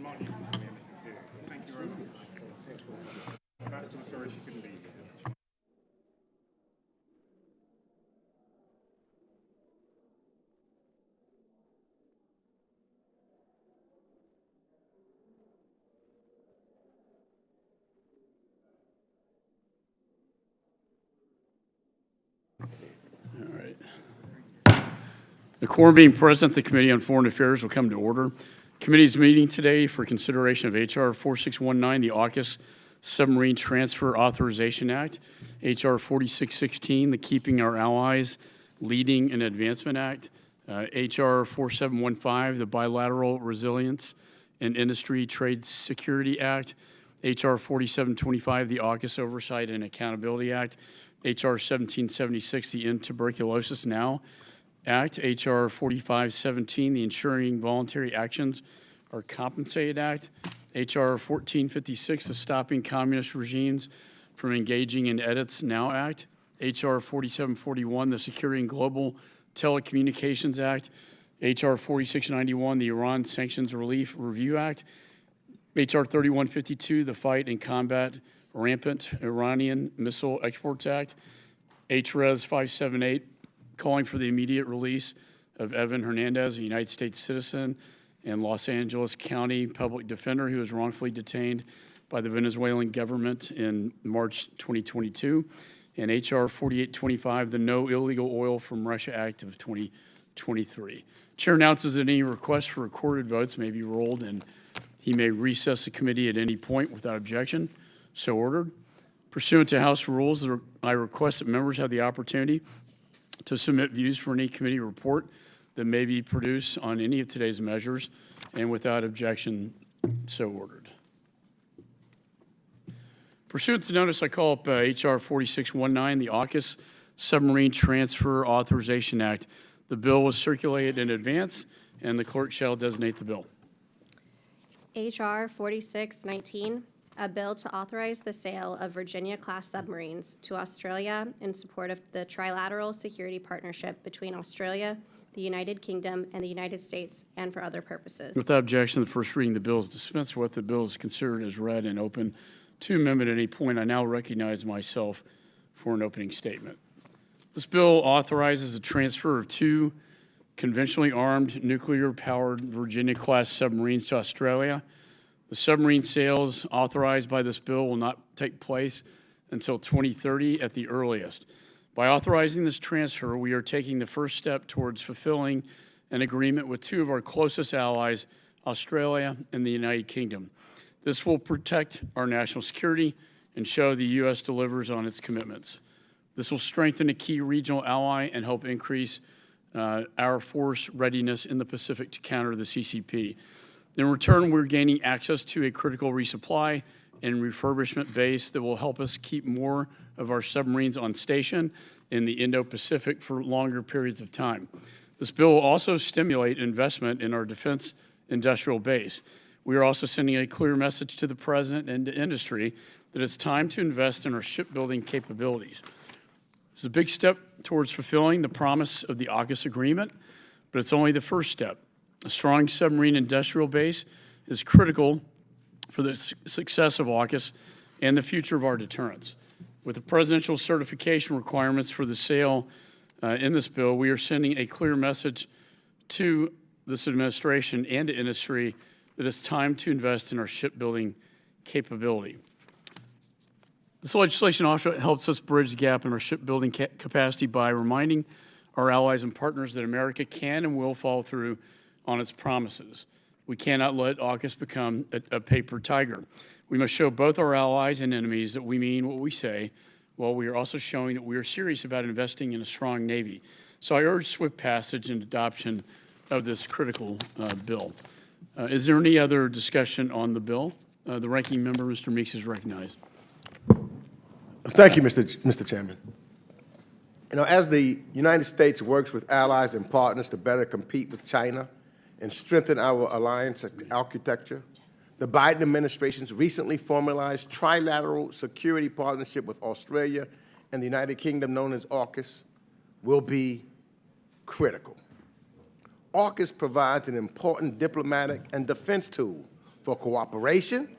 Thank you very much. I'm sorry she couldn't be here. All right. The quorum being present, the Committee on Foreign Affairs will come to order. Committee's meeting today for consideration of H.R. 4619, the AUKUS Submarine Transfer Authorization Act, H.R. 4616, the Keeping Our Allies Leading and Advancement Act, H.R. 4715, the Bilateral Resilience and Industry Trade Security Act, H.R. 4725, the AUKUS Oversight and Accountability Act, H.R. 1776, the End Tuberculosis Now Act, H.R. 4517, the Ensuring Voluntary Actions Are Compensated Act, H.R. 1456, the Stopping Communist Regimes from Engaging in Edits Now Act, H.R. 4741, the Securing Global Telecommunications Act, H.R. 4691, the Iran Sanctions Relief Review Act, H.R. 3152, the Fight and Combat Rampant Iranian Missile Exports Act, H.Res. 578, calling for the immediate release of Evan Hernandez, a United States citizen and Los Angeles County public defender who was wrongfully detained by the Venezuelan government in March 2022, and H.R. 4825, the No Illegal Oil from Russia Act of 2023. Chair announces that any requests for recorded votes may be rolled, and he may recess the committee at any point without objection. So ordered. Pursuant to House rules, I request that members have the opportunity to submit views for any committee report that may be produced on any of today's measures, and without objection, so ordered. Pursuant to notice, I call up H.R. 4619, the AUKUS Submarine Transfer Authorization Act. The bill was circulated in advance, and the clerk shall designate the bill. H.R. 4619, a bill to authorize the sale of Virginia-class submarines to Australia in support of the trilateral security partnership between Australia, the United Kingdom, and the United States, and for other purposes. Without objection, the first reading of the bill is dispensed with. The bill is considered as read and open to amendment at any point. I now recognize myself for an opening statement. This bill authorizes the transfer of 2 conventionally armed, nuclear-powered Virginia-class submarines to Australia. The submarine sales authorized by this bill will not take place until 2030 at the earliest. By authorizing this transfer, we are taking the first step towards fulfilling an agreement with 2 of our closest allies, Australia and the United Kingdom. This will protect our national security and show the U.S. delivers on its commitments. This will strengthen a key regional ally and help increase our force readiness in the Pacific to counter the CCP. In return, we're gaining access to a critical resupply and refurbishment base that will help us keep more of our submarines on station in the Indo-Pacific for longer periods of time. This bill will also stimulate investment in our defense industrial base. We are also sending a clear message to the President and to industry that it's time to invest in our shipbuilding capabilities. This is a big step towards fulfilling the promise of the AUKUS agreement, but it's only the first step. A strong submarine industrial base is critical for the success of AUKUS and the future of our deterrence. With the presidential certification requirements for the sale in this bill, we are sending a clear message to this administration and to industry that it's time to invest in our shipbuilding capability. This legislation also helps us bridge the gap in our shipbuilding capacity by reminding our allies and partners that America can and will follow through on its promises. We cannot let AUKUS become a paper tiger. We must show both our allies and enemies that we mean what we say, while we are also showing that we are serious about investing in a strong Navy. So I urge swift passage and adoption of this critical bill. Is there any other discussion on the bill? The ranking member, Mr. Meeks, is recognized. Thank you, Mr. Chairman. You know, as the United States works with allies and partners to better compete with China and strengthen our alliance architecture, the Biden administration's recently formalized trilateral security partnership with Australia and the United Kingdom, known as AUKUS, will be critical. AUKUS provides an important diplomatic and defense tool for cooperation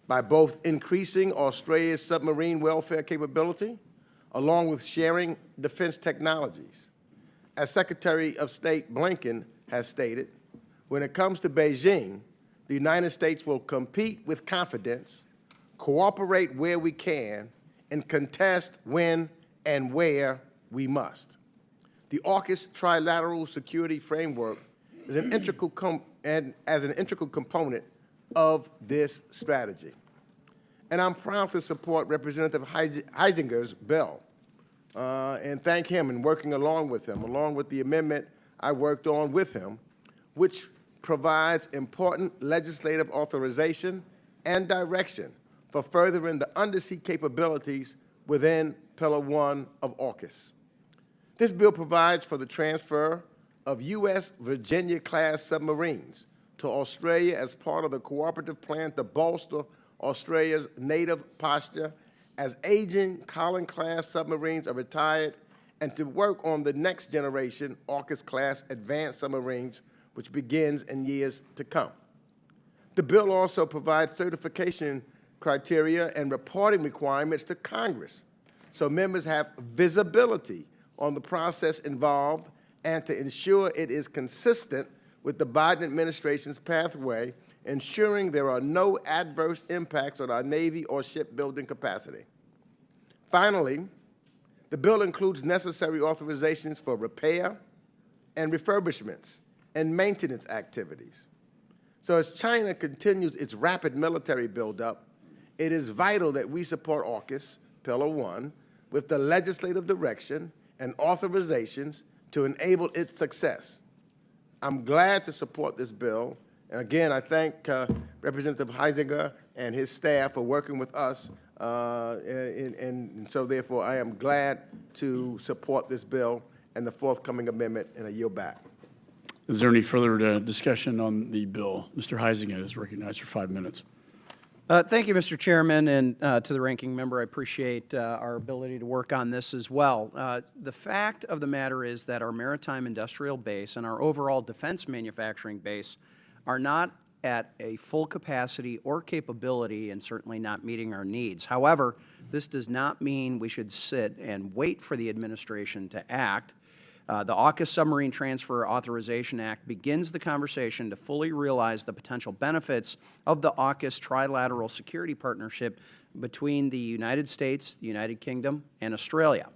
by both increasing Australia's submarine welfare capability along with sharing defense technologies. As Secretary of State Blinken has stated, when it comes to Beijing, the United States will compete with confidence, cooperate where we can, and contest when and where we must. The AUKUS trilateral security framework is an integral component of this strategy. And I'm proud to support Representative Heisinger's bill and thank him in working along with him, along with the amendment I worked on with him, which provides important legislative authorization and direction for furthering the undersea capabilities within Pillar 1 of AUKUS. This bill provides for the transfer of U.S. Virginia-class submarines to Australia as part of the cooperative plan to bolster Australia's native posture as aging Collins-class submarines are retired and to work on the next generation AUKUS-class advanced submarines, which begins in years to come. The bill also provides certification criteria and reporting requirements to Congress so members have visibility on the process involved and to ensure it is consistent with the Biden administration's pathway, ensuring there are no adverse impacts on our Navy or shipbuilding capacity. Finally, the bill includes necessary authorizations for repair and refurbishments and maintenance activities. So as China continues its rapid military buildup, it is vital that we support AUKUS, Pillar 1, with the legislative direction and authorizations to enable its success. I'm glad to support this bill. And again, I thank Representative Heisinger and his staff for working with us. And so therefore, I am glad to support this bill and the forthcoming amendment, and I yield back. Is there any further discussion on the bill? Mr. Heisinger is recognized for 5 minutes. Thank you, Mr. Chairman, and to the ranking member, I appreciate our ability to work on this as well. The fact of the matter is that our maritime industrial base and our overall defense manufacturing base are not at a full capacity or capability and certainly not meeting our needs. However, this does not mean we should sit and wait for the administration to act. The AUKUS Submarine Transfer Authorization Act begins the conversation to fully realize the potential benefits of the AUKUS trilateral security partnership between the United States, the United Kingdom, and Australia.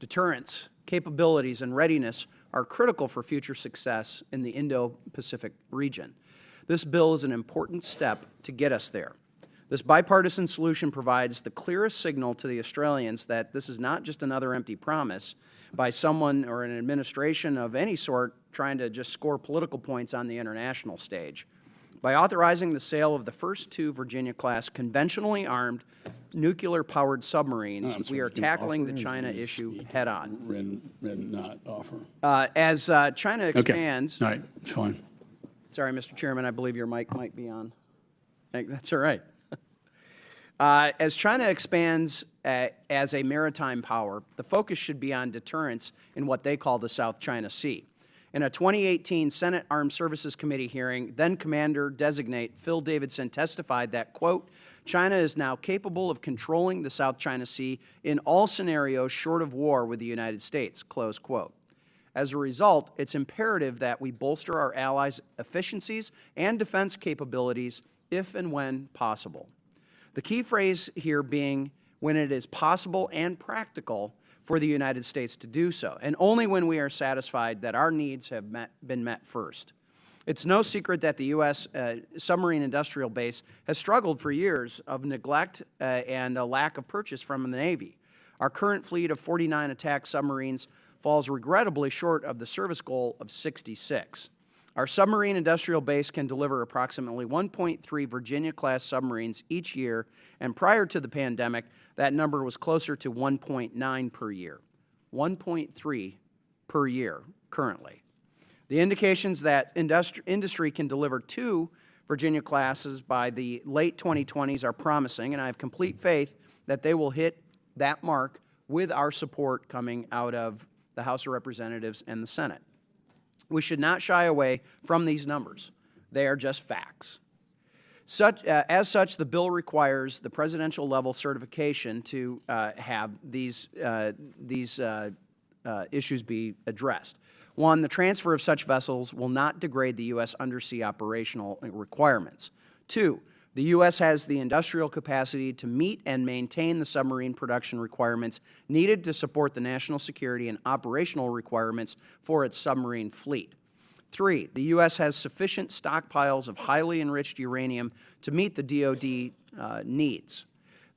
Deterrence, capabilities, and readiness are critical for future success in the Indo-Pacific region. This bill is an important step to get us there. This bipartisan solution provides the clearest signal to the Australians that this is not just another empty promise by someone or an administration of any sort trying to just score political points on the international stage. By authorizing the sale of the first 2 Virginia-class conventionally armed nuclear-powered submarines, we are tackling the China issue head-on. Red not offer. As China expands... Okay. All right, it's fine. Sorry, Mr. Chairman, I believe your mic might be on. That's all right. As China expands as a maritime power, the focus should be on deterrence in what they call the South China Sea. In a 2018 Senate Armed Services Committee hearing, then Commander-designate Phil Davidson testified that, quote, China is now capable of controlling the South China Sea in all scenarios short of war with the United States, close quote. As a result, it's imperative that we bolster our allies' efficiencies and defense capabilities if and when possible. The key phrase here being when it is possible and practical for the United States to do so, and only when we are satisfied that our needs have been met first. It's no secret that the U.S. submarine industrial base has struggled for years of neglect and a lack of purchase from the Navy. Our current fleet of 49 attack submarines falls regrettably short of the service goal of 66. Our submarine industrial base can deliver approximately 1.3 Virginia-class submarines each year, and prior to the pandemic, that number was closer to 1.9 per year. 1.3 per year currently. The indications that industry can deliver 2 Virginia classes by the late 2020s are promising, and I have complete faith that they will hit that mark with our support coming out of the House of Representatives and the Senate. We should not shy away from these numbers. They are just facts. As such, the bill requires the presidential level certification to have these issues be addressed. One, the transfer of such vessels will not degrade the U.S. undersea operational requirements. Two, the U.S. has the industrial capacity to meet and maintain the submarine production requirements needed to support the national security and operational requirements for its submarine fleet. Three, the U.S. has sufficient stockpiles of highly enriched uranium to meet the DoD needs.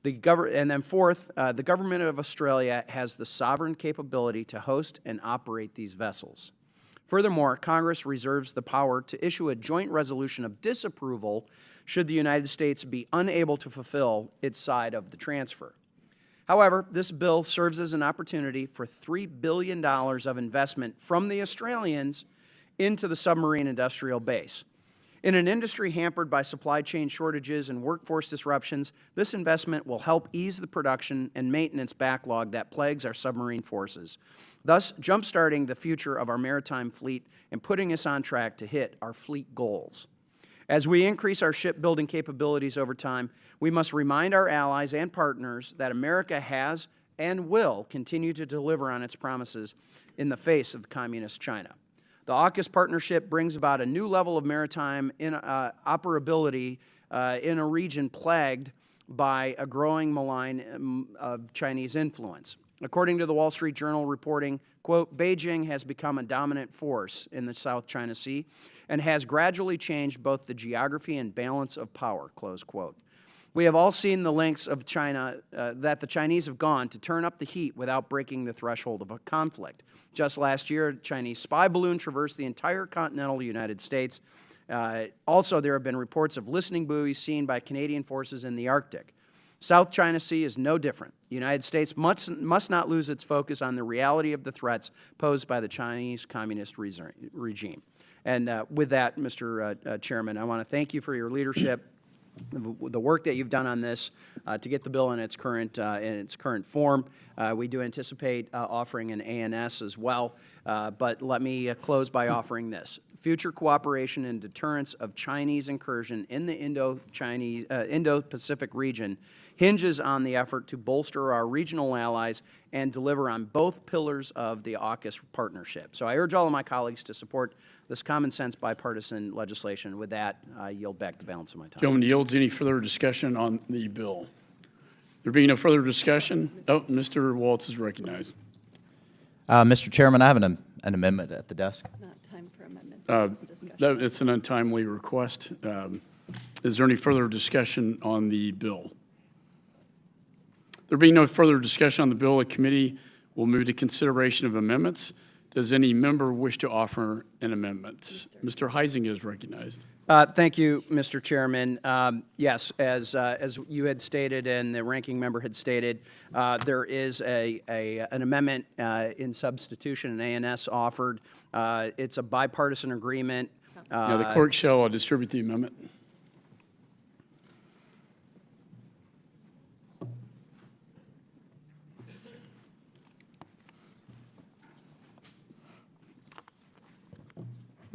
And then fourth, the government of Australia has the sovereign capability to host and operate these vessels. Furthermore, Congress reserves the power to issue a joint resolution of disapproval should the United States be unable to fulfill its side of the transfer. However, this bill serves as an opportunity for $3 billion of investment from the Australians into the submarine industrial base. In an industry hampered by supply chain shortages and workforce disruptions, this investment will help ease the production and maintenance backlog that plagues our submarine forces, thus jumpstarting the future of our maritime fleet and putting us on track to hit our fleet goals. As we increase our shipbuilding capabilities over time, we must remind our allies and partners that America has and will continue to deliver on its promises in the face of communist China. The AUKUS partnership brings about a new level of maritime operability in a region plagued by a growing malign of Chinese influence. According to the Wall Street Journal reporting, quote, Beijing has become a dominant force in the South China Sea and has gradually changed both the geography and balance of power, close quote. We have all seen the lengths of China that the Chinese have gone to turn up the heat without breaking the threshold of a conflict. Just last year, a Chinese spy balloon traversed the entire continental United States. Also, there have been reports of listening buoys seen by Canadian forces in the Arctic. South China Sea is no different. The United States must not lose its focus on the reality of the threats posed by the Chinese Communist regime. And with that, Mr. Chairman, I want to thank you for your leadership, the work that you've done on this to get the bill in its current form. We do anticipate offering an ANS as well, but let me close by offering this. Future cooperation and deterrence of Chinese incursion in the Indo-Pacific region hinges on the effort to bolster our regional allies and deliver on both pillars of the AUKUS partnership. So I urge all of my colleagues to support this common-sense bipartisan legislation. With that, I yield back the balance of my time. Gentleman yields. Any further discussion on the bill? There being no further discussion, Mr. Waltz is recognized. Mr. Chairman, I have an amendment at the desk. Not time for amendments. This is discussion. It's an untimely request. Is there any further discussion on the bill? There being no further discussion on the bill, the committee will move to consideration of amendments. Does any member wish to offer an amendment? Mr. Heising is recognized. Thank you, Mr. Chairman. Yes, as you had stated and the ranking member had stated, there is an amendment in substitution, an ANS offered. It's a bipartisan agreement. Now, the clerk shall distribute the amendment.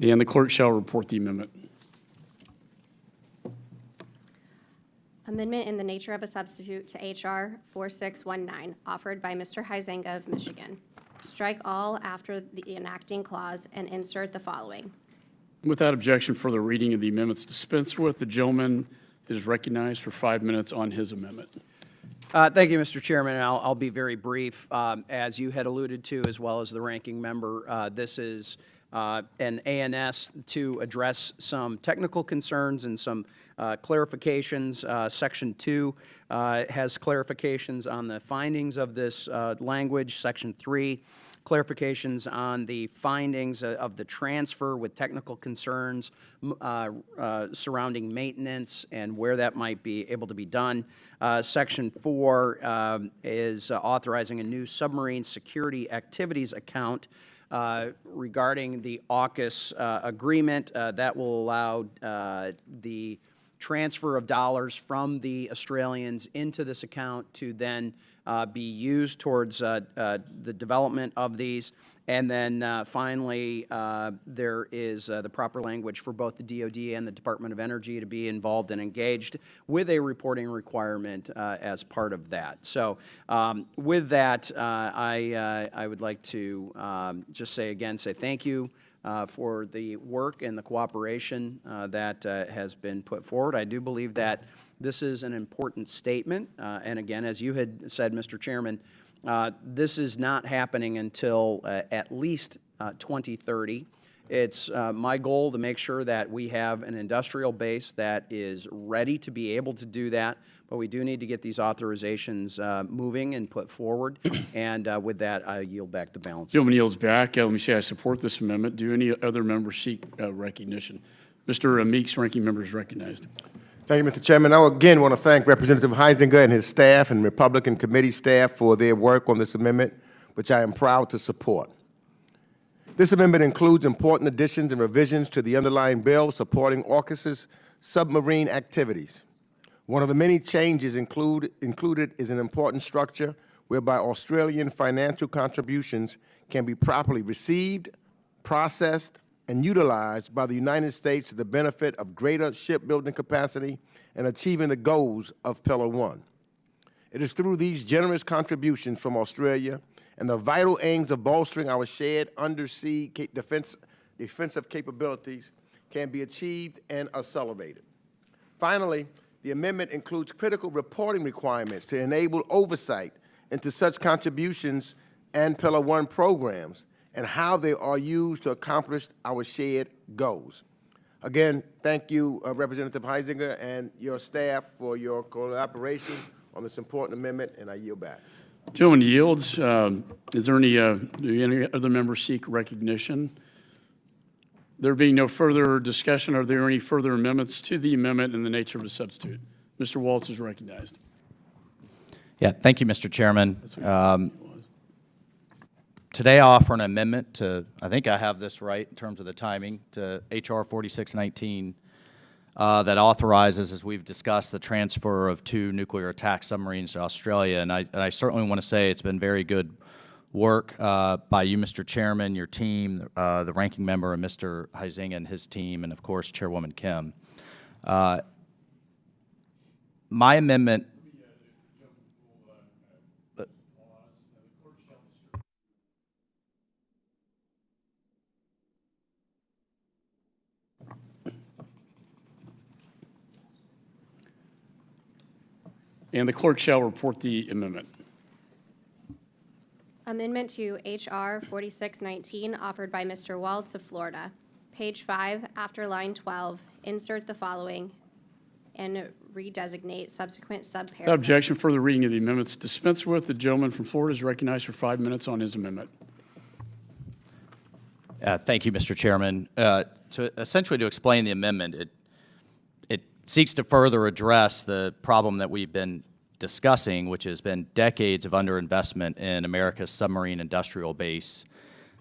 And the clerk shall report the amendment. Amendment in the nature of a substitute to H.R. 4619, offered by Mr. Huizenga of Michigan. Strike all after the enacting clause and insert the following. Without objection for the reading of the amendments dispensed with, the gentleman is recognized for 5 minutes on his amendment. Thank you, Mr. Chairman. I'll be very brief. As you had alluded to, as well as the ranking member, this is an ANS to address some technical concerns and some clarifications. Section 2 has clarifications on the findings of this language. Section 3, clarifications on the findings of the transfer with technical concerns surrounding maintenance and where that might be able to be done. Section 4 is authorizing a new submarine security activities account regarding the AUKUS agreement that will allow the transfer of dollars from the Australians into this account to then be used towards the development of these. And then finally, there is the proper language for both the DoD and the Department of Energy to be involved and engaged with a reporting requirement as part of that. So with that, I would like to just say thank you for the work and the cooperation that has been put forward. I do believe that this is an important statement. And again, as you had said, Mr. Chairman, this is not happening until at least 2030. It's my goal to make sure that we have an industrial base that is ready to be able to do that, but we do need to get these authorizations moving and put forward. And with that, I yield back the balance. Gentleman yields back. Let me say I support this amendment. Do any other members seek recognition? Mr. Meeks, ranking member, is recognized. Thank you, Mr. Chairman. I again want to thank Representative Heisinger and his staff and Republican committee staff for their work on this amendment, which I am proud to support. This amendment includes important additions and revisions to the underlying bill supporting AUKUS's submarine activities. One of the many changes included is an important structure whereby Australian financial contributions can be properly received, processed, and utilized by the United States to the benefit of greater shipbuilding capacity and achieving the goals of Pillar 1. It is through these generous contributions from Australia and the vital aims of bolstering our shared undersea defensive capabilities can be achieved and accelerated. Finally, the amendment includes critical reporting requirements to enable oversight into such contributions and Pillar 1 programs and how they are used to accomplish our shared goals. Again, thank you, Representative Heisinger and your staff for your collaboration on this important amendment, and I yield back. Gentleman yields. Is there do any other members seek recognition? There being no further discussion, are there any further amendments to the amendment in the nature of a substitute? Mr. Waltz is recognized. Yeah, thank you, Mr. Chairman. Today I offer an amendment to, I think I have this right in terms of the timing, to H.R. 4619 that authorizes, as we've discussed, the transfer of 2 nuclear attack submarines to Australia. And I certainly want to say it's been very good work by you, Mr. Chairman, your team, the ranking member, and Mr. Heisinger and his team, and of course, Chairwoman Kim. My amendment. And the clerk shall report the amendment. Amendment to H.R. 4619, offered by Mr. Waltz of Florida. Page 5, after line 12, insert the following and redesignate subsequent subparagraph. Without objection, further reading of the amendments dispensed with. The gentleman from Florida is recognized for 5 minutes on his amendment. Thank you, Mr. Chairman. Essentially, to explain the amendment, it seeks to further address the problem that we've been discussing, which has been decades of underinvestment in America's submarine industrial base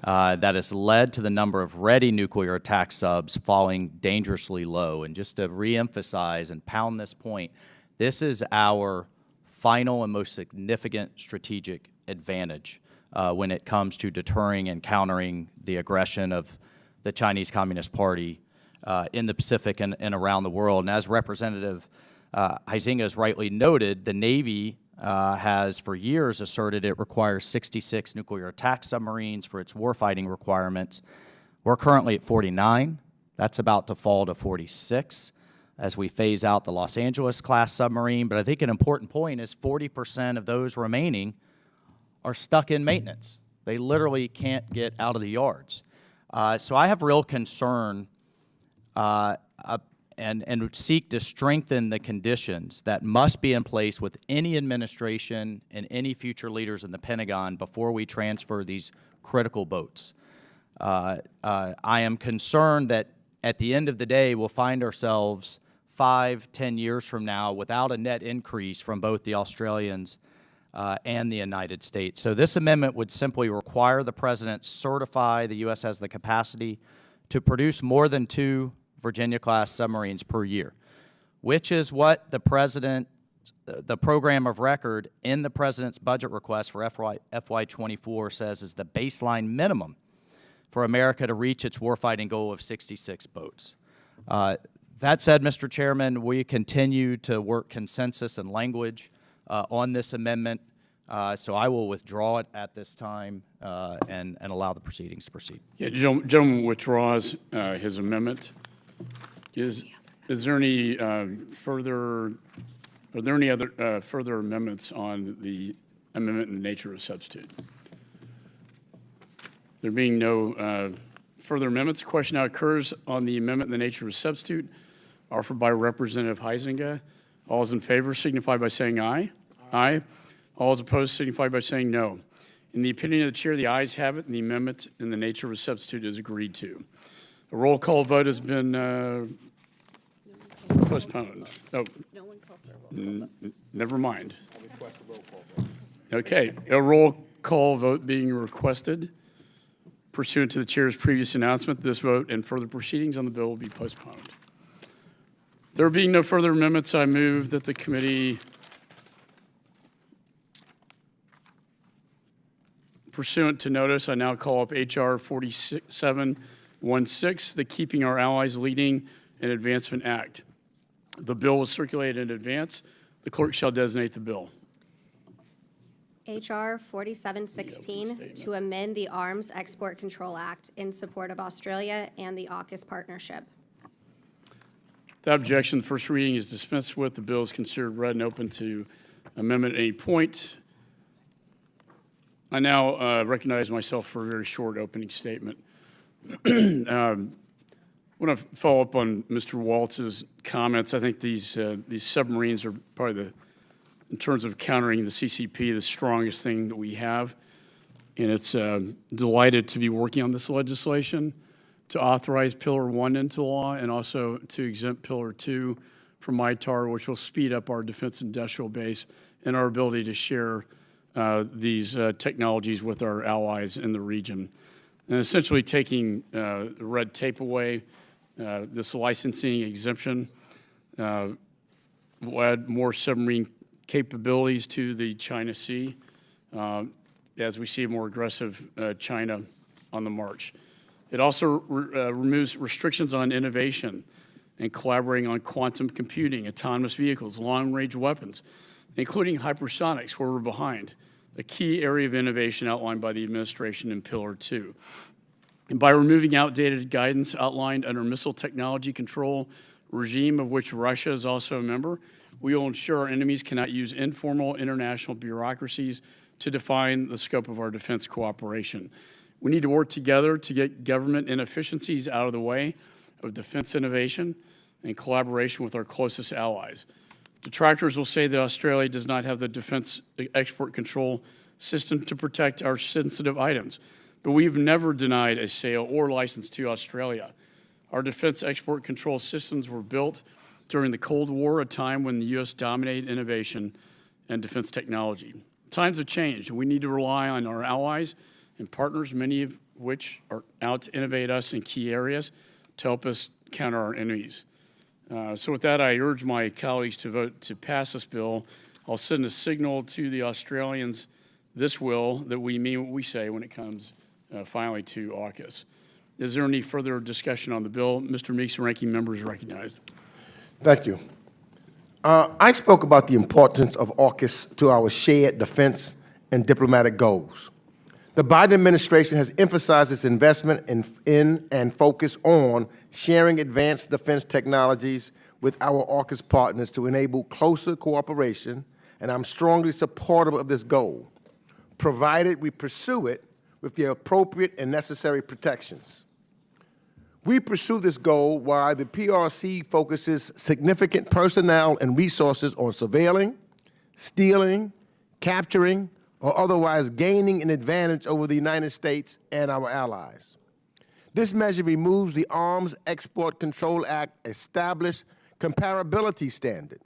that has led to the number of ready nuclear attack subs falling dangerously low. And just to reemphasize and pound this point, this is our final and most significant strategic advantage when it comes to deterring and countering the aggression of the Chinese Communist Party in the Pacific and around the world. And as Representative Heisinger has rightly noted, the Navy has for years asserted it requires 66 nuclear attack submarines for its warfighting requirements. We're currently at 49. That's about to fall to 46 as we phase out the Los Angeles class submarine. But I think an important point is 40% of those remaining are stuck in maintenance. They literally can't get out of the yards. So I have real concern and seek to strengthen the conditions that must be in place with any administration and any future leaders in the Pentagon before we transfer these critical boats. I am concerned that at the end of the day, we'll find ourselves 5-10 years from now without a net increase from both the Australians and the United States. So this amendment would simply require the President certify the U.S. has the capacity to produce more than 2 Virginia-class submarines per year. which is what the president, the program of record in the president's budget request for FY24 says is the baseline minimum for America to reach its warfighting goal of 66 boats. That said, Mr. Chairman, we continue to work consensus and language on this amendment, so I will withdraw it at this time and allow the proceedings to proceed. Yeah, gentleman withdraws his amendment. Is there any further, are there any other further amendments on the amendment in the nature of substitute? There being no further amendments, the question now occurs on the amendment in the nature of substitute offered by Representative Huizenga. All those in favor signify by saying aye. Aye. All those opposed signify by saying no. In the opinion of the chair, the ayes have it, and the amendment in the nature of a substitute is agreed to. A roll call vote has been postponed. Oh, No one called for a roll call. never mind. Okay, a roll call vote being requested. Pursuant to the chair's previous announcement, this vote and further proceedings on the bill will be postponed. There being no further amendments, I move that the committee pursuant to notice, I now call up H.R. 4716, the Keeping Our Allies Leading and Advancement Act. The bill was circulated in advance. The clerk shall designate the bill. H.R. 4716 to amend the Arms Export Control Act in support of Australia and the AUKUS partnership. Without objection, the first reading is dispensed with. The bill is considered read and open to amendment at any point. I now recognize myself for a very short opening statement. I want to follow up on Mr. Waltz's comments. I think these submarines are probably in terms of countering the CCP, the strongest thing that we have. And it's delighted to be working on this legislation to authorize Pillar 1 into law and also to exempt Pillar 2 from MITAR, which will speed up our defense industrial base and our ability to share these technologies with our allies in the region. And essentially taking the red tape away, this licensing exemption will add more submarine capabilities to the China Sea as we see a more aggressive China on the march. It also removes restrictions on innovation and collaborating on quantum computing, autonomous vehicles, long-range weapons, including hypersonics, where we're behind, a key area of innovation outlined by the administration in Pillar 2. And by removing outdated guidance outlined under missile technology control regime, of which Russia is also a member, we will ensure our enemies cannot use informal international bureaucracies to define the scope of our defense cooperation. We need to work together to get government inefficiencies out of the way of defense innovation and collaboration with our closest allies. Detractors will say that Australia does not have the defense export control system to protect our sensitive items, but we've never denied a sale or license to Australia. Our defense export control systems were built during the Cold War, a time when the U.S. dominated innovation and defense technology. Times have changed, and we need to rely on our allies and partners, many of which are out to innovate us in key areas to help us counter our enemies. So with that, I urge my colleagues to vote to pass this bill. I'll send a signal to the Australians this will that we mean what we say when it comes finally to AUKUS. Is there any further discussion on the bill? Mr. Meeks, the ranking member, is recognized. Thank you. I spoke about the importance of AUKUS to our shared defense and diplomatic goals. The Biden administration has emphasized its investment in and focus on sharing advanced defense technologies with our AUKUS partners to enable closer cooperation, and I'm strongly supportive of this goal, provided we pursue it with the appropriate and necessary protections. We pursue this goal while the PRC focuses significant personnel and resources on surveilling, stealing, capturing, or otherwise gaining an advantage over the United States and our allies. This measure removes the Arms Export Control Act established comparability standard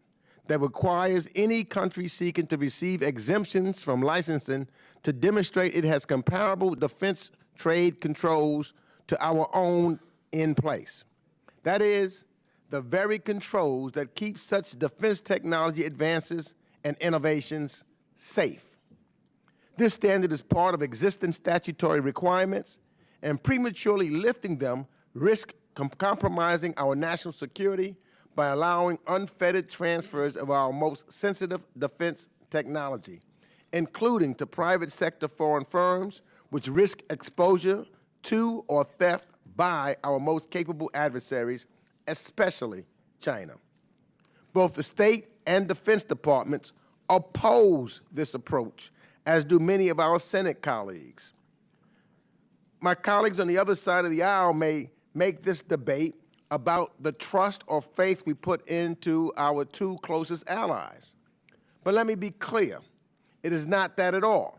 that requires any country seeking to receive exemptions from licensing to demonstrate it has comparable defense trade controls to our own in place. That is, the very controls that keep such defense technology advances and innovations safe. This standard is part of existing statutory requirements, and prematurely lifting them risks compromising our national security by allowing unfettered transfers of our most sensitive defense technology, including to private sector foreign firms, which risk exposure to or theft by our most capable adversaries, especially China. Both the State and Defense Departments oppose this approach, as do many of our Senate colleagues. My colleagues on the other side of the aisle may make this debate about the trust or faith we put into our two closest allies. But let me be clear, it is not that at all.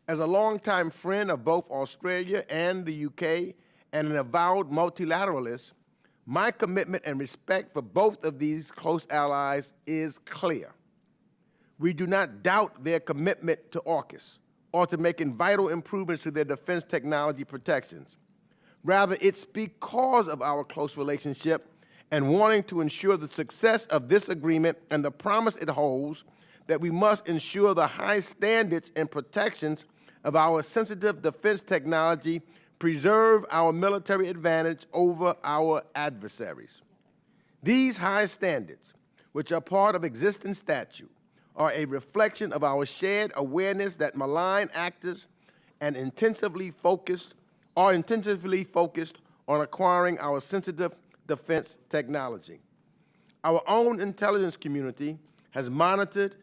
As a longtime friend of both Australia and the UK and an avowed multilateralist, my commitment and respect for both of these close allies is clear. We do not doubt their commitment to AUKUS or to making vital improvements to their defense technology protections. Rather, it's because of our close relationship and wanting to ensure the success of this agreement and the promise it holds that we must ensure the high standards and protections of our sensitive defense technology preserve our military advantage over our adversaries. These high standards, which are part of existing statute, are a reflection of our shared awareness that malign actors and intensively focused on acquiring our sensitive defense technology. Our own intelligence community has monitored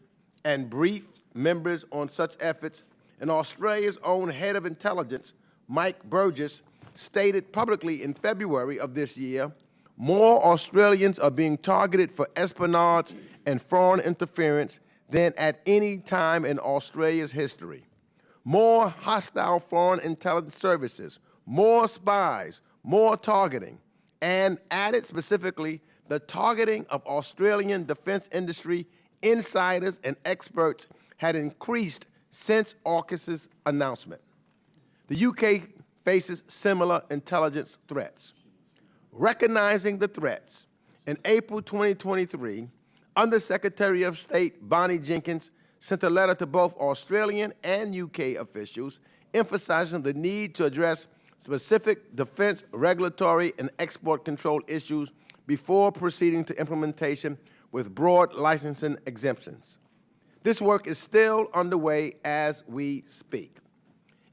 and briefed members on such efforts, and Australia's own head of intelligence, Mike Burgess, stated publicly in February of this year, more Australians are being targeted for espionage and foreign interference than at any time in Australia's history. More hostile foreign intelligence services, more spies, more targeting, and added specifically the targeting of Australian defense industry insiders and experts had increased since AUKUS's announcement. The UK faces similar intelligence threats. Recognizing the threats, in April 2023, Undersecretary of State Bonnie Jenkins sent a letter to both Australian and UK officials emphasizing the need to address specific defense, regulatory, and export control issues before proceeding to implementation with broad licensing exemptions. This work is still underway as we speak.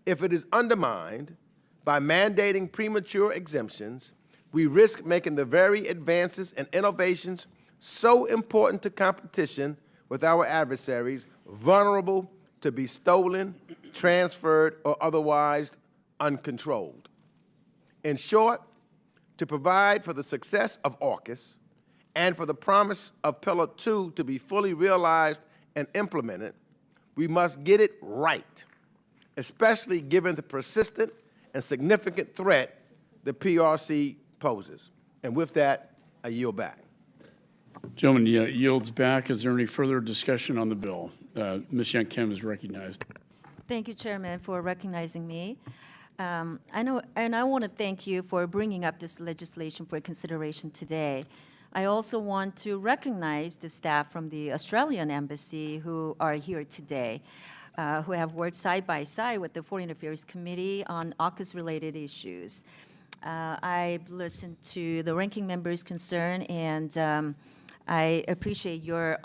If it is undermined by mandating premature exemptions, we risk making the very advances and innovations so important to competition with our adversaries vulnerable to be stolen, transferred, or otherwise uncontrolled. In short, to provide for the success of AUKUS and for the promise of Pillar 2 to be fully realized and implemented, we must get it right, especially given the persistent and significant threat the PRC poses. And with that, I yield back. Gentleman yields back. Is there any further discussion on the bill? Ms. Young Kim is recognized. Thank you, Chairman, for recognizing me. I want to thank you for bringing up this legislation for consideration today. I also want to recognize the staff from the Australian Embassy who are here today, who have worked side by side with the Foreign Affairs Committee on AUKUS-related issues. I've listened to the ranking member's concern, and I appreciate your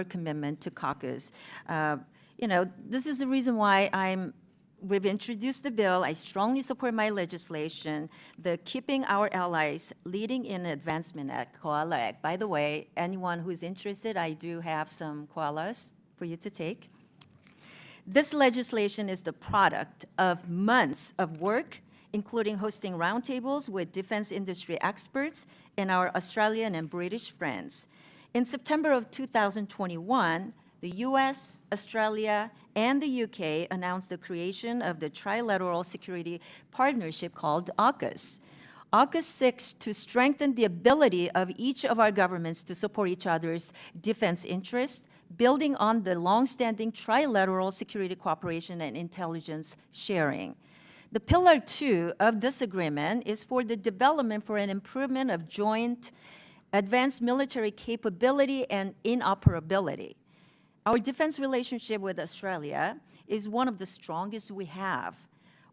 commitment to caucus. This is the reason why we've introduced the bill. I strongly support my legislation, the keeping our allies leading in advancement at koala. By the way, anyone who's interested, I do have some koalas for you to take. This legislation is the product of months of work, including hosting roundtables with defense industry experts and our Australian and British friends. In September of 2021, the US, Australia, and the UK announced the creation of the trilateral security partnership called AUKUS. AUKUS seeks to strengthen the ability of each of our governments to support each other's defense interests, building on the longstanding trilateral security cooperation and intelligence sharing. The Pillar 2 of this agreement is for the development for an improvement of joint advanced military capability and interoperability. Our defense relationship with Australia is one of the strongest we have.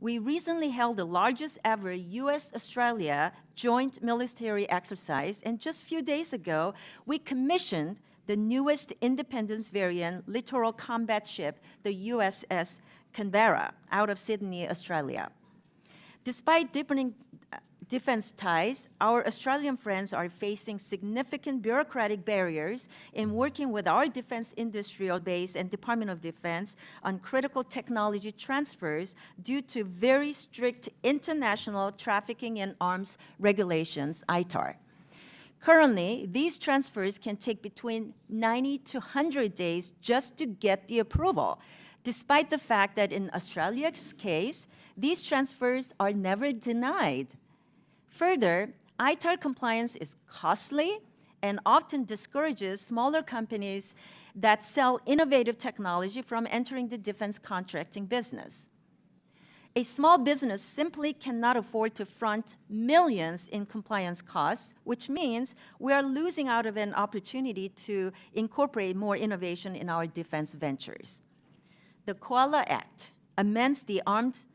We recently held the largest ever U.S.-Australia joint military exercise, and just a few days ago, we commissioned the newest Independence variant littoral combat ship, the USS Canberra, out of Sydney, Australia. Despite deepening defense ties, our Australian friends are facing significant bureaucratic barriers in working with our defense industrial base and Department of Defense on critical technology transfers due to very strict international trafficking in arms regulations, ITAR. Currently, these transfers can take between 90 to 100 days just to get the approval, despite the fact that in Australia's case, these transfers are never denied. Further, ITAR compliance is costly and often discourages smaller companies that sell innovative technology from entering the defense contracting business. A small business simply cannot afford to front millions in compliance costs, which means we are losing out of an opportunity to incorporate more innovation in our defense ventures. The COALA Act amends the Arms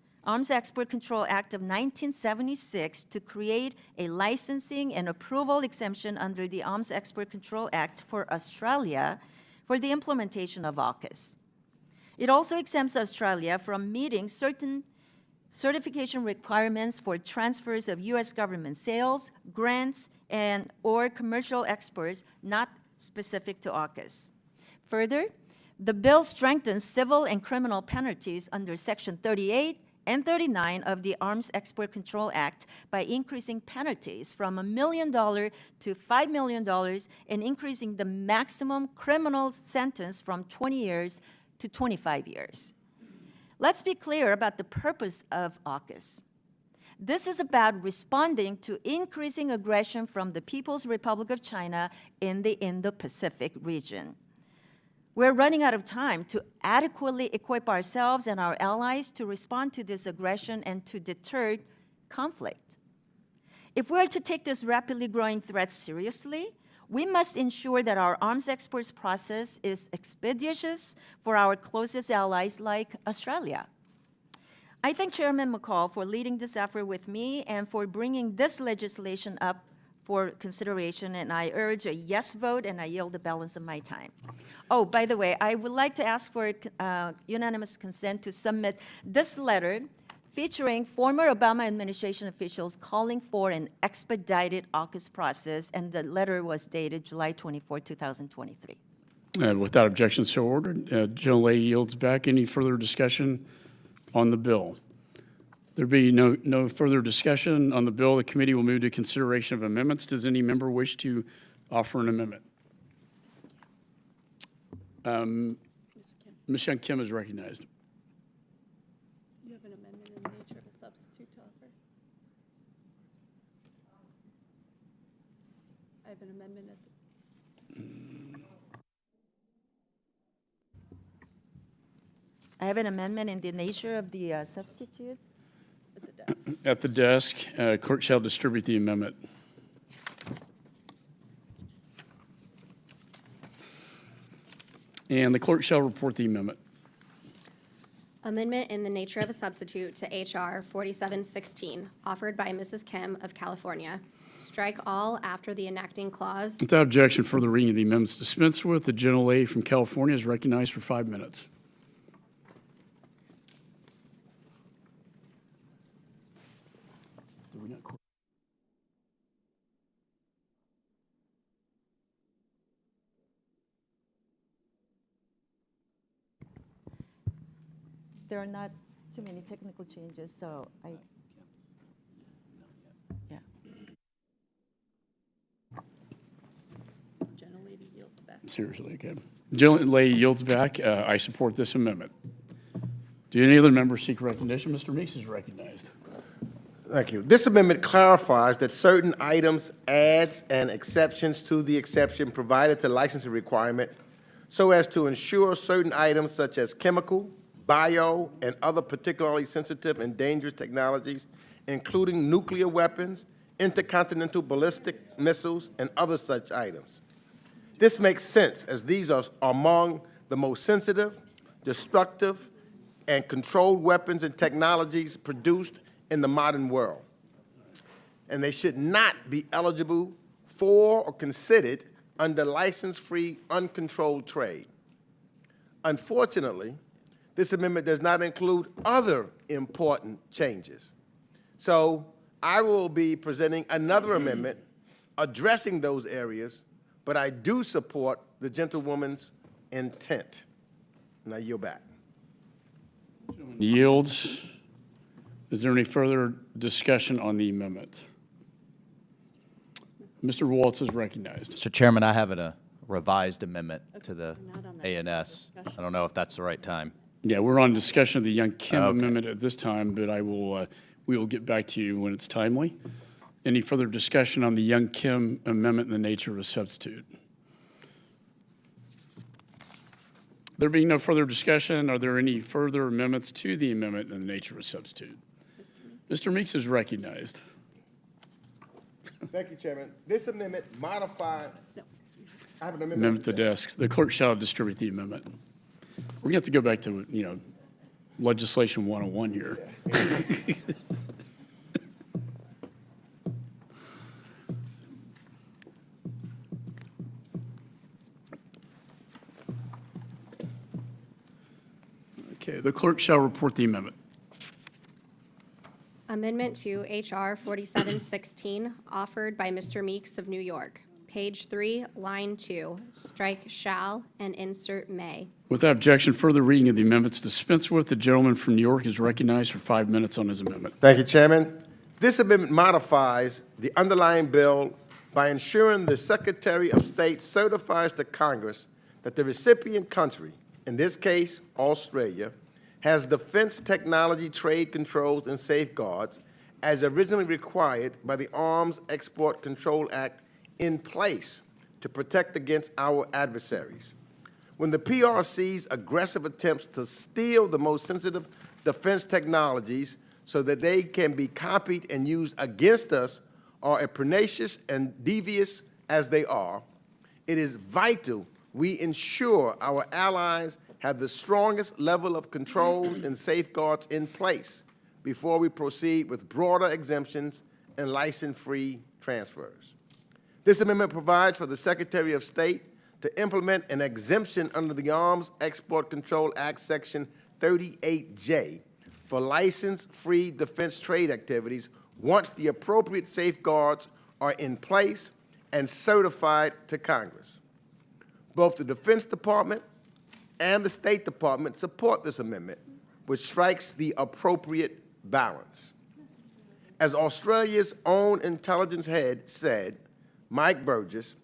Export Control Act of 1976 to create a licensing and approval exemption under the Arms Export Control Act for Australia for the implementation of AUKUS. It also exempts Australia from meeting certain certification requirements for transfers of U.S. government sales, grants, or commercial exports not specific to AUKUS. Further, the bill strengthens civil and criminal penalties under Section 38 and 39 of the Arms Export Control Act by increasing penalties from $1 million to $5 million and increasing the maximum criminal sentence from 20 years to 25 years. Let's be clear about the purpose of AUKUS. This is about responding to increasing aggression from the People's Republic of China in the Indo-Pacific region. We're running out of time to adequately equip ourselves and our allies to respond to this aggression and to deter conflict. If we're to take this rapidly growing threat seriously, we must ensure that our arms exports process is expeditious for our closest allies like Australia. I thank Chairman McCaul for leading this effort with me and for bringing this legislation up for consideration, and I urge a yes vote, and I yield the balance of my time. Oh, by the way, I would like to ask for unanimous consent to submit this letter featuring former Obama administration officials calling for an expedited AUKUS process, and the letter was dated July 24, 2023. And without objection, so ordered. Gentlelady yields back. Any further discussion on the bill? There be no further discussion on the bill. The committee will move to consideration of amendments. Does any member wish to offer an amendment? Ms. Young Kim is recognized. You have an amendment in the nature of a substitute to offer? I have an amendment at the... I have an amendment in the nature of the substitute. at the desk. At the desk, clerk shall distribute the amendment. And the clerk shall report the amendment. Amendment in the nature of a substitute to H.R. 4716, offered by Mrs. Kim of California. Strike all after the enacting clause. Without objection, further reading of the amendments dispensed with. The gentlelady from California is recognized for 5 minutes. There are not too many technical changes, so yeah. Gentlelady yields back. Seriously, okay. Gentlelady yields back. I support this amendment. Do any other members seek recognition? Mr. Meeks is recognized. Thank you. This amendment clarifies that certain items adds and exceptions to the exception provided to licensing requirement so as to ensure certain items such as chemical, bio, and other particularly sensitive and dangerous technologies, including nuclear weapons intercontinental ballistic missiles, and other such items. This makes sense, as these are among the most sensitive, destructive, and controlled weapons and technologies produced in the modern world. And they should not be eligible for or considered under license-free, uncontrolled trade. Unfortunately, this amendment does not include other important changes. So I will be presenting another amendment addressing those areas, but I do support the gentlewoman's intent. And I yield back. Yields. Is there any further discussion on the amendment? Mr. Waltz is recognized. Mr. Chairman, I have a revised amendment to the ANS. I don't know if that's the right time. Yeah, we're on discussion of the Young Kim Okay. amendment at this time, but we will get back to you when it's timely. Any further discussion on the Young Kim amendment in the nature of a substitute? There being no further discussion, are there any further amendments to the amendment in the nature of a substitute? Mr. Meeks is recognized. Thank you, Chairman. This amendment modified. I have an amendment. Amendment to desk. The clerk shall distribute the amendment. We're going to have to go back to, legislation 101 here. Okay, the clerk shall report the amendment. Amendment to H.R. 4716, offered by Mr. Meeks of New York. Page 3, line 2, strike shall and insert may. Without objection, further reading of the amendments dispensed with. The gentleman from New York is recognized for 5 minutes on his amendment. Thank you, Chairman. This amendment modifies the underlying bill by ensuring the Secretary of State certifies to Congress that the recipient country, in this case, Australia, has defense technology trade controls and safeguards as originally required by the Arms Export Control Act in place to protect against our adversaries. When the PRC's aggressive attempts to steal the most sensitive defense technologies so that they can be copied and used against us are as pernicious and devious as they are, it is vital we ensure our allies have the strongest level of controls and safeguards in place before we proceed with broader exemptions and license-free transfers. This amendment provides for the Secretary of State to implement an exemption under the Arms Export Control Act, Section 38J, for license-free defense trade activities once the appropriate safeguards are in place and certified to Congress. Both the Defense Department and the State Department support this amendment, which strikes the appropriate balance. As Australia's own intelligence head said, Mike Burgess,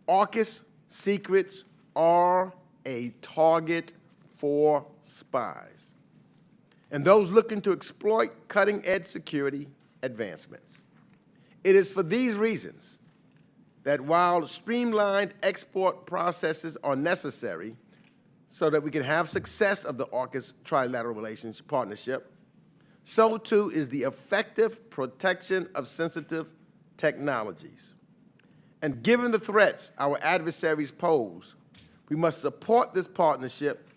AUKUS secrets are a target for spies and those looking to exploit cutting-edge security advancements. It is for these reasons that while streamlined export processes are necessary so that we can have success of the AUKUS trilateral relations partnership, so too is the effective protection of sensitive technologies. And given the threats our adversaries pose, we must support this partnership,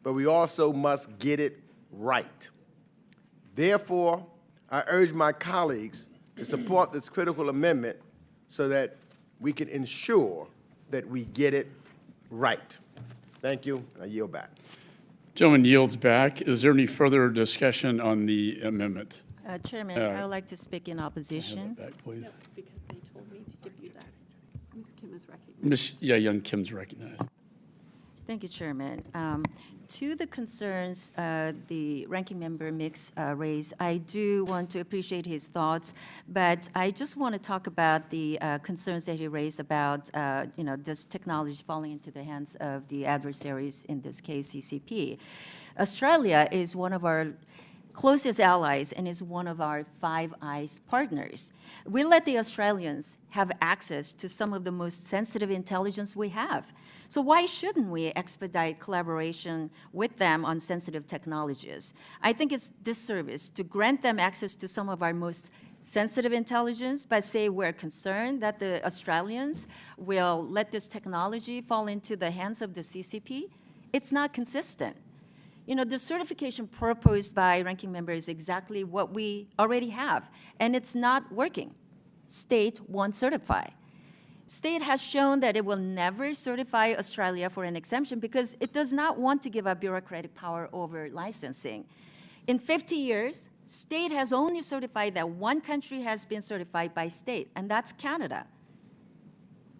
but we also must get it right. Therefore, I urge my colleagues to support this critical amendment so that we can ensure that we get it right. Thank you. I yield back. Gentleman yields back. Is there any further discussion on the amendment? Chairman, I would like to speak in opposition. Back, please. Because they told me to give you that. Ms. Kim is recognized. Young Kim's recognized. Thank you, Chairman. To the concerns the Ranking Member Mix raised, I do want to appreciate his thoughts, but I just want to talk about the concerns that he raised about, this technology falling into the hands of the adversaries, in this case, CCP. Australia is one of our closest allies and is one of our Five Eyes partners. We let the Australians have access to some of the most sensitive intelligence we have. So why shouldn't we expedite collaboration with them on sensitive technologies? I think it's disservice to grant them access to some of our most sensitive intelligence, but say we're concerned that the Australians will let this technology fall into the hands of the CCP. It's not consistent. You know, the certification proposed by ranking member is exactly what we already have, and it's not working. State won't certify. State has shown that it will never certify Australia for an exemption because it does not want to give up bureaucratic power over licensing. In 50 years, state has only certified that one country has been certified by state, and that's Canada.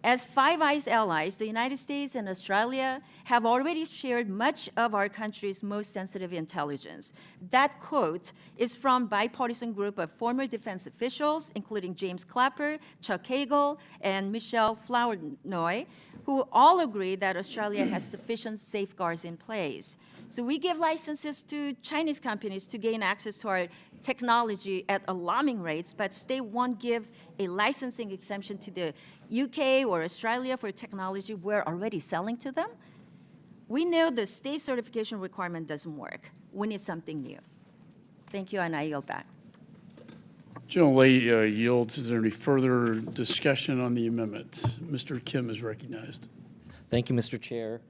As Five Eyes allies, the United States and Australia have already shared much of our country's most sensitive intelligence. That quote is from a bipartisan group of former defense officials, including James Clapper, Chuck Hagel, and Michelle Flournoy, who all agree that Australia has sufficient safeguards in place. So we give licenses to Chinese companies to gain access to our technology at alarming rates, but state won't give a licensing exemption to the UK or Australia for technology we're already selling to them. We know the state certification requirement doesn't work. We need something new. Thank you, and I yield back. General Lay yields. Is there any further discussion on the amendment? Mr. Kim is recognized. Thank you, Mr. Chair.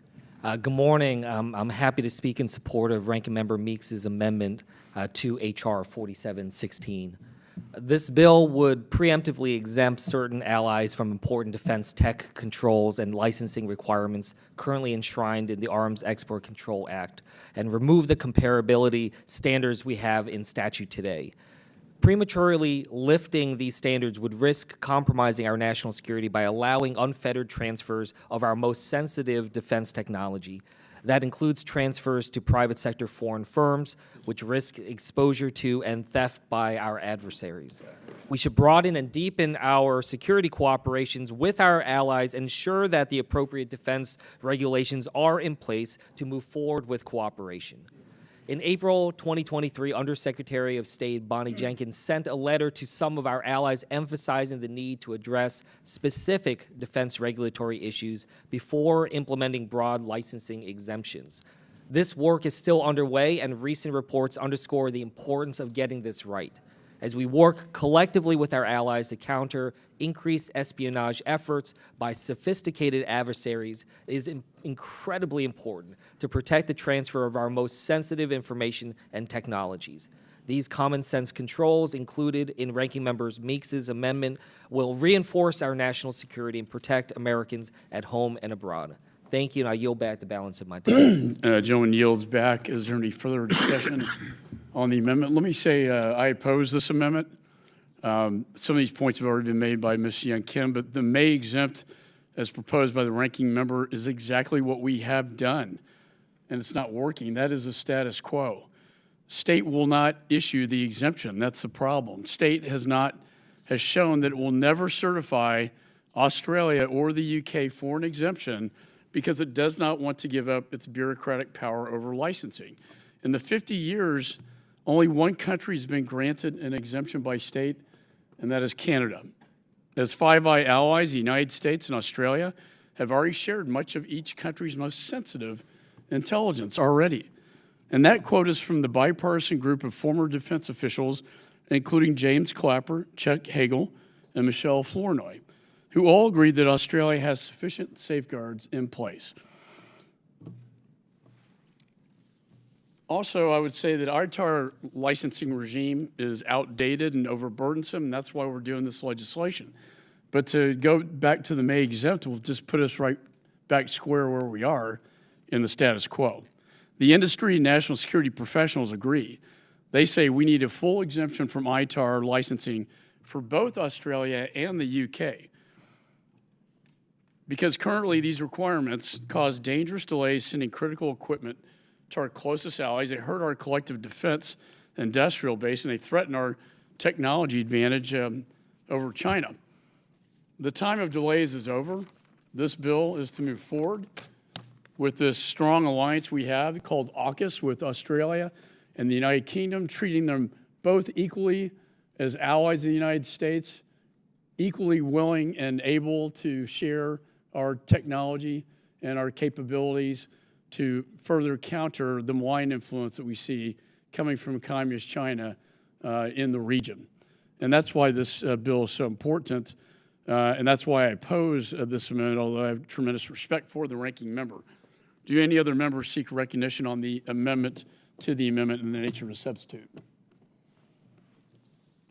Good morning. I'm happy to speak in support of Ranking Member Meeks's amendment to H.R. 4716. This bill would preemptively exempt certain allies from important defense tech controls and licensing requirements currently enshrined in the Arms Export Control Act and remove the comparability standards we have in statute today. Prematurely lifting these standards would risk compromising our national security by allowing unfettered transfers of our most sensitive defense technology. That includes transfers to private sector foreign firms, which risk exposure to and theft by our adversaries. We should broaden and deepen our security cooperations with our allies, ensure that the appropriate defense regulations are in place to move forward with cooperation. In April 2023, Undersecretary of State Bonnie Jenkins sent a letter to some of our allies emphasizing the need to address specific defense regulatory issues before implementing broad licensing exemptions. This work is still underway, and recent reports underscore the importance of getting this right. As we work collectively with our allies to counter increased espionage efforts by sophisticated adversaries, it is incredibly important to protect the transfer of our most sensitive information and technologies. These common sense controls included in Ranking Member Meeks's amendment will reinforce our national security and protect Americans at home and abroad. Thank you, and I yield back the balance of my time. Gentleman yields back. Is there any further discussion on the amendment? Let me say I oppose this amendment. Some of these points have already been made by Ms. Young Kim, but the may exempt as proposed by the ranking member is exactly what we have done, and it's not working. That is a status quo. State will not issue the exemption. That's the problem. State has shown that it will never certify Australia or the UK for an exemption because it does not want to give up its bureaucratic power over licensing. In the 50 years, only one country has been granted an exemption by state, and that is Canada. As Five Eye allies, the United States and Australia have already shared much of each country's most sensitive intelligence already. And that quote is from the bipartisan group of former defense officials, including James Clapper, Chuck Hagel, and Michelle Flournoy, who all agreed that Australia has sufficient safeguards in place. Also, I would say that our licensing regime is outdated and overburdensome, and that's why we're doing this legislation. But to go back to the May exempt will just put us right back square where we are in the status quo. The industry and national security professionals agree. They say we need a full exemption from ITAR licensing for both Australia and the UK, because currently these requirements cause dangerous delays sending critical equipment to our closest allies. They hurt our collective defense industrial base, and they threaten our technology advantage over China. The time of delays is over. This bill is to move forward with this strong alliance we have called AUKUS with Australia and the United Kingdom, treating them both equally as allies of the United States, equally willing and able to share our technology and our capabilities to further counter the malign influence that we see coming from communist China in the region. And that's why this bill is so important, and that's why I oppose this amendment, although I have tremendous respect for the ranking member. Do any other members seek recognition on the amendment to the amendment in the nature of a substitute?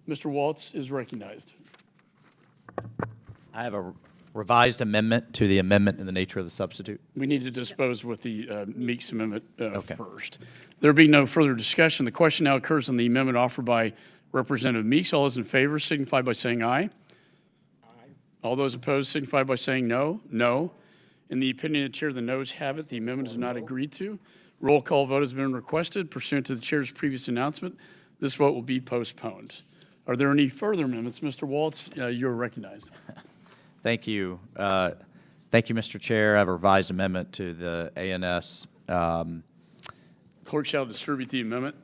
Mr. Waltz is recognized. I have a revised amendment to the amendment in the nature of the substitute. We need to dispose with the Meeks amendment Okay. first. There being no further discussion, the question now occurs on the amendment offered by Representative Meeks. All those in favor signify by saying aye. Aye. All those opposed signify by saying no. No. In the opinion of the chair, the noes have it. The amendment is not agreed to. Roll call vote has been requested pursuant to the chair's previous announcement. This vote will be postponed. Are there any further amendments? Mr. Waltz, you're recognized. Thank you. Thank you, Mr. Chair. I have a revised amendment to the ANS. Clerk shall distribute the amendment.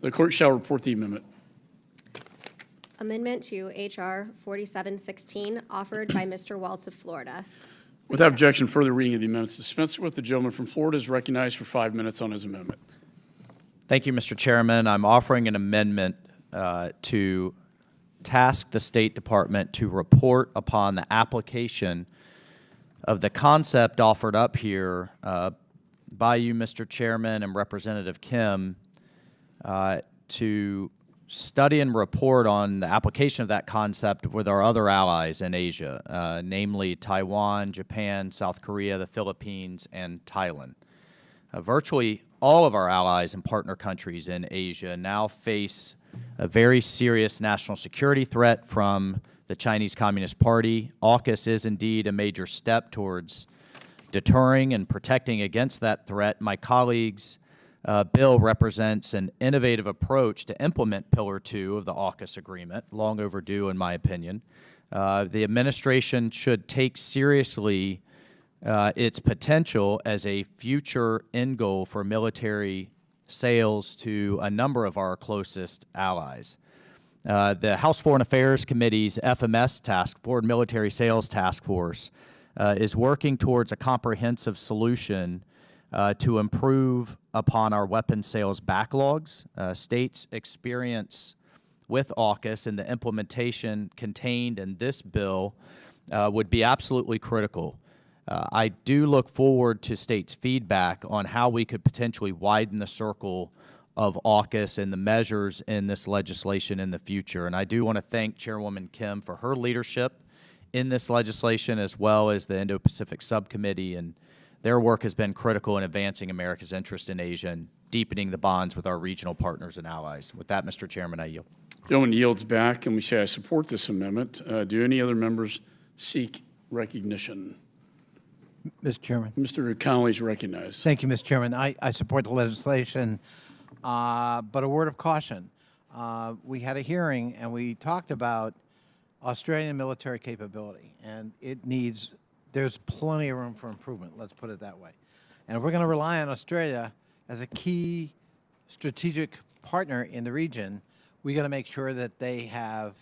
The clerk shall report the amendment. Amendment to H.R. 4716, offered by Mr. Waltz of Florida. Without objection, further reading of the amendments dispensed with. The gentleman from Florida is recognized for 5 minutes on his amendment. Thank you, Mr. Chairman. I'm offering an amendment to task the State Department to report upon the application of the concept offered up here by you, Mr. Chairman, and Representative Kim, to study and report on the application of that concept with our other allies in Asia, namely Taiwan, Japan, South Korea, the Philippines, and Thailand. Virtually all of our allies and partner countries in Asia now face a very serious national security threat from the Chinese Communist Party. AUKUS is indeed a major step towards deterring and protecting against that threat. My colleagues' bill represents an innovative approach to implement Pillar 2 of the AUKUS agreement, long overdue in my opinion. The administration should take seriously its potential as a future end goal for military sales to a number of our closest allies. The House Foreign Affairs Committee's FMS task, Foreign Military Sales Task Force, is working towards a comprehensive solution to improve upon our weapons sales backlogs. States' experience with AUKUS and the implementation contained in this bill would be absolutely critical. I do look forward to states' feedback on how we could potentially widen the circle of AUKUS and the measures in this legislation in the future. And I do want to thank Chairwoman Kim for her leadership in this legislation, as well as the Indo-Pacific Subcommittee, and their work has been critical in advancing America's interest in Asia and deepening the bonds with our regional partners and allies. With that, Mr. Chairman, I yield. Gentleman yields back, and we say I support this amendment. Do any other members seek recognition? Mr. Chairman. Mr. Connolly is recognized. Thank you, Mr. Chairman. I support the legislation, but a word of caution. We had a hearing, and we talked about Australian military capability, and there's plenty of room for improvement, let's put it that way. And if we're going to rely on Australia as a key strategic partner in the region, we got to make sure that they have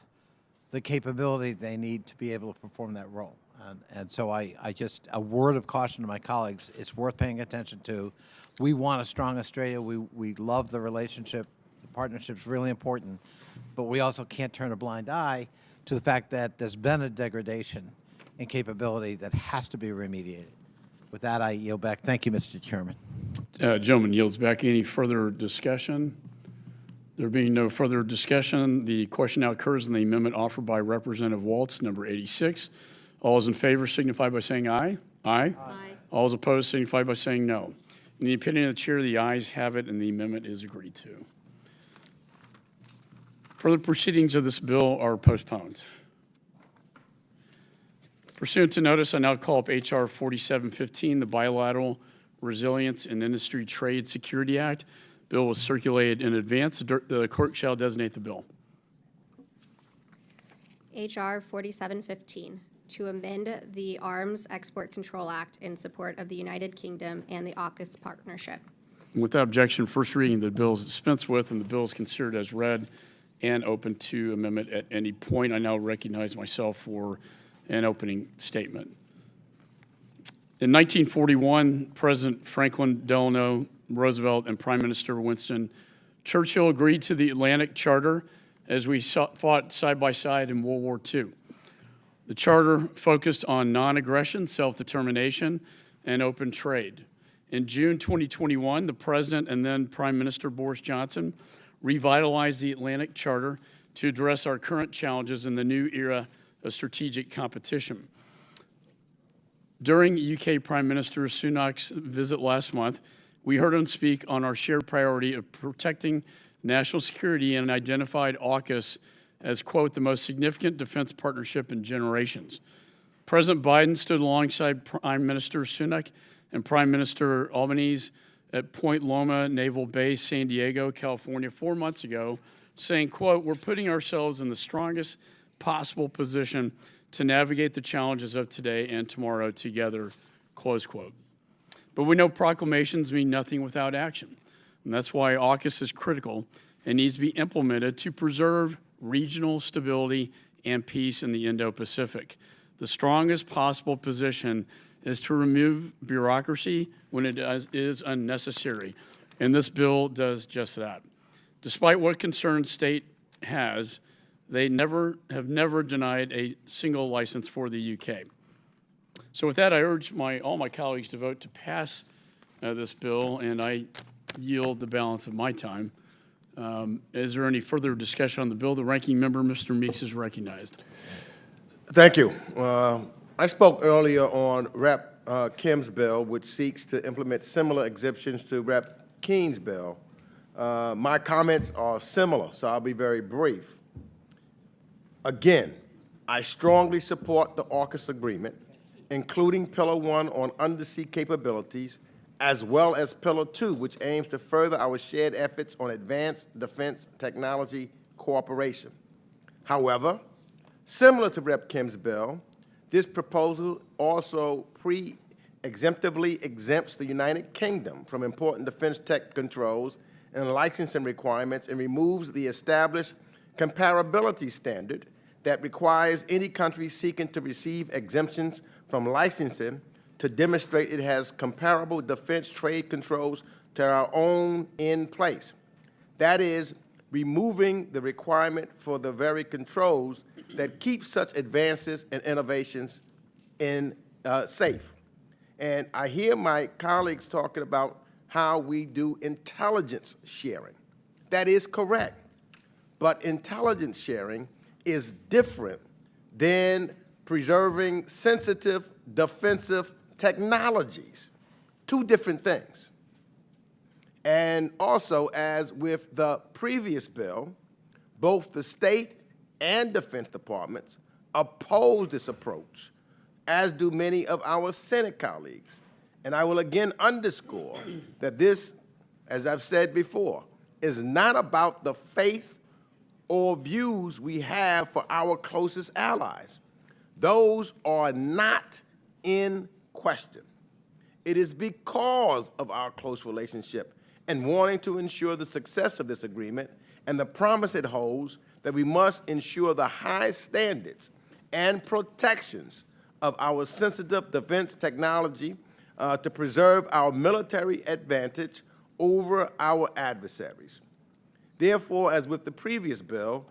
the capability they need to be able to perform that role. And so I just, a word of caution to my colleagues, it's worth paying attention to. We want a strong Australia. We love the relationship. The partnership's really important. But we also can't turn a blind eye to the fact that there's been a degradation in capability that has to be remediated. With that, I yield back. Thank you, Mr. Chairman. Gentleman yields back. Any further discussion? There being no further discussion, the question now occurs on the amendment offered by Representative Waltz, number 86. All those in favor signify by saying aye. Aye. Aye. All those opposed signify by saying no. In the opinion of the chair, the ayes have it, and the amendment is agreed to. Further proceedings of this bill are postponed. Pursuant to notice, I now call up H.R. 4715, the Bilateral Resilience and Industry Trade Security Act. Bill was circulated in advance. The clerk shall designate the bill. H.R. 4715, to amend the Arms Export Control Act in support of the United Kingdom and the AUKUS partnership. Without objection, first reading, the bill is dispensed with, and the bill is considered as read and open to amendment at any point. I now recognize myself for an opening statement. In 1941, President Franklin Delano Roosevelt and Prime Minister Winston Churchill agreed to the Atlantic Charter as we fought side by side in World War II. The charter focused on non-aggression, self-determination, and open trade. In June 2021, the President and then Prime Minister Boris Johnson revitalized the Atlantic Charter to address our current challenges in the new era of strategic competition. During UK Prime Minister Sunak's visit last month, we heard him speak on our shared priority of protecting national security and identified AUKUS as, quote, the most significant defense partnership in generations. President Biden stood alongside Prime Minister Sunak and Prime Minister Albanese at Point Loma Naval Base, San Diego, California, 4 months ago, saying, quote, we're putting ourselves in the strongest possible position to navigate the challenges of today and tomorrow together, close quote. But we know proclamations mean nothing without action. And that's why AUKUS is critical and needs to be implemented to preserve regional stability and peace in the Indo-Pacific. The strongest possible position is to remove bureaucracy when it is unnecessary, and this bill does just that. Despite what concerns state has, they have never denied a single license for the UK. So with that, I urge all my colleagues to vote to pass this bill, and I yield the balance of my time. Is there any further discussion on the bill? The ranking member, Mr. Meeks, is recognized. Thank you. I spoke earlier on Rep. Kim's bill, which seeks to implement similar exemptions to Rep. Keene's bill. My comments are similar, so I'll be very brief. Again, I strongly support the AUKUS agreement, including Pillar 1 on undersea capabilities, as well as Pillar 2, which aims to further our shared efforts on advanced defense technology cooperation. However, similar to Rep. Kim's bill, this proposal also exemptively exempts the United Kingdom from important defense tech controls and licensing requirements and removes the established comparability standard that requires any country seeking to receive exemptions from licensing to demonstrate it has comparable defense trade controls to our own in place. That is, removing the requirement for the very controls that keep such advances and innovations safe. And I hear my colleagues talking about how we do intelligence sharing. That is correct. But intelligence sharing is different than preserving sensitive defensive technologies. Two different things. And also, as with the previous bill, both the state and defense departments oppose this approach, as do many of our Senate colleagues. And I will again underscore that this, as I've said before, is not about the faith or views we have for our closest allies. Those are not in question. It is because of our close relationship and wanting to ensure the success of this agreement and the promise it holds that we must ensure the high standards and protections of our sensitive defense technology to preserve our military advantage over our adversaries. Therefore, as with the previous bill,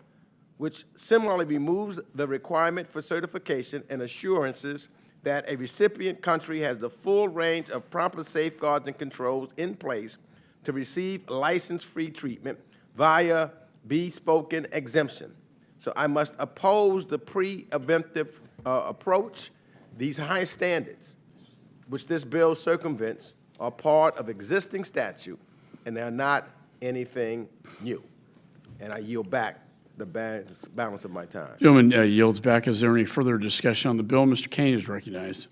which similarly removes the requirement for certification and assurances that a recipient country has the full range of proper safeguards and controls in place to receive license-free treatment via bespoken exemption. So I must oppose the preemptive approach. These high standards, which this bill circumvents, are part of existing statute, and they're not anything new. And I yield back the balance of my time. Gentleman yields back. Is there any further discussion on the bill? Mr. Kane is recognized.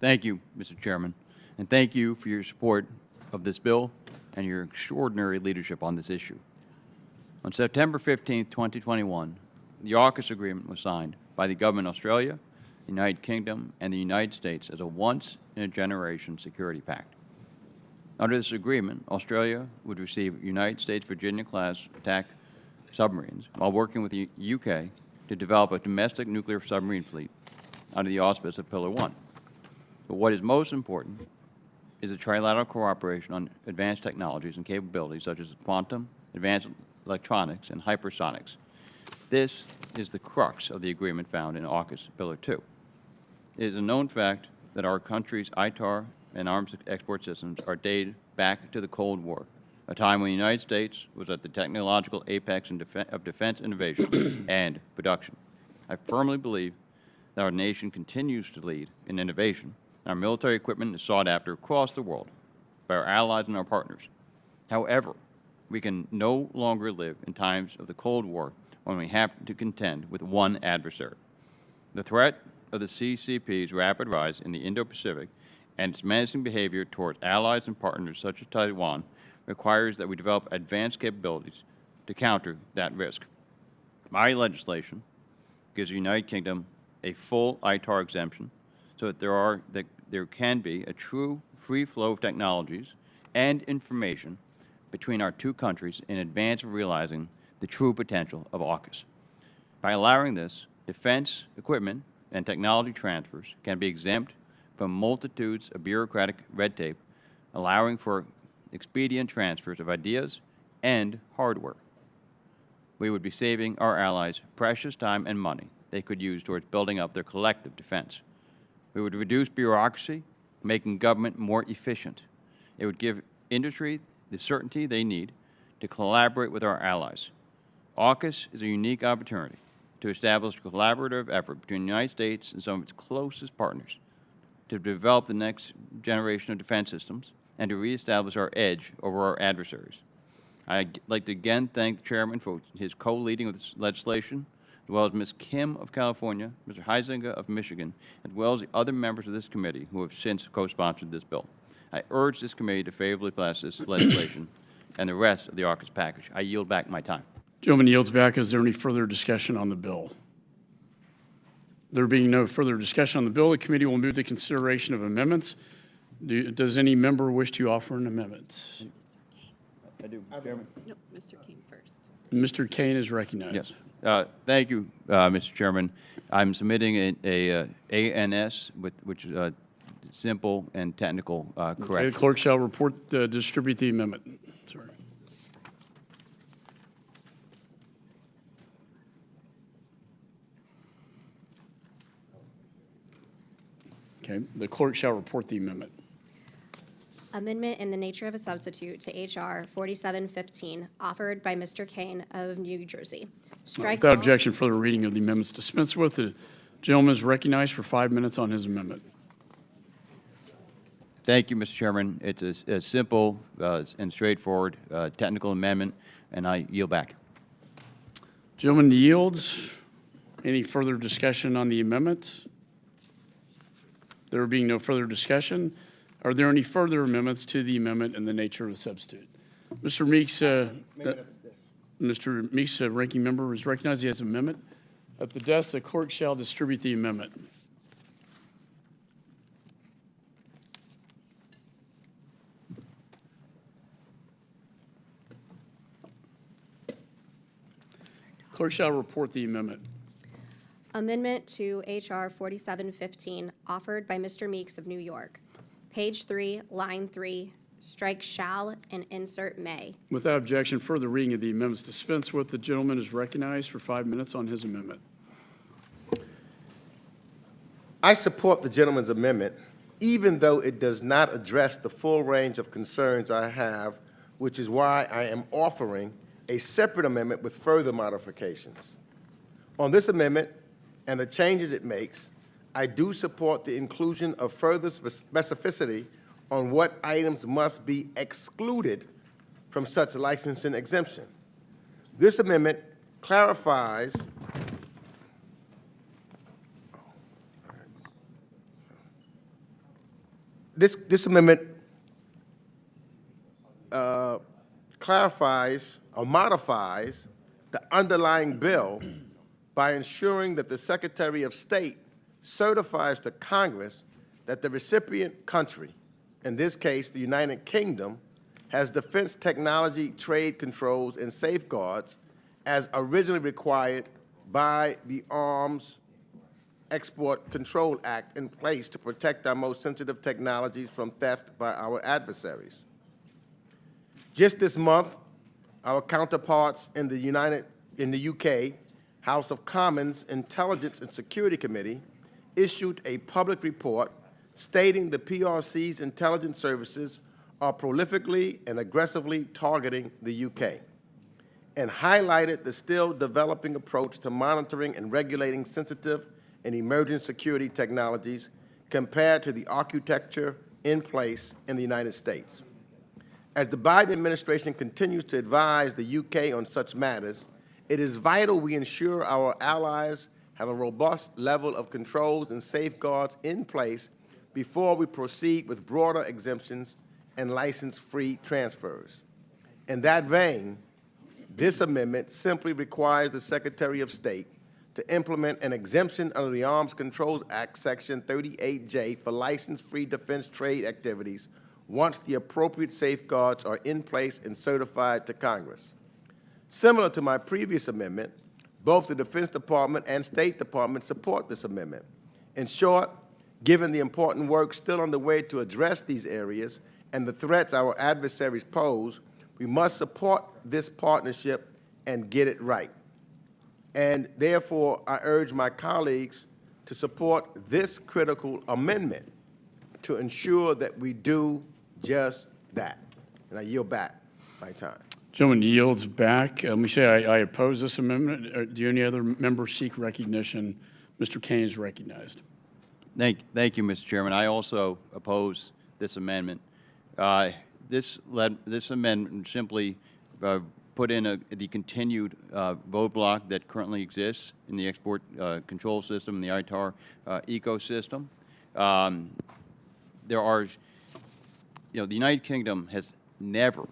Thank you, Mr. Chairman, and thank you for your support of this bill and your extraordinary leadership on this issue. On September 15, 2021, the AUKUS agreement was signed by the government of Australia, the United Kingdom, and the United States as a once-in-a-generation security pact. Under this agreement, Australia would receive United States Virginia-class attack submarines while working with the UK to develop a domestic nuclear submarine fleet under the auspice of Pillar 1. But what is most important is the trilateral cooperation on advanced technologies and capabilities such as quantum, advanced electronics, and hypersonics. This is the crux of the agreement found in AUKUS Pillar 2. It is a known fact that our country's ITAR and arms export systems are dated back to the Cold War, a time when the United States was at the technological apex of defense innovation and production. I firmly believe that our nation continues to lead in innovation. Our military equipment is sought after across the world by our allies and our partners. However, we can no longer live in times of the Cold War when we have to contend with one adversary. The threat of the CCP's rapid rise in the Indo-Pacific and its menacing behavior toward allies and partners such as Taiwan requires that we develop advanced capabilities to counter that risk. My legislation gives the United Kingdom a full ITAR exemption so that there can be a true free flow of technologies and information between our two countries in advance of realizing the true potential of AUKUS. By allowing this, defense equipment and technology transfers can be exempt from multitudes of bureaucratic red tape, allowing for expedient transfers of ideas and hardware. We would be saving our allies precious time and money they could use towards building up their collective defense. We would reduce bureaucracy, making government more efficient. It would give industry the certainty they need to collaborate with our allies. AUKUS is a unique opportunity to establish a collaborative effort between the United States and some of its closest partners to develop the next generation of defense systems and to reestablish our edge over our adversaries. I'd like to again thank the Chairman for his co-leading of this legislation, as well as Ms. Kim of California, Mr. Heisinger of Michigan, as well as the other members of this committee who have since co-sponsored this bill. I urge this committee to favorably pass this legislation and the rest of the AUKUS package. I yield back my time. Gentleman yields back. Is there any further discussion on the bill? There being no further discussion on the bill, the committee will move to consideration of amendments. Does any member wish to offer an amendment? I do, Chairman. No, Mr. King first. Mr. Kane is recognized. Yes. Thank you, Mr. Chairman. I'm submitting a ANS, which is simple and technical Okay, correct. the clerk shall report, distribute the amendment. Sorry. Okay, the clerk shall report the amendment. Amendment in the nature of a substitute to H.R. 4715, offered by Mr. Kane of New Jersey. Strike Without all- objection, further reading of the amendments dispensed with. The gentleman is recognized for 5 minutes on his amendment. Thank you, Mr. Chairman. It's a simple and straightforward technical amendment, and I yield back. Gentleman yields. Any further discussion on the amendment? There being no further discussion, are there any further amendments to the amendment in the nature of a substitute? Mr. Meeks, Mr. Meeks, ranking member, is recognized. He has an amendment. At the desk, the clerk shall distribute the amendment. Clerk shall report the amendment. Amendment to H.R. 4715, offered by Mr. Meeks of New York. Page 3, line 3, strike shall and insert may. Without objection, further reading of the amendments dispensed with. The gentleman is recognized for 5 minutes on his amendment. I support the gentleman's amendment, even though it does not address the full range of concerns I have, which is why I am offering a separate amendment with further modifications. On this amendment and the changes it makes, I do support the inclusion of further specificity on what items must be excluded from such licensing exemption. This amendment clarifies this amendment clarifies or modifies the underlying bill by ensuring that the Secretary of State certifies to Congress that the recipient country, in this case the United Kingdom, has defense technology trade controls and safeguards as originally required by the Arms Export Control Act in place to protect our most sensitive technologies from theft by our adversaries. Just this month, our counterparts in the UK House of Commons Intelligence and Security Committee issued a public report stating the PRC's intelligence services are prolifically and aggressively targeting the UK, and highlighted the still developing approach to monitoring and regulating sensitive and emerging security technologies compared to the architecture in place in the United States. As the Biden administration continues to advise the UK on such matters, it is vital we ensure our allies have a robust level of controls and safeguards in place before we proceed with broader exemptions and license-free transfers. In that vein, this amendment simply requires the Secretary of State to implement an exemption under the Arms Controls Act, Section 38J, for license-free defense trade activities once the appropriate safeguards are in place and certified to Congress. Similar to my previous amendment, both the Defense Department and State Department support this amendment. In short, given the important work still underway to address these areas and the threats our adversaries pose, we must support this partnership and get it right. And therefore, I urge my colleagues to support this critical amendment to ensure that we do just that. And I yield back my time. Gentleman yields back. Let me say I oppose this amendment. Do any other members seek recognition? Mr. Kane is recognized. Thank you, Mr. Chairman. I also oppose this amendment. This amendment simply put in the continued roadblock that currently exists in the export control system, the ITAR ecosystem. There are, the United Kingdom has never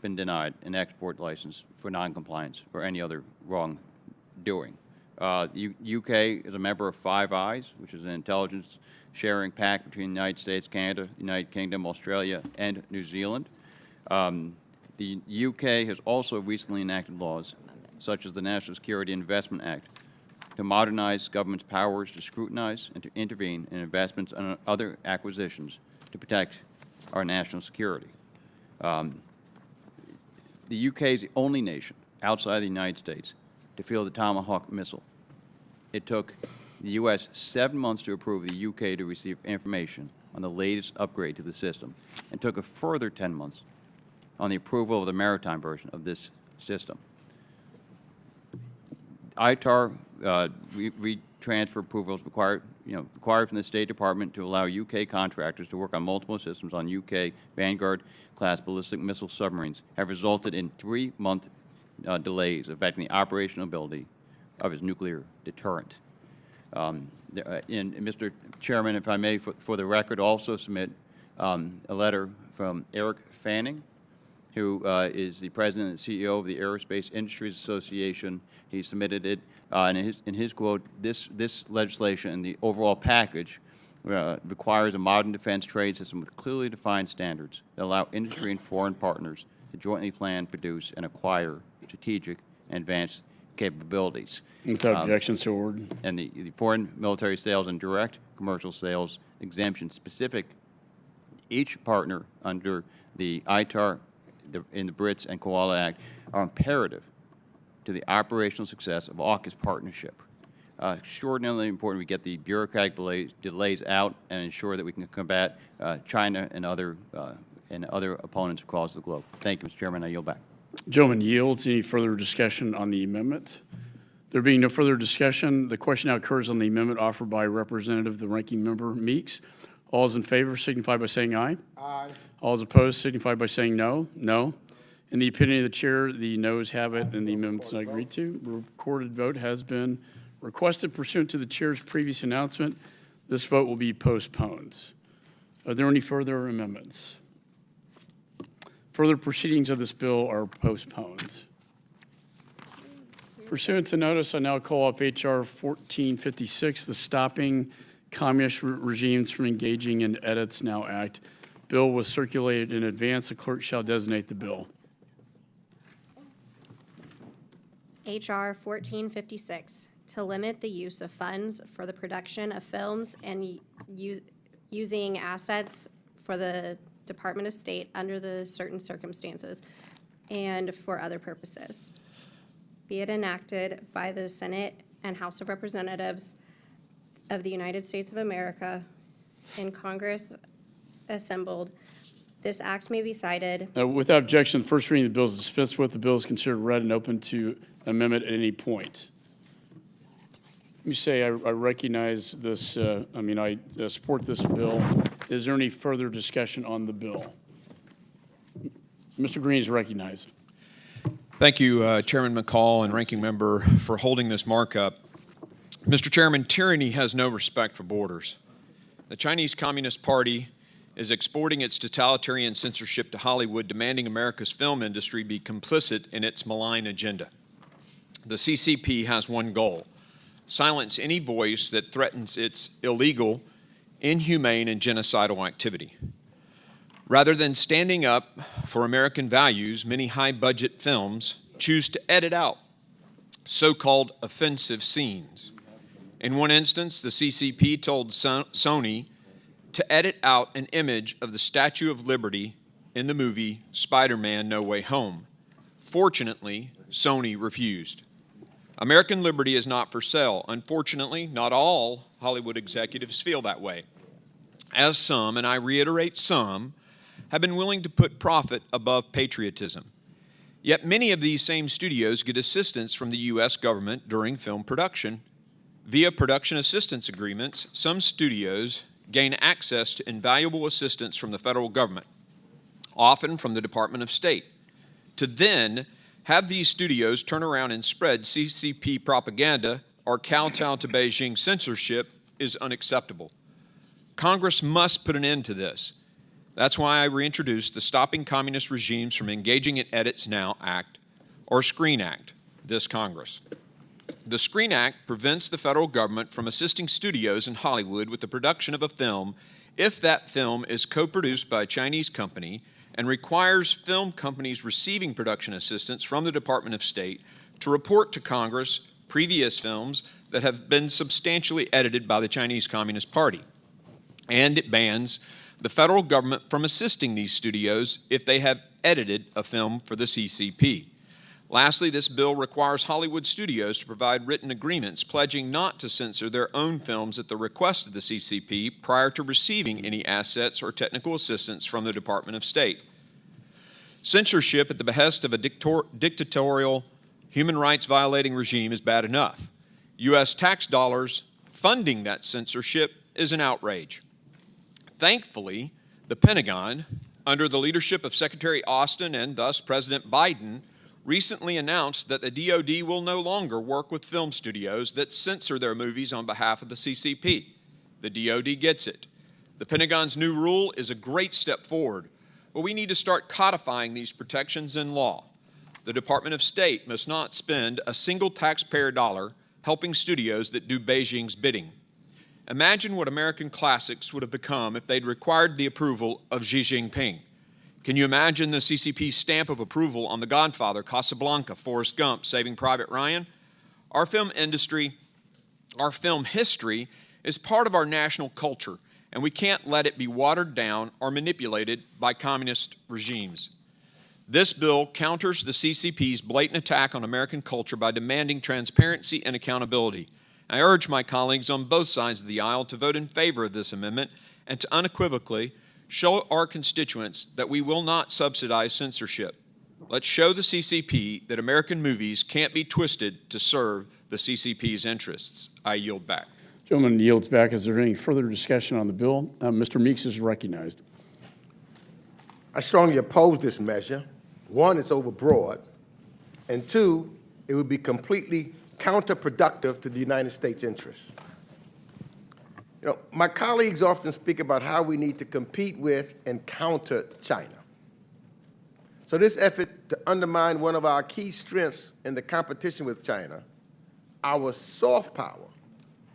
been denied an export license for noncompliance or any other wrongdoing. The UK is a member of Five Eyes, which is an intelligence sharing pact between the United States, Canada, the United Kingdom, Australia, and New Zealand. The UK has also recently enacted laws, such as the National Security Investment Act, to modernize government's powers to scrutinize and to intervene in investments and other acquisitions to protect our national security. The UK is the only nation outside the United States to field the Tomahawk missile. It took the U.S. 7 months to approve the UK to receive information on the latest upgrade to the system, and took a further 10 months on the approval of the maritime version of this system. ITAR retransfer approvals required from the State Department to allow UK contractors to work on multiple systems on UK Vanguard-class ballistic missile submarines have resulted in 3-month delays affecting the operational ability of its nuclear deterrent. And Mr. Chairman, if I may, for the record, also submit a letter from Eric Fanning, who is the president and CEO of the Aerospace Industries Association. He submitted it, and in his quote, this legislation and the overall package requires a modern defense trade system with clearly defined standards that allow industry and foreign partners to jointly plan, produce, and acquire strategic and advanced capabilities. Without objection, so ordered. And the foreign military sales and direct commercial sales exemption specific each partner under the ITAR in the BRITS and Koala Act are imperative to the operational success of AUKUS partnership. Extraordinarily important we get the bureaucratic delays out and ensure that we can combat China and other opponents across the globe. Thank you, Mr. Chairman. I yield back. Gentleman yields. Any further discussion on the amendment? There being no further discussion, the question now occurs on the amendment offered by Representative, the Ranking Member Meeks. All those in favor signify by saying aye. Aye. All those opposed signify by saying no. No. In the opinion of the chair, the noes have it, and the amendment's not agreed to. Recorded vote has been requested pursuant to the chair's previous announcement. This vote will be postponed. Are there any further amendments? Further proceedings of this bill are postponed. Pursuant to notice, I now call up H.R. 1456, the Stopping Communist Regimes from Engaging in Edits Now Act. Bill was circulated in advance. The clerk shall designate the bill. H.R. 1456, to limit the use of funds for the production of films and using assets for the Department of State under the certain circumstances and for other purposes. Be it enacted by the Senate and House of Representatives of the United States of America in Congress assembled. This act may be cited. Without objection, the first reading of the bill is dispensed with. The bill is considered read and open to amendment at any point. Let me say I recognize this, I support this bill. Is there any further discussion on the bill? Mr. Green is recognized. Thank you, Chairman McCaul and Ranking Member, for holding this markup. Mr. Chairman, tyranny has no respect for borders. The Chinese Communist Party is exporting its totalitarian censorship to Hollywood, demanding America's film industry be complicit in its malign agenda. The CCP has one goal: silence any voice that threatens its illegal, inhumane, and genocidal activity. Rather than standing up for American values, many high-budget films choose to edit out so-called offensive scenes. In one instance, the CCP told Sony to edit out an image of the Statue of Liberty in the movie Spider-Man: No Way Home. Fortunately, Sony refused. American liberty is not for sale. Unfortunately, not all Hollywood executives feel that way, as some, and I reiterate some, have been willing to put profit above patriotism. Yet many of these same studios get assistance from the U.S. government during film production. Via production assistance agreements, some studios gain access to invaluable assistance from the federal government, often from the Department of State, to then have these studios turn around and spread CCP propaganda or kowtow to Beijing censorship is unacceptable. Congress must put an end to this. That's why I reintroduced the Stopping Communist Regimes from Engaging in Edits Now Act, or SCREEN Act, this Congress. The SCREEN Act prevents the federal government from assisting studios in Hollywood with the production of a film if that film is co-produced by a Chinese company, and requires film companies receiving production assistance from the Department of State to report to Congress previous films that have been substantially edited by the Chinese Communist Party. And it bans the federal government from assisting these studios if they have edited a film for the CCP. Lastly, this bill requires Hollywood studios to provide written agreements pledging not to censor their own films at the request of the CCP prior to receiving any assets or technical assistance from the Department of State. Censorship at the behest of a dictatorial, human rights violating regime is bad enough. U.S. tax dollars funding that censorship is an outrage. Thankfully, the Pentagon, under the leadership of Secretary Austin and thus President Biden, recently announced that the DoD will no longer work with film studios that censor their movies on behalf of the CCP. The DoD gets it. The Pentagon's new rule is a great step forward, but we need to start codifying these protections in law. The Department of State must not spend a single taxpayer dollar helping studios that do Beijing's bidding. Imagine what American classics would have become if they'd required the approval of Xi Jinping. Can you imagine the CCP's stamp of approval on The Godfather, Casablanca, Forrest Gump, Saving Private Ryan? Our film industry, our film history is part of our national culture, and we can't let it be watered down or manipulated by communist regimes. This bill counters the CCP's blatant attack on American culture by demanding transparency and accountability. I urge my colleagues on both sides of the aisle to vote in favor of this amendment and to unequivocally show our constituents that we will not subsidize censorship. Let's show the CCP that American movies can't be twisted to serve the CCP's interests. I yield back. Gentleman yields back. Is there any further discussion on the bill? Mr. Meeks is recognized. I strongly oppose this measure. One, it's overbroad, and two, it would be completely counterproductive to the United States interests. You know, my colleagues often speak about how we need to compete with and counter China. So this effort to undermine one of our key strengths in the competition with China, our soft power,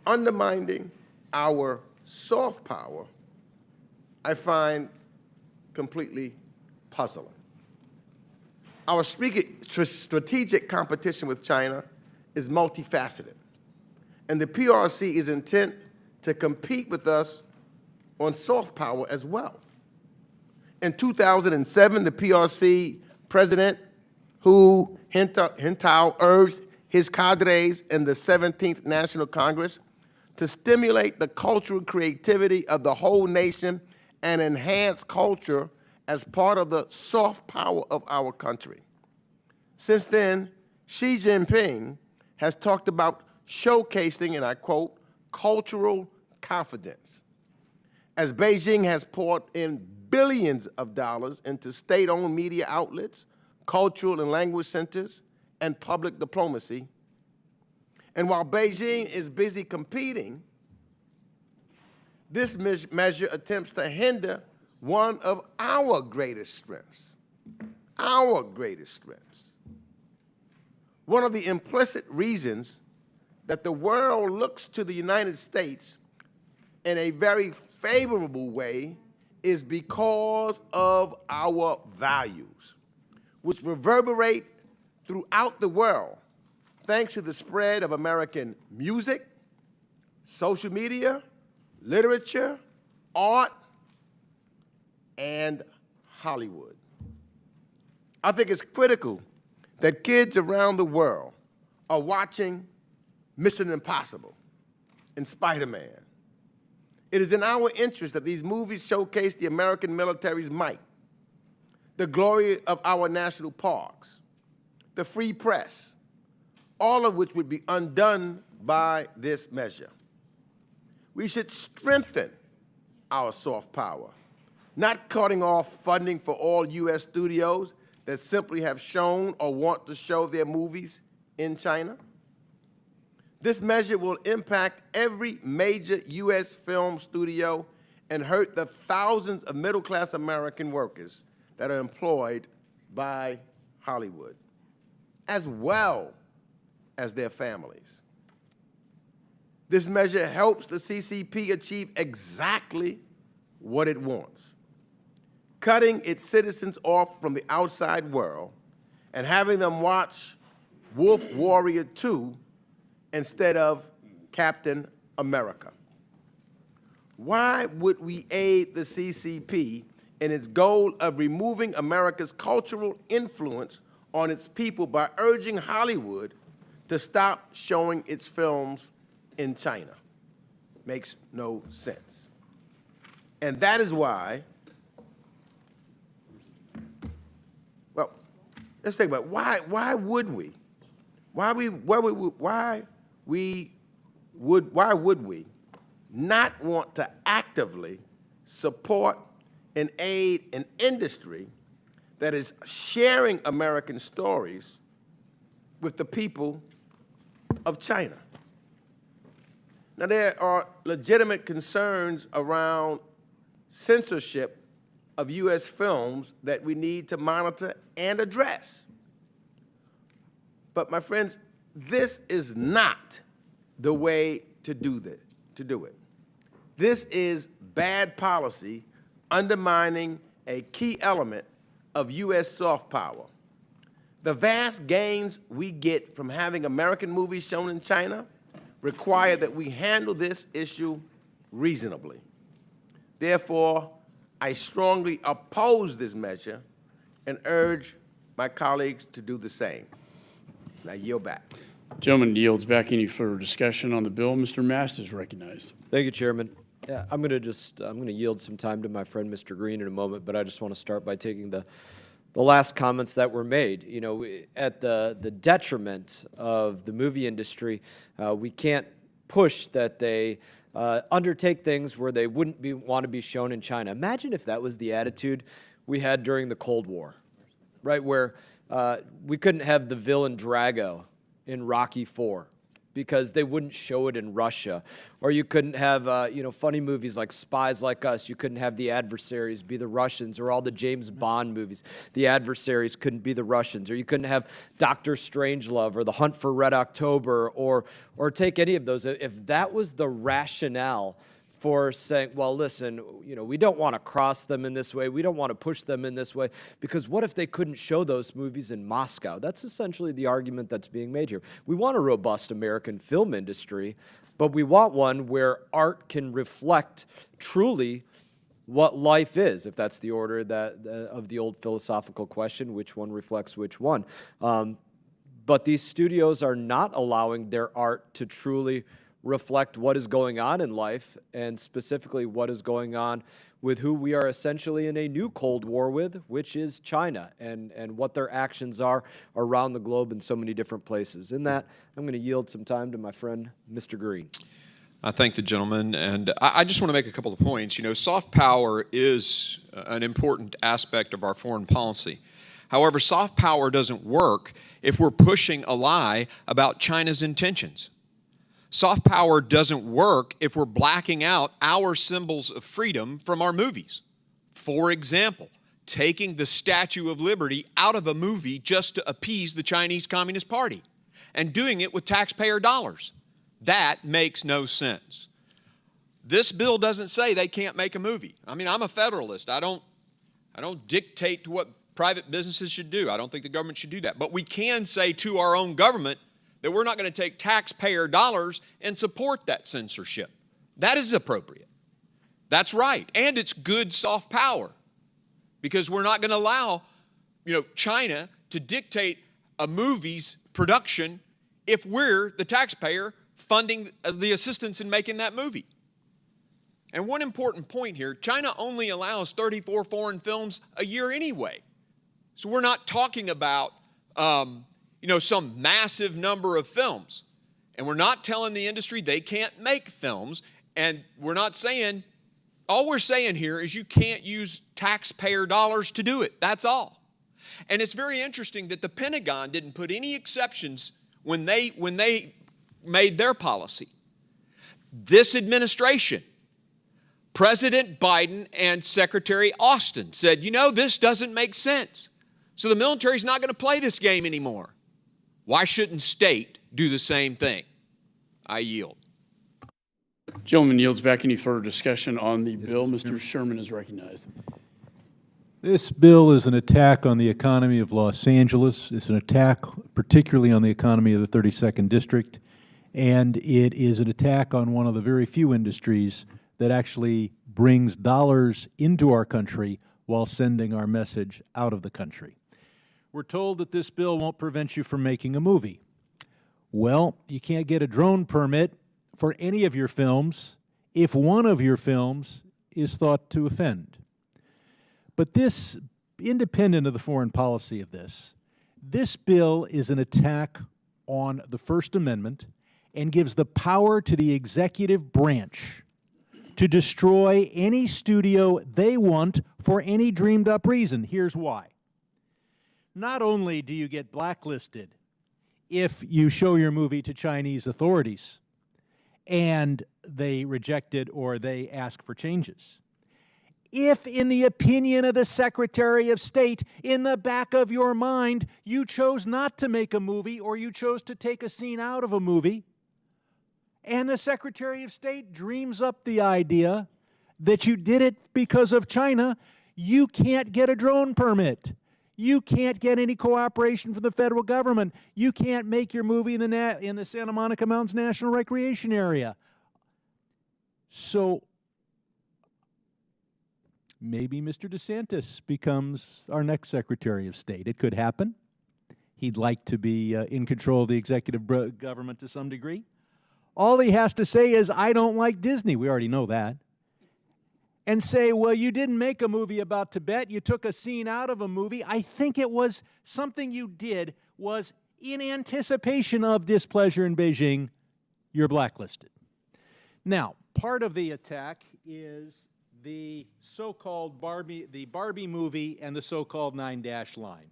undermining our soft power, I find completely puzzling. Our strategic competition with China is multifaceted, and the PRC is intent to compete with us on soft power as well. In 2007, the PRC president, Hu Jintao, urged his cadres in the 17th National Congress to stimulate the cultural creativity of the whole nation and enhance culture as part of the soft power of our country. Since then, Xi Jinping has talked about showcasing, and I quote, cultural confidence, as Beijing has poured in billions of dollars into state-owned media outlets, cultural and language centers, and public diplomacy. And while Beijing is busy competing, this measure attempts to hinder one of our greatest strengths, our greatest strengths. One of the implicit reasons that the world looks to the United States in a very favorable way is because of our values, which reverberate throughout the world thanks to the spread of American music, social media, literature, art, and Hollywood. I think it's critical that kids around the world are watching Mission Impossible and Spider-Man. It is in our interest that these movies showcase the American military's might, the glory of our national parks, the free press, all of which would be undone by this measure. We should strengthen our soft power, not cutting off funding for all U.S. studios that simply have shown or want to show their movies in China. This measure will impact every major U.S. film studio and hurt the thousands of middle-class American workers that are employed by Hollywood, as well as their families. This measure helps the CCP achieve exactly what it wants, cutting its citizens off from the outside world and having them watch Wolf Warrior 2 instead of Captain America. Why would we aid the CCP in its goal of removing America's cultural influence on its people by urging Hollywood to stop showing its films in China? Makes no sense. And that is why, well, let's think about it. Why would we? Why would we not want to actively support and aid an industry that is sharing American stories with the people of China? Now, there are legitimate concerns around censorship of U.S. films that we need to monitor and address. But my friends, this is not the way to do it. This is bad policy undermining a key element of U.S. soft power. The vast gains we get from having American movies shown in China require that we handle this issue reasonably. Therefore, I strongly oppose this measure and urge my colleagues to do the same. And I yield back. Gentleman yields back. Any further discussion on the bill? Mr. Mast is recognized. Thank you, Chairman. Yeah, I'm going to yield some time to my friend Mr. Green in a moment, but I just want to start by taking the last comments that were made. You know, at the detriment of the movie industry, we can't push that they undertake things where they wouldn't want to be shown in China. Imagine if that was the attitude we had during the Cold War. right? Where we couldn't have the villain Drago in Rocky IV because they wouldn't show it in Russia. Or you couldn't have, funny movies like Spies Like Us. You couldn't have the adversaries be the Russians, or all the James Bond movies. The adversaries couldn't be the Russians. Or you couldn't have Dr. Strangelove or The Hunt for Red October, or take any of those. If that was the rationale for saying, well, listen, we don't want to cross them in this way. We don't want to push them in this way, because what if they couldn't show those movies in Moscow? That's essentially the argument that's being made here. We want a robust American film industry, but we want one where art can reflect truly what life is, if that's the order of the old philosophical question, which one reflects which one. But these studios are not allowing their art to truly reflect what is going on in life, and specifically what is going on with who we are essentially in a new Cold War with, which is China, and what their actions are around the globe in so many different places. In that, I'm going to yield some time to my friend, Mr. Green. I thank the gentleman, and I just want to make a couple of points. Soft power is an important aspect of our foreign policy. However, soft power doesn't work if we're pushing a lie about China's intentions. Soft power doesn't work if we're blacking out our symbols of freedom from our movies. For example, taking the Statue of Liberty out of a movie just to appease the Chinese Communist Party and doing it with taxpayer dollars. That makes no sense. This bill doesn't say they can't make a movie. I mean, I'm a federalist. I don't dictate to what private businesses should do. I don't think the government should do that. But we can say to our own government that we're not going to take taxpayer dollars and support that censorship. That is appropriate. That's right. And it's good soft power, because we're not going to allow, China to dictate a movie's production if we're the taxpayer funding the assistance in making that movie. And one important point here, China only allows 34 foreign films a year anyway. So we're not talking about some massive number of films. And we're not telling the industry they can't make films. And we're not saying, all we're saying here is you can't use taxpayer dollars to do it. That's all. And it's very interesting that the Pentagon didn't put any exceptions when they made their policy. This administration, President Biden and Secretary Austin said, this doesn't make sense. So the military's not going to play this game anymore. Why shouldn't state do the same thing? I yield. Gentleman yields back. Any further discussion on the bill? Mr. Sherman is recognized. This bill is an attack on the economy of Los Angeles. It's an attack particularly on the economy of the 32nd District, and it is an attack on one of the very few industries that actually brings dollars into our country while sending our message out of the country. We're told that this bill won't prevent you from making a movie. Well, you can't get a drone permit for any of your films if one of your films is thought to offend. But this, independent of the foreign policy of this bill is an attack on the First Amendment and gives the power to the executive branch to destroy any studio they want for any dreamed-up reason. Here's why. Not only do you get blacklisted if you show your movie to Chinese authorities and they reject it or they ask for changes, if, in the opinion of the Secretary of State, in the back of your mind, you chose not to make a movie or you chose to take a scene out of a movie, and the Secretary of State dreams up the idea that you did it because of China, you can't get a drone permit. You can't get any cooperation from the federal government. You can't make your movie in the Santa Monica Mountains National Recreation Area. So maybe Mr. DeSantis becomes our next Secretary of State. It could happen. He'd like to be in control of the executive government to some degree. All he has to say is, I don't like Disney. We already know that. And say, well, you didn't make a movie about Tibet. You took a scene out of a movie. I think it was something you did was in anticipation of displeasure in Beijing, you're blacklisted. Now, part of the attack is the so-called Barbie movie and the so-called 9-dash line.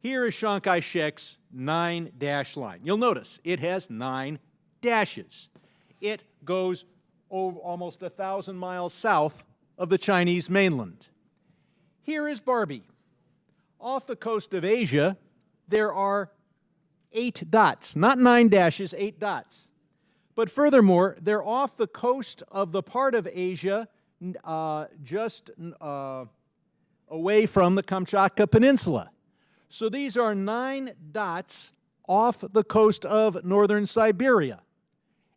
Here is Chiang Kai-shek's 9-dash line. You'll notice it has 9 dashes. It goes over almost 1,000 miles south of the Chinese mainland. Here is Barbie. Off the coast of Asia, there are 8 dots, not 9 dashes, 8 dots. But furthermore, they're off the coast of the part of Asia just away from the Kamchatka Peninsula. So these are 9 dots off the coast of northern Siberia.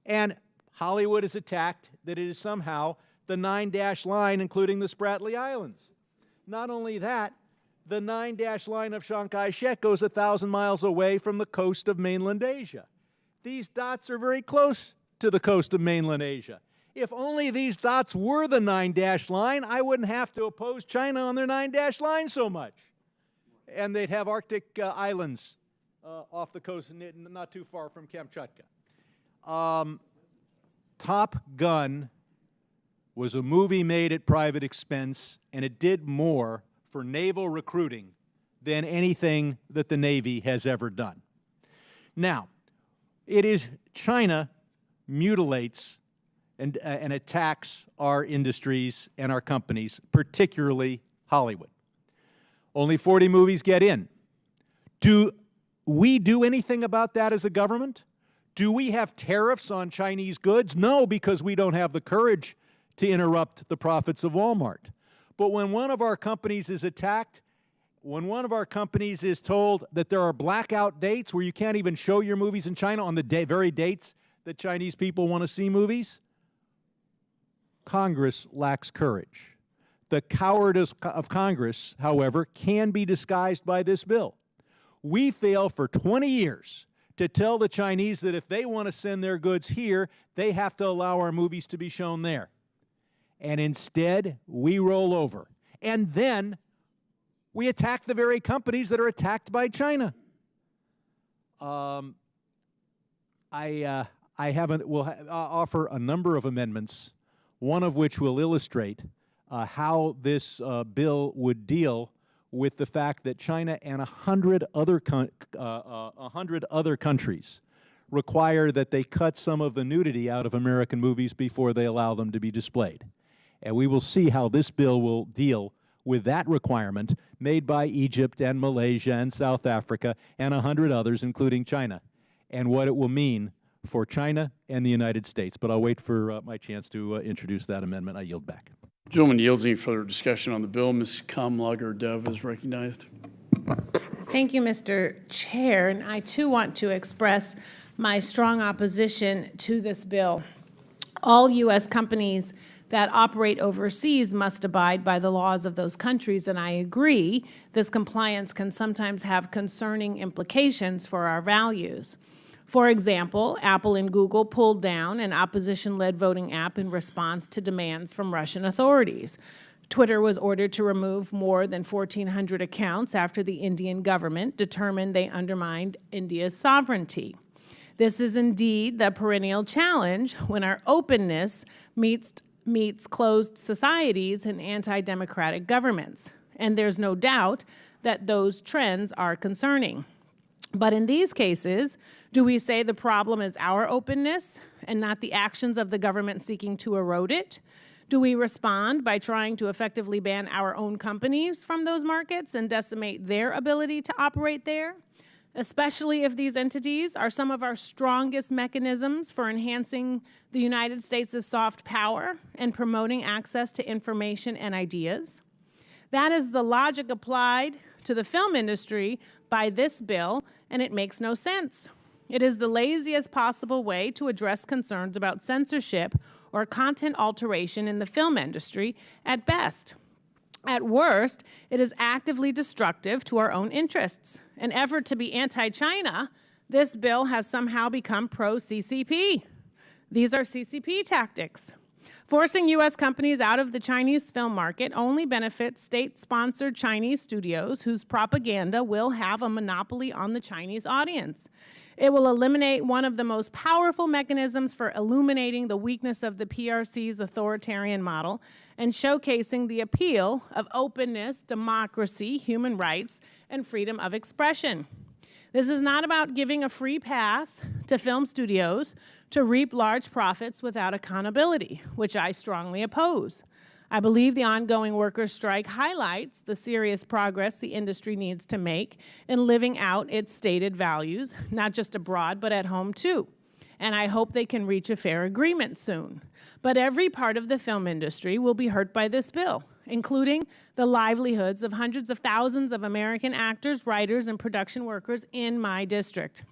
And Hollywood is attacked that it is somehow the 9-dash line, including the Spratly Islands. Not only that, the 9-dash line of Chiang Kai-shek goes 1,000 miles away from the coast of mainland Asia. These dots are very close to the coast of mainland Asia. If only these dots were the 9-dash line, I wouldn't have to oppose China on their 9-dash line so much. And they'd have Arctic islands off the coast, not too far from Kamchatka. Top Gun was a movie made at private expense, and it did more for naval recruiting than anything that the Navy has ever done. Now, it is China mutilates and attacks our industries and our companies, particularly Hollywood. Only 40 movies get in. Do we do anything about that as a government? Do we have tariffs on Chinese goods? No, because we don't have the courage to interrupt the profits of Walmart. But when one of our companies is attacked, when one of our companies is told that there are blackout dates where you can't even show your movies in China on the very dates that Chinese people want to see movies, Congress lacks courage. The cowardice of Congress, however, can be disguised by this bill. We fail for 20 years to tell the Chinese that if they want to send their goods here, they have to allow our movies to be shown there. And instead, we roll over. And then we attack the very companies that are attacked by China. I'll offer a number of amendments, one of which will illustrate how this bill would deal with the fact that China and 100 other countries require that they cut some of the nudity out of American movies before they allow them to be displayed. And we will see how this bill will deal with that requirement made by Egypt and Malaysia and South Africa and 100 others, including China, and what it will mean for China and the United States. But I'll wait for my chance to introduce that amendment. I yield back. Gentleman yields. Any further discussion on the bill? Ms. Kamlager-Dove is recognized. Thank you, Mr. Chair. And I, too, want to express my strong opposition to this bill. All U.S. companies that operate overseas must abide by the laws of those countries, and I agree this compliance can sometimes have concerning implications for our values. For example, Apple and Google pulled down an opposition-led voting app in response to demands from Russian authorities. Twitter was ordered to remove more than 1,400 accounts after the Indian government determined they undermined India's sovereignty. This is indeed the perennial challenge when our openness meets closed societies and anti-democratic governments. And there's no doubt that those trends are concerning. But in these cases, do we say the problem is our openness and not the actions of the government seeking to erode it? Do we respond by trying to effectively ban our own companies from those markets and decimate their ability to operate there? Especially if these entities are some of our strongest mechanisms for enhancing the United States' soft power and promoting access to information and ideas. That is the logic applied to the film industry by this bill, and it makes no sense. It is the laziest possible way to address concerns about censorship or content alteration in the film industry at best. At worst, it is actively destructive to our own interests. An effort to be anti-China, this bill has somehow become pro-CCP. These are CCP tactics. Forcing U.S. companies out of the Chinese film market only benefits state-sponsored Chinese studios whose propaganda will have a monopoly on the Chinese audience. It will eliminate one of the most powerful mechanisms for illuminating the weakness of the PRC's authoritarian model and showcasing the appeal of openness, democracy, human rights, and freedom of expression. This is not about giving a free pass to film studios to reap large profits without accountability, which I strongly oppose. I believe the ongoing workers' strike highlights the serious progress the industry needs to make in living out its stated values, not just abroad, but at home too. And I hope they can reach a fair agreement soon. But every part of the film industry will be hurt by this bill, including the livelihoods of hundreds of thousands of American actors, writers, and production workers in my district.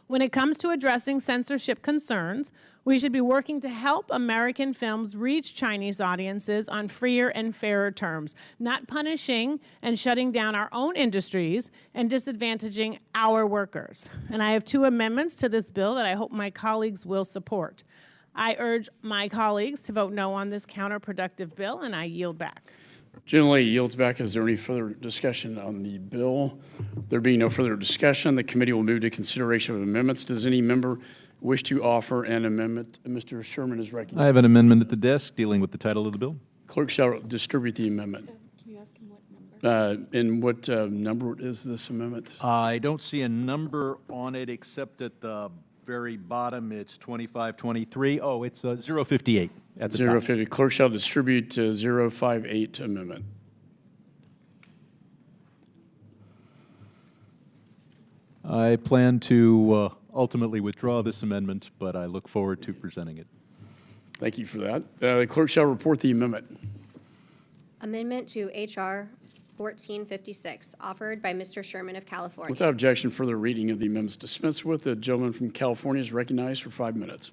When it comes to addressing censorship concerns, we should be working to help American films reach Chinese audiences on freer and fairer terms, not punishing and shutting down our own industries and disadvantaging our workers. And I have 2 amendments to this bill that I hope my colleagues will support. I urge my colleagues to vote no on this counterproductive bill, and I yield back. Generally yields back. Is there any further discussion on the bill? There being no further discussion, the committee will move to consideration of amendments. Does any member wish to offer an amendment? Mr. Sherman is recognized. I have an amendment at the desk dealing with the title of the bill. Clerk shall distribute the amendment. Can you ask him what number? And what number is this amendment? I don't see a number on it except at the very bottom. It's 2523. Oh, it's 058 at the top. 050. Clerk shall distribute 058 amendment. I plan to ultimately withdraw this amendment, but I look forward to presenting it. Thank you for that. The clerk shall report the amendment. Amendment to H.R. 1456, offered by Mr. Sherman of California. Without objection, further reading of the amendments dispensed with. The gentleman from California is recognized for 5 minutes.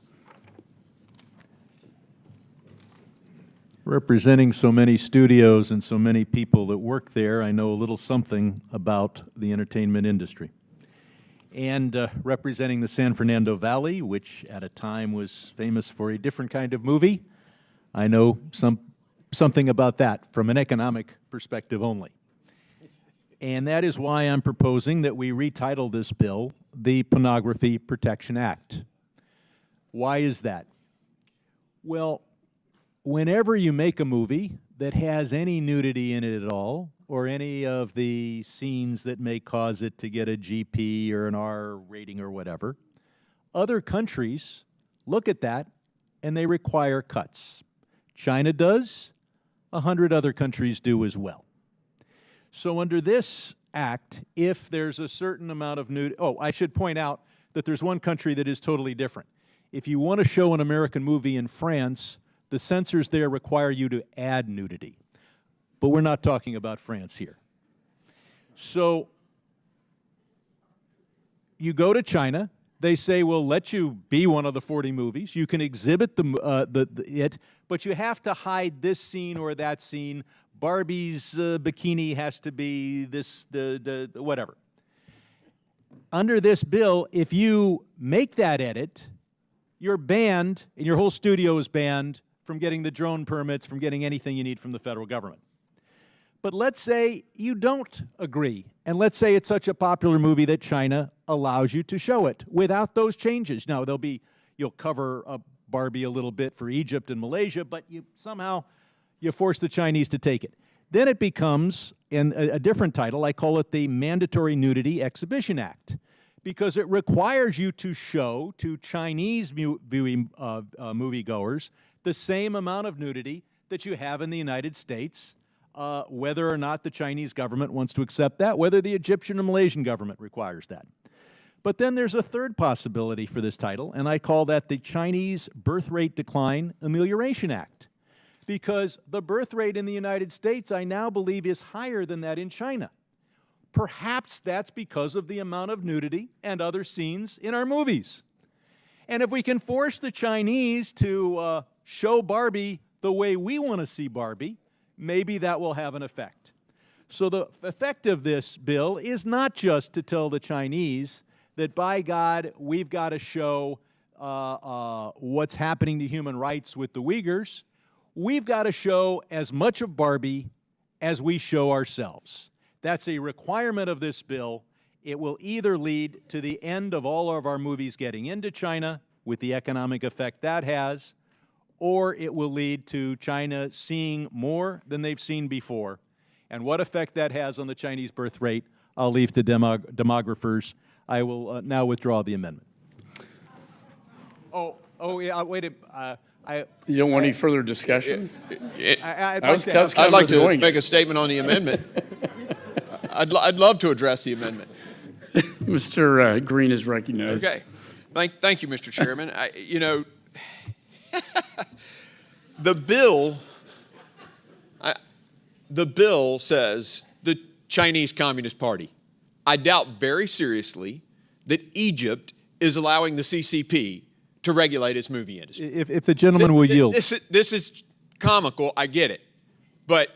Representing so many studios and so many people that work there, I know a little something about the entertainment industry. And representing the San Fernando Valley, which at a time was famous for a different kind of movie, I know something about that from an economic perspective only. And that is why I'm proposing that we retitle this bill the Pornography Protection Act. Why is that? Well, whenever you make a movie that has any nudity in it at all, or any of the scenes that may cause it to get a GP or an R rating or whatever, other countries look at that and they require cuts. China does, 100 other countries do as well. So under this act, if there's a certain amount of nudity, oh, I should point out that there's one country that is totally different. If you want to show an American movie in France, the censors there require you to add nudity. But we're not talking about France here. So you go to China, they say, we'll let you be one of the 40 movies. You can exhibit it, but you have to hide this scene or that scene. Barbie's bikini has to be this, whatever. Under this bill, if you make that edit, you're banned, and your whole studio is banned from getting the drone permits, from getting anything you need from the federal government. But let's say you don't agree, and let's say it's such a popular movie that China allows you to show it without those changes. Now, you'll cover up Barbie a little bit for Egypt and Malaysia, but somehow you force the Chinese to take it. Then it becomes, in a different title, I call it the Mandatory Nudity Exhibition Act, because it requires you to show to Chinese moviegoers the same amount of nudity that you have in the United States, whether or not the Chinese government wants to accept that, whether the Egyptian or Malaysian government requires that. But then there's a third possibility for this title, and I call that the Chinese Birth Rate Decline Amelioration Act, because the birth rate in the United States, I now believe, is higher than that in China. Perhaps that's because of the amount of nudity and other scenes in our movies. And if we can force the Chinese to show Barbie the way we want to see Barbie, maybe that will have an effect. So the effect of this bill is not just to tell the Chinese that, by God, we've got to show what's happening to human rights with the Uyghurs, we've got to show as much of Barbie as we show ourselves. That's a requirement of this bill. It will either lead to the end of all of our movies getting into China, with the economic effect that has, or it will lead to China seeing more than they've seen before. And what effect that has on the Chinese birth rate, I'll leave to demographers. I will now withdraw the amendment. Yeah, wait a You don't want any further discussion? I'd like to make a statement on the amendment. I'd love to address the amendment. Mr. Green is recognized. Okay. Thank you, Mr. Chairman. The bill says the Chinese Communist Party. I doubt very seriously that Egypt is allowing the CCP to regulate its movie industry. If the gentleman will yield. This is comical, I get it. But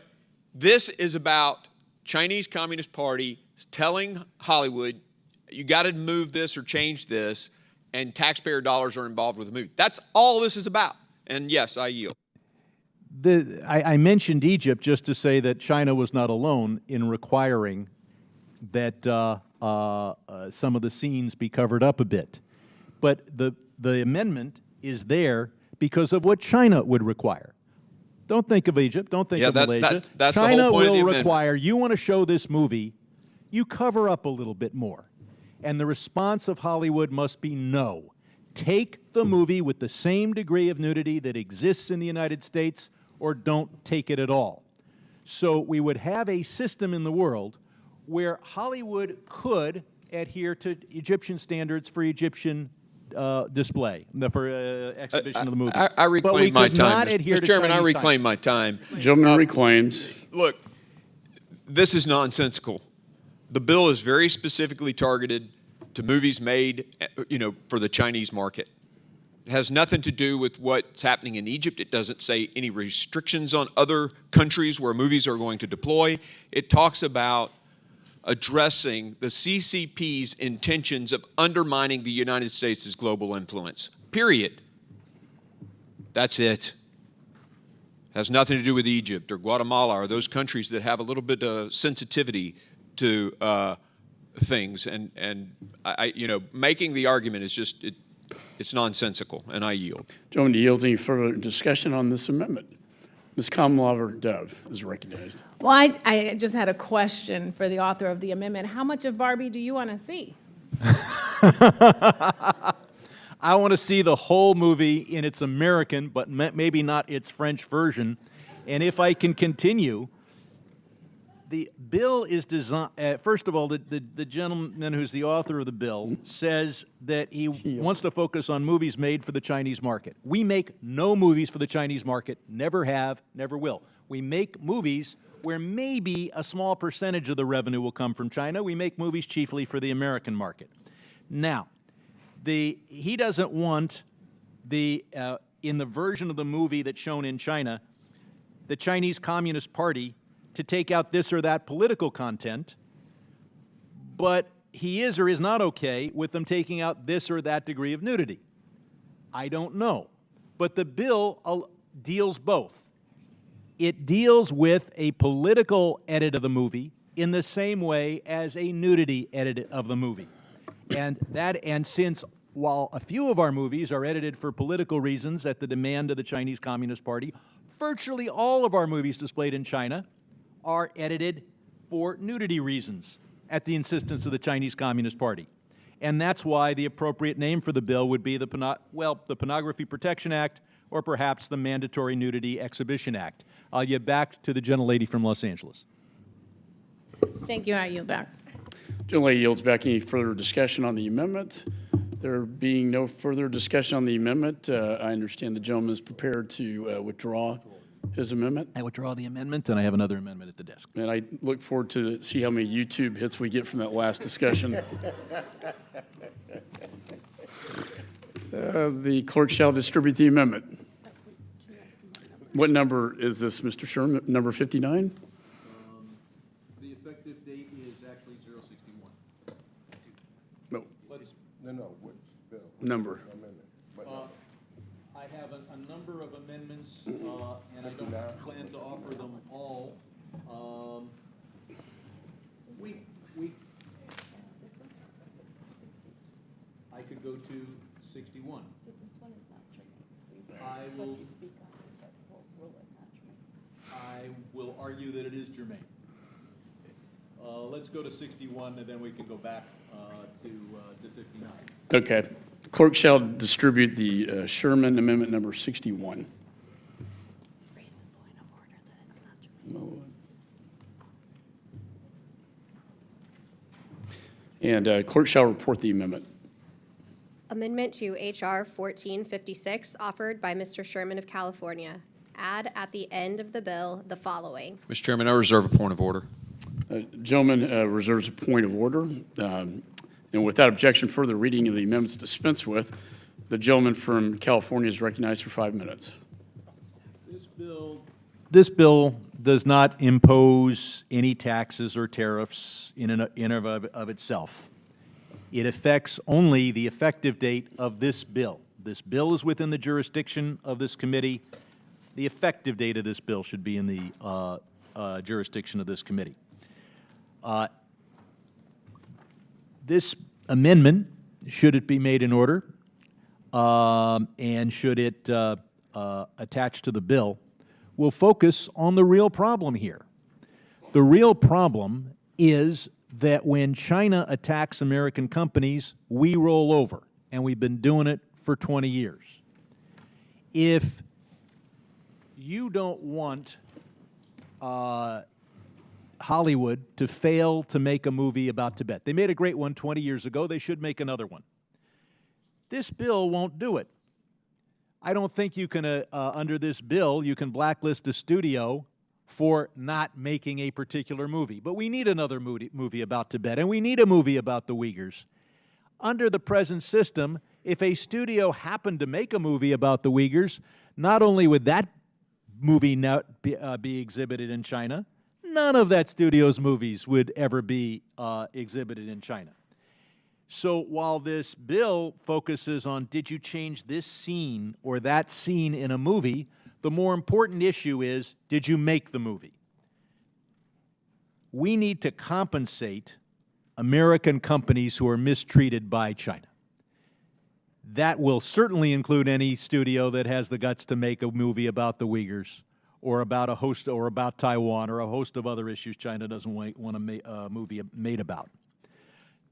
this is about Chinese Communist Party telling Hollywood, you got to move this or change this, and taxpayer dollars are involved with the movie. That's all this is about. And yes, I yield. I mentioned Egypt just to say that China was not alone in requiring that some of the scenes be covered up a bit. But the amendment is there because of what China would require. Don't think of Egypt. Don't think of Malaysia. That's China the whole point will of the require, you want to show this movie, you cover up a little bit more. And the response of Hollywood must be no. Take the movie with the same degree of nudity that exists in the United States, or don't take it at all. So we would have a system in the world where Hollywood could adhere to Egyptian standards for Egyptian display, for exhibition of the movie. I reclaim my time. Mr. Chairman, I reclaim my time. Gentleman reclaims. Look, this is nonsensical. The bill is very specifically targeted to movies made, for the Chinese market. It has nothing to do with what's happening in Egypt. It doesn't say any restrictions on other countries where movies are going to deploy. It talks about addressing the CCP's intentions of undermining the United States' global influence. Period. That's it. Has nothing to do with Egypt or Guatemala or those countries that have a little bit of sensitivity to things. And making the argument is just, it's nonsensical, and I yield. Gentleman yields. Any further discussion on this amendment? Ms. Kamlover-Dove is recognized. Well, I just had a question for the author of the amendment. How much of Barbie do you want to see? I want to see the whole movie in its American, but maybe not its French version. And if I can continue, the bill is designed, first of all, the gentleman who's the author of the bill says that he wants to focus on movies made for the Chinese market. We make no movies for the Chinese market, never have, never will. We make movies where maybe a small percentage of the revenue will come from China. We make movies chiefly for the American market. Now, he doesn't want in the version of the movie that's shown in China, the Chinese Communist Party to take out this or that political content, but he is or is not okay with them taking out this or that degree of nudity. I don't know. But the bill deals both. It deals with a political edit of the movie in the same way as a nudity edit of the movie. And since while a few of our movies are edited for political reasons at the demand of the Chinese Communist Party, virtually all of our movies displayed in China are edited for nudity reasons at the insistence of the Chinese Communist Party. And that's why the appropriate name for the bill would be the Pornography Protection Act, or perhaps the Mandatory Nudity Exhibition Act. I'll yield back to the gentlelady from Los Angeles. Thank you. I yield back. Gentlelady yields back. Any further discussion on the amendment? There being no further discussion on the amendment, I understand the gentleman is prepared to withdraw his amendment. I withdraw the amendment, and I have another amendment at the desk. And I look forward to see how many YouTube hits we get from that last discussion. The clerk shall distribute the amendment. What number is this, Mr. Sherman? Number 59? The effective date is actually 061. No. No, which bill? Number. Amendment. have a number of amendments, and I don't plan to offer them all. I could go to 61. So this one is not germane. I Let will- you speak on it, but we'll rule it not germane. I will argue that it is germane. Let's go to 61, and then we can go back to 59. Okay. Clerk shall distribute the Sherman Amendment number 61. Raise a point of order that it's not germane. And clerk shall report the amendment. Amendment to H.R. 1456, offered by Mr. Sherman of California. Add at the end of the bill the following. Mr. Chairman, I reserve a point of order. Gentleman reserves a point of order. And without objection, further reading of the amendments dispensed with. The gentleman from California is recognized for 5 minutes. This bill does not impose any taxes or tariffs in and of itself. It affects only the effective date of this bill. This bill is within the jurisdiction of this committee. The effective date of this bill should be in the jurisdiction of this committee. This amendment, should it be made in order, and should it attach to the bill, will focus on the real problem here. The real problem is that when China attacks American companies, we roll over, and we've been doing it for 20 years. If you don't want Hollywood to fail to make a movie about Tibet, they made a great one 20 years ago, they should make another one. This bill won't do it. I don't think you can, under this bill, you can blacklist a studio for not making a particular movie. But we need another movie about Tibet, and we need a movie about the Uyghurs. Under the present system, if a studio happened to make a movie about the Uyghurs, not only would that movie not be exhibited in China, none of that studio's movies would ever be exhibited in China. So while this bill focuses on did you change this scene or that scene in a movie, the more important issue is, did you make the movie? We need to compensate American companies who are mistreated by China. That will certainly include any studio that has the guts to make a movie about the Uyghurs or about a host or about Taiwan or a host of other issues China doesn't want to make a movie made about.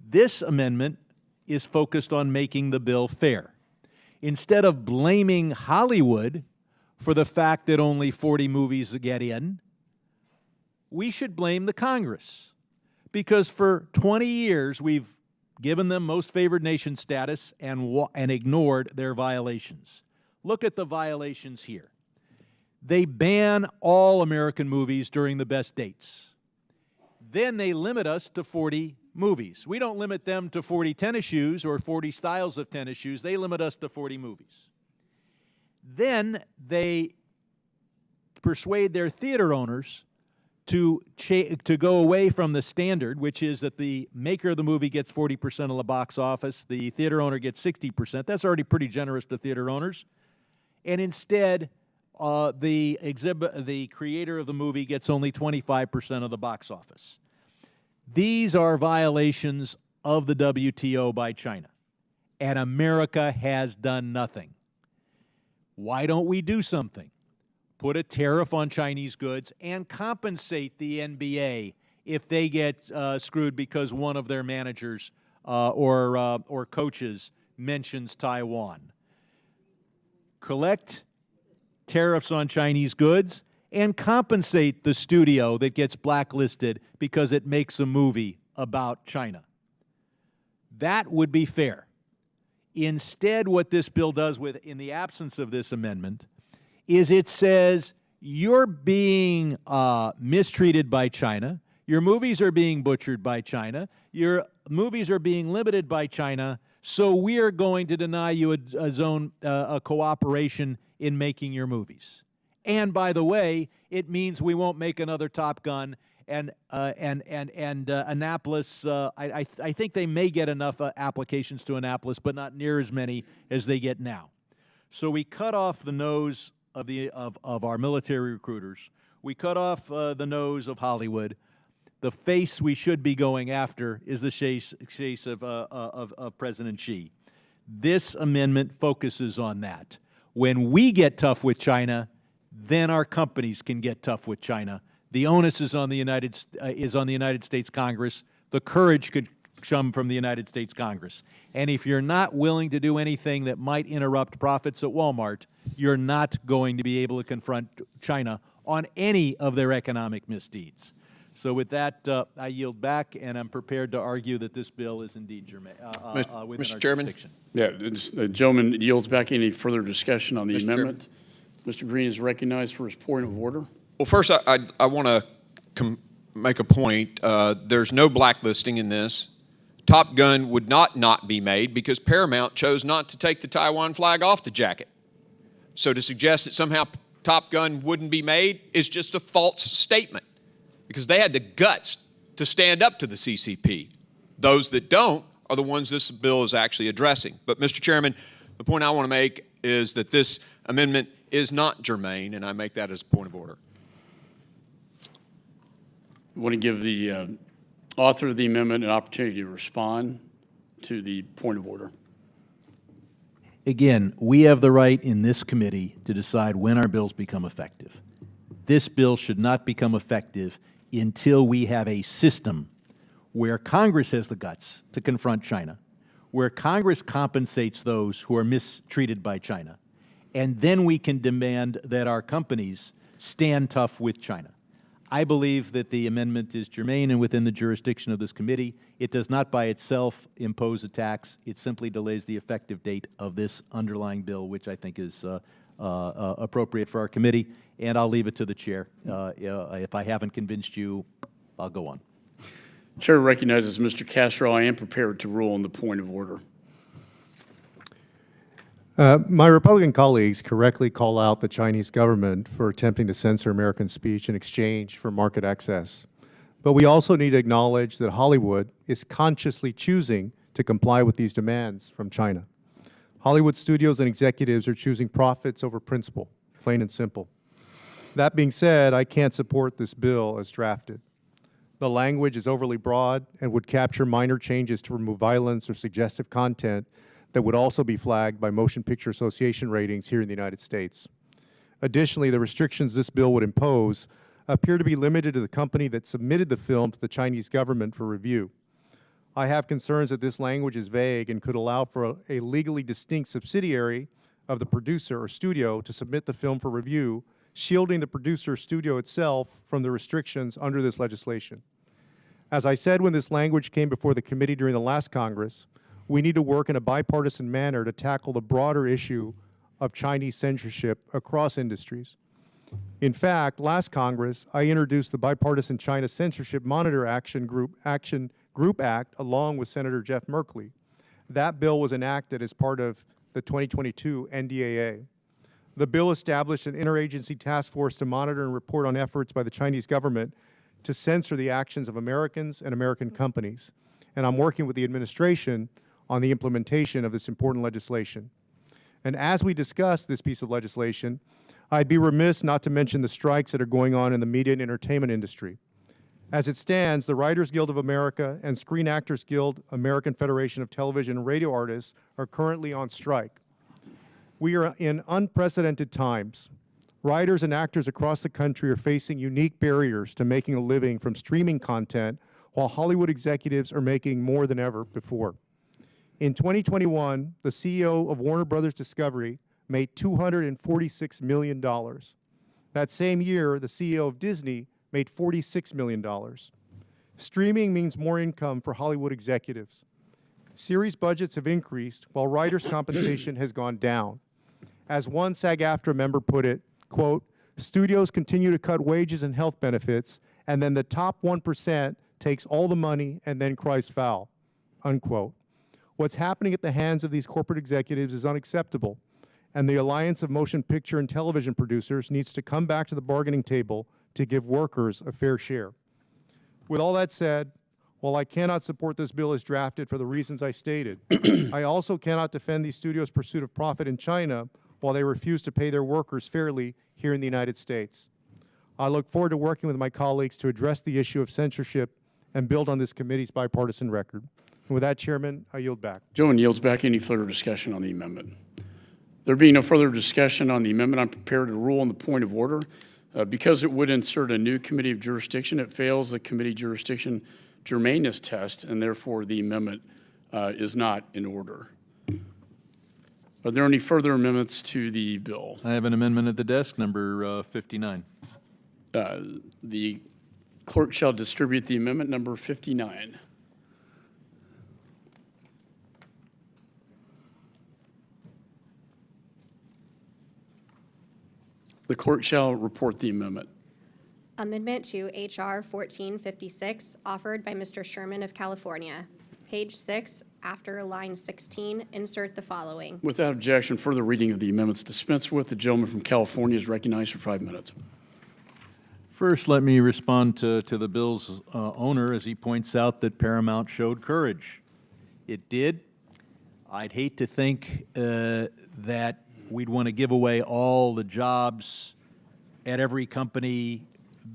This amendment is focused on making the bill fair. Instead of blaming Hollywood for the fact that only 40 movies get in, we should blame the Congress. Because for 20 years, we've given them most favored nation status and ignored their violations. Look at the violations here. They ban all American movies during the best dates. Then they limit us to 40 movies. We don't limit them to 40 tennis shoes or 40 styles of tennis shoes. They limit us to 40 movies. Then they persuade their theater owners to go away from the standard, which is that the maker of the movie gets 40% of the box office, the theater owner gets 60%. That's already pretty generous to theater owners. And instead, the creator of the movie gets only 25% of the box office. These are violations of the WTO by China, and America has done nothing. Why don't we do something? Put a tariff on Chinese goods and compensate the NBA if they get screwed because one of their managers or coaches mentions Taiwan. Collect tariffs on Chinese goods and compensate the studio that gets blacklisted because it makes a movie about China. That would be fair. Instead, what this bill does in the absence of this amendment is it says you're being mistreated by China, your movies are being butchered by China, your movies are being limited by China, so we are going to deny you a cooperation in making your movies. And by the way, it means we won't make another Top Gun, and Annapolis, I think they may get enough applications to Annapolis, but not near as many as they get now. So we cut off the nose of our military recruiters. We cut off the nose of Hollywood. The face we should be going after is the face of President Xi. This amendment focuses on that. When we get tough with China, then our companies can get tough with China. The onus is on the United States Congress. The courage could come from the United States Congress. And if you're not willing to do anything that might interrupt profits at Walmart, you're not going to be able to confront China on any of their economic misdeeds. So with that, I yield back, and I'm prepared to argue that this bill is indeed germane within Mr. our Chairman? jurisdiction. Yeah, the gentleman yields back. Any further discussion on the Mr. Chairman. amendment? Mr. Green is recognized for his point of order. Well, first, I want to make a point. There's no blacklisting in this. Top Gun would not be made because Paramount chose not to take the Taiwan flag off the jacket. So to suggest that somehow Top Gun wouldn't be made is just a false statement, because they had the guts to stand up to the CCP. Those that don't are the ones this bill is actually addressing. But, Mr. Chairman, the point I want to make is that this amendment is not germane, and I make that as a point of order. I want to give the author of the amendment an opportunity to respond to the point of order. Again, we have the right in this committee to decide when our bills become effective. This bill should not become effective until we have a system where Congress has the guts to confront China, where Congress compensates those who are mistreated by China, and then we can demand that our companies stand tough with China. I believe that the amendment is germane and within the jurisdiction of this committee. It does not by itself impose a tax. It simply delays the effective date of this underlying bill, which I think is appropriate for our committee, and I'll leave it to the chair. If I haven't convinced you, I'll go on. Chair recognizes Mr. Castro. I am prepared to rule on the point of order. My Republican colleagues correctly call out the Chinese government for attempting to censor American speech in exchange for market access. But we also need to acknowledge that Hollywood is consciously choosing to comply with these demands from China. Hollywood studios and executives are choosing profits over principle, plain and simple. That being said, I can't support this bill as drafted. The language is overly broad and would capture minor changes to remove violence or suggestive content that would also be flagged by Motion Picture Association ratings here in the United States. Additionally, the restrictions this bill would impose appear to be limited to the company that submitted the film to the Chinese government for review. I have concerns that this language is vague and could allow for a legally distinct subsidiary of the producer or studio to submit the film for review, shielding the producer or studio itself from the restrictions under this legislation. As I said when this language came before the committee during the last Congress, we need to work in a bipartisan manner to tackle the broader issue of Chinese censorship across industries. In fact, last Congress, I introduced the Bipartisan China Censorship Monitor Action Group Act along with Senator Jeff Merkley. That bill was enacted as part of the 2022 NDAA. The bill established an interagency task force to monitor and report on efforts by the Chinese government to censor the actions of Americans and American companies. And I'm working with the administration on the implementation of this important legislation. And as we discuss this piece of legislation, I'd be remiss not to mention the strikes that are going on in the media and entertainment industry. As it stands, the Writers Guild of America and Screen Actors Guild, American Federation of Television and Radio Artists, are currently on strike. We are in unprecedented times. Writers and actors across the country are facing unique barriers to making a living from streaming content, while Hollywood executives are making more than ever before. In 2021, the CEO of Warner Brothers Discovery made $246 million. That same year, the CEO of Disney made $46 million. Streaming means more income for Hollywood executives. Series budgets have increased while writers' compensation has gone down. As one SAG-AFTRA member put it, quote, "Studios continue to cut wages and health benefits, and then the top 1% takes all the money and then cries foul," unquote. What's happening at the hands of these corporate executives is unacceptable, and the Alliance of Motion Picture and Television Producers needs to come back to the bargaining table to give workers a fair share. With all that said, while I cannot support this bill as drafted for the reasons I stated, I also cannot defend these studios' pursuit of profit in China while they refuse to pay their workers fairly here in the United States. I look forward to working with my colleagues to address the issue of censorship and build on this committee's bipartisan record. And with that, Chairman, I yield back. Gentleman yields back. Any further discussion on the amendment? There being no further discussion on the amendment, I'm prepared to rule on the point of order. Because it would insert a new committee of jurisdiction, it fails the committee jurisdiction germaneness test, and therefore the amendment is not in order. Are there any further amendments to the bill? I have an amendment at the desk, number 59. The clerk shall distribute the amendment number 59. The clerk shall report the amendment. Amendment to H.R. 1456, offered by Mr. Sherman of California. Page 6, after line 16, insert the following. Without objection, further reading of the amendments dispensed with. The gentleman from California is recognized for 5 minutes. First, let me respond to the bill's owner as he points out that Paramount showed courage. It did. I'd hate to think that we'd want to give away all the jobs at every company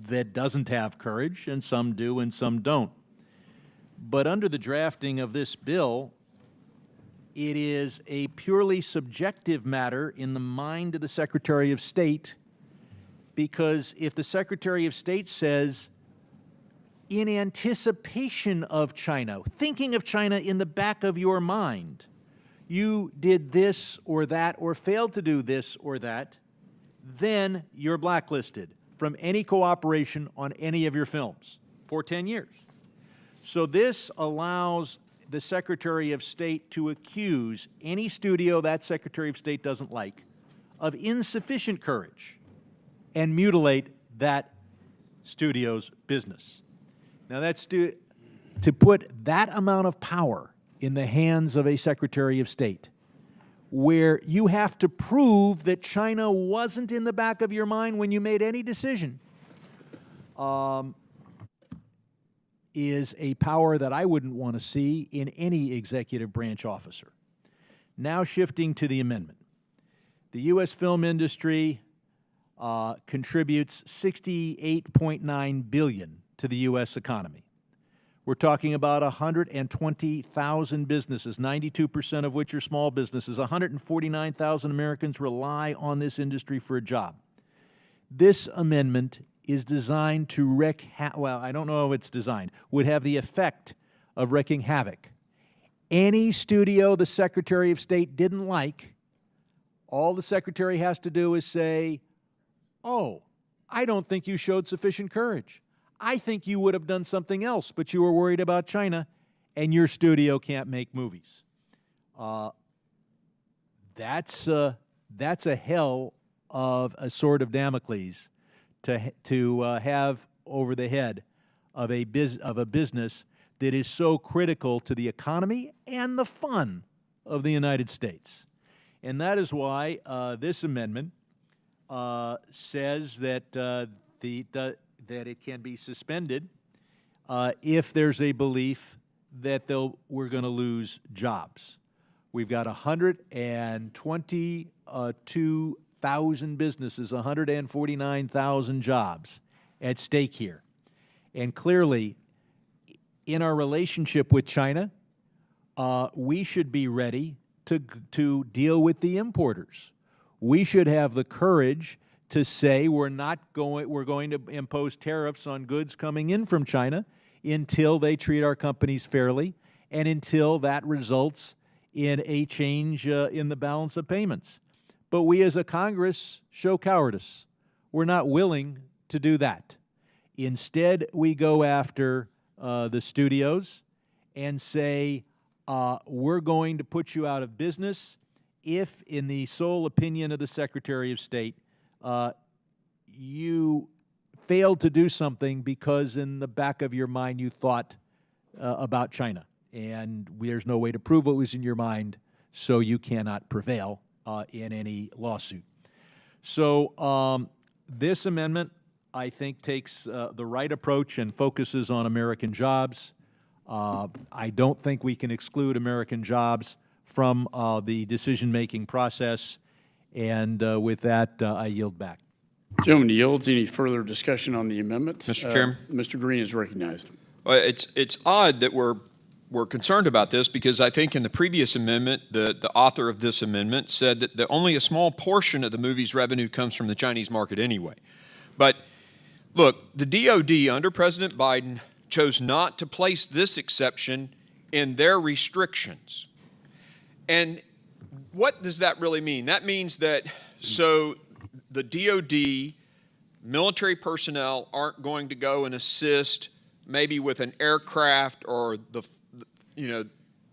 that doesn't have courage, and some do and some don't. But under the drafting of this bill, it is a purely subjective matter in the mind of the Secretary of State, because if the Secretary of State says, in anticipation of China, thinking of China in the back of your mind, you did this or that or failed to do this or that, then you're blacklisted from any cooperation on any of your films for 10 years. So this allows the Secretary of State to accuse any studio that Secretary of State doesn't like of insufficient courage and mutilate that studio's business. Now that's to put that amount of power in the hands of a Secretary of State, where you have to prove that China wasn't in the back of your mind when you made any decision, is a power that I wouldn't want to see in any executive branch officer. Now shifting to the amendment. The U.S. film industry contributes $68.9 billion to the U.S. economy. We're talking about 120,000 businesses, 92% of which are small businesses. 149,000 Americans rely on this industry for a job. This amendment is designed to wreak, well, I don't know how it's designed, would have the effect of wreaking havoc. Any studio the Secretary of State didn't like, all the Secretary has to do is say, oh, I don't think you showed sufficient courage. I think you would have done something else, but you were worried about China, and your studio can't make movies. That's a hell of a sword of Damocles to have over the head of a business that is so critical to the economy and the fun of the United States. And that is why this amendment says that that it can be suspended if there's a belief that we're going to lose jobs. We've got 122,000 businesses, 149,000 jobs at stake here. And clearly, in our relationship with China, we should be ready to deal with the importers. We should have the courage to say we're going to impose tariffs on goods coming in from China until they treat our companies fairly and until that results in a change in the balance of payments. But we as a Congress show cowardice. We're not willing to do that. Instead, we go after the studios and say, we're going to put you out of business if, in the sole opinion of the Secretary of State, you failed to do something because in the back of your mind you thought about China. And there's no way to prove what was in your mind, so you cannot prevail in any lawsuit. So this amendment, I think, takes the right approach and focuses on American jobs. I don't think we can exclude American jobs from the decision-making process. And with that, I yield back. Gentleman yields. Any further discussion on the amendment? Mr. Chairman? Mr. Green is recognized. It's odd that we're concerned about this because I think in the previous amendment, the author of this amendment said that only a small portion of the movie's revenue comes from the Chinese market anyway. But look, the DOD under President Biden chose not to place this exception in their restrictions. And what does that really mean? That means that so the DOD military personnel aren't going to go and assist maybe with an aircraft or the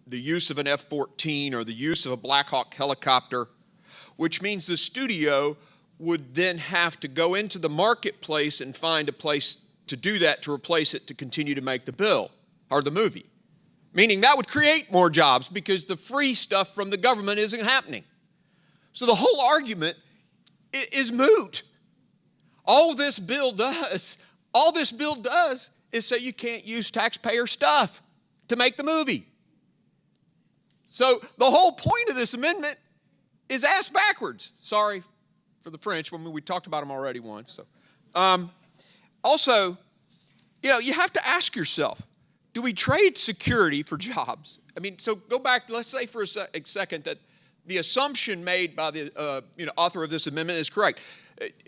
use of an F-14 or the use of a Black Hawk helicopter, which means the studio would then have to go into the marketplace and find a place to do that, to replace it, to continue to make the bill or the movie. Meaning that would create more jobs because the free stuff from the government isn't happening. So the whole argument is moot. All this bill does is say you can't use taxpayer stuff to make the movie. So the whole point of this amendment is ass backwards. Sorry for the French. I mean, we talked about them already once. So, also, you have to ask yourself, do we trade security for jobs? I mean, so go back, let's say for a second that the assumption made by the author of this amendment is correct,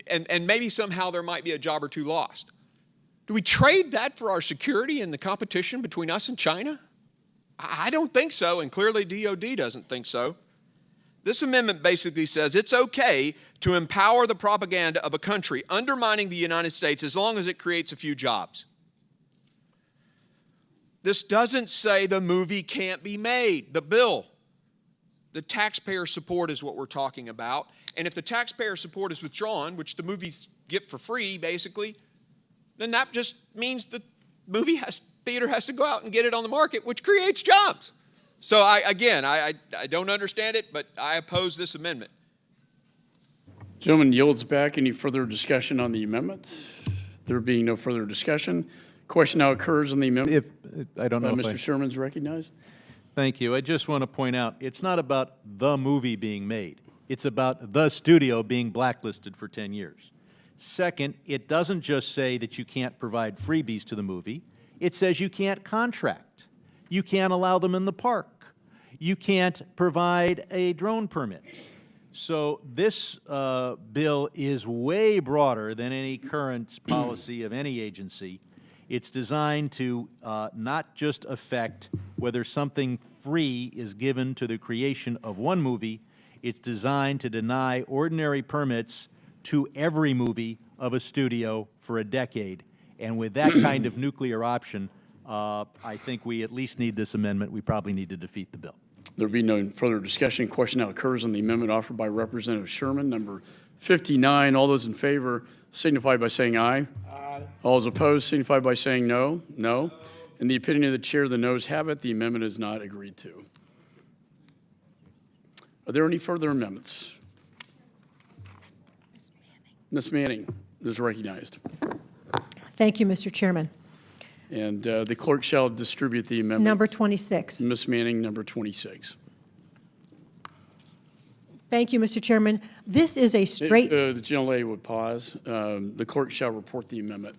and maybe somehow there might be a job or two lost. Do we trade that for our security in the competition between us and China? I don't think so, and clearly DOD doesn't think so. This amendment basically says it's okay to empower the propaganda of a country undermining the United States as long as it creates a few jobs. This doesn't say the movie can't be made, the bill. The taxpayer support is what we're talking about. And if the taxpayer support is withdrawn, which the movies get for free, basically, then that just means the theater has to go out and get it on the market, which creates jobs. So I don't understand it, but I oppose this amendment. Gentleman yields back. Any further discussion on the amendment? There being no further discussion, question now occurs on the amendment. I don't know if Mr. Sherman's recognized. Thank you. I just want to point out, it's not about the movie being made. It's about the studio being blacklisted for 10 years. Second, it doesn't just say that you can't provide freebies to the movie. It says you can't contract. You can't allow them in the park. You can't provide a drone permit. So this bill is way broader than any current policy of any agency. It's designed to not just affect whether something free is given to the creation of one movie. It's designed to deny ordinary permits to every movie of a studio for a decade. And with that kind of nuclear option, I think we at least need this amendment. We probably need to defeat the bill. There will be no further discussion. Question now occurs on the amendment offered by Representative Sherman, number 59. All those in favor signify by saying aye. Aye. All those opposed signify by saying no. No. In the opinion of the chair, the noes have it. The amendment is not agreed to. Are there any further amendments? Ms. Manning is recognized. Thank you, Mr. Chairman. And the clerk shall distribute the amendment. Number 26. Ms. Manning, number 26. Thank you, Mr. Chairman. This is a straight... The gentlelady would pause. The clerk shall report the amendment.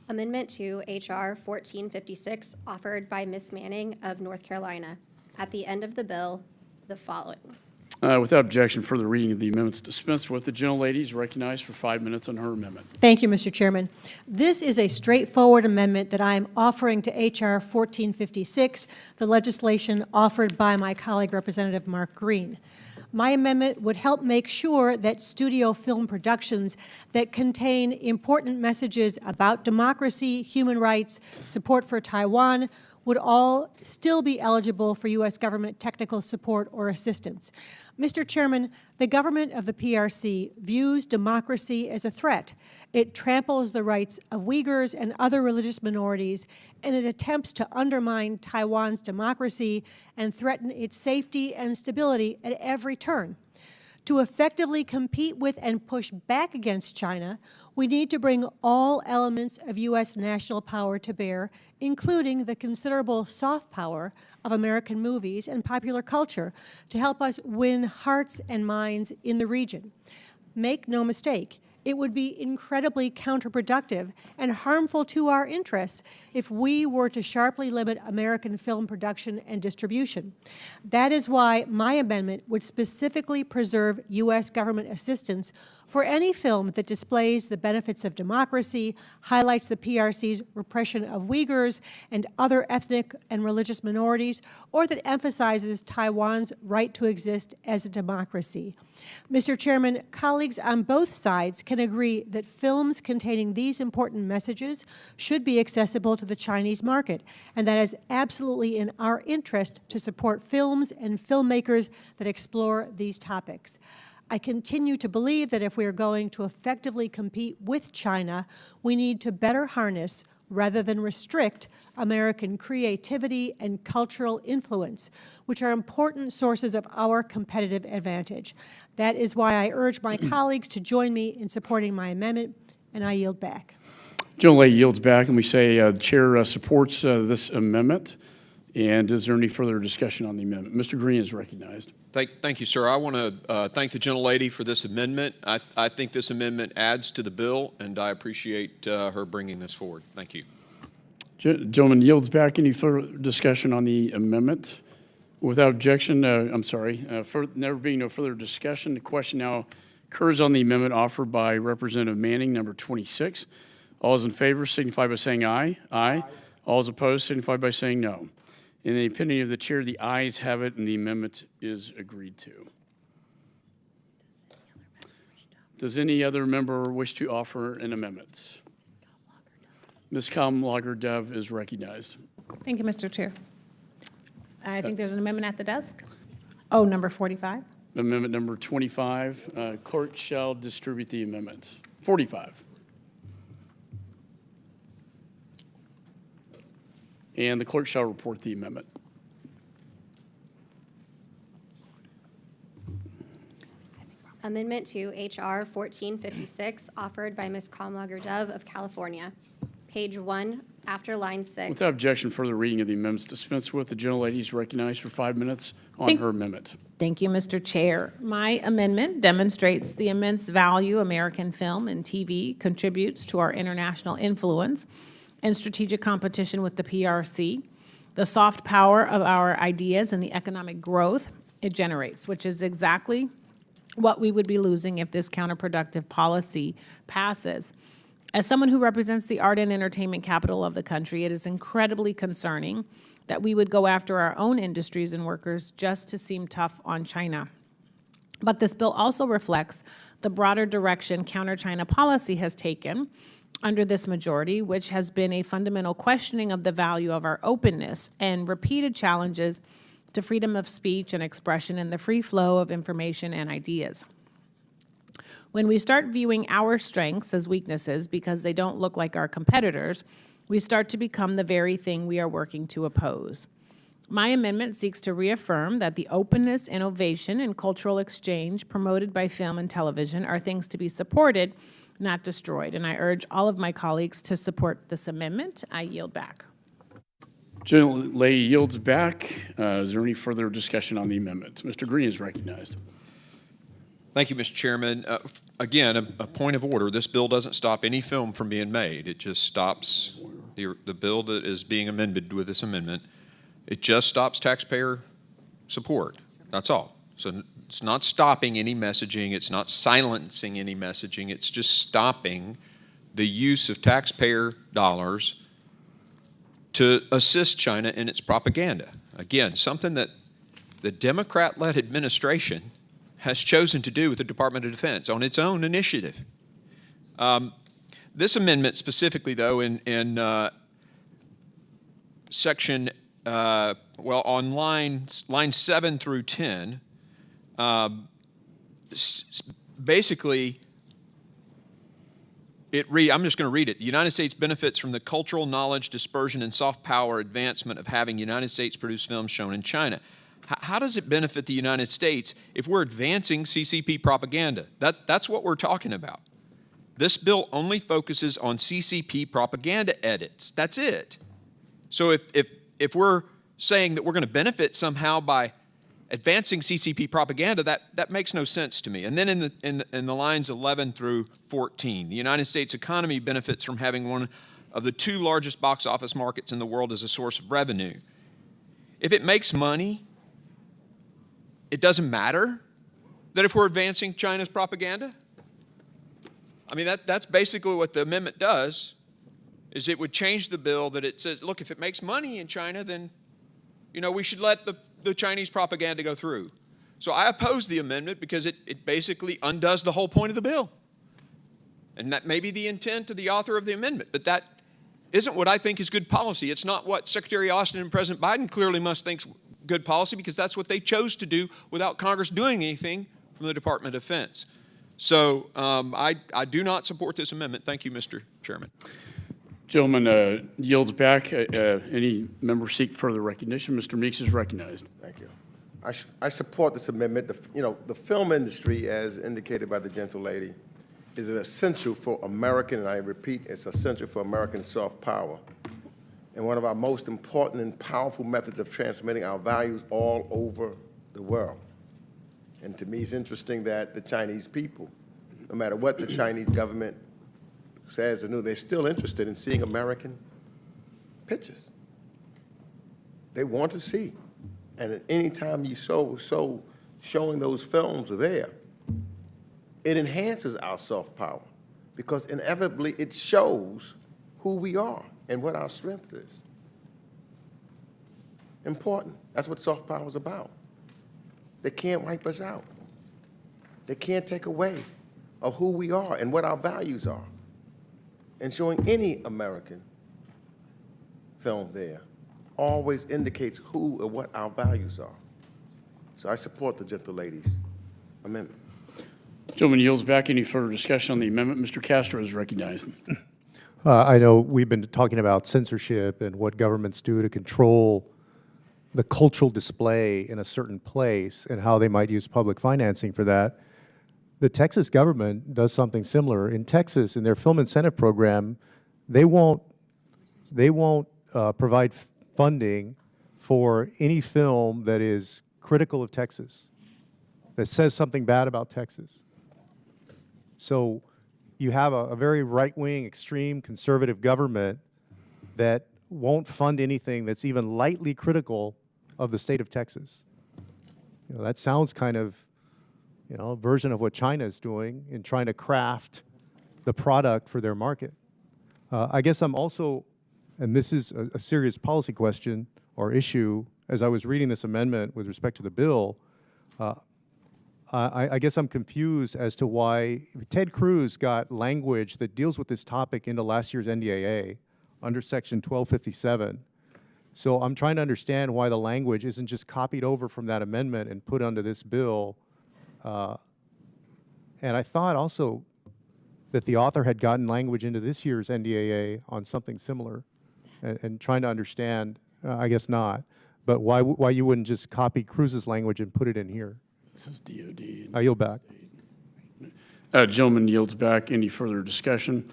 Amendment to H.R. 1456, offered by Ms. Manning of North Carolina. At the end of the bill, the following. Without objection, further reading of the amendments dispensed with. The gentlelady is recognized for 5 minutes on her amendment. Thank you, Mr. Chairman. This is a straightforward amendment that I am offering to H.R. 1456, the legislation offered by my colleague, Representative Mark Green. My amendment would help make sure that studio film productions that contain important messages about democracy, human rights, support for Taiwan, would all still be eligible for U.S. government technical support or assistance. Mr. Chairman, the government of the PRC views democracy as a threat. It tramples the rights of Uyghurs and other religious minorities, and it attempts to undermine Taiwan's democracy and threaten its safety and stability at every turn. To effectively compete with and push back against China, we need to bring all elements of U.S. national power to bear, including the considerable soft power of American movies and popular culture, to help us win hearts and minds in the region. Make no mistake, it would be incredibly counterproductive and harmful to our interests if we were to sharply limit American film production and distribution. That is why my amendment would specifically preserve U.S. government assistance for any film that displays the benefits of democracy, highlights the PRC's repression of Uyghurs and other ethnic and religious minorities, or that emphasizes Taiwan's right to exist as a democracy. Mr. Chairman, colleagues on both sides can agree that films containing these important messages should be accessible to the Chinese market, and that is absolutely in our interest to support films and filmmakers that explore these topics. I continue to believe that if we are going to effectively compete with China, we need to better harness rather than restrict American creativity and cultural influence, which are important sources of our competitive advantage. That is why I urge my colleagues to join me in supporting my amendment, and I yield back. Gentlelady yields back, and we say the chair supports this amendment. And is there any further discussion on the amendment? Mr. Green is recognized. Thank you, sir. I want to thank the gentlelady for this amendment. I think this amendment adds to the bill, and I appreciate her bringing this forward. Thank you. Gentleman yields back. Any further discussion on the amendment? Without objection, there being no further discussion, the question now occurs on the amendment offered by Representative Manning, number 26. All those in favor signify by saying aye. Aye. All those opposed signify by saying no. In the opinion of the chair, the ayes have it, and the amendment is agreed to. Does any other member wish to offer an amendment? Ms. Kamlager-Dove is recognized. Thank you, Mr. Chair. I think there's an amendment at the desk. Oh, number 45. Amendment number 25. Clerk shall distribute the amendment. 45. And the clerk shall report the amendment. Amendment to H.R. 1456, offered by Ms. Kamlager-Dove of California. Page 1, after line 6. Without objection, further reading of the amendments dispensed with. The gentlelady is recognized for 5 minutes on her amendment. Thank you, Mr. Chair. My amendment demonstrates the immense value American film and TV contributes to our international influence and strategic competition with the PRC, the soft power of our ideas and the economic growth it generates, which is exactly what we would be losing if this counterproductive policy passes. As someone who represents the art and entertainment capital of the country, it is incredibly concerning that we would go after our own industries and workers just to seem tough on China. But this bill also reflects the broader direction counter-China policy has taken under this majority, which has been a fundamental questioning of the value of our openness and repeated challenges to freedom of speech and expression and the free flow of information and ideas. When we start viewing our strengths as weaknesses because they don't look like our competitors, we start to become the very thing we are working to oppose. My amendment seeks to reaffirm that the openness, innovation, and cultural exchange promoted by film and television are things to be supported, not destroyed. And I urge all of my colleagues to support this amendment. I yield back. Gentlelady yields back. Is there any further discussion on the amendment? Mr. Green is recognized. Thank you, Mr. Chairman. Again, a point of order. This bill doesn't stop any film from being made. It just stops the bill that is being amended with this amendment. It just stops taxpayer support. That's all. So it's not stopping any messaging. It's not silencing any messaging. It's just stopping the use of taxpayer dollars to assist China in its propaganda. Again, something that the Democrat-led administration has chosen to do with the Department of Defense on its own initiative. This amendment specifically, though, in section, on lines 7 through 10, basically, I'm just going to read it. The United States benefits from the cultural knowledge, dispersion, and soft power advancement of having United States-produced films shown in China. How does it benefit the United States if we're advancing CCP propaganda? That's what we're talking about. This bill only focuses on CCP propaganda edits. That's it. So if we're saying that we're going to benefit somehow by advancing CCP propaganda, that makes no sense to me. And then in the lines 11 through 14, the United States economy benefits from having one of the 2 largest box office markets in the world as a source of revenue. If it makes money, it doesn't matter that if we're advancing China's propaganda? I mean, that's basically what the amendment does, is it would change the bill that it says, look, if it makes money in China, then, you know, we should let the Chinese propaganda go through. So I oppose the amendment because it basically undoes the whole point of the bill. And that may be the intent of the author of the amendment, but that isn't what I think is good policy. It's not what Secretary Austin and President Biden clearly must think good policy, because that's what they chose to do without Congress doing anything from the Department of Defense. So I do not support this amendment. Thank you, Mr. Chairman. Gentleman yields back. Any member seek further recognition? Mr. Meeks is recognized. Thank you. I support this amendment. The film industry, as indicated by the gentle lady, is essential for American, and I repeat, it's essential for American soft power, and one of our most important and powerful methods of transmitting our values all over the world. And to me, it's interesting that the Chinese people, no matter what the Chinese government says or no, they're still interested in seeing American pictures. They want to see. And at any time you showing those films are there, it enhances our soft power, because inevitably it shows who we are and what our strength is. Important. That's what soft power is about. They can't wipe us out. They can't take away of who we are and what our values are. And showing any American film there always indicates who and what our values are. So I support the gentle lady's amendment. Gentleman yields back. Any further discussion on the amendment? Mr. Castro is recognized. I know we've been talking about censorship and what governments do to control the cultural display in a certain place and how they might use public financing for that. The Texas government does something similar. In Texas, in their film incentive program, they won't provide funding for any film that is critical of Texas, that says something bad about Texas. So you have a very right-wing, extreme, conservative government that won't fund anything that's even lightly critical of the state of Texas. You know, that sounds kind of, you know, a version of what China is doing in trying to craft the product for their market. I guess I'm also, and this is a serious policy question or issue, as I was reading this amendment with respect to the bill, I guess I'm confused as to why Ted Cruz got language that deals with this topic into last year's NDAA under Section 1257. So I'm trying to understand why the language isn't just copied over from that amendment and put onto this bill. And I thought also that the author had gotten language into this year's NDAA on something similar, and trying to understand, I guess not, but why you wouldn't just copy Cruz's language and put it in here? This is DOD. I yield back. Gentleman yields back. Any further discussion?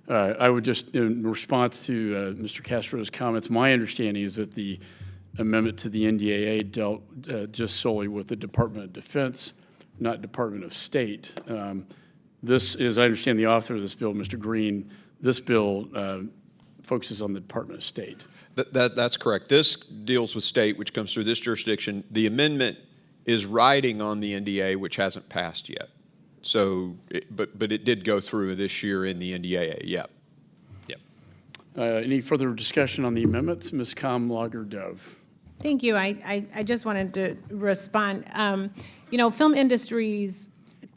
I would just, in response to Mr. Castro's comments, my understanding is that the amendment to the NDAA dealt just solely with the Department of Defense, not Department of State. This is, I understand the author of this bill, Mr. Green, this bill focuses on the Department of State. That's correct. This deals with state, which comes through this jurisdiction. The amendment is riding on the NDA, which hasn't passed yet. So, but it did go through this year in the NDAA. Yep. Any further discussion on the amendments? Ms. Kamlager-Dove. Thank you. I just wanted to respond. You know, film industries,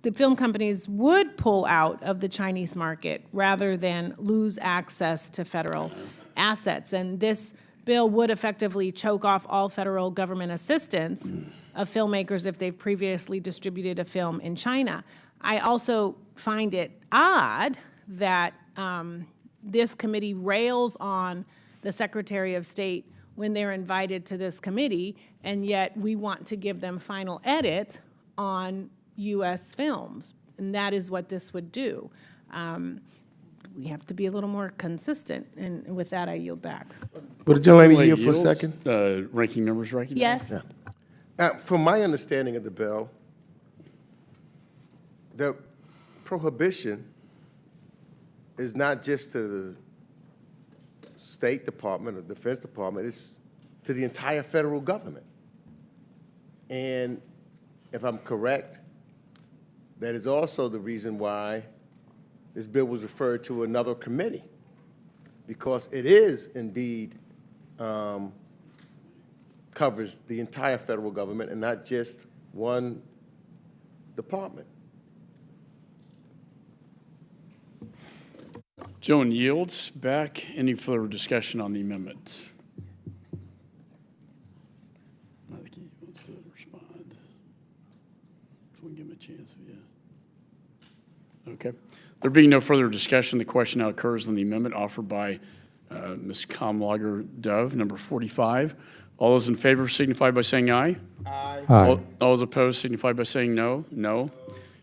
the film companies would pull out of the Chinese market rather than lose access to federal assets. And this bill would effectively choke off all federal government assistance of filmmakers if they've previously distributed a film in China. I also find it odd that this committee rails on the Secretary of State when they're invited to this committee, and yet we want to give them final edit on U.S. films. And that is what this would do. We have to be a little more consistent, and with that, I yield back. Would the gentlelady Lady yield for a yields. second? Ranking members recognized. Yes? From my understanding of the bill, the prohibition is not just to the State Department or Defense Department, it's to the entire federal government. And if I'm correct, that is also the reason why this bill was referred to another committee, because it is indeed covers the entire federal government and not just one department. Joan yields back. Any further discussion on the amendment? I think he wants to respond. So we'll give him a chance. Yeah. Okay. There being no further discussion, the question now occurs on the amendment offered by Ms. Comlager-Dove, number 45. All those in favor signify by saying aye. Aye. All those opposed signify by saying no. No.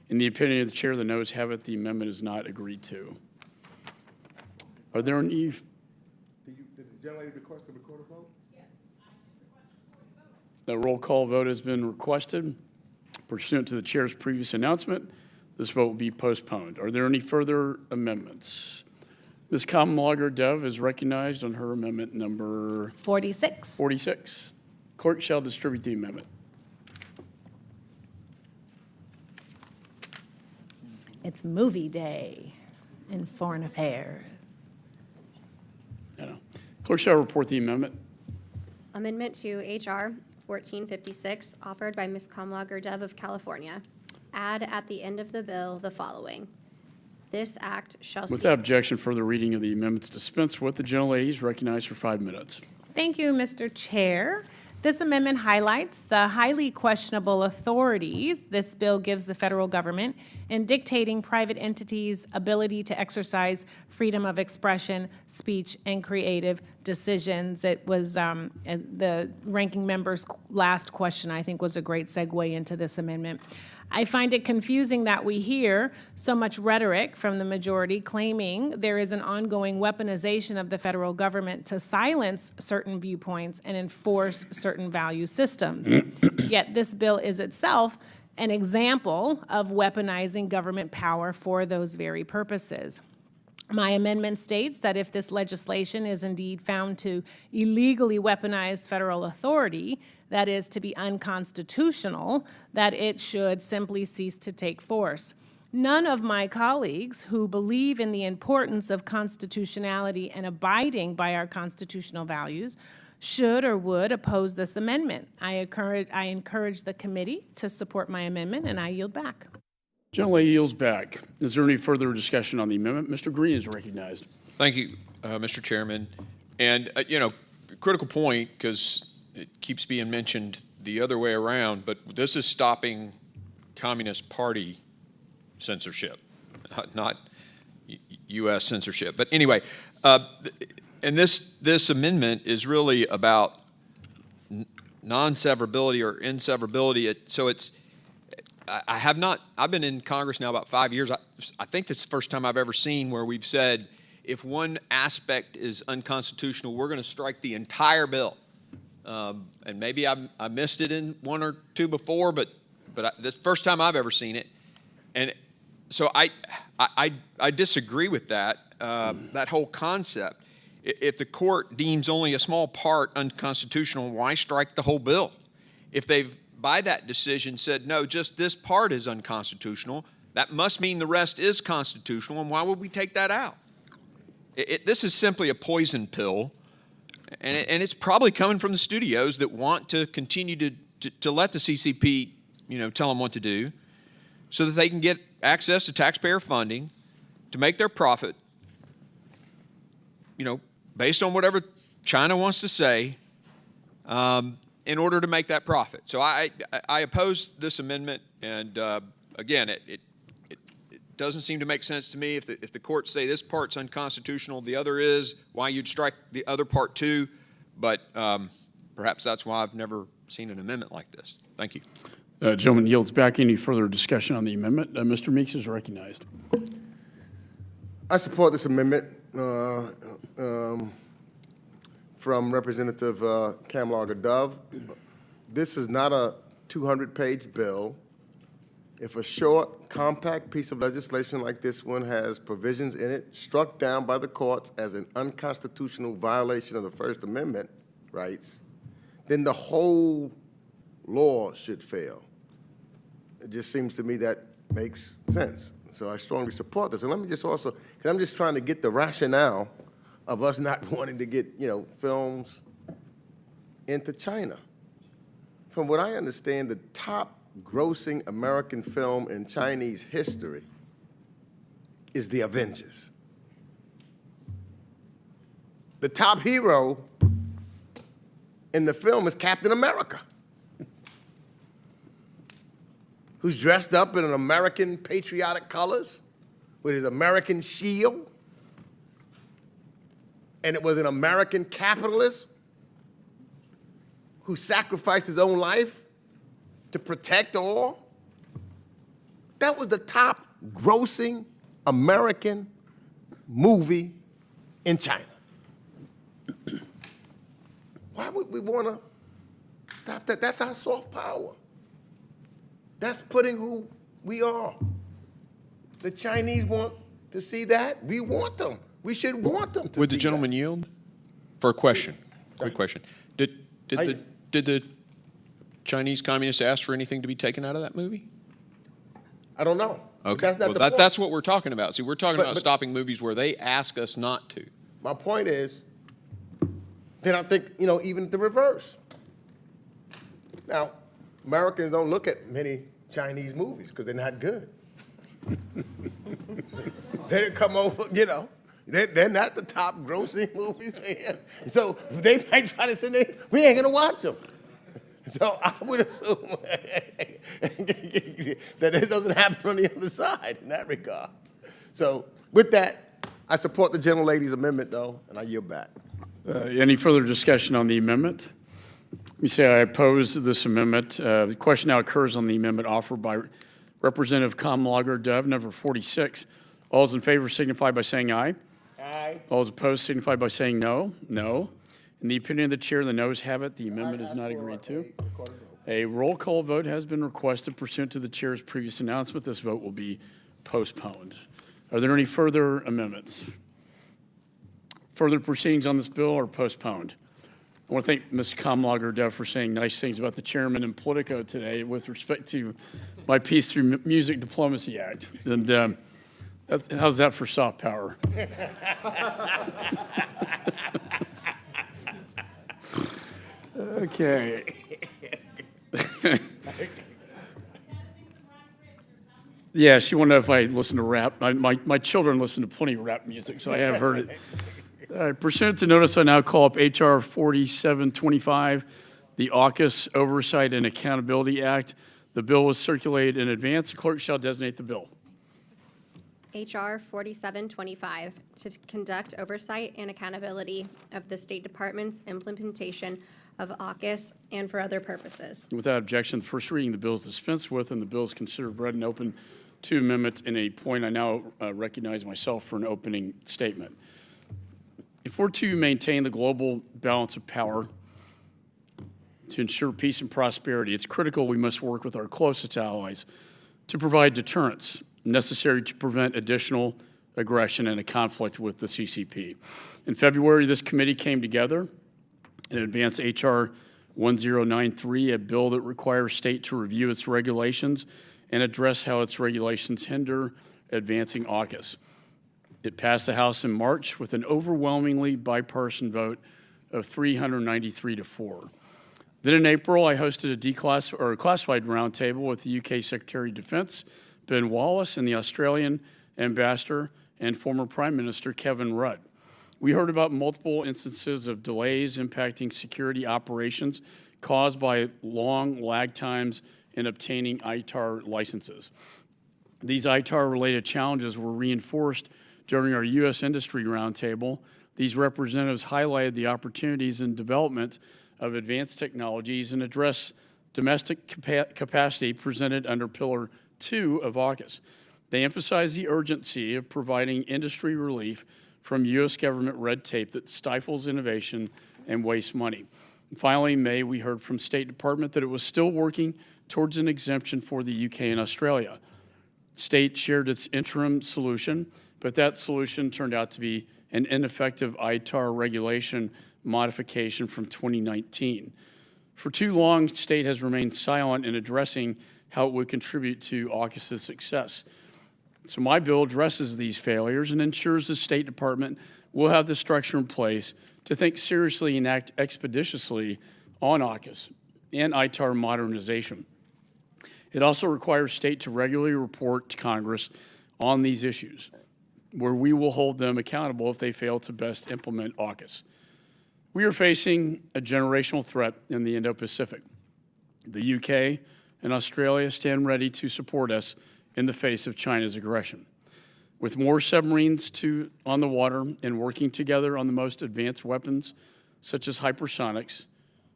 In the opinion of the chair, the noes have it. The amendment is not agreed to. Are there any? Did the gentlelady request a recorded vote? A roll call vote has been requested. Pursuant to the chair's previous announcement, this vote will be postponed. Are there any further amendments? Ms. Comlager-Dove is recognized on her amendment number 46. 46. Clerk shall distribute the amendment. It's movie day in foreign affairs. Clerk shall report the amendment. Amendment to H.R. 1456, offered by Ms. Comlager-Dove of California. Add at the end of the bill the following. This act shall cease. Without objection, further reading of the amendments dispensed with. The gentlelady is recognized for 5 minutes. Thank you, Mr. Chair. This amendment highlights the highly questionable authorities this bill gives the federal government in dictating private entities' ability to exercise freedom of expression, speech, and creative decisions. It was the ranking member's last question, I think, was a great segue into this amendment. I find it confusing that we hear so much rhetoric from the majority claiming there is an ongoing weaponization of the federal government to silence certain viewpoints and enforce certain value systems. Yet this bill is itself an example of weaponizing government power for those very purposes. My amendment states that if this legislation is indeed found to illegally weaponize federal authority, that is to be unconstitutional, that it should simply cease to take force. None of my colleagues who believe in the importance of constitutionality and abiding by our constitutional values should or would oppose this amendment. I encourage the committee to support my amendment, and I yield back. Gentlelady yields back. Is there any further discussion on the amendment? Mr. Green is recognized. Thank you, Mr. Chairman. And, critical point, because it keeps being mentioned the other way around, but this is stopping Communist Party censorship, not U.S. censorship. But anyway, and this amendment is really about non-severability or inseverability. I've been in Congress now about 5 years. I think this is the first time I've ever seen where we've said if one aspect is unconstitutional, we're going to strike the entire bill. And maybe I missed it in one or two before, but this is the first time I've ever seen it. And so I disagree with that, that whole concept. If the court deems only a small part unconstitutional, why strike the whole bill? If they've, by that decision, said, no, just this part is unconstitutional, that must mean the rest is constitutional, and why would we take that out? This is simply a poison pill, and it's probably coming from the studios that want to continue to let the CCP, tell them what to do, so that they can get access to taxpayer funding to make their profit, based on whatever China wants to say, in order to make that profit. So I oppose this amendment, and again, it doesn't seem to make sense to me if the courts say this part's unconstitutional, the other is, why you'd strike the other part too. but perhaps that's why I've never seen an amendment like this. Thank you. Gentleman yields back. Any further discussion on the amendment? Mr. Meeks is recognized. I support this amendment from Representative Camlogger Dove. This is not a 200-page bill. If a short, compact piece of legislation like this one has provisions in it struck down by the courts as an unconstitutional violation of the First Amendment rights, then the whole law should fail. It just seems to me that makes sense. So I strongly support this. And let me just also, because I'm just trying to get the rationale of us not wanting to get, films into China. From what I understand, the top grossing American film in Chinese history is The Avengers. The top hero in the film is Captain America, who's dressed up in an American patriotic colors with his American shield. And it was an American capitalist who sacrificed his own life to protect all. That was the top grossing American movie in China. Why would we want to stop that? That's our soft power. That's putting who we are. The Chinese want to see that. We want them. We should want them to Would see the gentleman yield for a question? Quick question. Did the Chinese communists ask for anything to be taken out of that movie? I don't know. Okay. That's not the point. That's what we're talking about. See, we're talking about But- stopping movies where they ask us not to. My point is, then I think, even the reverse. Now, Americans don't look at many Chinese movies because they're not good. They didn't come over, they're not the top grossing movies, man. So they might try to say, we ain't gonna watch them. So I would assume that this doesn't happen on the other side in that regard. So with that, I support the gentlelady's amendment, though, and I yield back. Any further discussion on the amendment? Let me say I oppose this amendment. The question now occurs on the amendment offered by Representative Camlogger Dove, number 46. All those in favor signify by saying aye. Aye. All those opposed signify by saying no. No. In the opinion of the chair, the noes have it. The amendment is not agreed to. A roll call vote has been requested pursuant to the chair's previous announcement. This vote will be postponed. Are there any further amendments? Further proceedings on this bill are postponed. I want to thank Ms. Camlogger Dove for saying nice things about the chairman in Politico today with respect to my Peace Through Music Diplomacy Act. And how's that for soft power? Okay. Yeah, she wanted to know if I listen to rap. My children listen to plenty of rap music, so I have heard it. Pursuant to notice, I now call up H.R. 4725, the AUKUS Oversight and Accountability Act. The bill was circulated in advance. The clerk shall designate the bill. H.R. 4725, to conduct oversight and accountability of the State Department's implementation of AUKUS and for other purposes. Without objection, the first reading, the bill is dispensed with, and the bill is considered read and open to amendment. In a point, I now recognize myself for an opening statement. If we're to maintain the global balance of power to ensure peace and prosperity, it's critical we must work with our closest allies to provide deterrence necessary to prevent additional aggression and a conflict with the CCP. In February, this committee came together and advanced H.R. 1093, a bill that requires state to review its regulations and address how its regulations hinder advancing AUKUS. It passed the House in March with an overwhelmingly bipartisan vote of 393 to 4. Then in April, I hosted a classified roundtable with the UK Secretary of Defense, Ben Wallace, and the Australian ambassador and former Prime Minister Kevin Rudd. We heard about multiple instances of delays impacting security operations caused by long lag times in obtaining ITAR licenses. These ITAR-related challenges were reinforced during our U.S. industry roundtable These representatives highlighted the opportunities in development of advanced technologies and addressed domestic capacity presented under Pillar 2 of AUKUS. They emphasized the urgency of providing industry relief from U.S. government red tape that stifles innovation and wastes money. And finally, in May, we heard from State Department that it was still working towards an exemption for the UK and Australia. State shared its interim solution, but that solution turned out to be an ineffective ITAR regulation modification from 2019. For too long, State has remained silent in addressing how it would contribute to AUKUS's success. So my bill addresses these failures and ensures the State Department will have the structure in place to think seriously and act expeditiously on AUKUS and ITAR modernization. It also requires State to regularly report to Congress on these issues, where we will hold them accountable if they fail to best implement AUKUS. We are facing a generational threat in the Indo-Pacific. The UK and Australia stand ready to support us in the face of China's aggression. With more submarines on the water and working together on the most advanced weapons, such as hypersonics,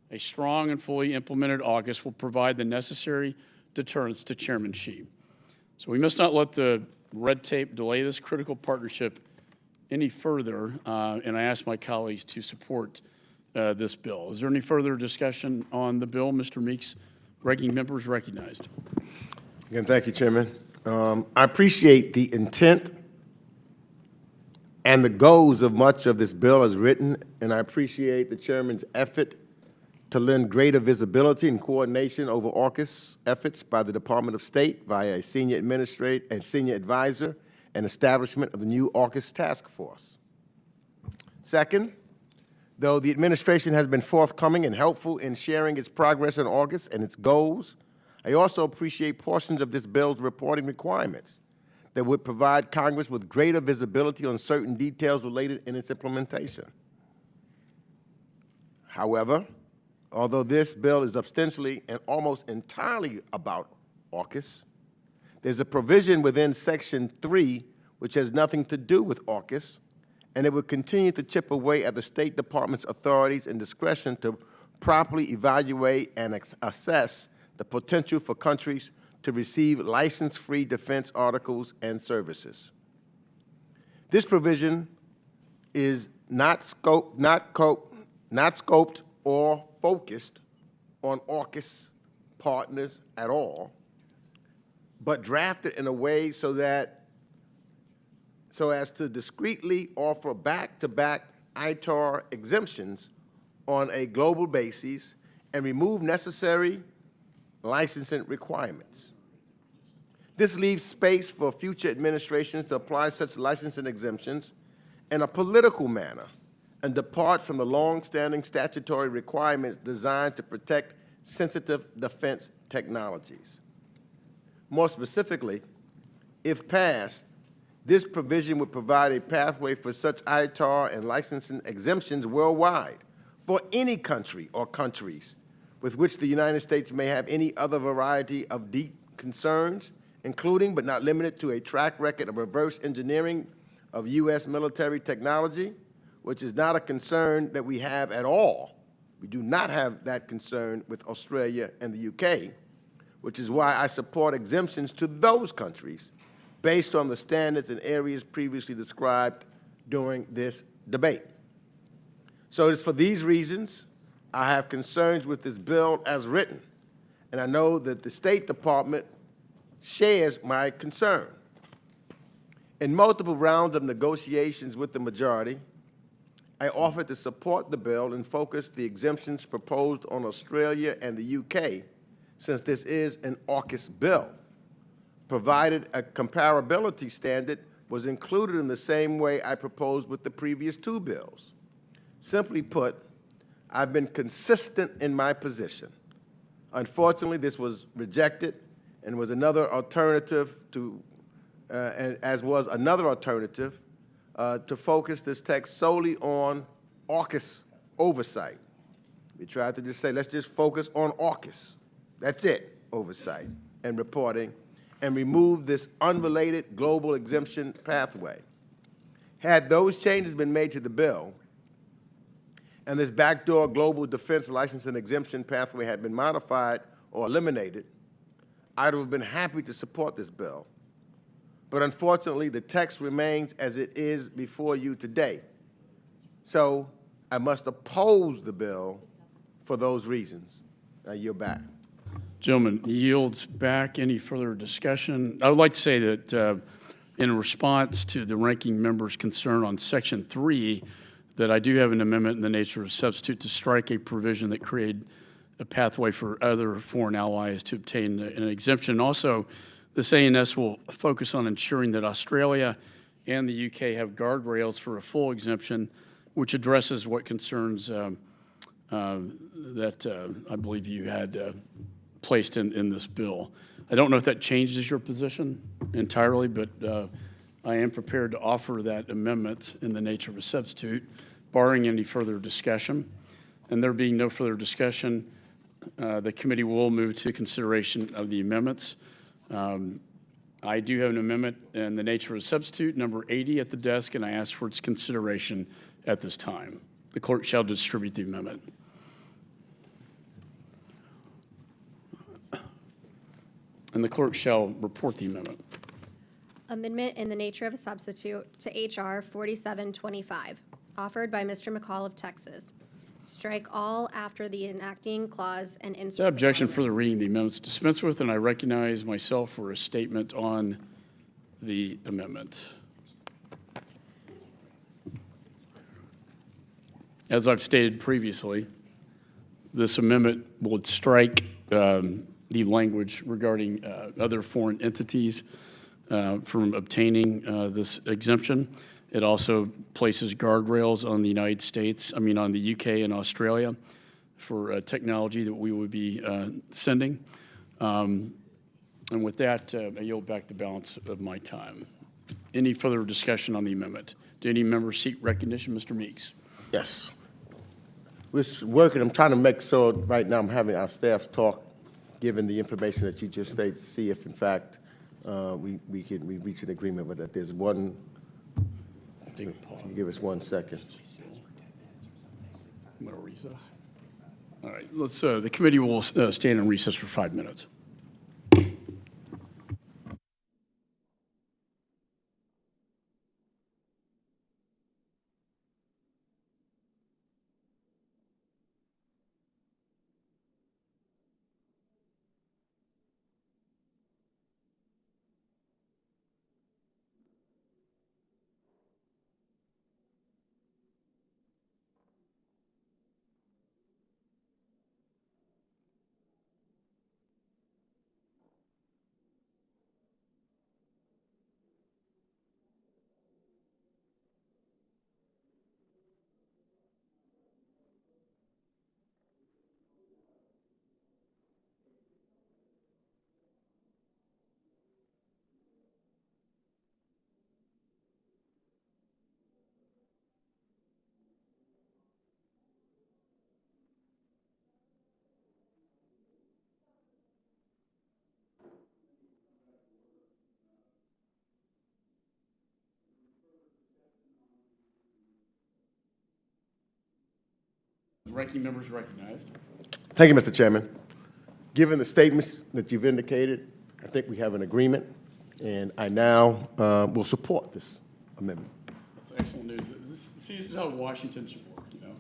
a strong and fully implemented AUKUS will provide the necessary deterrence to Chairman Xi. So we must not let the red tape delay this critical partnership any further, and I ask my colleagues to support this bill. Is there any further discussion on the bill? Mr. Meeks, ranking member is recognized. Again, thank you, Chairman. I appreciate the intent and the goals of much of this bill as written, and I appreciate the Chairman's effort to lend greater visibility and coordination over AUKUS efforts by the Department of State via a senior administrator and senior advisor and establishment of the new AUKUS task force. Second, though the administration has been forthcoming and helpful in sharing its progress on AUKUS and its goals, I also appreciate portions of this bill's reporting requirements that would provide Congress with greater visibility on certain details related in its implementation. However, although this bill is substantially and almost entirely about AUKUS, there's a provision within Section 3 which has nothing to do with AUKUS, and it would continue to chip away at the State Department's authorities and discretion to properly evaluate and assess the potential for countries to receive license-free defense articles and services. This provision is not scoped or focused on AUKUS partners at all, but drafted in a way so as to discreetly offer back-to-back ITAR exemptions on a global basis and remove necessary licensing requirements. This leaves space for future administrations to apply such licensing exemptions in a political manner and depart from the long-standing statutory requirements designed to protect sensitive defense technologies. More specifically, if passed, this provision would provide a pathway for such ITAR and licensing exemptions worldwide for any country or countries with which the United States may have any other variety of deep concerns, including but not limited to a track record of reverse engineering of U.S. military technology, which is not a concern that we have at all. We do not have that concern with Australia and the UK, which is why I support exemptions to those countries based on the standards and areas previously described during this debate. So it's for these reasons I have concerns with this bill as written, and I know that the State Department shares my concern. In multiple rounds of negotiations with the majority, I offered to support the bill and focus the exemptions proposed on Australia and the UK, since this is an AUKUS bill, provided a comparability standard was included in the same way I proposed with the previous two bills. Simply put, I've been consistent in my position. Unfortunately, this was rejected and was another alternative to, as was another alternative to focus this text solely on AUKUS oversight. We tried to just say, let's just focus on AUKUS. That's it, oversight and reporting, and remove this unrelated global exemption pathway. Had those changes been made to the bill, and this backdoor global defense license and exemption pathway had been modified or eliminated, I would have been happy to support this bill. But unfortunately, the text remains as it is before you today. So I must oppose the bill for those reasons. I yield back. Gentleman yields back. Any further discussion? I would like to say that in response to the ranking member's concern on Section 3, that I do have an amendment in the nature of a substitute to strike a provision that created a pathway for other foreign allies to obtain an exemption. Also, this ANS will focus on ensuring that Australia and the UK have guardrails for a full exemption, which addresses what concerns that I believe you had placed in this bill. I don't know if that changes your position entirely, but I am prepared to offer that amendment in the nature of a substitute, barring any further discussion. And there being no further discussion, the committee will move to consideration of the amendments. I do have an amendment in the nature of a substitute, number 80 at the desk, and I ask for its consideration at this time. The clerk shall distribute the amendment. And the clerk shall report the amendment. Amendment in the nature of a substitute to H.R. 4725, offered by Mr. McCaul of Texas. Strike all after the enacting clause and insert. Without objection, further reading the amendments dispensed with, and I recognize myself for a statement on the amendment. As I've stated previously, this amendment would strike the language regarding other foreign entities from obtaining this exemption. It also places guardrails on the United States, on the UK and Australia for technology that we would be sending. And with that, I yield back the balance of my time. Any further discussion on the amendment? Do any members seek recognition? Mr. Meeks. Yes. We're working, I'm trying to make sure right now I'm having our staffs talk, given the information that you just stated, to see if in fact we reach an agreement with that. There's one, can you give us 1 second? Recess. All right, let's, the committee will stand in recess for 5 minutes. The ranking member is recognized. Thank you, Mr. Chairman. Given the statements that you've indicated, I think we have an agreement, and I now will support this amendment. That's excellent news. This is how Washington should work, you know.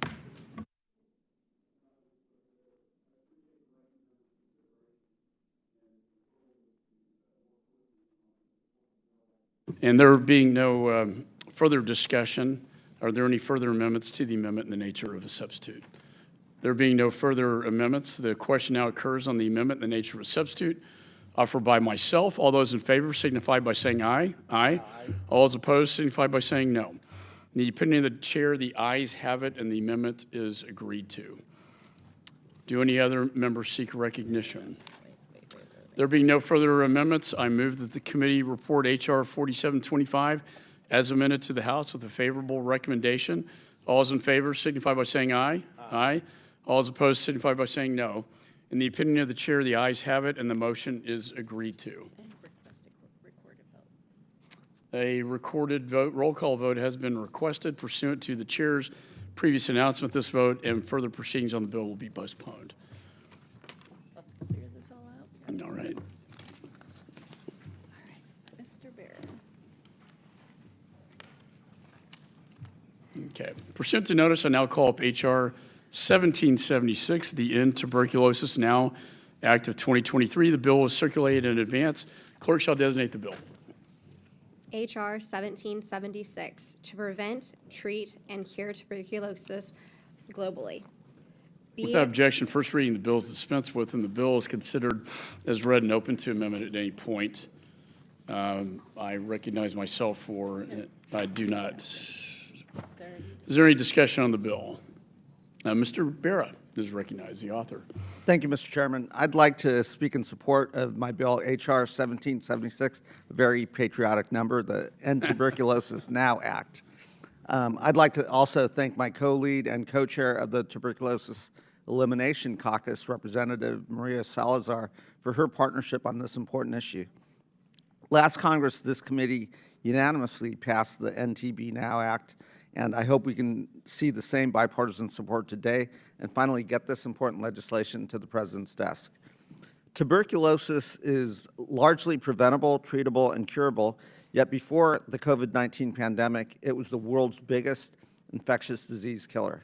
And there being no further discussion, are there any further amendments to the amendment in the nature of a substitute? There being no further amendments, the question now occurs on the amendment in the nature of a substitute offered by myself. All those in favor signify by saying aye. Aye. All those opposed signify by saying no. In the opinion of the chair, the ayes have it and the amendment is agreed to. Do any other members seek recognition? There being no further amendments, I move that the committee report H.R. 4725 as amended to the House with a favorable recommendation. All those in favor signify by saying aye. Aye. All those opposed signify by saying no. In the opinion of the chair, the ayes have it and the motion is agreed to. A recorded vote, roll call vote has been requested pursuant to the chair's previous announcement. This vote and further proceedings on the bill will be postponed. Let's figure this all out. All right. Mr. Barron. Okay. Pursuant to notice, I now call up H.R. 1776, the End Tuberculosis Now Act of 2023. The bill was circulated in advance. Clerk shall designate the bill. H.R. 1776, to prevent, treat, and cure tuberculosis globally. Be Without it- objection, first reading, the bill is dispensed with, and the bill is considered as read and open to amendment at any point. I recognize myself for it. I do not. Is there any discussion on the bill? Mr. Barra is recognized, the author. Thank you, Mr. Chairman. I'd like to speak in support of my bill, H.R. 1776, a very patriotic number, the End Tuberculosis Now Act. I'd like to also thank my co-lead and co-chair of the Tuberculosis Elimination Caucus, Representative Maria Salazar, for her partnership on this important issue. Last Congress, this committee unanimously passed the NTB Now Act, and I hope we can see the same bipartisan support today and finally get this important legislation to the President's desk. Tuberculosis is largely preventable, treatable, and curable, yet before the COVID-19 pandemic, it was the world's biggest infectious disease killer.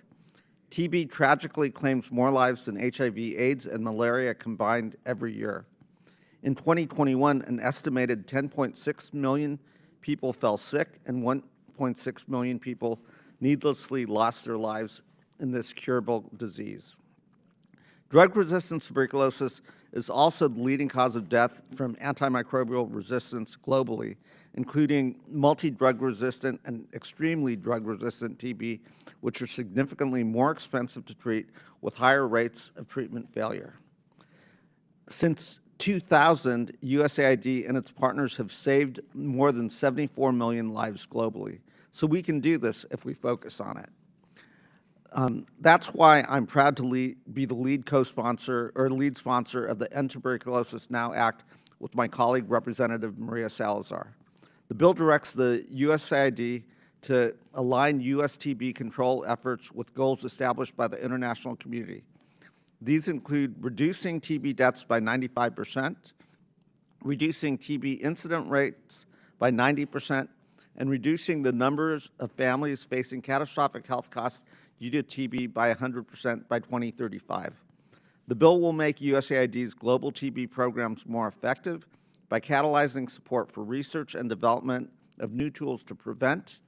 TB tragically claims more lives than HIV, AIDS, and malaria combined every year. In 2021, an estimated 10.6 million people fell sick and 1.6 million people needlessly lost their lives in this curable disease. Drug-resistant tuberculosis is also the leading cause of death from antimicrobial resistance globally, including multi-drug resistant and extremely drug-resistant TB, which are significantly more expensive to treat with higher rates of treatment failure. Since 2000, USAID and its partners have saved more than 74 million lives globally. So we can do this if we focus on it. That's why I'm proud to be the lead co-sponsor or lead sponsor of the End Tuberculosis Now Act with my colleague, Representative Maria Salazar. The bill directs the USAID to align U.S. TB control efforts with goals established by the international community. These include reducing TB deaths by 95%, reducing TB incident rates by 90%, and reducing the numbers of families facing catastrophic health costs due to TB by 100% by 2035. The bill will make USAID's global TB programs more effective by catalyzing support for research and development of new tools to prevent,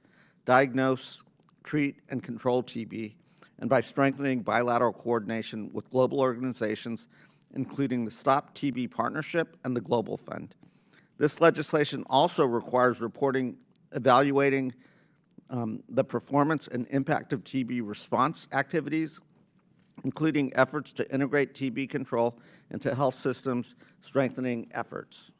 diagnose, treat, and control TB, and by strengthening bilateral coordination with global organizations, including the Stop TB Partnership and the Global Fund. This legislation also requires reporting, evaluating the performance and impact of TB response activities, including efforts to integrate TB control into health systems, strengthening efforts.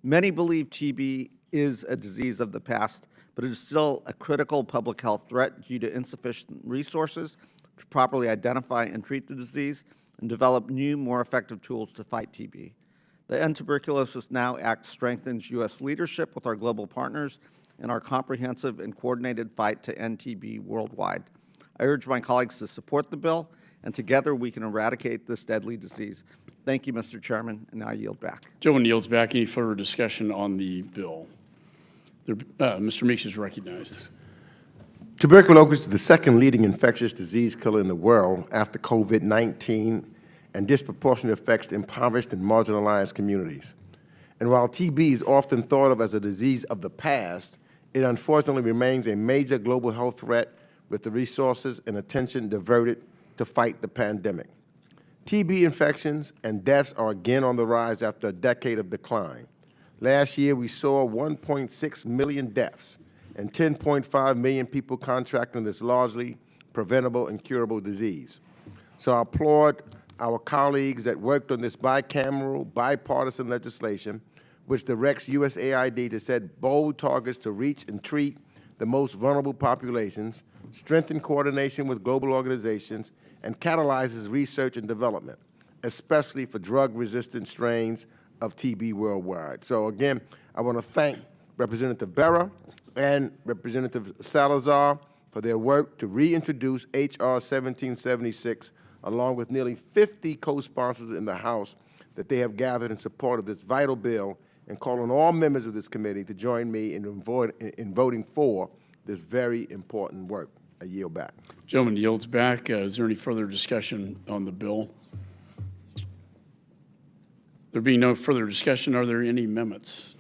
Many believe TB is a disease of the past, but it is still a critical public health threat due to insufficient resources to properly identify and treat the disease and develop new, more effective tools to fight TB. The End Tuberculosis Now Act strengthens U.S. leadership with our global partners in our comprehensive and coordinated fight to end TB worldwide. I urge my colleagues to support the bill, and together we can eradicate this deadly disease. Thank you, Mr. Chairman, and now I yield back. Gentleman yields back. Any further discussion on the bill? Mr. Meeks is recognized. Tuberculosis is the second leading infectious disease killer in the world after COVID-19 and disproportionately affects impoverished and marginalized communities. And while TB is often thought of as a disease of the past, it unfortunately remains a major global health threat with the resources and attention diverted to fight the pandemic. TB infections and deaths are again on the rise after a decade of decline. Last year, we saw 1.6 million deaths and 10.5 million people contracting this largely preventable and curable disease. So I applaud our colleagues that worked on this bicameral, bipartisan legislation, which directs USAID to set bold targets to reach and treat the most vulnerable populations, strengthen coordination with global organizations, and catalyzes research and development, especially for drug-resistant strains of TB worldwide. So again, I want to thank Representative Berra and Representative Salazar for their work to reintroduce H.R. 1776, along with nearly 50 co-sponsors in the House that they have gathered in support of this vital bill, and call on all members of this committee to join me in voting for this very important work. I yield back. Gentleman yields back. Is there any further discussion on the bill? There being no further discussion, are there any amendments?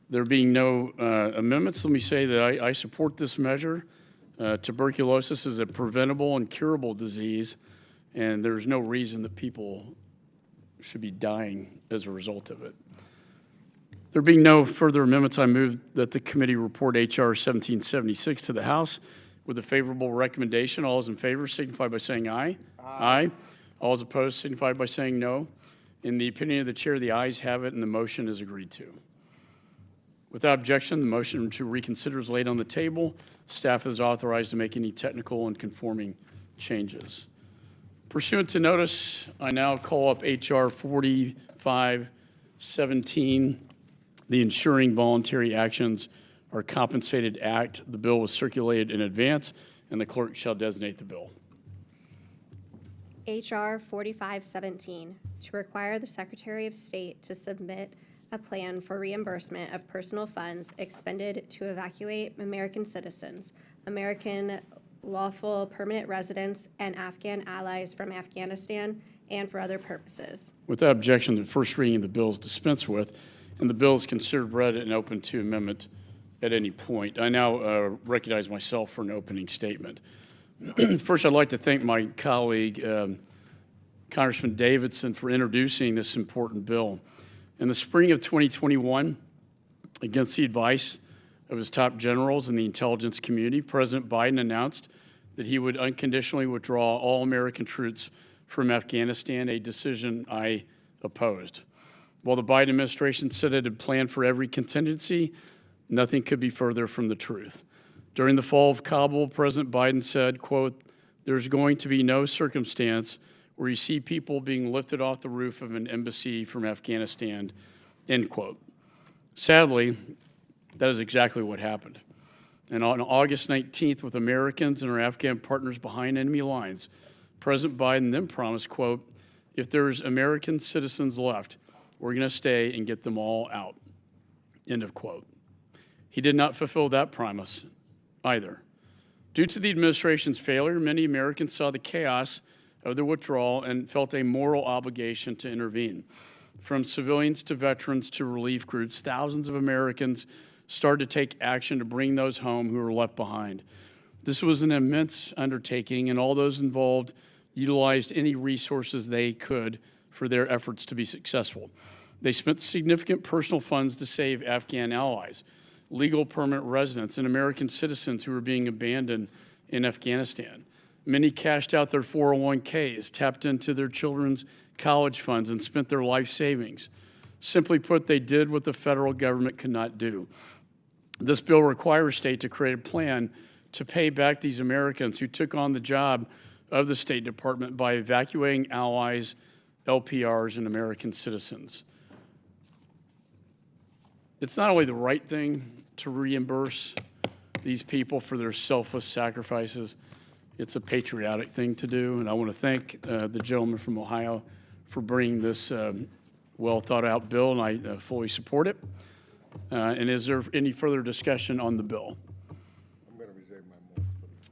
There being no amendments, let me say that I support this measure. Tuberculosis is a preventable and curable disease, and there's no reason that people should be dying as a result of it. There being no further amendments, I move that the committee report H.R. 1776 to the House with a favorable recommendation. All those in favor signify by saying aye. Aye. All those opposed signify by saying no. In the opinion of the chair, the ayes have it, and the motion is agreed to. Without objection, the motion to reconsider is laid on the table. Staff is authorized to make any technical and conforming changes. Pursuant to notice, I now call up H.R. 4517, the Ensuring Voluntary Actions Are Compensated Act. The bill was circulated in advance, and the clerk shall designate the bill. H.R. 4517, to require the Secretary of State to submit a plan for reimbursement of personal funds expended to evacuate American citizens, American lawful permanent residents, and Afghan allies from Afghanistan, and for other purposes. Without objection, the first reading of the bill is dispensed with, and the bill is considered read and open to amendment at any point. I now recognize myself for an opening statement. First, I'd like to thank my colleague, Congressman Davidson, for introducing this important bill. In the spring of 2021, against the advice of his top generals in the intelligence community, President Biden announced that he would unconditionally withdraw all American troops from Afghanistan, a decision I opposed. While the Biden administration said it had planned for every contingency, nothing could be further from the truth. During the fall of Kabul, President Biden said, quote, "There's going to be no circumstance where you see people being lifted off the roof of an embassy from Afghanistan," end quote. Sadly, that is exactly what happened. And on August 19th, with Americans and our Afghan partners behind enemy lines, President Biden then promised, quote, "If there's American citizens left, we're going to stay and get them all out," end of quote. He did not fulfill that promise either. Due to the administration's failure, many Americans saw the chaos of the withdrawal and felt a moral obligation to intervene. From civilians to veterans to relief groups, thousands of Americans started to take action to bring those home who were left behind. This was an immense undertaking, and all those involved utilized any resources they could for their efforts to be successful. They spent significant personal funds to save Afghan allies, legal permanent residents, and American citizens who were being abandoned in Afghanistan. Many cashed out their 401ks, tapped into their children's college funds, and spent their life savings. Simply put, they did what the federal government could not do. This bill requires state to create a plan to pay back these Americans who took on the job of the State Department by evacuating allies, LPRs, and American citizens. It's not only the right thing to reimburse these people for their selfless sacrifices, it's a patriotic thing to do, and I want to thank the gentleman from Ohio for bringing this well-thought-out bill, and I fully support it. And is there any further discussion on the bill? I'm going to reserve my moment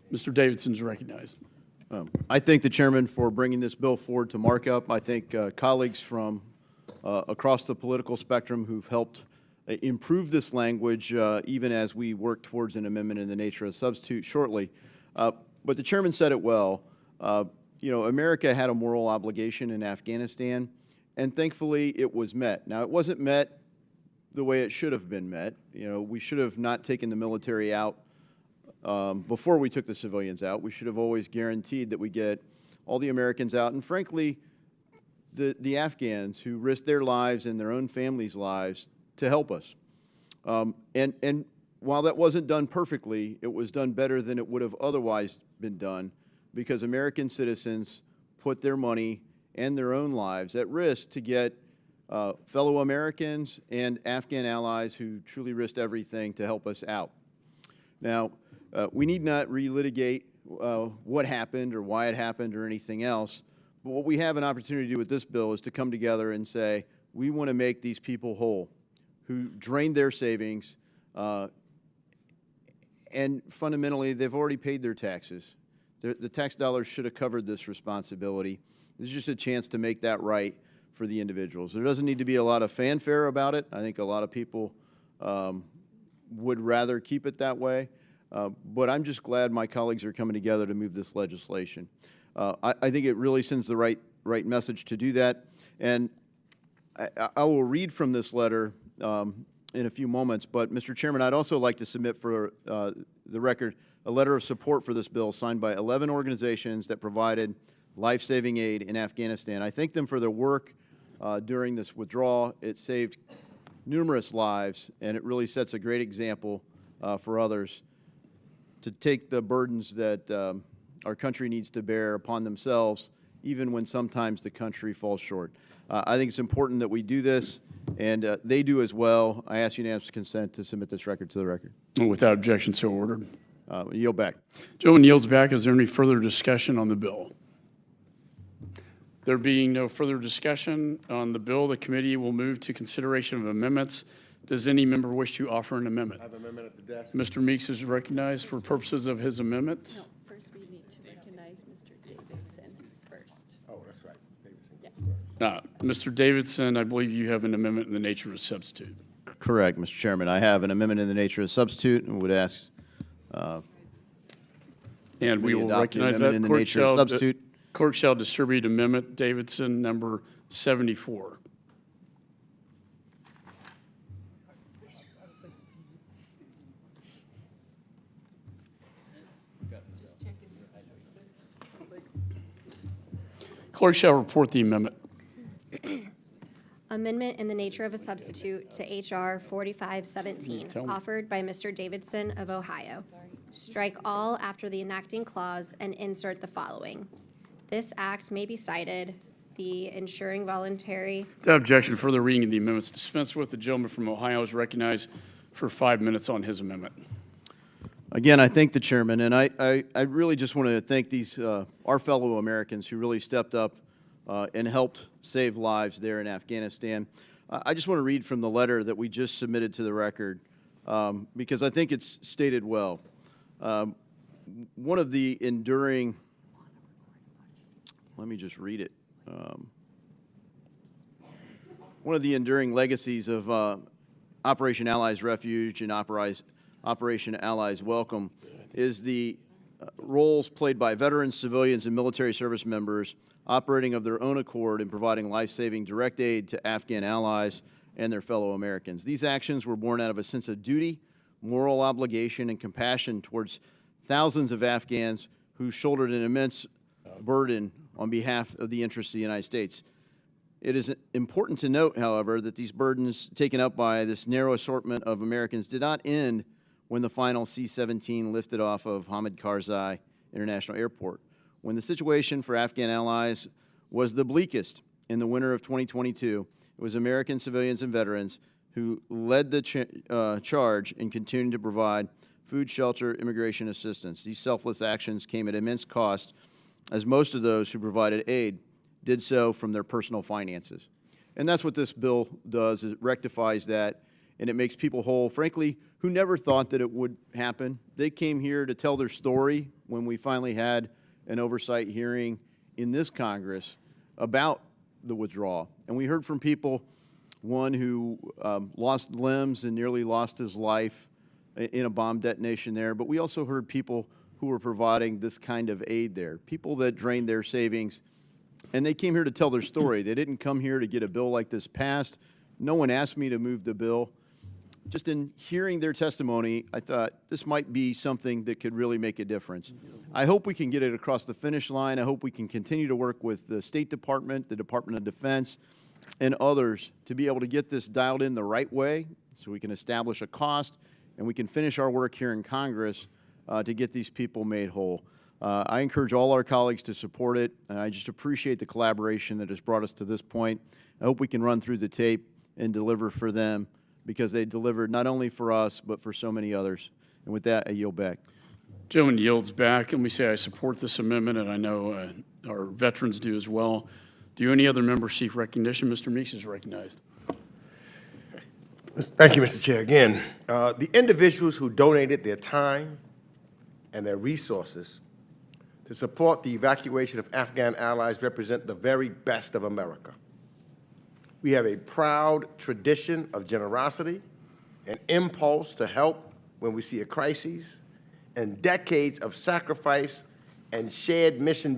for Mr. Davidson is recognized. I thank the chairman for bringing this bill forward to markup. I thank colleagues from across the political spectrum who've helped improve this language, even as we work towards an amendment in the nature of a substitute shortly. But the chairman said it well. You know, America had a moral obligation in Afghanistan, and thankfully it was met. Now, it wasn't met the way it should have been met. You know, we should have not taken the military out before we took the civilians out. We should have always guaranteed that we get all the Americans out, and frankly, the Afghans who risked their lives and their own families' lives to help us. And while that wasn't done perfectly, it was done better than it would have otherwise been done, because American citizens put their money and their own lives at risk to get fellow Americans and Afghan allies who truly risked everything to help us out. Now, we need not relitigate what happened or why it happened or anything else, but what we have an opportunity to do with this bill is to come together and say, we want to make these people whole who drained their savings, and fundamentally, they've already paid their taxes. The tax dollars should have covered this responsibility. This is just a chance to make that right for the individuals. There doesn't need to be a lot of fanfare about it. I think a lot of people would rather keep it that way. But I'm just glad my colleagues are coming together to move this legislation. I think it really sends the right message to do that. And I will read from this letter in a few moments. But, Mr. Chairman, I'd also like to submit for the record a letter of support for this bill signed by 11 organizations that provided life-saving aid in Afghanistan. I thank them for their work during this withdrawal. It saved numerous lives, and it really sets a great example for others to take the burdens that our country needs to bear upon themselves, even when sometimes the country falls short. I think it's important that we do this, and they do as well. I ask unanimous consent to submit this record to the record. Without objection, so ordered. Yield back. Gentleman yields back. Is there any further discussion on the bill? There being no further discussion on the bill, the committee will move to consideration of amendments. Does any member wish to offer an amendment? I have an amendment at the desk. Mr. Meeks is recognized for purposes of his amendment. No, first we need to recognize Mr. Davidson first. Oh, that's right. Davidson. Yeah. Mr. Davidson, I believe you have an amendment in the nature of a substitute. Correct, Mr. Chairman. I have an amendment in the nature of a substitute and would ask And we will adopt the recognize that. amendment in the nature of substitute. Clerk shall distribute amendment Davidson number 74. Clerk shall report the amendment. Amendment in the nature of a substitute to H.R. 4517, offered by Mr. Davidson of Ohio. Strike all after the enacting clause and insert the following. This act may be cited, the ensuring voluntary. Without objection, further reading of the amendments dispensed with. The gentleman from Ohio is recognized for 5 minutes on his amendment. Again, I thank the chairman, and I really just want to thank these our fellow Americans who really stepped up and helped save lives there in Afghanistan. I just want to read from the letter that we just submitted to the record because I think it's stated well. One of the enduring, let me just read it. One of the enduring legacies of Operation Allies Refuge and Operation Allies Welcome is the roles played by veterans, civilians, and military service members operating of their own accord in providing life-saving direct aid to Afghan allies and their fellow Americans. These actions were born out of a sense of duty, moral obligation, and compassion towards thousands of Afghans who shouldered an immense burden on behalf of the interests of the United States. It is important to note, however, that these burdens taken up by this narrow assortment of Americans did not end when the final C-17 lifted off of Hamid Karzai International Airport. When the situation for Afghan allies was the bleakest in the winter of 2022, it was American civilians and veterans who led the charge and continued to provide food, shelter, immigration assistance. These selfless actions came at immense cost, as most of those who provided aid did so from their personal finances. And that's what this bill does, is it rectifies that, and it makes people whole, frankly, who never thought that it would happen. They came here to tell their story when we finally had an oversight hearing in this Congress about the withdrawal. And we heard from people, one who lost limbs and nearly lost his life in a bomb detonation there, but we also heard people who were providing this kind of aid there, people that drained their savings, and they came here to tell their story. They didn't come here to get a bill like this passed. No one asked me to move the bill. Just in hearing their testimony, I thought this might be something that could really make a difference. I hope we can get it across the finish line. I hope we can continue to work with the State Department, the Department of Defense, and others to be able to get this dialed in the right way so we can establish a cost and we can finish our work here in Congress to get these people made whole. I encourage all our colleagues to support it, and I just appreciate the collaboration that has brought us to this point. I hope we can run through the tape and deliver for them, because they delivered not only for us, but for so many others. And with that, I yield back. Gentleman yields back. Let me say I support this amendment, and I know our veterans do as well. Do any other members seek recognition? Mr. Meeks is recognized. Thank you, Mr. Chair. Again, the individuals who donated their time and their resources to support the evacuation of Afghan allies represent the very best of America. We have a proud tradition of generosity and impulse to help when we see a crisis, and decades of sacrifice and shared mission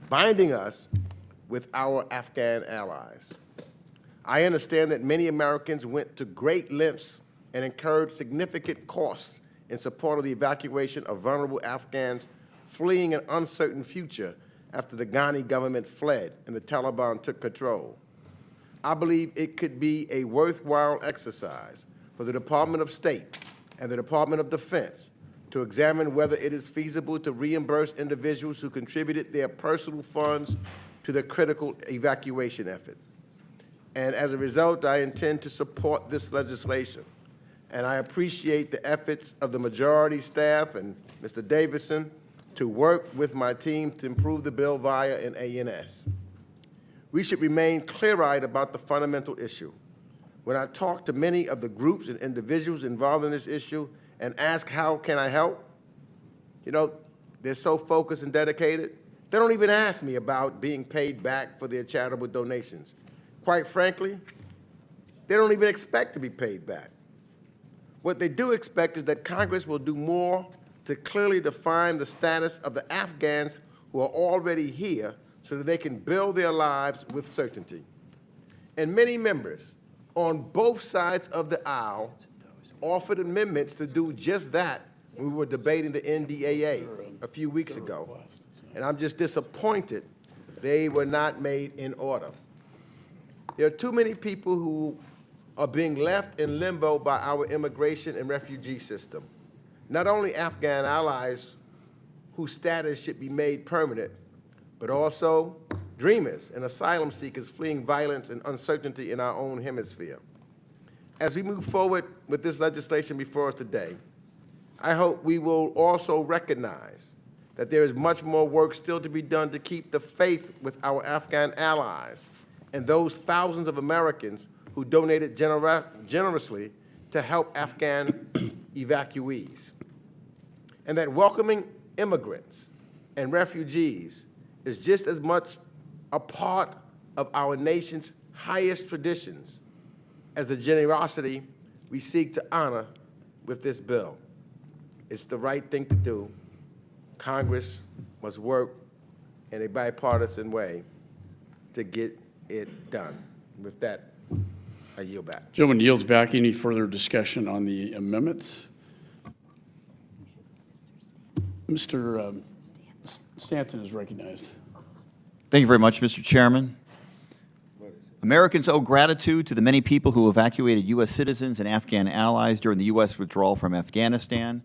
binding us with our Afghan allies. I understand that many Americans went to great lengths and incurred significant costs in support of the evacuation of vulnerable Afghans fleeing an uncertain future after the Ghani government fled and the Taliban took control. I believe it could be a worthwhile exercise for the Department of State and the Department of Defense to examine whether it is feasible to reimburse individuals who contributed their personal funds to the critical evacuation effort. And as a result, I intend to support this legislation. And I appreciate the efforts of the majority staff and Mr. Davison to work with my team to improve the bill via an A&S. We should remain clear-eyed about the fundamental issue. When I talk to many of the groups and individuals involved in this issue and ask how can I help, you know, they're so focused and dedicated, they don't even ask me about being paid back for their charitable donations. Quite frankly, they don't even expect to be paid back. What they do expect is that Congress will do more to clearly define the status of the Afghans who are already here so that they can build their lives with certainty. And many members on both sides of the aisle offered amendments to do just that when we were debating the NDAA a few weeks ago. And I'm just disappointed they were not made in order. There are too many people who are being left in limbo by our immigration and refugee system. Not only Afghan allies whose status should be made permanent, but also dreamers and asylum seekers fleeing violence and uncertainty in our own hemisphere. As we move forward with this legislation before us today, I hope we will also recognize that there is much more work still to be done to keep the faith with our Afghan allies and those thousands of Americans who donated generously to help Afghan evacuees. And that welcoming immigrants and refugees is just as much a part of our nation's highest traditions as the generosity we seek to honor with this bill. It's the right thing to do. Congress must work in a bipartisan way to get it done. With that, I yield back. Gentleman yields back. Any further discussion on the amendments? Mr. Stanton is recognized. Thank you very much, Mr. Chairman. Americans owe gratitude to the many people who evacuated U.S. citizens and Afghan allies during the U.S. withdrawal from Afghanistan,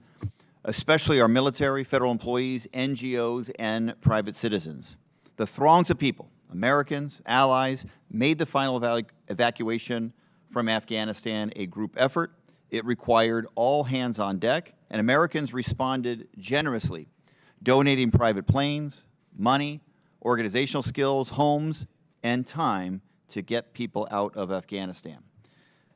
especially our military, federal employees, NGOs, and private citizens. The throngs of people, Americans, allies, made the final evacuation from Afghanistan a group effort. It required all hands on deck, and Americans responded generously, donating private planes, money, organizational skills, homes, and time to get people out of Afghanistan.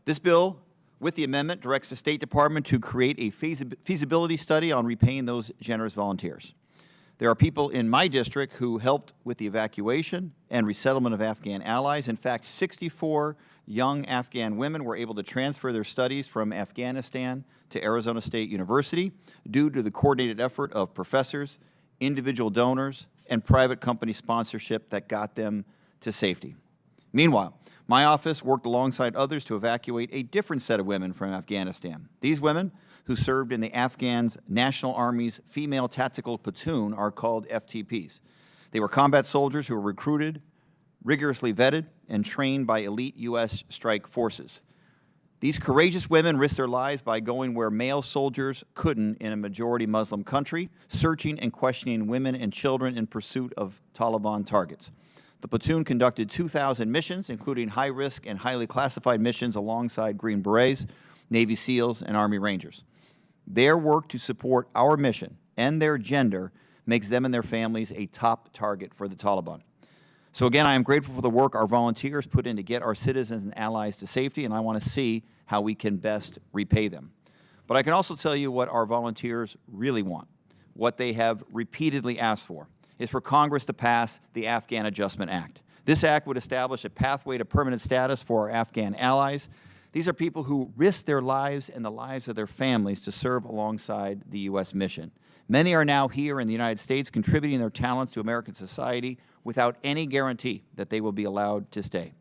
This bill, with the amendment, directs the State Department to create a feasibility study on repaying those generous volunteers. There are people in my district who helped with the evacuation and resettlement of Afghan allies. In fact, 64 young Afghan women were able to transfer their studies from Afghanistan to Arizona State University due to the coordinated effort of professors, individual donors, and private company sponsorship that got them to safety. Meanwhile, my office worked alongside others to evacuate a different set of women from Afghanistan. These women, who served in the Afghan National Army's Female Tactical Platoon, are called FTPs. They were combat soldiers who were recruited, rigorously vetted, and trained by elite U.S. strike forces. These courageous women risked their lives by going where male soldiers couldn't in a majority Muslim country, searching and questioning women and children in pursuit of Taliban targets. The platoon conducted 2,000 missions, including high-risk and highly classified missions alongside Green Berets, Navy SEALs, and Army Rangers. Their work to support our mission and their gender makes them and their families a top target for the Taliban. So again, I am grateful for the work our volunteers put in to get our citizens and allies to safety, and I want to see how we can best repay them. But I can also tell you what our volunteers really want, what they have repeatedly asked for, is for Congress to pass the Afghan Adjustment Act. This act would establish a pathway to permanent status for our Afghan allies. These are people who risk their lives and the lives of their families to serve alongside the U.S. mission. Many are now here in the United States contributing their talents to American society without any guarantee that they will be allowed to stay.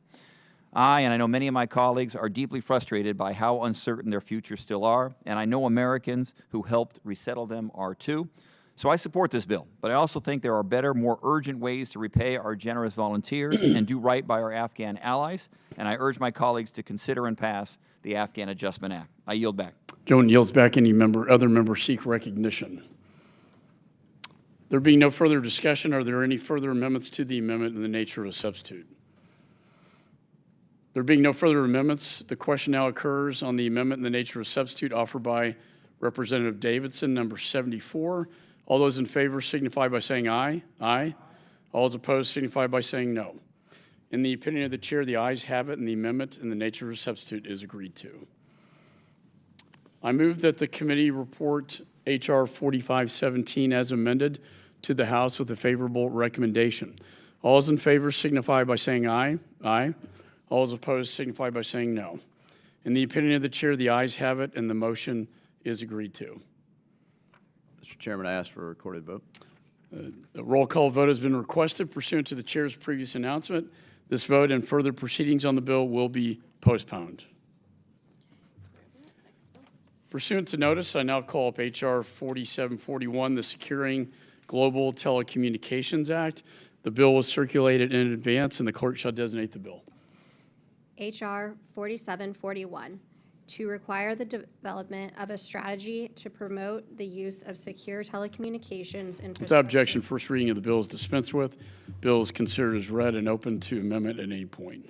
And I know many of my colleagues are deeply frustrated by how uncertain their futures still are, and I know Americans who helped resettle them are too. So I support this bill, but I also think there are better, more urgent ways to repay our generous volunteers and do right by our Afghan allies, and I urge my colleagues to consider and pass the Afghan Adjustment Act. I yield back. Joan yields back. Any other members seek recognition? There being no further discussion, are there any further amendments to the amendment in the nature of a substitute? There being no further amendments, the question now occurs on the amendment in the nature of a substitute offered by Representative Davidson, number 74. All those in favor signify by saying aye. Aye. All those opposed signify by saying no. In the opinion of the chair, the ayes have it, and the amendment in the nature of a substitute is agreed to. I move that the committee report H.R. 4517 as amended to the House with a favorable recommendation. All those in favor signify by saying aye. Aye. All those opposed signify by saying no. In the opinion of the chair, the ayes have it, and the motion is agreed to. Mr. Chairman, I ask for a recorded vote. A roll call vote has been requested pursuant to the chair's previous announcement. This vote and further proceedings on the bill will be postponed. Pursuant to notice, I now call up H.R. 4741, the Securing Global Telecommunications Act. The bill was circulated in advance, and the clerk shall designate the bill. H.R. 4741, to require the development of a strategy to promote the use of secure telecommunications infrastructure. Without objection, first reading of the bill is dispensed with. Bill is considered as read and open to amendment at any point.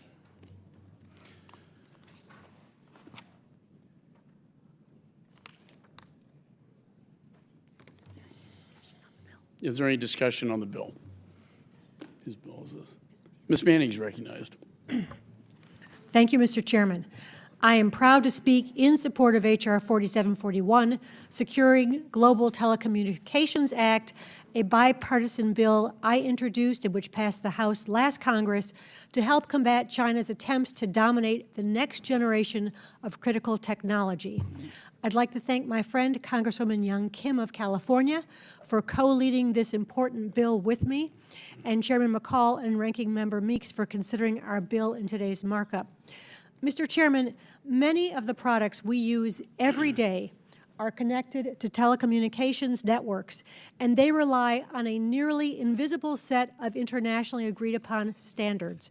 Is there any discussion on the bill? Whose bill is this? Ms. Manning is recognized. Thank you, Mr. Chairman. I am proud to speak in support of H.R. 4741, Securing Global Telecommunications Act, a bipartisan bill I introduced and which passed the House last Congress to help combat China's attempts to dominate the next generation of critical technology. I'd like to thank my friend, Congresswoman Young Kim of California, for co-leading this important bill with me, and Chairman McCaul and Ranking Member Meeks for considering our bill in today's markup. Mr. Chairman, many of the products we use every day are connected to telecommunications networks, and they rely on a nearly invisible set of internationally agreed upon standards.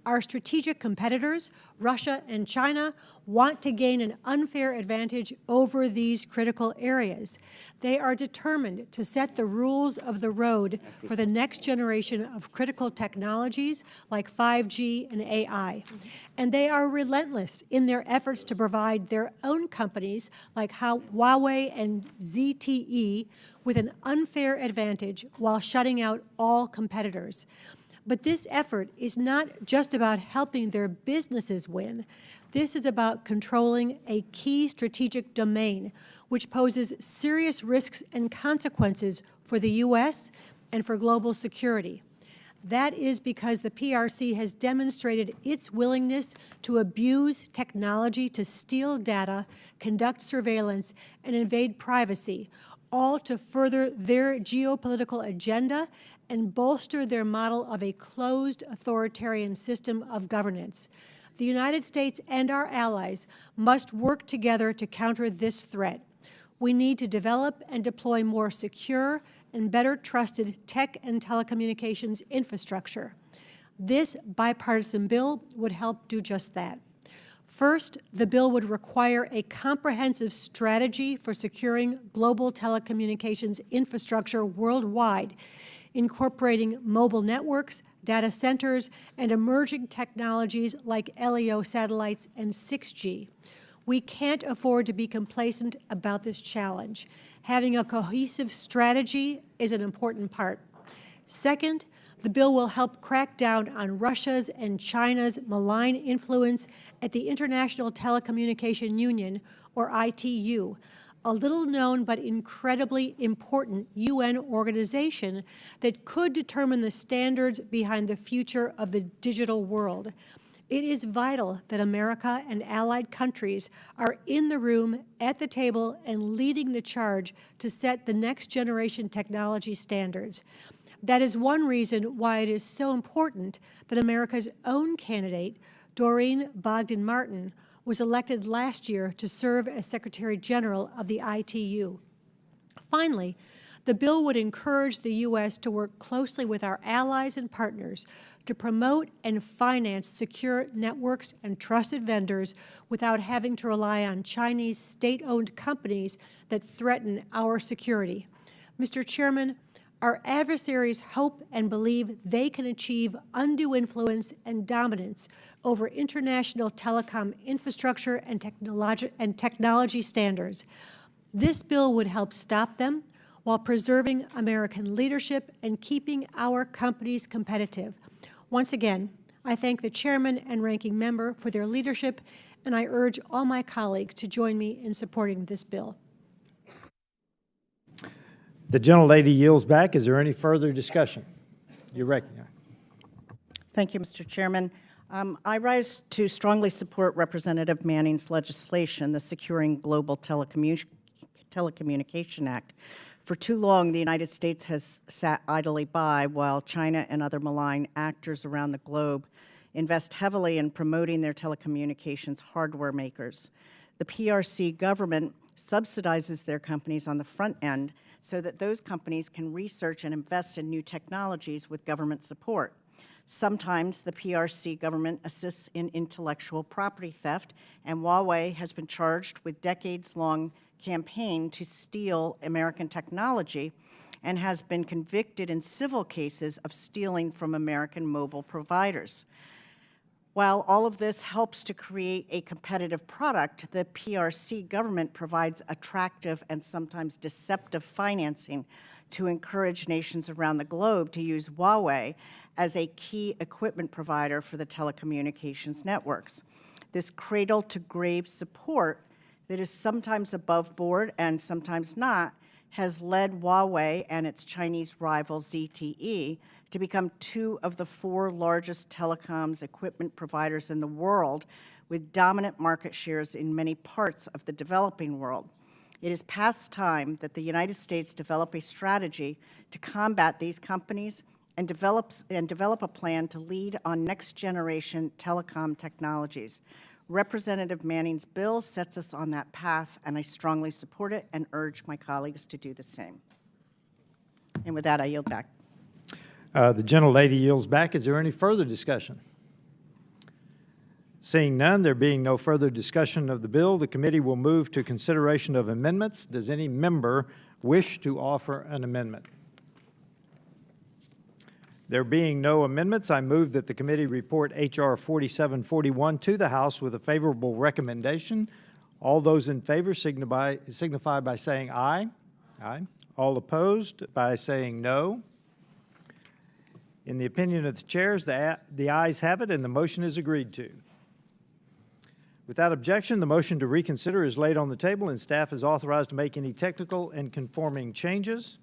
Our strategic competitors, Russia and China, want to gain an unfair advantage over these critical areas. They are determined to set the rules of the road for the next generation of critical technologies like 5G and AI. And they are relentless in their efforts to provide their own companies like Huawei and ZTE with an unfair advantage while shutting out all competitors. But this effort is not just about helping their businesses win. This is about controlling a key strategic domain, which poses serious risks and consequences for the U.S. and for global security. That is because the PRC has demonstrated its willingness to abuse technology to steal data, conduct surveillance, and invade privacy, all to further their geopolitical agenda and bolster their model of a closed authoritarian system of governance. The United States and our allies must work together to counter this threat. We need to develop and deploy more secure and better trusted tech and telecommunications infrastructure. This bipartisan bill would help do just that. First, the bill would require a comprehensive strategy for securing global telecommunications infrastructure worldwide, incorporating mobile networks, data centers, and emerging technologies like LEO satellites and 6G. We can't afford to be complacent about this challenge. Having a cohesive strategy is an important part. Second, the bill will help crack down on Russia's and China's malign influence at the International Telecommunication Union, or ITU, a little-known but incredibly important UN organization that could determine the standards behind the future of the digital world. It is vital that America and allied countries are in the room, at the table, and leading the charge to set the next generation technology standards. That is one reason why it is so important that America's own candidate, Doreen Bogdan-Martin, was elected last year to serve as Secretary General of the ITU. Finally, the bill would encourage the U.S. to work closely with our allies and partners to promote and finance secure networks and trusted vendors without having to rely on Chinese state-owned companies that threaten our security. Mr. Chairman, our adversaries hope and believe they can achieve undue influence and dominance over international telecom infrastructure and technology standards. This bill would help stop them while preserving American leadership and keeping our companies competitive. Once again, I thank the chairman and ranking member for their leadership, and I urge all my colleagues to join me in supporting this bill. The gentlelady yields back. Is there any further discussion? You're recognized. Thank you, Mr. Chairman. I rise to strongly support Representative Manning's legislation, the Securing Global Telecommunication Act. For too long, the United States has sat idly by while China and other malign actors around the globe invest heavily in promoting their telecommunications hardware makers. The PRC government subsidizes their companies on the front end so that those companies can research and invest in new technologies with government support. Sometimes the PRC government assists in intellectual property theft, and Huawei has been charged with decades-long campaign to steal American technology and has been convicted in civil cases of stealing from American mobile providers. While all of this helps to create a competitive product, the PRC government provides attractive and sometimes deceptive financing to encourage nations around the globe to use Huawei as a key equipment provider for the telecommunications networks. This cradle-to-grave support that is sometimes above board and sometimes not has led Huawei and its Chinese rival ZTE to become two of the 4 largest telecoms equipment providers in the world, with dominant market shares in many parts of the developing world. It is past time that the United States develop a strategy to combat these companies and develop a plan to lead on next-generation telecom technologies. Representative Manning's bill sets us on that path, and I strongly support it and urge my colleagues to do the same. And with that, I yield back. The gentlelady yields back. Is there any further discussion? Seeing none, there being no further discussion of the bill, the committee will move to consideration of amendments. Does any member wish to offer an amendment? There being no amendments, I move that the committee report H.R. 4741 to the House with a favorable recommendation. All those in favor signify by saying aye. Aye. All opposed by saying no. In the opinion of the chairs, the ayes have it, and the motion is agreed to. Without objection, the motion to reconsider is laid on the table, and staff is authorized to make any technical and conforming changes.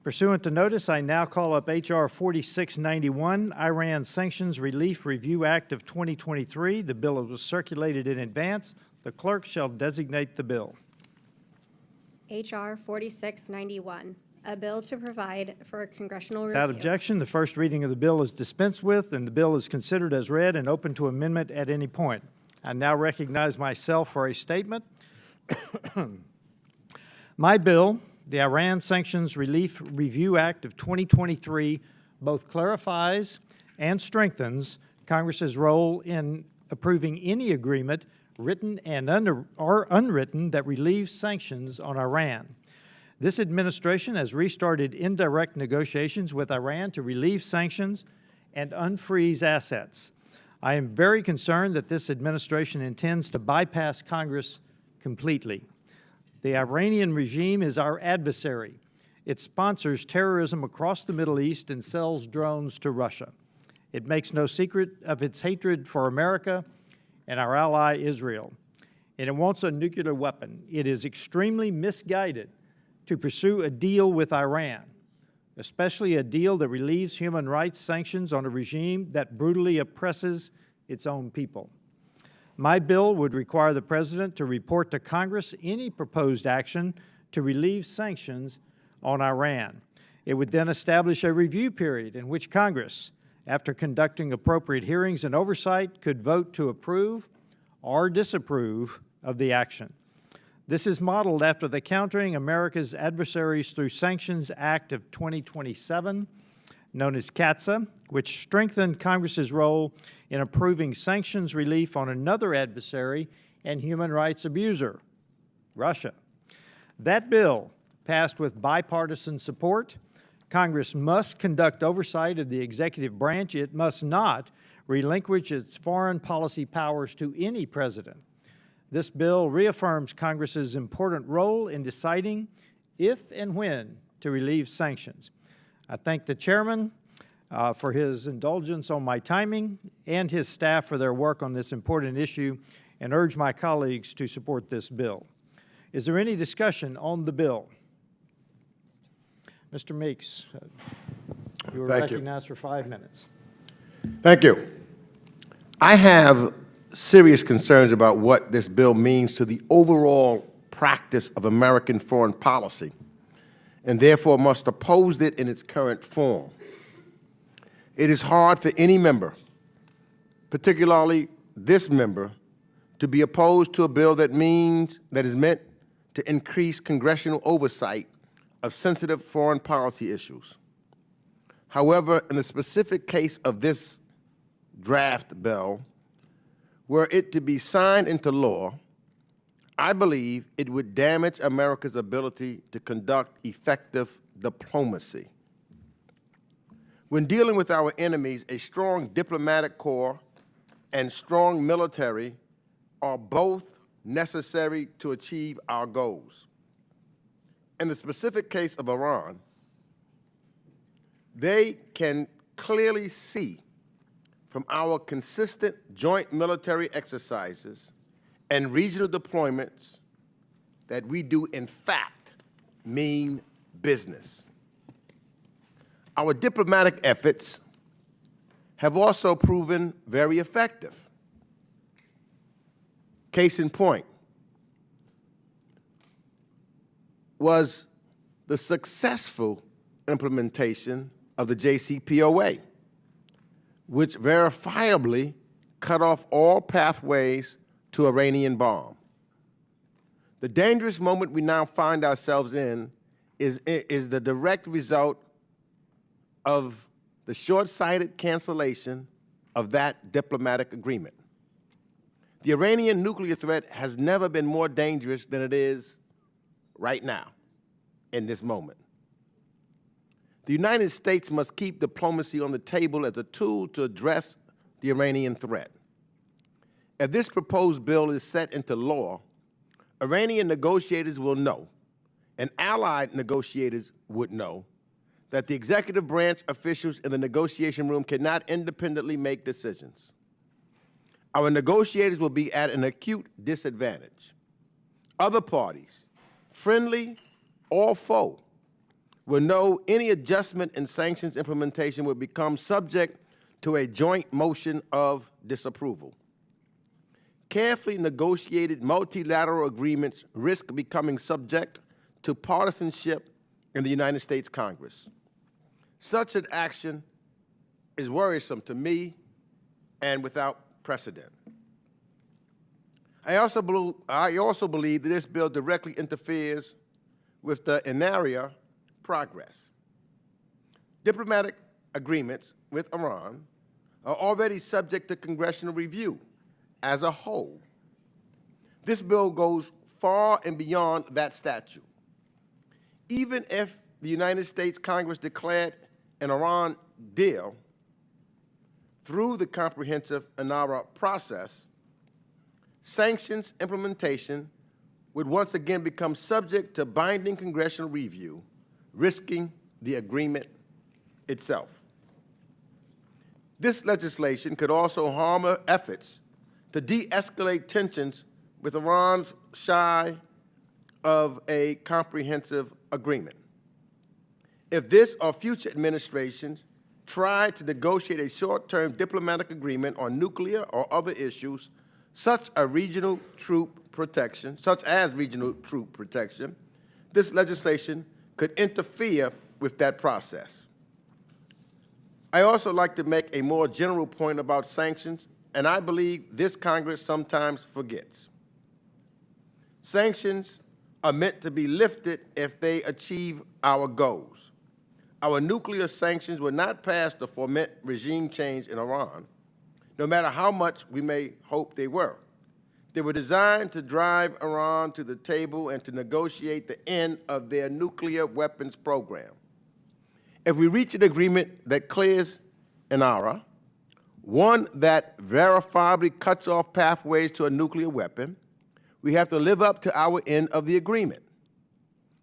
Pursuant to notice, I now call up H.R. 4691, Iran Sanctions Relief Review Act of 2023. The bill was circulated in advance. The clerk shall designate the bill. H.R. 4691, a bill to provide for a congressional review. Without objection, the first reading of the bill is dispensed with, and the bill is considered as read and open to amendment at any point. I now recognize myself for a statement. My bill, the Iran Sanctions Relief Review Act of 2023, both clarifies and strengthens Congress's role in approving any agreement, written and or unwritten, that relieves sanctions on Iran. This administration has restarted indirect negotiations with Iran to relieve sanctions and unfreeze assets. I am very concerned that this administration intends to bypass Congress completely. The Iranian regime is our adversary. It sponsors terrorism across the Middle East and sells drones to Russia. It makes no secret of its hatred for America and our ally Israel. And it wants a nuclear weapon. It is extremely misguided to pursue a deal with Iran, especially a deal that relieves human rights sanctions on a regime that brutally oppresses its own people. My bill would require the President to report to Congress any proposed action to relieve sanctions on Iran. It would then establish a review period in which Congress, after conducting appropriate hearings and oversight, could vote to approve or disapprove of the action. This is modeled after the Countering America's Adversaries Through Sanctions Act of 2027, known as CATSA, which strengthened Congress's role in approving sanctions relief on another adversary and human rights abuser, Russia. That bill passed with bipartisan support. Congress must conduct oversight of the executive branch. It must not relinquish its foreign policy powers to any president. This bill reaffirms Congress's important role in deciding if and when to relieve sanctions. I thank the chairman for his indulgence on my timing and his staff for their work on this important issue and urge my colleagues to support this bill. Is there any discussion on the bill? Mr. Meeks, you are recognized for 5 minutes. Thank you. I have serious concerns about what this bill means to the overall practice of American foreign policy, and therefore must oppose it in its current form. It is hard for any member, particularly this member, to be opposed to a bill that is meant to increase congressional oversight of sensitive foreign policy issues. However, in the specific case of this draft bill, were it to be signed into law, I believe it would damage America's ability to conduct effective diplomacy. When dealing with our enemies, a strong diplomatic corps and strong military are both necessary to achieve our goals. In the specific case of Iran, they can clearly see from our consistent joint military exercises and regional deployments that we do, in fact, mean business. Our diplomatic efforts have also proven very effective. Case in point was the successful implementation of the JCPOA, which verifiably cut off all pathways to Iranian bomb. The dangerous moment we now find ourselves in is the direct result of the short-sighted cancellation of that diplomatic agreement. The Iranian nuclear threat has never been more dangerous than it is right now, in this moment. The United States must keep diplomacy on the table as a tool to address the Iranian threat. If this proposed bill is set into law, Iranian negotiators will know, and allied negotiators would know, that the executive branch officials in the negotiation room cannot independently make decisions. Our negotiators will be at an acute disadvantage. Other parties, friendly or foe, will know any adjustment in sanctions implementation will become subject to a joint motion of disapproval. Carefully negotiated multilateral agreements risk becoming subject to partisanship in the United States Congress. Such an action is worrisome to me and without precedent. I also believe that this bill directly interferes with the INARIA progress. Diplomatic agreements with Iran are already subject to congressional review as a whole. This bill goes far and beyond that statute. Even if the United States Congress declared an Iran deal through the comprehensive INARA process, sanctions implementation would once again become subject to binding congressional review, risking the agreement itself. This legislation could also harm our efforts to de-escalate tensions with Iran's shy of a comprehensive agreement. If this or future administrations try to negotiate a short-term diplomatic agreement on nuclear or other issues, such as regional troop protection, this legislation could interfere with that process. I also like to make a more general point about sanctions, and I believe this Congress sometimes forgets. Sanctions are meant to be lifted if they achieve our goals. Our nuclear sanctions were not passed to foment regime change in Iran, no matter how much we may hope they were. They were designed to drive Iran to the table and to negotiate the end of their nuclear weapons program. If we reach an agreement that clears INARA, one that verifiably cuts off pathways to a nuclear weapon, we have to live up to our end of the agreement.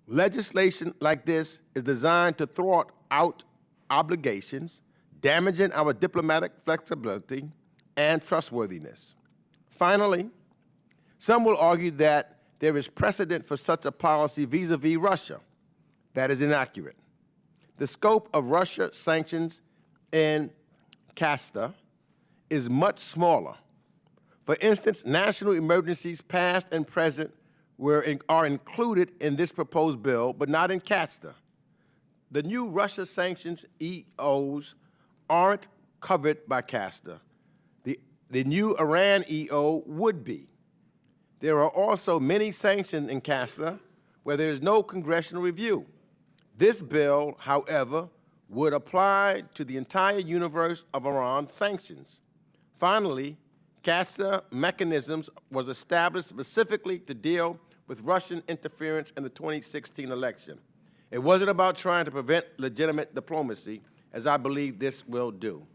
Legislation like this is designed to thwart out obligations, damaging our diplomatic flexibility and trustworthiness. Finally, some will argue that there is precedent for such a policy vis-a-vis Russia. That is inaccurate. The scope of Russia sanctions in CASTA is much smaller. For instance, national emergencies past and present are included in this proposed bill, but not in CASTA. The new Russia sanctions EOs aren't covered by CASTA. The new Iran EO would be. There are also many sanctions in CASTA where there is no congressional review. This bill, however, would apply to the entire universe of Iran sanctions. Finally, CASTA mechanisms was established specifically to deal with Russian interference in the 2016 election. It wasn't about trying to prevent legitimate diplomacy, as I believe this will do.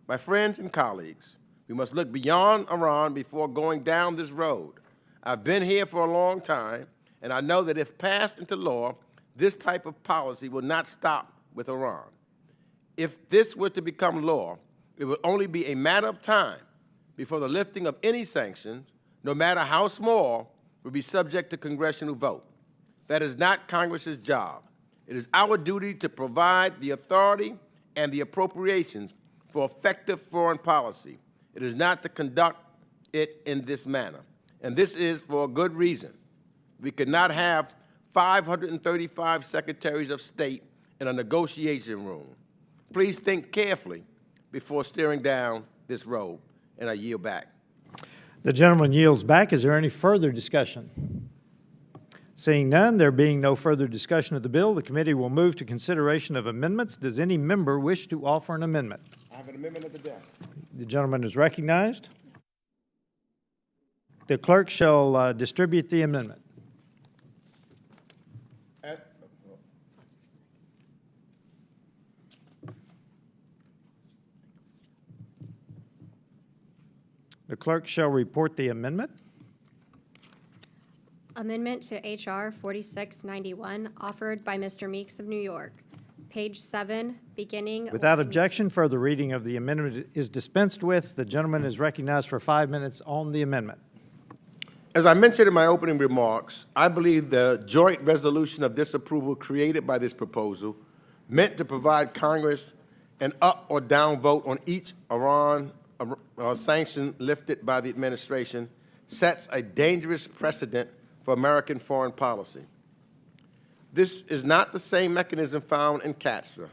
My friends and colleagues, we must look beyond Iran before going down this road. I've been here for a long time, and I know that if passed into law, this type of policy will not stop with Iran. If this were to become law, it would only be a matter of time before the lifting of any sanctions, no matter how small, will be subject to congressional vote. That is not Congress's job. It is our duty to provide the authority and the appropriations for effective foreign policy. It is not to conduct it in this manner. And this is for a good reason. We could not have 535 secretaries of state in a negotiation room. Please think carefully before steering down this road, and I yield back. The gentleman yields back. Is there any further discussion? Seeing none, there being no further discussion of the bill, the committee will move to consideration of amendments. Does any member wish to offer an amendment? I have an amendment at the desk. The gentleman is recognized. The clerk shall distribute the amendment. The clerk shall report the amendment. Amendment to H.R. 4691, offered by Mr. Meeks of New York. Page 7, beginning. Without objection, further reading of the amendment is dispensed with. The gentleman is recognized for 5 minutes on the amendment. As I mentioned in my opening remarks, I believe the joint resolution of disapproval created by this proposal, meant to provide Congress an up or down vote on each Iran sanction lifted by the administration, sets a dangerous precedent for American foreign policy. This is not the same mechanism found in CATSA,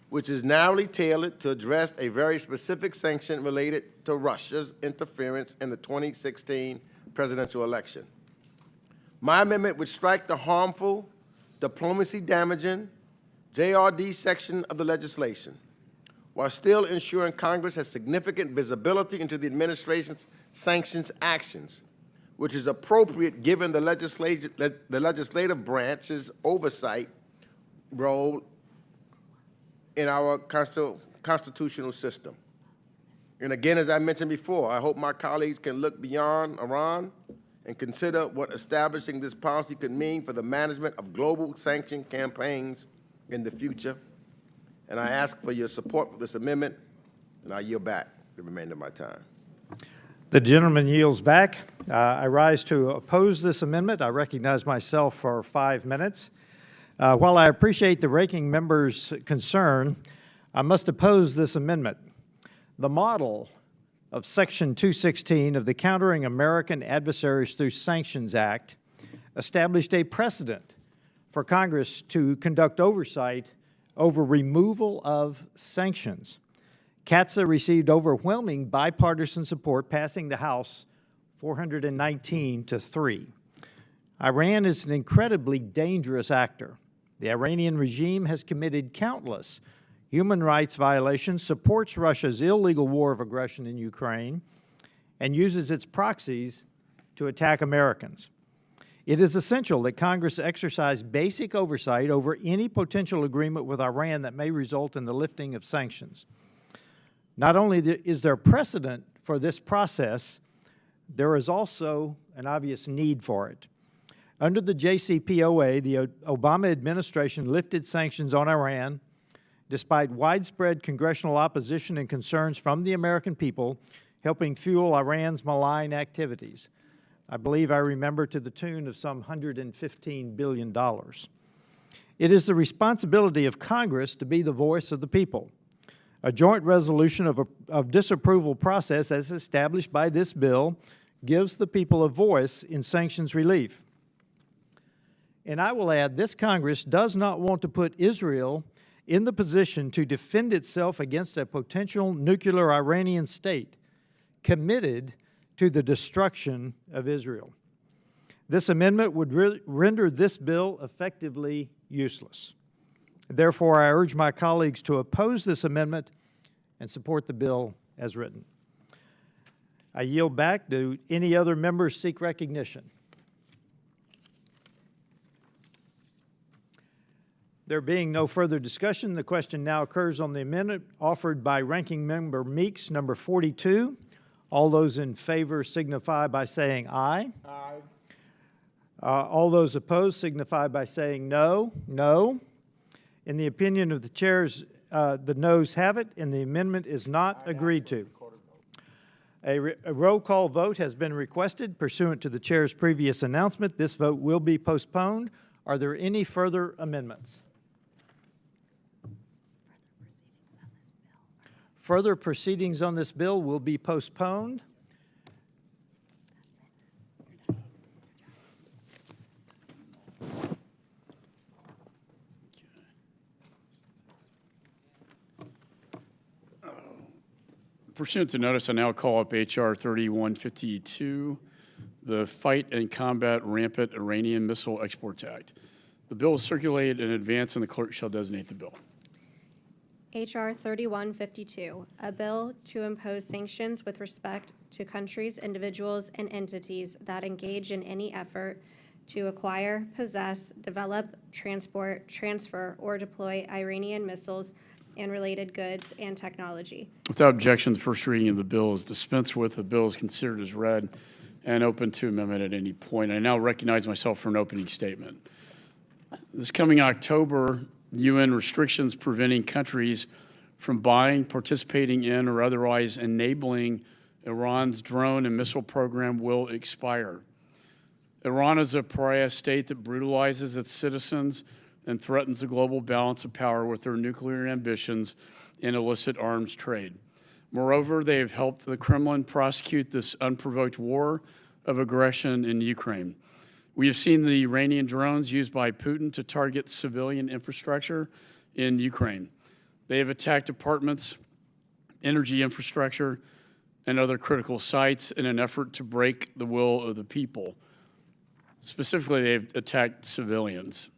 which is narrowly tailored to address a very specific sanction related to Russia's interference in the 2016 presidential election. My amendment would strike the harmful, diplomacy-damaging JRD section of the legislation, while still ensuring Congress has significant visibility into the administration's sanctions actions. which is appropriate given the legislative branch's oversight role in our constitutional system. And again, as I mentioned before, I hope my colleagues can look beyond Iran and consider what establishing this policy could mean for the management of global sanction campaigns in the future. And I ask for your support for this amendment, and I yield back the remainder of my time. The gentleman yields back. I rise to oppose this amendment. I recognize myself for 5 minutes. While I appreciate the ranking member's concern, I must oppose this amendment. The model of Section 216 of the Countering American Adversaries Through Sanctions Act established a precedent for Congress to conduct oversight over removal of sanctions. CATSA received overwhelming bipartisan support, passing the House 419-3. Iran is an incredibly dangerous actor. The Iranian regime has committed countless human rights violations, supports Russia's illegal war of aggression in Ukraine, and uses its proxies to attack Americans. It is essential that Congress exercise basic oversight over any potential agreement with Iran that may result in the lifting of sanctions. Not only is there precedent for this process, there is also an obvious need for it. Under the JCPOA, the Obama administration lifted sanctions on Iran despite widespread congressional opposition and concerns from the American people, helping fuel Iran's malign activities. I believe I remember to the tune of some $115 billion. It is the responsibility of Congress to be the voice of the people. A joint resolution of disapproval process, as established by this bill, gives the people a voice in sanctions relief. And I will add, this Congress does not want to put Israel in the position to defend itself against a potential nuclear Iranian state committed to the destruction of Israel. This amendment would render this bill effectively useless. Therefore, I urge my colleagues to oppose this amendment and support the bill as written. I yield back. Do any other members seek recognition? There being no further discussion, the question now occurs on the amendment offered by Ranking Member Meeks, number 42. All those in favor signify by saying aye. Aye. All those opposed signify by saying no. No. In the opinion of the chairs, the noes have it, and the amendment is not agreed to. A roll call vote has been requested pursuant to the chair's previous announcement. This vote will be postponed. Are there any further amendments? Further proceedings on this bill will be postponed. Pursuant to notice, I now call up H.R. 3152, the Fight and Combat Rampant Iranian Missile Exports Act. The bill is circulated in advance, and the clerk shall designate the bill. H.R. 3152, a bill to impose sanctions with respect to countries, individuals, and entities that engage in any effort to acquire, possess, develop, transport, transfer, or deploy Iranian missiles and related goods and technology. Without objection, the first reading of the bill is dispensed with. The bill is considered as read and open to amendment at any point. I now recognize myself for an opening statement. This coming October, UN restrictions preventing countries from buying, participating in, or otherwise enabling Iran's drone and missile program will expire. Iran is a pariah state that brutalizes its citizens and threatens the global balance of power with their nuclear ambitions and illicit arms trade. Moreover, they have helped the Kremlin prosecute this unprovoked war of aggression in Ukraine. We have seen the Iranian drones used by Putin to target civilian infrastructure in Ukraine. They have attacked apartments, energy infrastructure, and other critical sites in an effort to break the will of the people. Specifically, they've attacked civilians.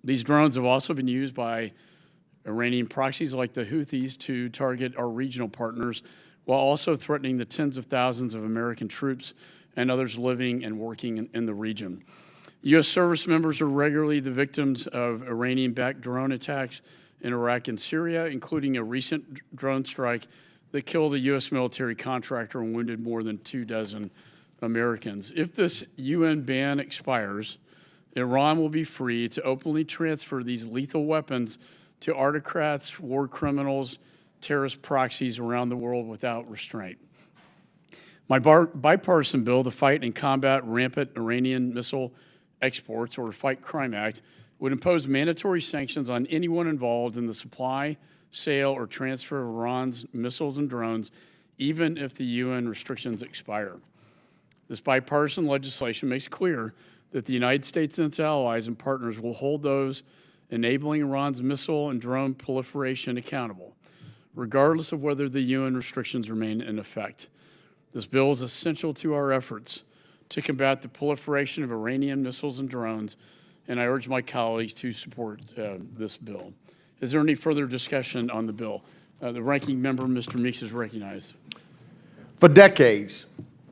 These drones have also been used by Iranian proxies like the Houthis to target our regional partners while also threatening the tens of thousands of American troops and others living and working in the region. U.S. service members are regularly the victims of Iranian-backed drone attacks in Iraq and Syria, including a recent drone strike that killed a U.S. military contractor and wounded more than 24 Americans. If this UN ban expires, Iran will be free to openly transfer these lethal weapons to autocrats, war criminals, terrorist proxies around the world without restraint. My bipartisan bill, the Fight and Combat Rampant Iranian Missile Exports, or Fight Crime Act, would impose mandatory sanctions on anyone involved in the supply, sale, or transfer of Iran's missiles and drones, even if the UN restrictions expire. This bipartisan legislation makes clear that the United States and its allies and partners will hold those enabling Iran's missile and drone proliferation accountable, regardless of whether the UN restrictions remain in effect. This bill is essential to our efforts to combat the proliferation of Iranian missiles and drones, and I urge my colleagues to support this bill. Is there any further discussion on the bill? The ranking member, Mr. Meeks, is recognized. For decades,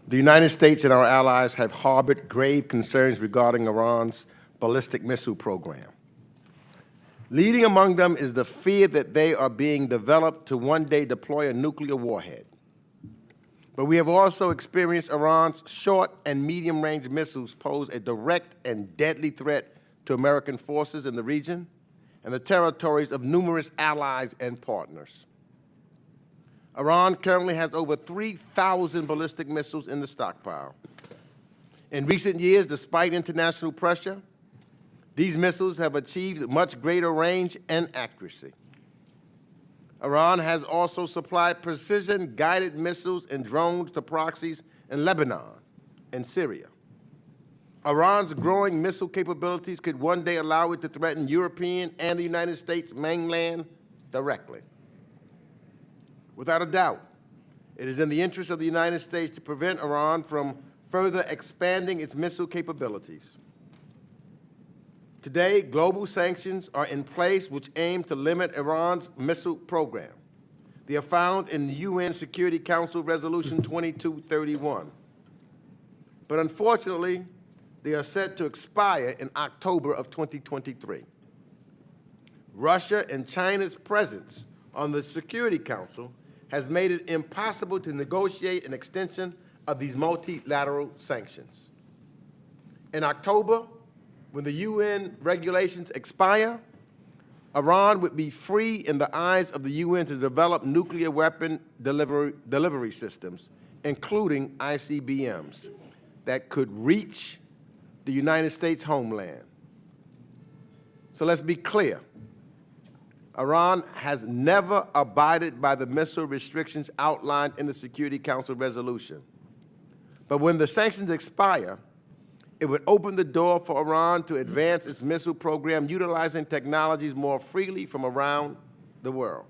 the United States and our allies have harbored grave concerns regarding Iran's ballistic missile program. Leading among them is the fear that they are being developed to one day deploy a nuclear warhead. But we have also experienced Iran's short and medium-range missiles pose a direct and deadly threat to American forces in the region and the territories of numerous allies and partners. Iran currently has over 3,000 ballistic missiles in the stockpile. In recent years, despite international pressure, these missiles have achieved much greater range and accuracy. Iran has also supplied precision-guided missiles and drones to proxies in Lebanon and Syria. Iran's growing missile capabilities could one day allow it to threaten European and the United States mainland directly. Without a doubt, it is in the interest of the United States to prevent Iran from further expanding its missile capabilities. Today, global sanctions are in place which aim to limit Iran's missile program. They are found in the UN Security Council Resolution 2231. But unfortunately, they are set to expire in October of 2023. Russia and China's presence on the Security Council has made it impossible to negotiate an extension of these multilateral sanctions. In October, when the UN regulations expire, Iran would be free in the eyes of the UN to develop nuclear weapon delivery systems, including ICBMs, that could reach the United States homeland. So let's be clear. Iran has never abided by the missile restrictions outlined in the Security Council resolution. But when the sanctions expire, it would open the door for Iran to advance its missile program utilizing technologies more freely from around the world.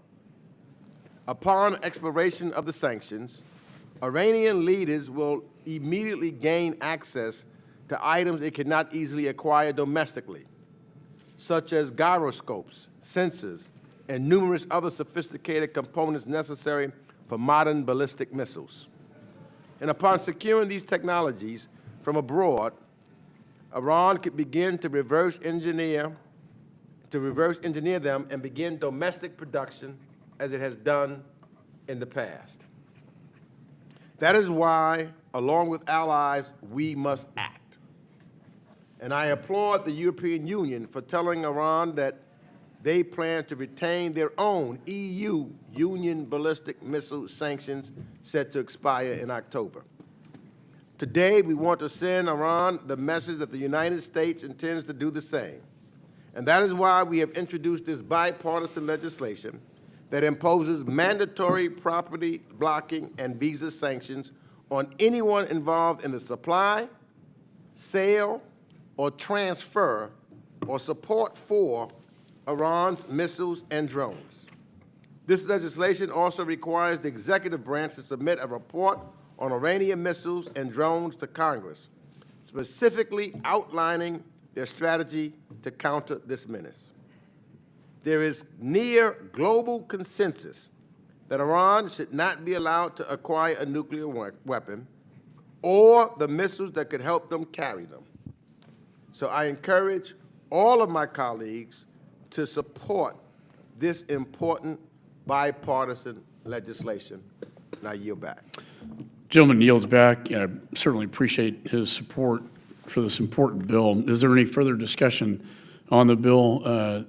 Upon expiration of the sanctions, Iranian leaders will immediately gain access to items it cannot easily acquire domestically, such as gyroscopes, sensors, and numerous other sophisticated components necessary for modern ballistic missiles. And upon securing these technologies from abroad, Iran could begin to reverse engineer them and begin domestic production as it has done in the past. That is why, along with allies, we must act. And I applaud the European Union for telling Iran that they plan to retain their own EU Union ballistic missile sanctions set to expire in October. Today, we want to send Iran the message that the United States intends to do the same. And that is why we have introduced this bipartisan legislation that imposes mandatory property blocking and visa sanctions on anyone involved in the supply, sale, or transfer or support for Iran's missiles and drones. This legislation also requires the executive branch to submit a report on Iranian missiles and drones to Congress, specifically outlining their strategy to counter this menace. There is near global consensus that Iran should not be allowed to acquire a nuclear weapon or the missiles that could help them carry them. So I encourage all of my colleagues to support this important bipartisan legislation. And I yield back. Gentleman yields back. I certainly appreciate his support for this important bill. Is there any further discussion on the bill?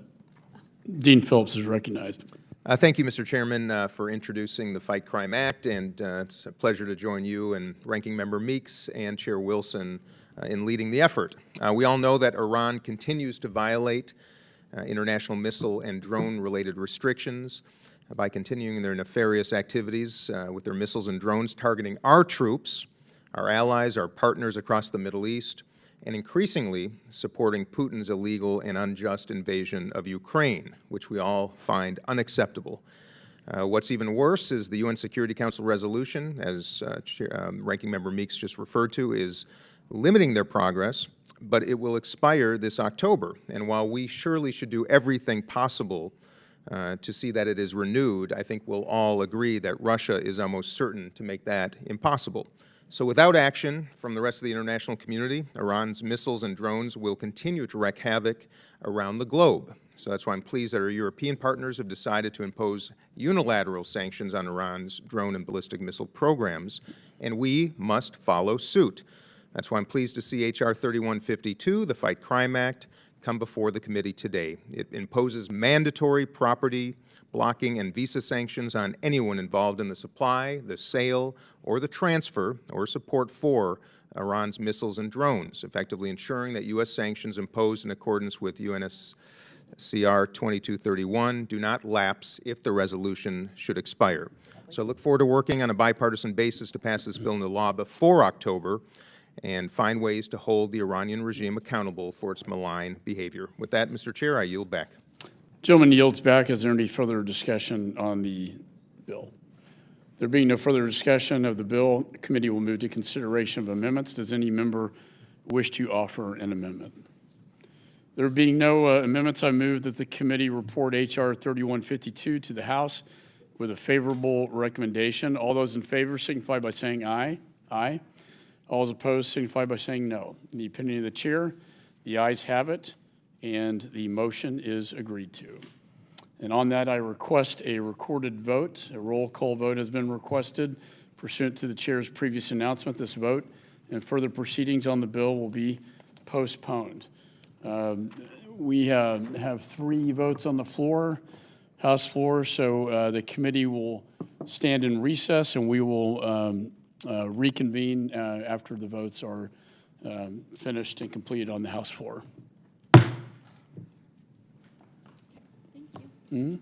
Dean Phillips is recognized. Thank you, Mr. Chairman, for introducing the Fight Crime Act, and it's a pleasure to join you and Ranking Member Meeks and Chair Wilson in leading the effort. We all know that Iran continues to violate international missile and drone-related restrictions by continuing their nefarious activities with their missiles and drones targeting our troops, our allies, our partners across the Middle East, and increasingly supporting Putin's illegal and unjust invasion of Ukraine, which we all find unacceptable. What's even worse is the UN Security Council resolution, as Ranking Member Meeks just referred to, is limiting their progress, but it will expire this October. And while we surely should do everything possible to see that it is renewed, I think we'll all agree that Russia is almost certain to make that impossible. So without action from the rest of the international community, Iran's missiles and drones will continue to wreak havoc around the globe. So that's why I'm pleased that our European partners have decided to impose unilateral sanctions on Iran's drone and ballistic missile programs, and we must follow suit. That's why I'm pleased to see H.R. 3152, the Fight Crime Act, come before the committee today. It imposes mandatory property blocking and visa sanctions on anyone involved in the supply, the sale, or the transfer or support for Iran's missiles and drones, effectively ensuring that U.S. sanctions imposed in accordance with UNSCR 2231 do not lapse if the resolution should expire. So I look forward to working on a bipartisan basis to pass this bill into law before October and find ways to hold the Iranian regime accountable for its malign behavior. With that, Mr. Chair, I yield back. Gentleman yields back. Is there any further discussion on the bill? There being no further discussion of the bill, the committee will move to consideration of amendments. Does any member wish to offer an amendment? There being no amendments, I move that the committee report H.R. 3152 to the House with a favorable recommendation. All those in favor signify by saying aye. Aye. All those opposed signify by saying no. In the opinion of the chair, the ayes have it, and the motion is agreed to. And on that, I request a recorded vote. A roll call vote has been requested pursuant to the chair's previous announcement. This vote and further proceedings on the bill will be postponed. We have 3 votes on the floor, House floor, so the committee will stand in recess, and we will reconvene after the votes are finished and completed on the House floor. Mm-hmm.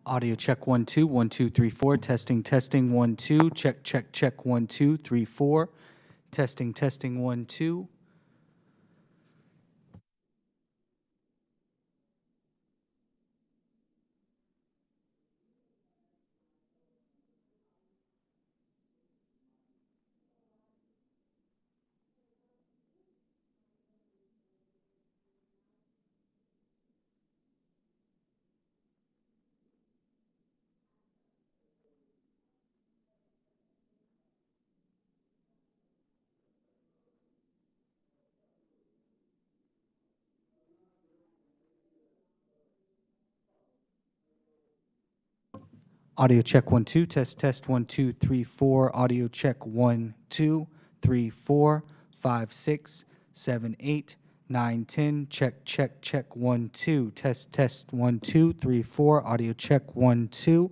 Audio check 1 2 1 2 3 4. Testing testing 1 2. Check check check 1 2 3 4. Testing testing 1 2. Audio check 1 2. Test test 1 2 3 4. Audio check 1 2 3 4 5 6 7 8 9 10. Check check check 1 2. Test test 1 2 3 4. Audio check 1 2.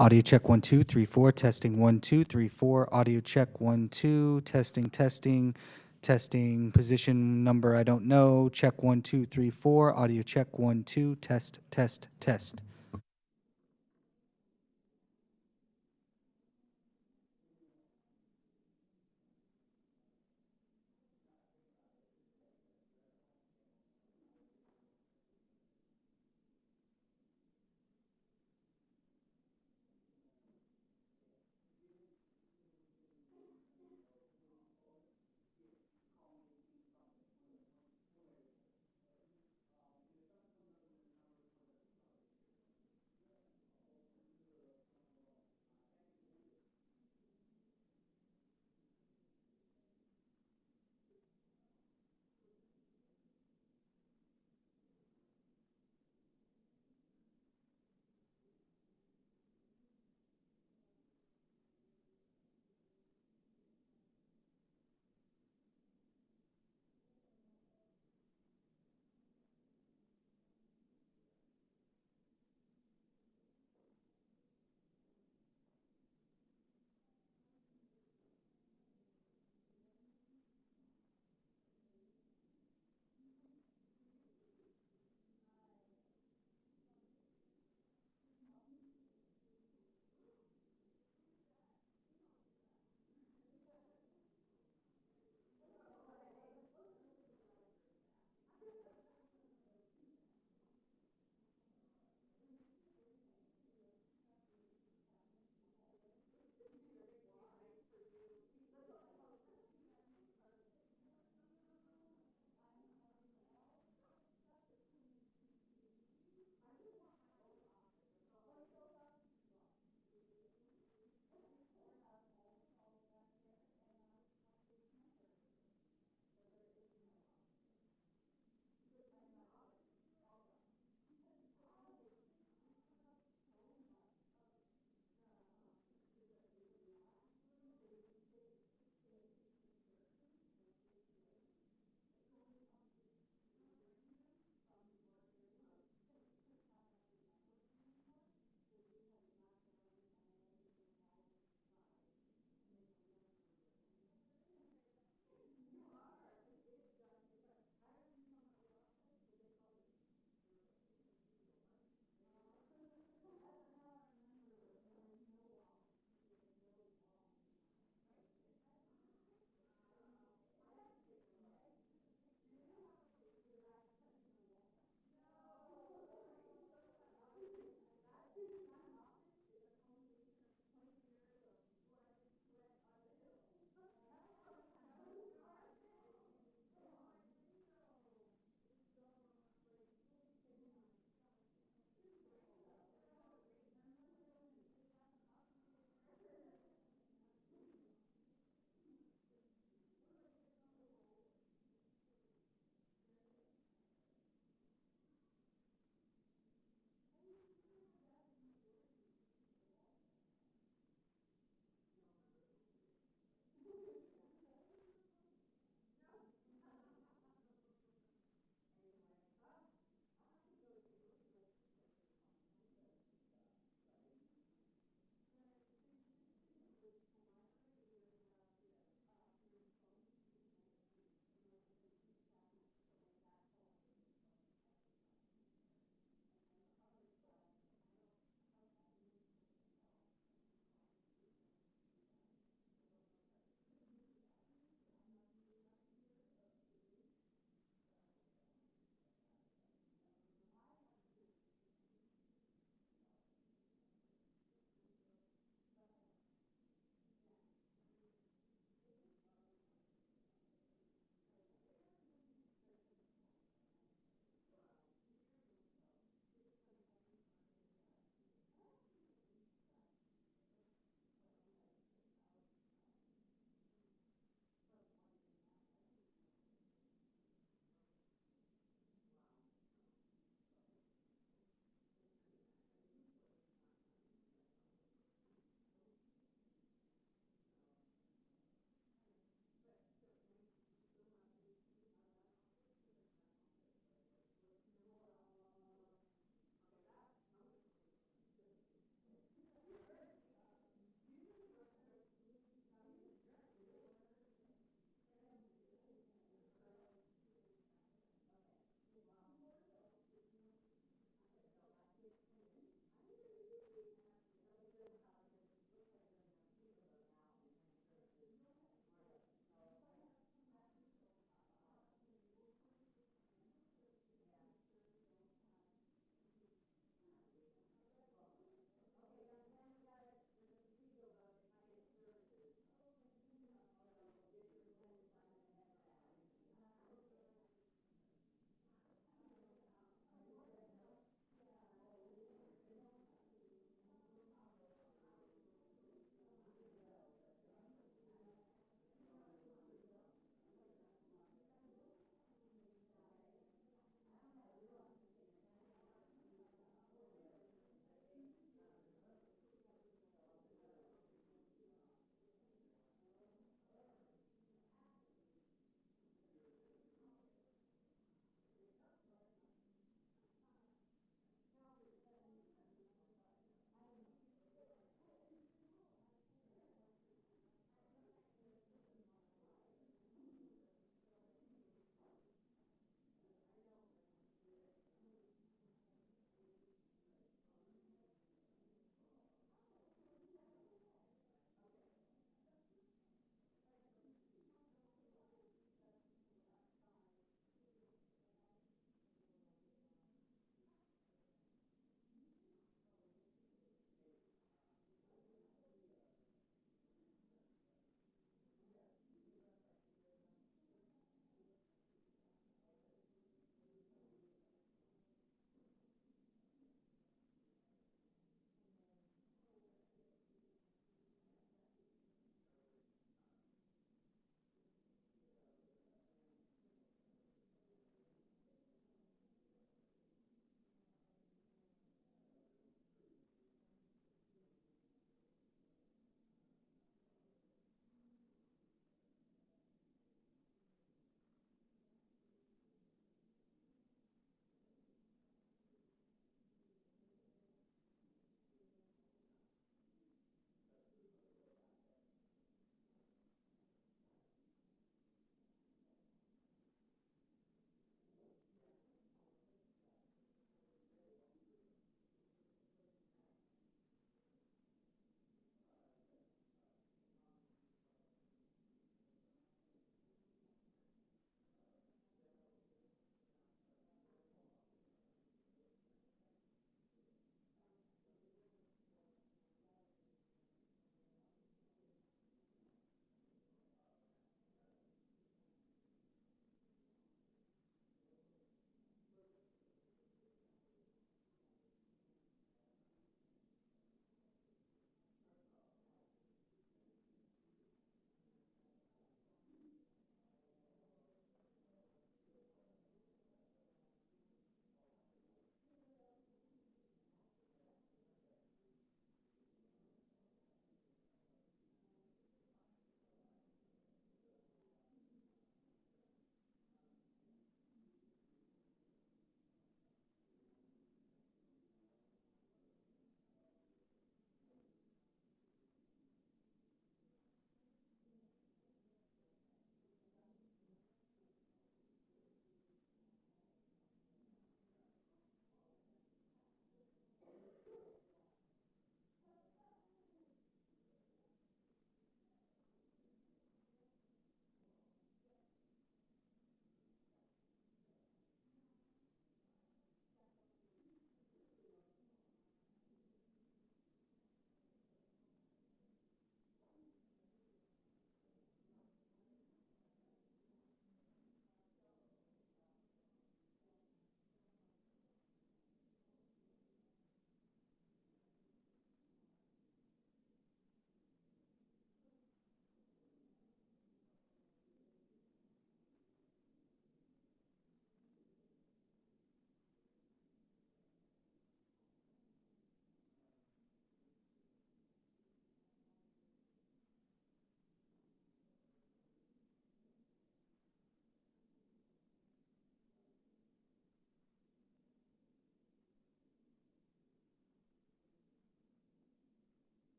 Audio check 1 2 3 4. Testing 1 2 3 4. Audio check 1 2. Testing testing. Testing position number I don't know. Check 1 2 3 4. Audio check 1 2. Test test test.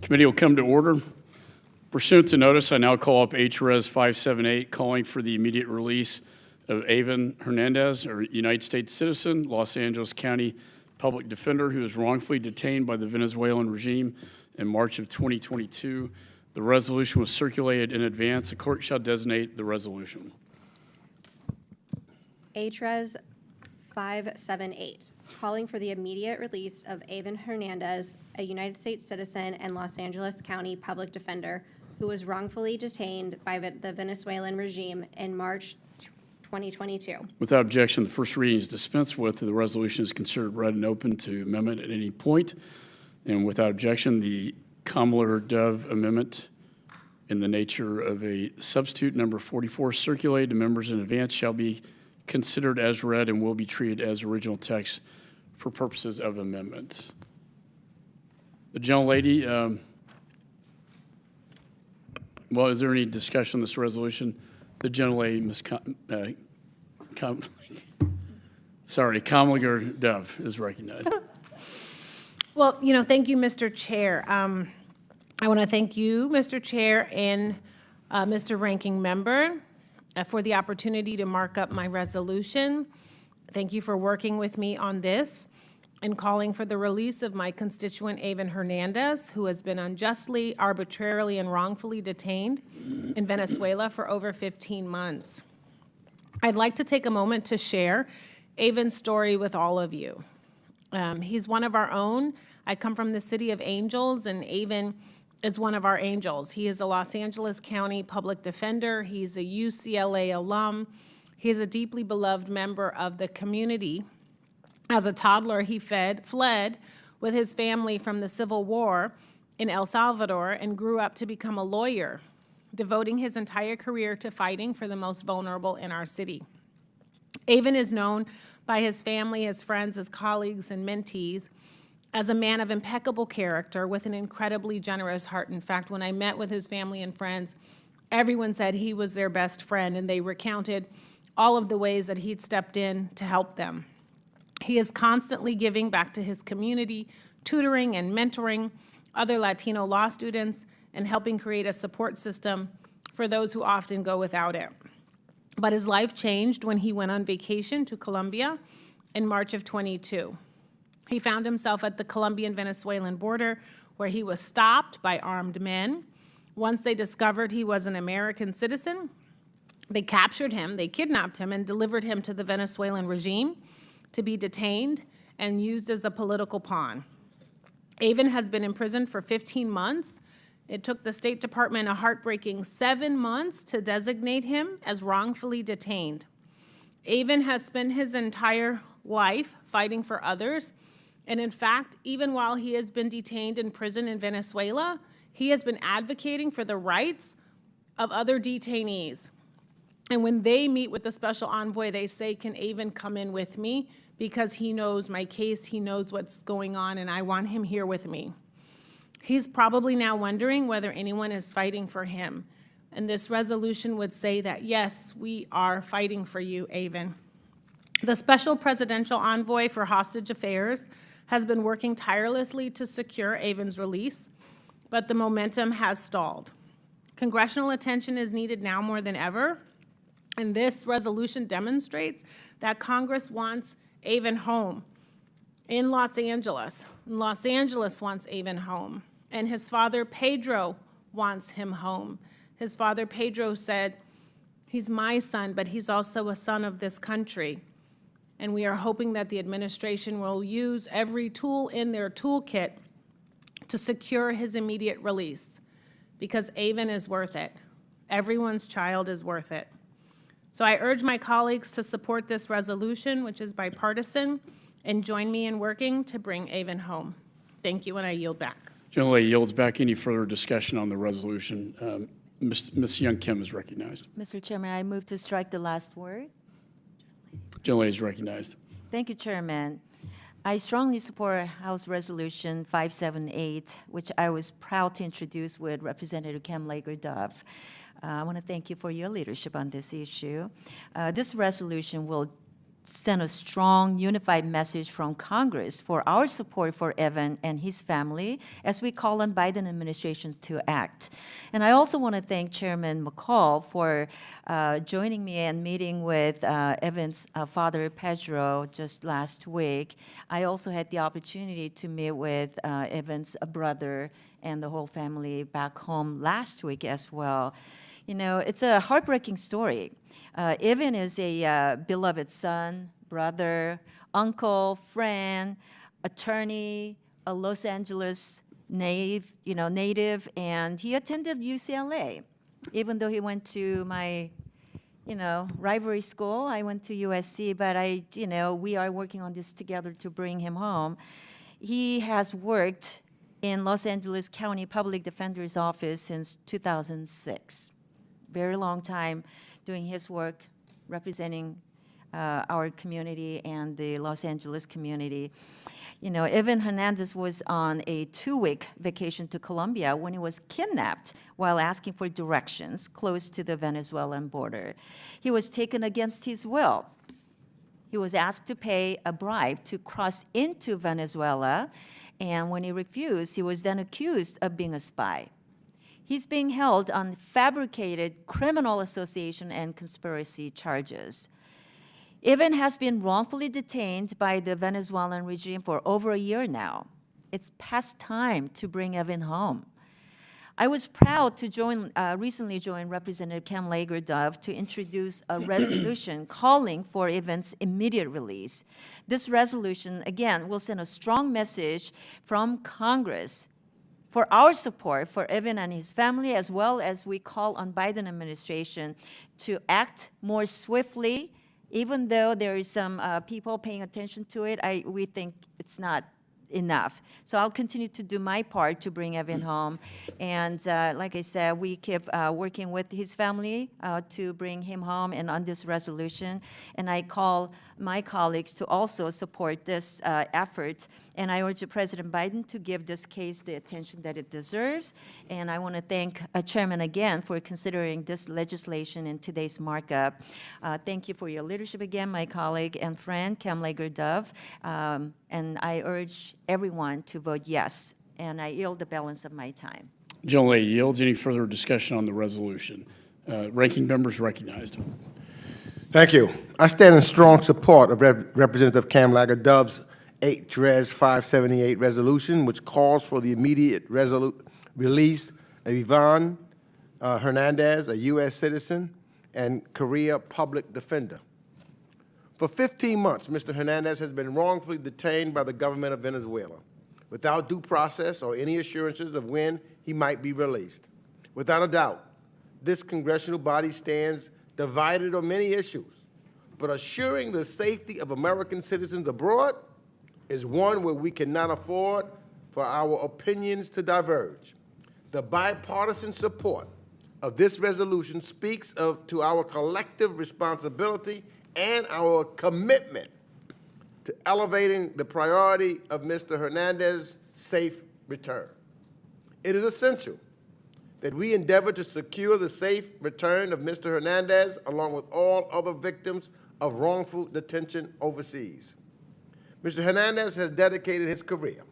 Committee will come to order. Pursuant to notice, I now call up HRES 578, calling for the immediate release of Avon Hernandez, a United States citizen, Los Angeles County public defender who was wrongfully detained by the Venezuelan regime in March of 2022. The resolution was circulated in advance. The clerk shall designate the resolution. HRES 578, calling for the immediate release of Avon Hernandez, a United States citizen and Los Angeles County public defender who was wrongfully detained by the Venezuelan regime in March 2022. Without objection, the first reading is dispensed with. The resolution is considered read and open to amendment at any point. And without objection, the Kamler-Dove amendment in the nature of a substitute number 44 circulated to members in advance shall be considered as read and will be treated as original text for purposes of amendment. The gentlelady, well, is there any discussion on this resolution? The gentlelady, Ms. Kamler-Dove is recognized. Well, thank you, Mr. Chair. I want to thank you, Mr. Chair, and Mr. Ranking Member for the opportunity to mark up my resolution. Thank you for working with me on this and calling for the release of my constituent Avon Hernandez, who has been unjustly, arbitrarily, and wrongfully detained in Venezuela for over 15 months. I'd like to take a moment to share Avon's story with all of you. He's one of our own. I come from the city of Angels, and Avon is one of our angels. He is a Los Angeles County public defender. He's a UCLA alum. He is a deeply beloved member of the community. As a toddler, he fled with his family from the Civil War in El Salvador and grew up to become a lawyer, devoting his entire career to fighting for the most vulnerable in our city. Avon is known by his family, his friends, his colleagues, and mentees as a man of impeccable character with an incredibly generous heart. In fact, when I met with his family and friends, everyone said he was their best friend, and they recounted all of the ways that he'd stepped in to help them. He is constantly giving back to his community, tutoring and mentoring other Latino law students, and helping create a support system for those who often go without it. But his life changed when he went on vacation to Colombia in March of 22. He found himself at the Colombian-Venezuelan border, where he was stopped by armed men. Once they discovered he was an American citizen, they captured him, they kidnapped him, and delivered him to the Venezuelan regime to be detained and used as a political pawn. Avon has been imprisoned for 15 months. It took the State Department a heartbreaking 7 months to designate him as wrongfully detained. Avon has spent his entire life fighting for others, and in fact, even while he has been detained in prison in Venezuela, he has been advocating for the rights of other detainees. And when they meet with the special envoy, they say, "Can Avon come in with me? Because he knows my case, he knows what's going on, and I want him here with me." He's probably now wondering whether anyone is fighting for him. And this resolution would say that, yes, we are fighting for you, Avon. The Special Presidential Envoy for Hostage Affairs has been working tirelessly to secure Avon's release, but the momentum has stalled. Congressional attention is needed now more than ever, and this resolution demonstrates that Congress wants Avon home in Los Angeles. Los Angeles wants Avon home, and his father, Pedro, wants him home. His father, Pedro, said, "He's my son, but he's also a son of this country." And we are hoping that the administration will use every tool in their toolkit to secure his immediate release, because Avon is worth it. Everyone's child is worth it. So I urge my colleagues to support this resolution, which is bipartisan, and join me in working to bring Avon home. Thank you, and I yield back. Gentlelady yields back. Any further discussion on the resolution? Ms. Young Kim is recognized. Mr. Chairman, I move to strike the last word. Gentlelady is recognized. Thank you, Chairman. I strongly support House Resolution 578, which I was proud to introduce with Representative Kamler-Dove. I want to thank you for your leadership on this issue. This resolution will send a strong, unified message from Congress for our support for Evan and his family as we call on Biden administration to act. And I also want to thank Chairman McCaul for joining me and meeting with Evan's father, Pedro, just last week. I also had the opportunity to meet with Evan's brother and the whole family back home last week as well. You know, it's a heartbreaking story. Evan is a beloved son, brother, uncle, friend, attorney, a Los Angeles native, and he attended UCLA. Even though he went to my, rivalry school, I went to USC, but we are working on this together to bring him home. He has worked in Los Angeles County Public Defender's Office since 2006. Very long time doing his work, representing our community and the Los Angeles community. Evan Hernandez was on a 2-week vacation to Colombia when he was kidnapped while asking for directions close to the Venezuelan border. He was taken against his will. He was asked to pay a bribe to cross into Venezuela, and when he refused, he was then accused of being a spy. He's being held on fabricated criminal association and conspiracy charges. Evan has been wrongfully detained by the Venezuelan regime for over a year now. It's past time to bring Evan home. I was proud to recently join Representative Cam Lager-Dove to introduce a resolution calling for Evan's immediate release. This resolution, again, will send a strong message from Congress for our support for Evan and his family, as well as we call on Biden administration to act more swiftly. Even though there is some people paying attention to it, we think it's not enough. So I'll continue to do my part to bring Evan home. And like I said, we keep working with his family to bring him home and on this resolution. And I call my colleagues to also support this effort. And I urge President Biden to give this case the attention that it deserves. And I want to thank Chairman again for considering this legislation in today's markup. Thank you for your leadership again, my colleague and friend, Cam Lager-Dove. And I urge everyone to vote yes. And I yield the balance of my time. Gentlelady yields. Any further discussion on the resolution? Ranking members recognized. Thank you. I stand in strong support of Representative Cam Lager-Dove's 8 Res 578 resolution, which calls for the immediate release of Ivan Hernandez, a U.S. citizen and Korea public defender. For 15 months, Mr. Hernandez has been wrongfully detained by the government of Venezuela without due process or any assurances of when he might be released. Without a doubt, this congressional body stands divided on many issues, but assuring the safety of American citizens abroad is one where we cannot afford for our opinions to diverge. The bipartisan support of this resolution speaks to our collective responsibility and our commitment to elevating the priority of Mr. Hernandez's safe return. It is essential that we endeavor to secure the safe return of Mr. Hernandez along with all other victims of wrongful detention overseas. Mr. Hernandez has dedicated his career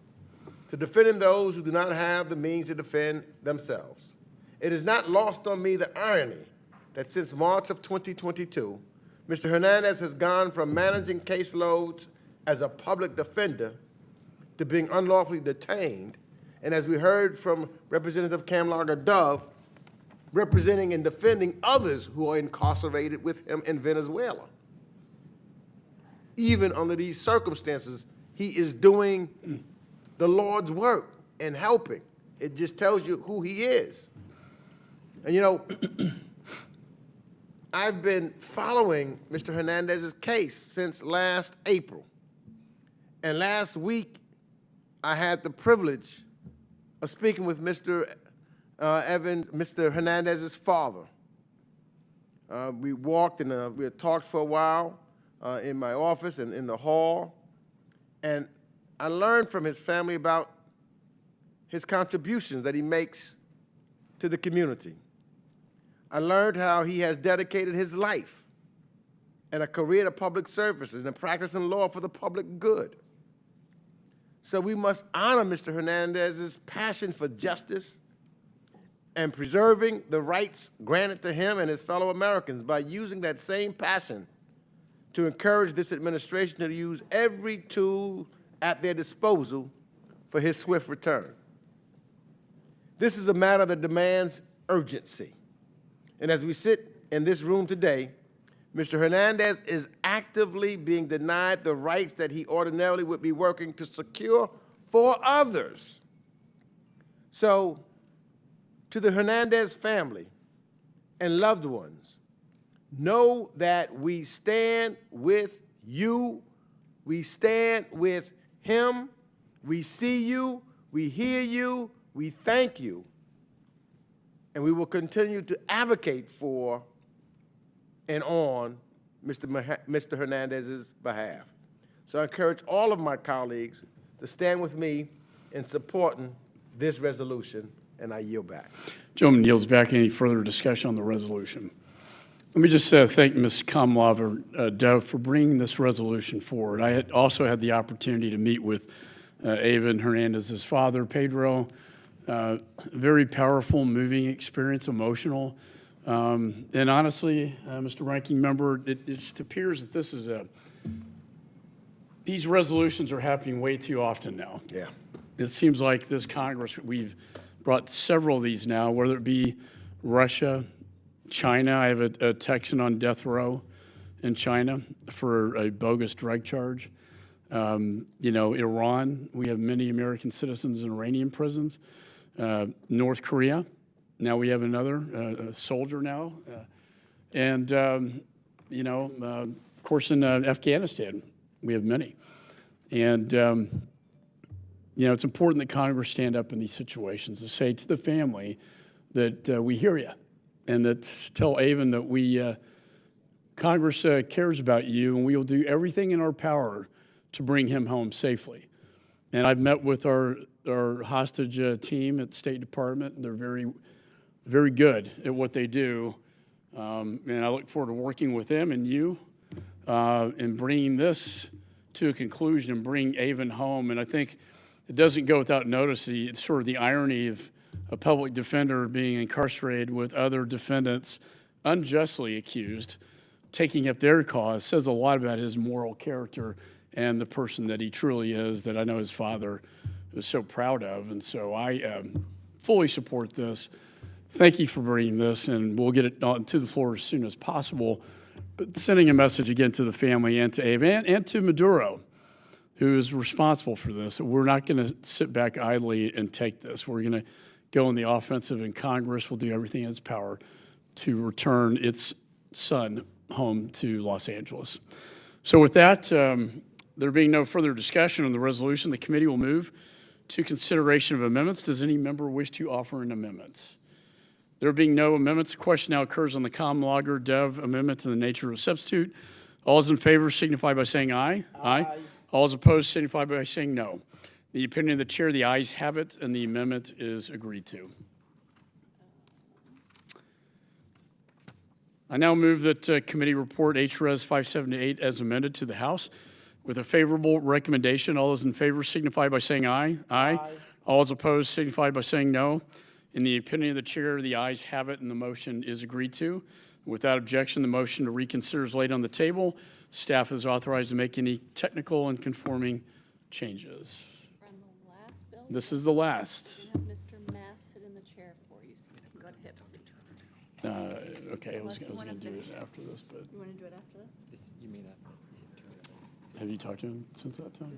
to defending those who do not have the means to defend themselves. It is not lost on me the irony that since March of 2022, Mr. Hernandez has gone from managing caseloads as a public defender to being unlawfully detained, and as we heard from Representative Cam Lager-Dove, representing and defending others who are incarcerated with him in Venezuela. Even under these circumstances, he is doing the Lord's work and helping. It just tells you who he is. And I've been following Mr. Hernandez's case since last April. And last week, I had the privilege of speaking with Mr. Mr. Hernandez's father. We walked and we had talked for a while in my office and in the hall. And I learned from his family about his contributions that he makes to the community. I learned how he has dedicated his life and a career to public services and practicing law for the public good. So we must honor Mr. Hernandez's passion for justice and preserving the rights granted to him and his fellow Americans by using that same passion to encourage this administration to use every tool at their disposal for his swift return. This is a matter that demands urgency. And as we sit in this room today, Mr. Hernandez is actively being denied the rights that he ordinarily would be working to secure for others. So, to the Hernandez family and loved ones, know that we stand with you, we stand with him, we see you, we hear you, we thank you, and we will continue to advocate for and on Mr. Hernandez's behalf. So I encourage all of my colleagues to stand with me in supporting this resolution, and I yield back. Gentleman yields back. Any further discussion on the resolution? Let me just thank Ms. Kamlaver Dove for bringing this resolution forward. I had also had the opportunity to meet with Evan Hernandez's father, Pedro. Very powerful, moving experience, emotional. And honestly, Mr. Ranking Member, it just appears that this is these resolutions are happening way too often now. Yeah. It seems like this Congress, we've brought several of these now, whether it be Russia, China. I have a Texan on death row in China for a bogus drug charge. Iran, we have many American citizens in Iranian prisons. North Korea, now we have another soldier now. Of course, in Afghanistan, we have many. And, it's important that Congress stand up in these situations to say to the family that we hear you, and that tell Avon that Congress cares about you, and we will do everything in our power to bring him home safely. And I've met with our hostage team at the State Department, and they're very, very good at what they do. And I look forward to working with them and you in bringing this to a conclusion and bring Avon home. And I think it doesn't go without notice, sort of the irony of a public defender being incarcerated with other defendants unjustly accused, taking up their cause, says a lot about his moral character and the person that he truly is, that I know his father was so proud of. And so I fully support this. Thank you for bringing this, and we'll get it to the floor as soon as possible. But sending a message again to the family and to Ava and to Maduro, who is responsible for this, that we're not going to sit back idly and take this. We're going to go on the offensive, and Congress will do everything in its power to return its son home to Los Angeles. So with that, there being no further discussion on the resolution, the committee will move to consideration of amendments. Does any member wish to offer an amendment? There being no amendments, the question now occurs on the Kamlager-Dev amendment in the nature of a substitute. All those in favor signify by saying aye. Aye. All those opposed signify by saying no. The opinion of the chair, the ayes have it, and the amendment is agreed to. I now move that committee report HRES 578 as amended to the House with a favorable recommendation. All those in favor signify by saying aye. Aye. All those opposed signify by saying no. In the opinion of the chair, the ayes have it, and the motion is agreed to. Without objection, the motion to reconsider is laid on the table. Staff is authorized to make any technical and conforming changes. From the last bill, This is the last. we have Mr. Mass sit in the chair for you, so you can go to HIPS. Okay, I was Unless you going wanna to do finish it it. after this, but You want to do it after this? You mean have you talked to him since that time?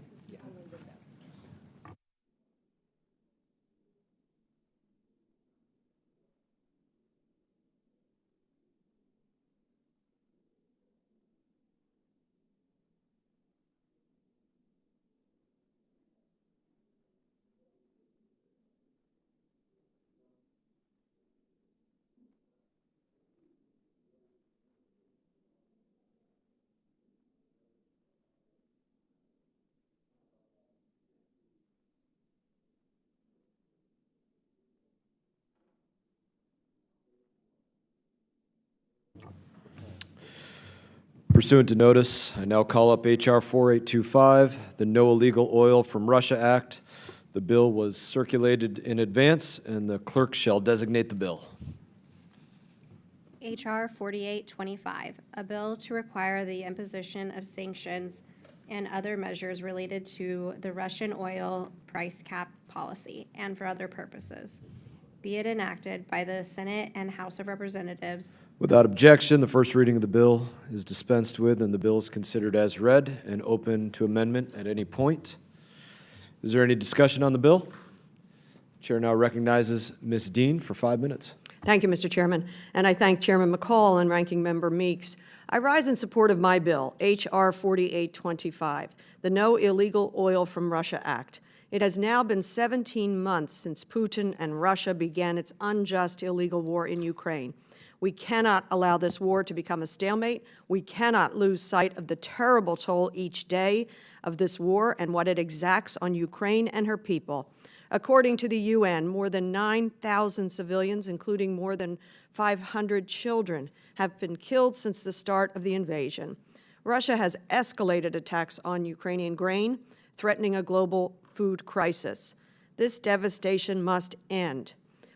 Pursuant to notice, I now call up H.R. 4825, the No Illegal Oil from Russia Act. The bill was circulated in advance, and the clerk shall designate the bill. H.R. 4825, a bill to require the imposition of sanctions and other measures related to the Russian oil price cap policy and for other purposes. Be it enacted by the Senate and House of Representatives. Without objection, the first reading of the bill is dispensed with, and the bill is considered as read and open to amendment at any point. Is there any discussion on the bill? Chair now recognizes Ms. Dean for 5 minutes. Thank you, Mr. Chairman, and I thank Chairman McCaul and Ranking Member Meeks. I rise in support of my bill, H.R. 4825, the No Illegal Oil from Russia Act. It has now been 17 months since Putin and Russia began its unjust, illegal war in Ukraine. We cannot allow this war to become a stalemate. We cannot lose sight of the terrible toll each day of this war and what it exacts on Ukraine and her people. According to the UN, more than 9,000 civilians, including more than 500 children, have been killed since the start of the invasion. Russia has escalated attacks on Ukrainian grain, threatening a global food crisis. This devastation must end.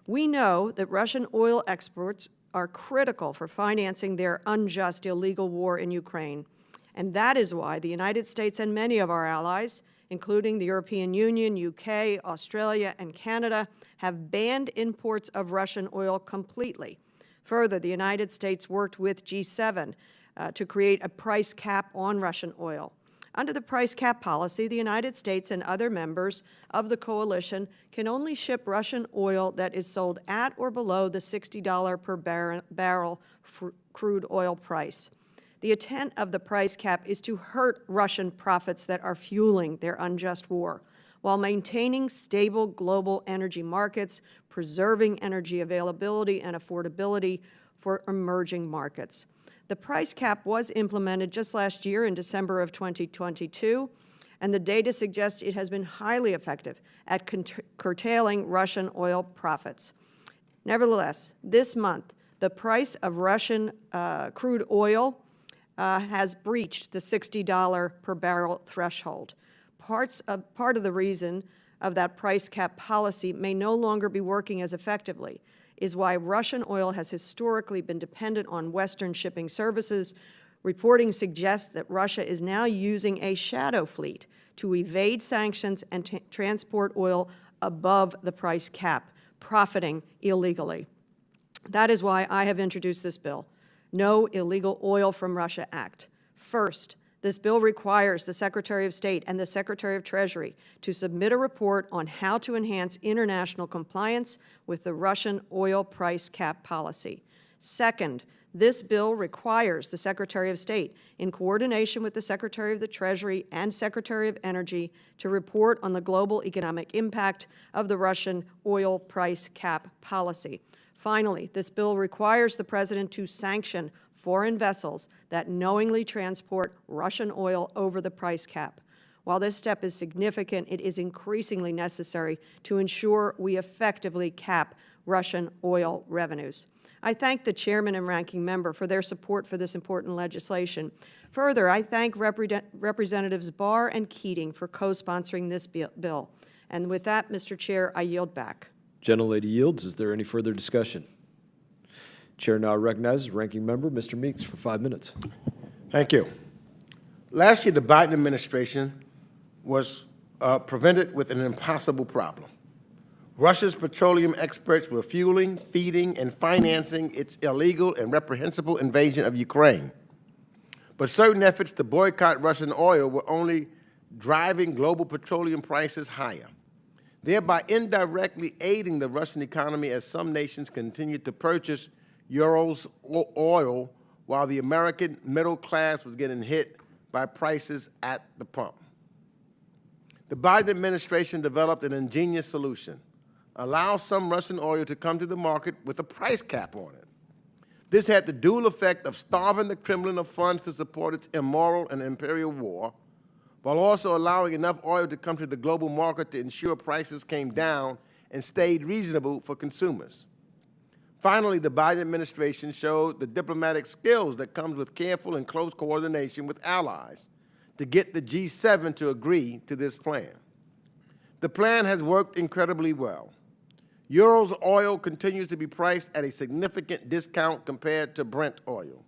We know that Russian oil exports are critical for financing their unjust, illegal war in Ukraine. And that is why the United States and many of our allies, including the European Union, UK, Australia, and Canada, have banned imports of Russian oil completely. Further, the United States worked with G7 to create a price cap on Russian oil. Under the price cap policy, the United States and other members of the coalition can only ship Russian oil that is sold at or below the $60 per barrel crude oil price. The intent of the price cap is to hurt Russian profits that are fueling their unjust war, while maintaining stable global energy markets, preserving energy availability and affordability for emerging markets. The price cap was implemented just last year in December of 2022, and the data suggests it has been highly effective at curtailing Russian oil profits. Nevertheless, this month, the price of Russian crude oil has breached the $60 per barrel threshold. Part of the reason of that price cap policy may no longer be working as effectively is why Russian oil has historically been dependent on Western shipping services. Reporting suggests that Russia is now using a shadow fleet to evade sanctions and transport oil above the price cap, profiting illegally. That is why I have introduced this bill, No Illegal Oil from Russia Act. First, this bill requires the Secretary of State and the Secretary of Treasury to submit a report on how to enhance international compliance with the Russian oil price cap policy. Second, this bill requires the Secretary of State, in coordination with the Secretary of the Treasury and Secretary of Energy, to report on the global economic impact of the Russian oil price cap policy. Finally, this bill requires the President to sanction foreign vessels that knowingly transport Russian oil over the price cap. While this step is significant, it is increasingly necessary to ensure we effectively cap Russian oil revenues. I thank the Chairman and Ranking Member for their support for this important legislation. Further, I thank Representatives Barr and Keating for co-sponsoring this bill. And with that, Mr. Chair, I yield back. Gentlelady yields. Is there any further discussion? Chair now recognizes Ranking Member Mr. Meeks for 5 minutes. Thank you. Last year, the Biden administration was presented with an impossible problem. Russia's petroleum experts were fueling, feeding, and financing its illegal and reprehensible invasion of Ukraine. But certain efforts to boycott Russian oil were only driving global petroleum prices higher, thereby indirectly aiding the Russian economy as some nations continued to purchase Urals oil while the American middle class was getting hit by prices at the pump. The Biden administration developed an ingenious solution: allow some Russian oil to come to the market with a price cap on it. This had the dual effect of starving the Kremlin of funds to support its immoral and imperial war, while also allowing enough oil to come to the global market to ensure prices came down and stayed reasonable for consumers. Finally, the Biden administration showed the diplomatic skills that comes with careful and close coordination with allies to get the G7 to agree to this plan. The plan has worked incredibly well. Urals oil continues to be priced at a significant discount compared to Brent oil.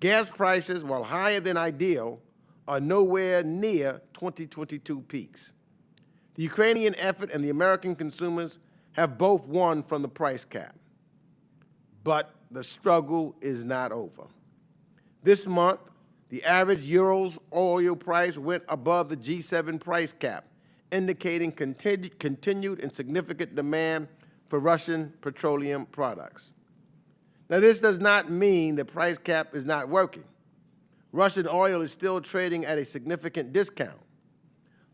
Gas prices, while higher than ideal, are nowhere near 2022 peaks. The Ukrainian effort and the American consumers have both won from the price cap. But the struggle is not over. This month, the average Urals oil price went above the G7 price cap, indicating continued and significant demand for Russian petroleum products. Now, this does not mean the price cap is not working. Russian oil is still trading at a significant discount.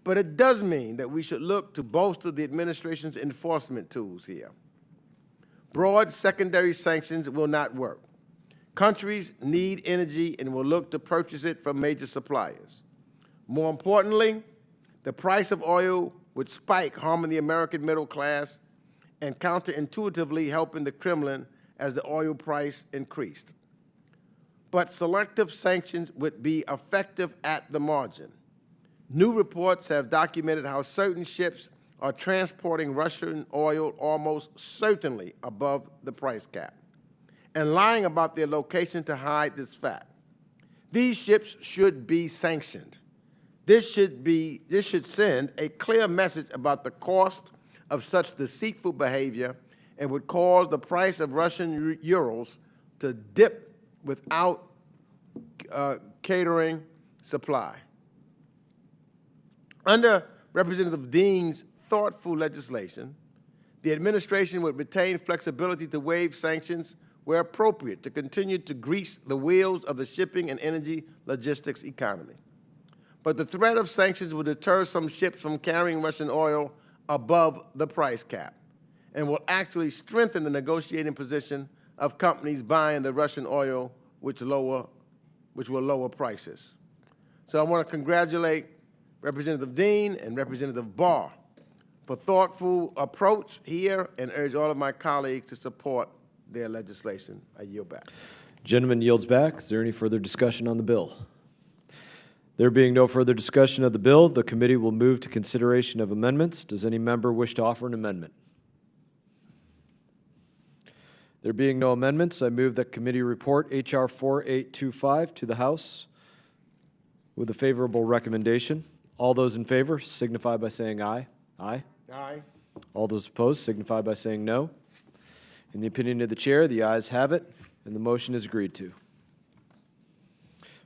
But it does mean that we should look to bolster the administration's enforcement tools here. Broad secondary sanctions will not work. Countries need energy and will look to purchase it from major suppliers. More importantly, the price of oil would spike, harming the American middle class and counterintuitively helping the Kremlin as the oil price increased. But selective sanctions would be effective at the margin. New reports have documented how certain ships are transporting Russian oil almost certainly above the price cap and lying about their location to hide this fact. These ships should be sanctioned. This should send a clear message about the cost of such deceitful behavior and would cause the price of Russian Urals to dip without catering supply. Under Representative Dean's thoughtful legislation, the administration would retain flexibility to waive sanctions where appropriate to continue to grease the wheels of the shipping and energy logistics economy. But the threat of sanctions will deter some ships from carrying Russian oil above the price cap and will actually strengthen the negotiating position of companies buying the Russian oil, which will lower prices. So I want to congratulate Representative Dean and Representative Barr for thoughtful approach here and urge all of my colleagues to support their legislation. I yield back. Gentleman yields back. Is there any further discussion on the bill? There being no further discussion of the bill, the committee will move to consideration of amendments. Does any member wish to offer an amendment? There being no amendments, I move that committee report H.R. 4825 to the House with a favorable recommendation. All those in favor signify by saying aye. Aye. Aye. All those opposed signify by saying no. In the opinion of the chair, the ayes have it, and the motion is agreed to.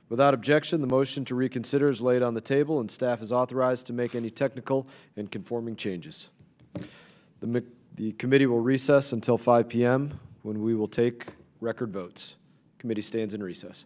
Without objection, the motion to reconsider is laid on the table, and staff is authorized to make any technical and conforming changes. The committee will recess until 5 p.m., when we will take record votes. Committee stands in recess.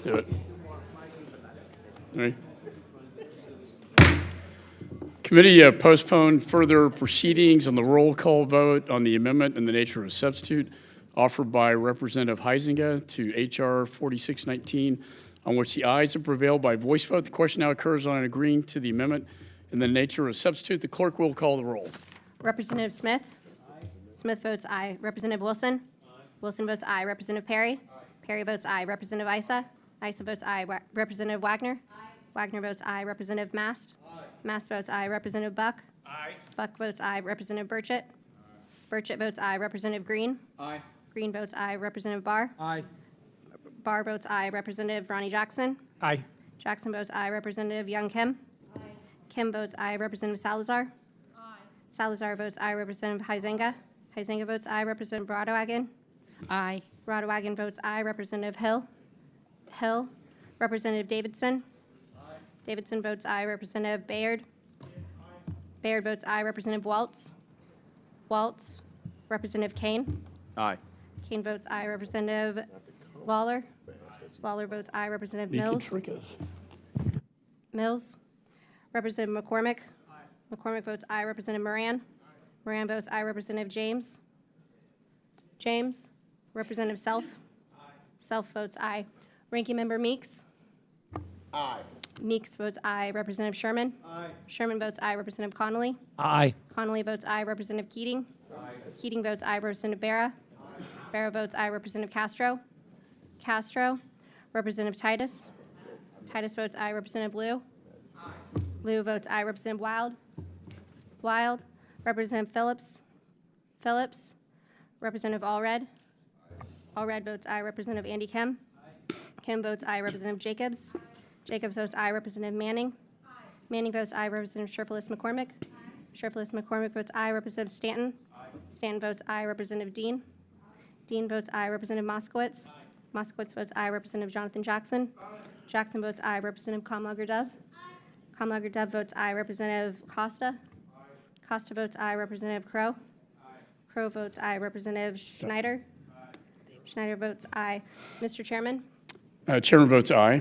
Let's do it. All right. Committee postponed further proceedings on the roll call vote on the amendment in the nature of a substitute offered by Representative Huizenga to H.R. 4619, on which the ayes have prevailed by voice vote. The question now occurs on agreeing to the amendment in the nature of a substitute. The clerk will call the roll. Representative Smith? Aye. Smith votes aye. Representative Wilson? Aye. Wilson votes aye. Representative Perry? Aye. Perry votes aye. Representative Issa? Issa votes aye. Representative Wagner? Aye. Wagner votes aye. Representative Mast? Aye. Mast votes aye. Representative Buck? Aye. Buck votes aye. Representative Burchett? Burchett votes aye. Representative Green? Aye. Green votes aye. Representative Barr? Aye. Barr votes aye. Representative Ronnie Jackson? Aye. Jackson votes aye. Representative Young Kim? Aye. Kim votes aye. Representative Salazar? Aye. Salazar votes aye. Representative Huizenga? Huizenga votes aye. Representative Radowagen? Aye. Radowagen votes aye. Representative Hill? Hill? Representative Davidson? Aye. Davidson votes aye. Representative Bayard? Aye. Bayard votes aye. Representative Waltz? Waltz? Representative Kane? Aye. Kane votes aye. Representative Lawler? Lawler votes aye. Representative You can Mills? trick us. Mills? Representative McCormick? McCormick votes aye. Representative Moran? Moran votes aye. Representative James? James? Representative Self? Self votes aye. Ranking Member Meeks? Aye. Meeks votes aye. Representative Sherman? Aye. Sherman votes aye. Representative Connolly? Aye. Connolly votes aye. Representative Keating? Aye. Keating votes aye. Representative Barra? Aye. Barra votes aye. Representative Castro? Castro? Representative Titus? Titus votes aye. Representative Liu? Aye. Liu votes aye. Representative Wild? Wild? Representative Phillips? Phillips? Representative Allred? Allred votes aye. Representative Andy Kim? Kim votes aye. Representative Jacobs? Jacobs votes aye. Representative Manning? Manning votes aye. Representative Sherfless McCormick? Sherfless McCormick votes aye. Representative Stanton? Stanton votes aye. Representative Dean? Dean votes aye. Representative Moskowitz? Moskowitz votes aye. Representative Jonathan Jackson? Jackson votes aye. Representative Kamlager-Dove? Kamlager-Dove votes aye. Representative Costa? Costa votes aye. Representative Crow? Crow votes aye. Representative Schneider? Schneider votes aye. Mr. Chairman? Chairman votes aye.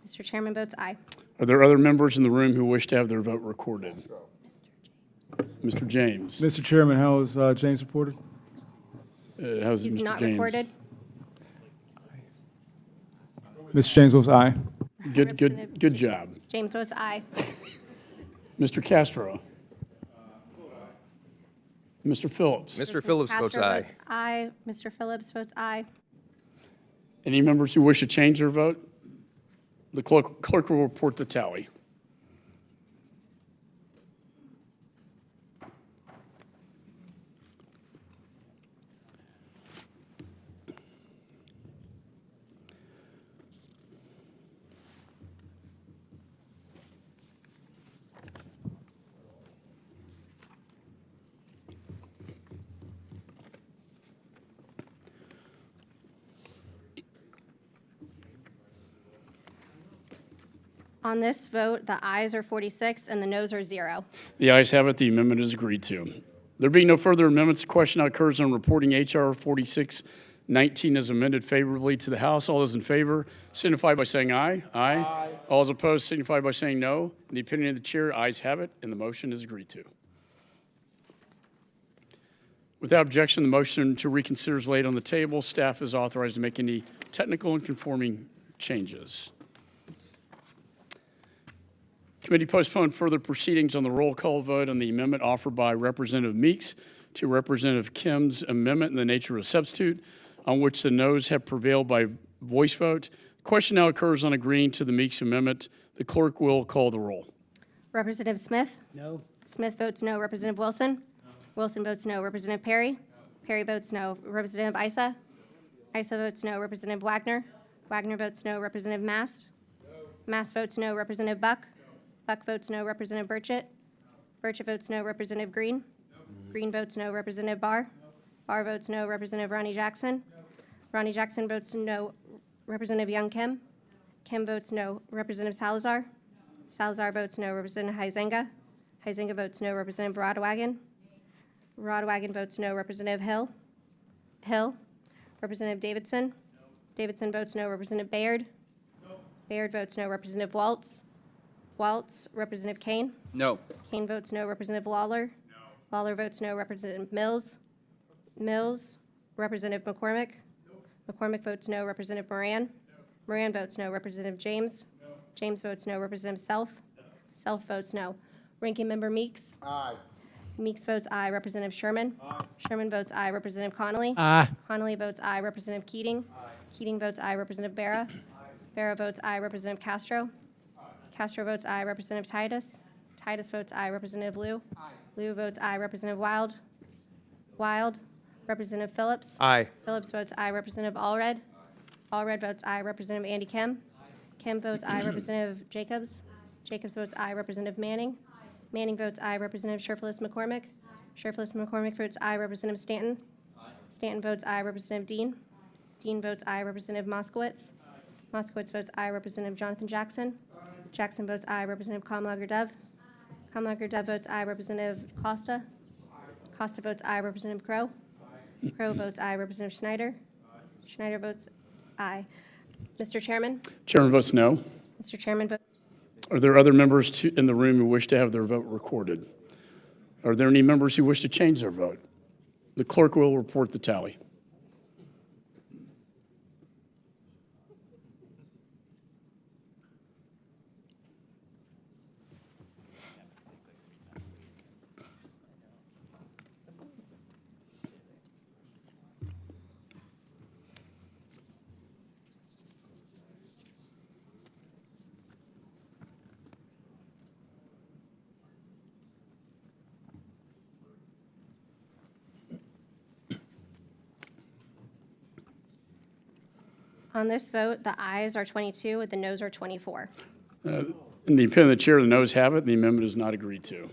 Mr. Chairman votes aye. Are there other members in the room who wish to have their vote recorded? Mr. James. Mr. Chairman, how is James reported? How's He's Mr. not James? recorded. Mr. James votes aye. Good job. James votes aye. Mr. Castro. Mr. Phillips. Mr. Phillips votes Castro aye. votes aye. Mr. Phillips votes aye. Any members who wish to change their vote? The clerk will report the tally. On this vote, the ayes are 46 and the noes are 0. The ayes have it. The amendment is agreed to. There being no further amendments, the question now occurs on reporting H.R. 4619 as amended favorably to the House. All those in favor signify by saying aye. Aye. All those opposed signify by saying no. In the opinion of the chair, ayes have it, and the motion is agreed to. Without objection, the motion to reconsider is laid on the table. Staff is authorized to make any technical and conforming changes. Committee postponed further proceedings on the roll call vote on the amendment offered by Representative Meeks to Representative Kim's amendment in the nature of a substitute, on which the noes have prevailed by voice vote. The question now occurs on agreeing to the Meeks amendment. The clerk will call the roll. Representative Smith? No. Smith votes no. Representative Wilson? No. Wilson votes no. Representative Perry? No. Perry votes no. Representative Issa? Issa votes no. Representative Wagner? Wagner votes no. Representative Mast? No. Mast votes no. Representative Buck? Buck votes no. Representative Burchett? Burchett votes no. Representative Green? Green votes no. Representative Barr? Barr votes no. Representative Ronnie Jackson? Ronnie Jackson votes no. Representative Young Kim? Kim votes no. Representative Salazar? Salazar votes no. Representative Huizenga? Huizenga votes no. Representative Radowagen? Radowagen votes no. Representative Hill? Hill? Representative Davidson? Davidson votes no. Representative Bayard? Bayard votes no. Representative Waltz? Waltz. Representative Kane? No. Kane votes no. Representative Lawler? No. Lawler votes no. Representative Mills? Mills. Representative McCormick? McCormick votes no. Representative Moran? Moran votes no. Representative James? James votes no. Representative Self? Self votes no. Ranking Member Meeks? Aye. Meeks votes aye. Representative Sherman? Sherman votes aye. Representative Connolly? Aye. Connolly votes aye. Representative Keating? Keating votes aye. Representative Barra? Barra votes aye. Representative Castro? Castro votes aye. Representative Titus? Titus votes aye. Representative Liu? Liu votes aye. Representative Wild? Wild? Representative Phillips? Aye. Phillips votes aye. Representative Allred? Allred votes aye. Representative Andy Kim? Kim votes aye. Representative Jacobs? Jacobs votes aye. Representative Manning? Manning votes aye. Representative Sherfless McCormick? Sherfless McCormick votes aye. Representative Stanton? Stanton votes aye. Representative Dean? Dean votes aye. Representative Moskowitz? Moskowitz votes aye. Representative Jonathan Jackson? Jackson votes aye. Representative Kamlager-Dev? Kamlager-Dev votes aye. Representative Costa? Costa votes aye. Representative Crow? Crow votes aye. Representative Schneider? Schneider votes aye. Mr. Chairman? Chairman votes no. Mr. Chairman votes Are there other members in the room who wish to have their vote recorded? Are there any members who wish to change their vote? The clerk will report the tally. on this vote. The ayes are 22, the noes are 24. In the opinion of the chair, the noes have it, and the amendment is not agreed to.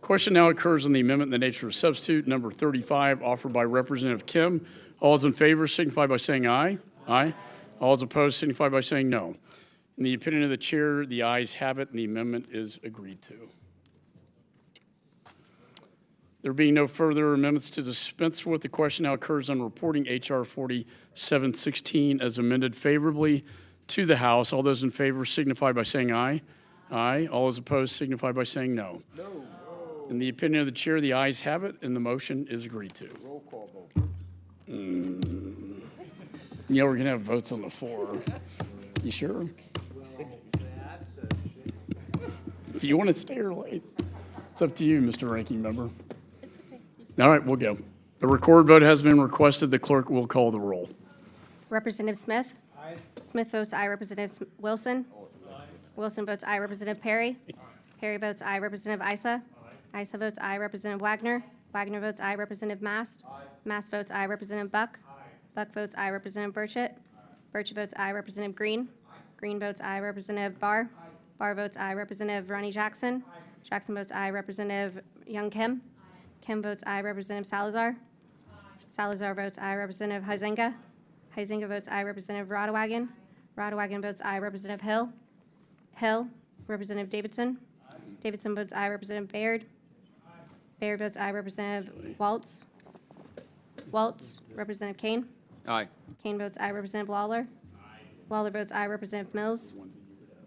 Question now occurs on the amendment in the nature of substitute, number 35, offered by Representative Kim. All those in favor signify by saying aye. Aye. All those opposed signify by saying no. In the opinion of the chair, the ayes have it, and the amendment is agreed to. There being no further amendments to dispense with, the question now occurs on reporting H.R. 4716 as amended favorably to the House. All those in favor signify by saying aye. Aye. All those opposed signify by saying no. No. In the opinion of the chair, the ayes have it, and the motion is agreed to. Roll call vote. Yeah, we're going to have votes on the floor. You sure? If you want to stay or late, it's up to you, Mr. Ranking Member. It's okay. All right, we'll go. The record vote has been requested. The clerk will call the roll. Representative Smith? Aye. Smith votes aye. Representative Wilson? Aye. Wilson votes aye. Representative Perry? Perry votes aye. Representative Issa? Aye. Issa votes aye. Representative Wagner? Wagner votes aye. Representative Mast? Aye. Mast votes aye. Representative Buck? Aye. Buck votes aye. Representative Burchett? Burchett votes aye. Representative Green? Aye. Green votes aye. Representative Barr? Aye. Barr votes aye. Representative Ronnie Jackson? Aye. Jackson votes aye. Representative Young Kim? Aye. Kim votes aye. Representative Salazar? Aye. Salazar votes aye. Representative Huizenga? Huizenga votes aye. Representative Rodawagen? Rodawagen votes aye. Representative Hill? Hill? Representative Davidson? Aye. Davidson votes aye. Representative Bayard? Aye. Bayard votes aye. Representative Waltz? Waltz? Representative Kane? Aye. Kane votes aye. Representative Lawler? Aye. Lawler votes aye. Representative Mills?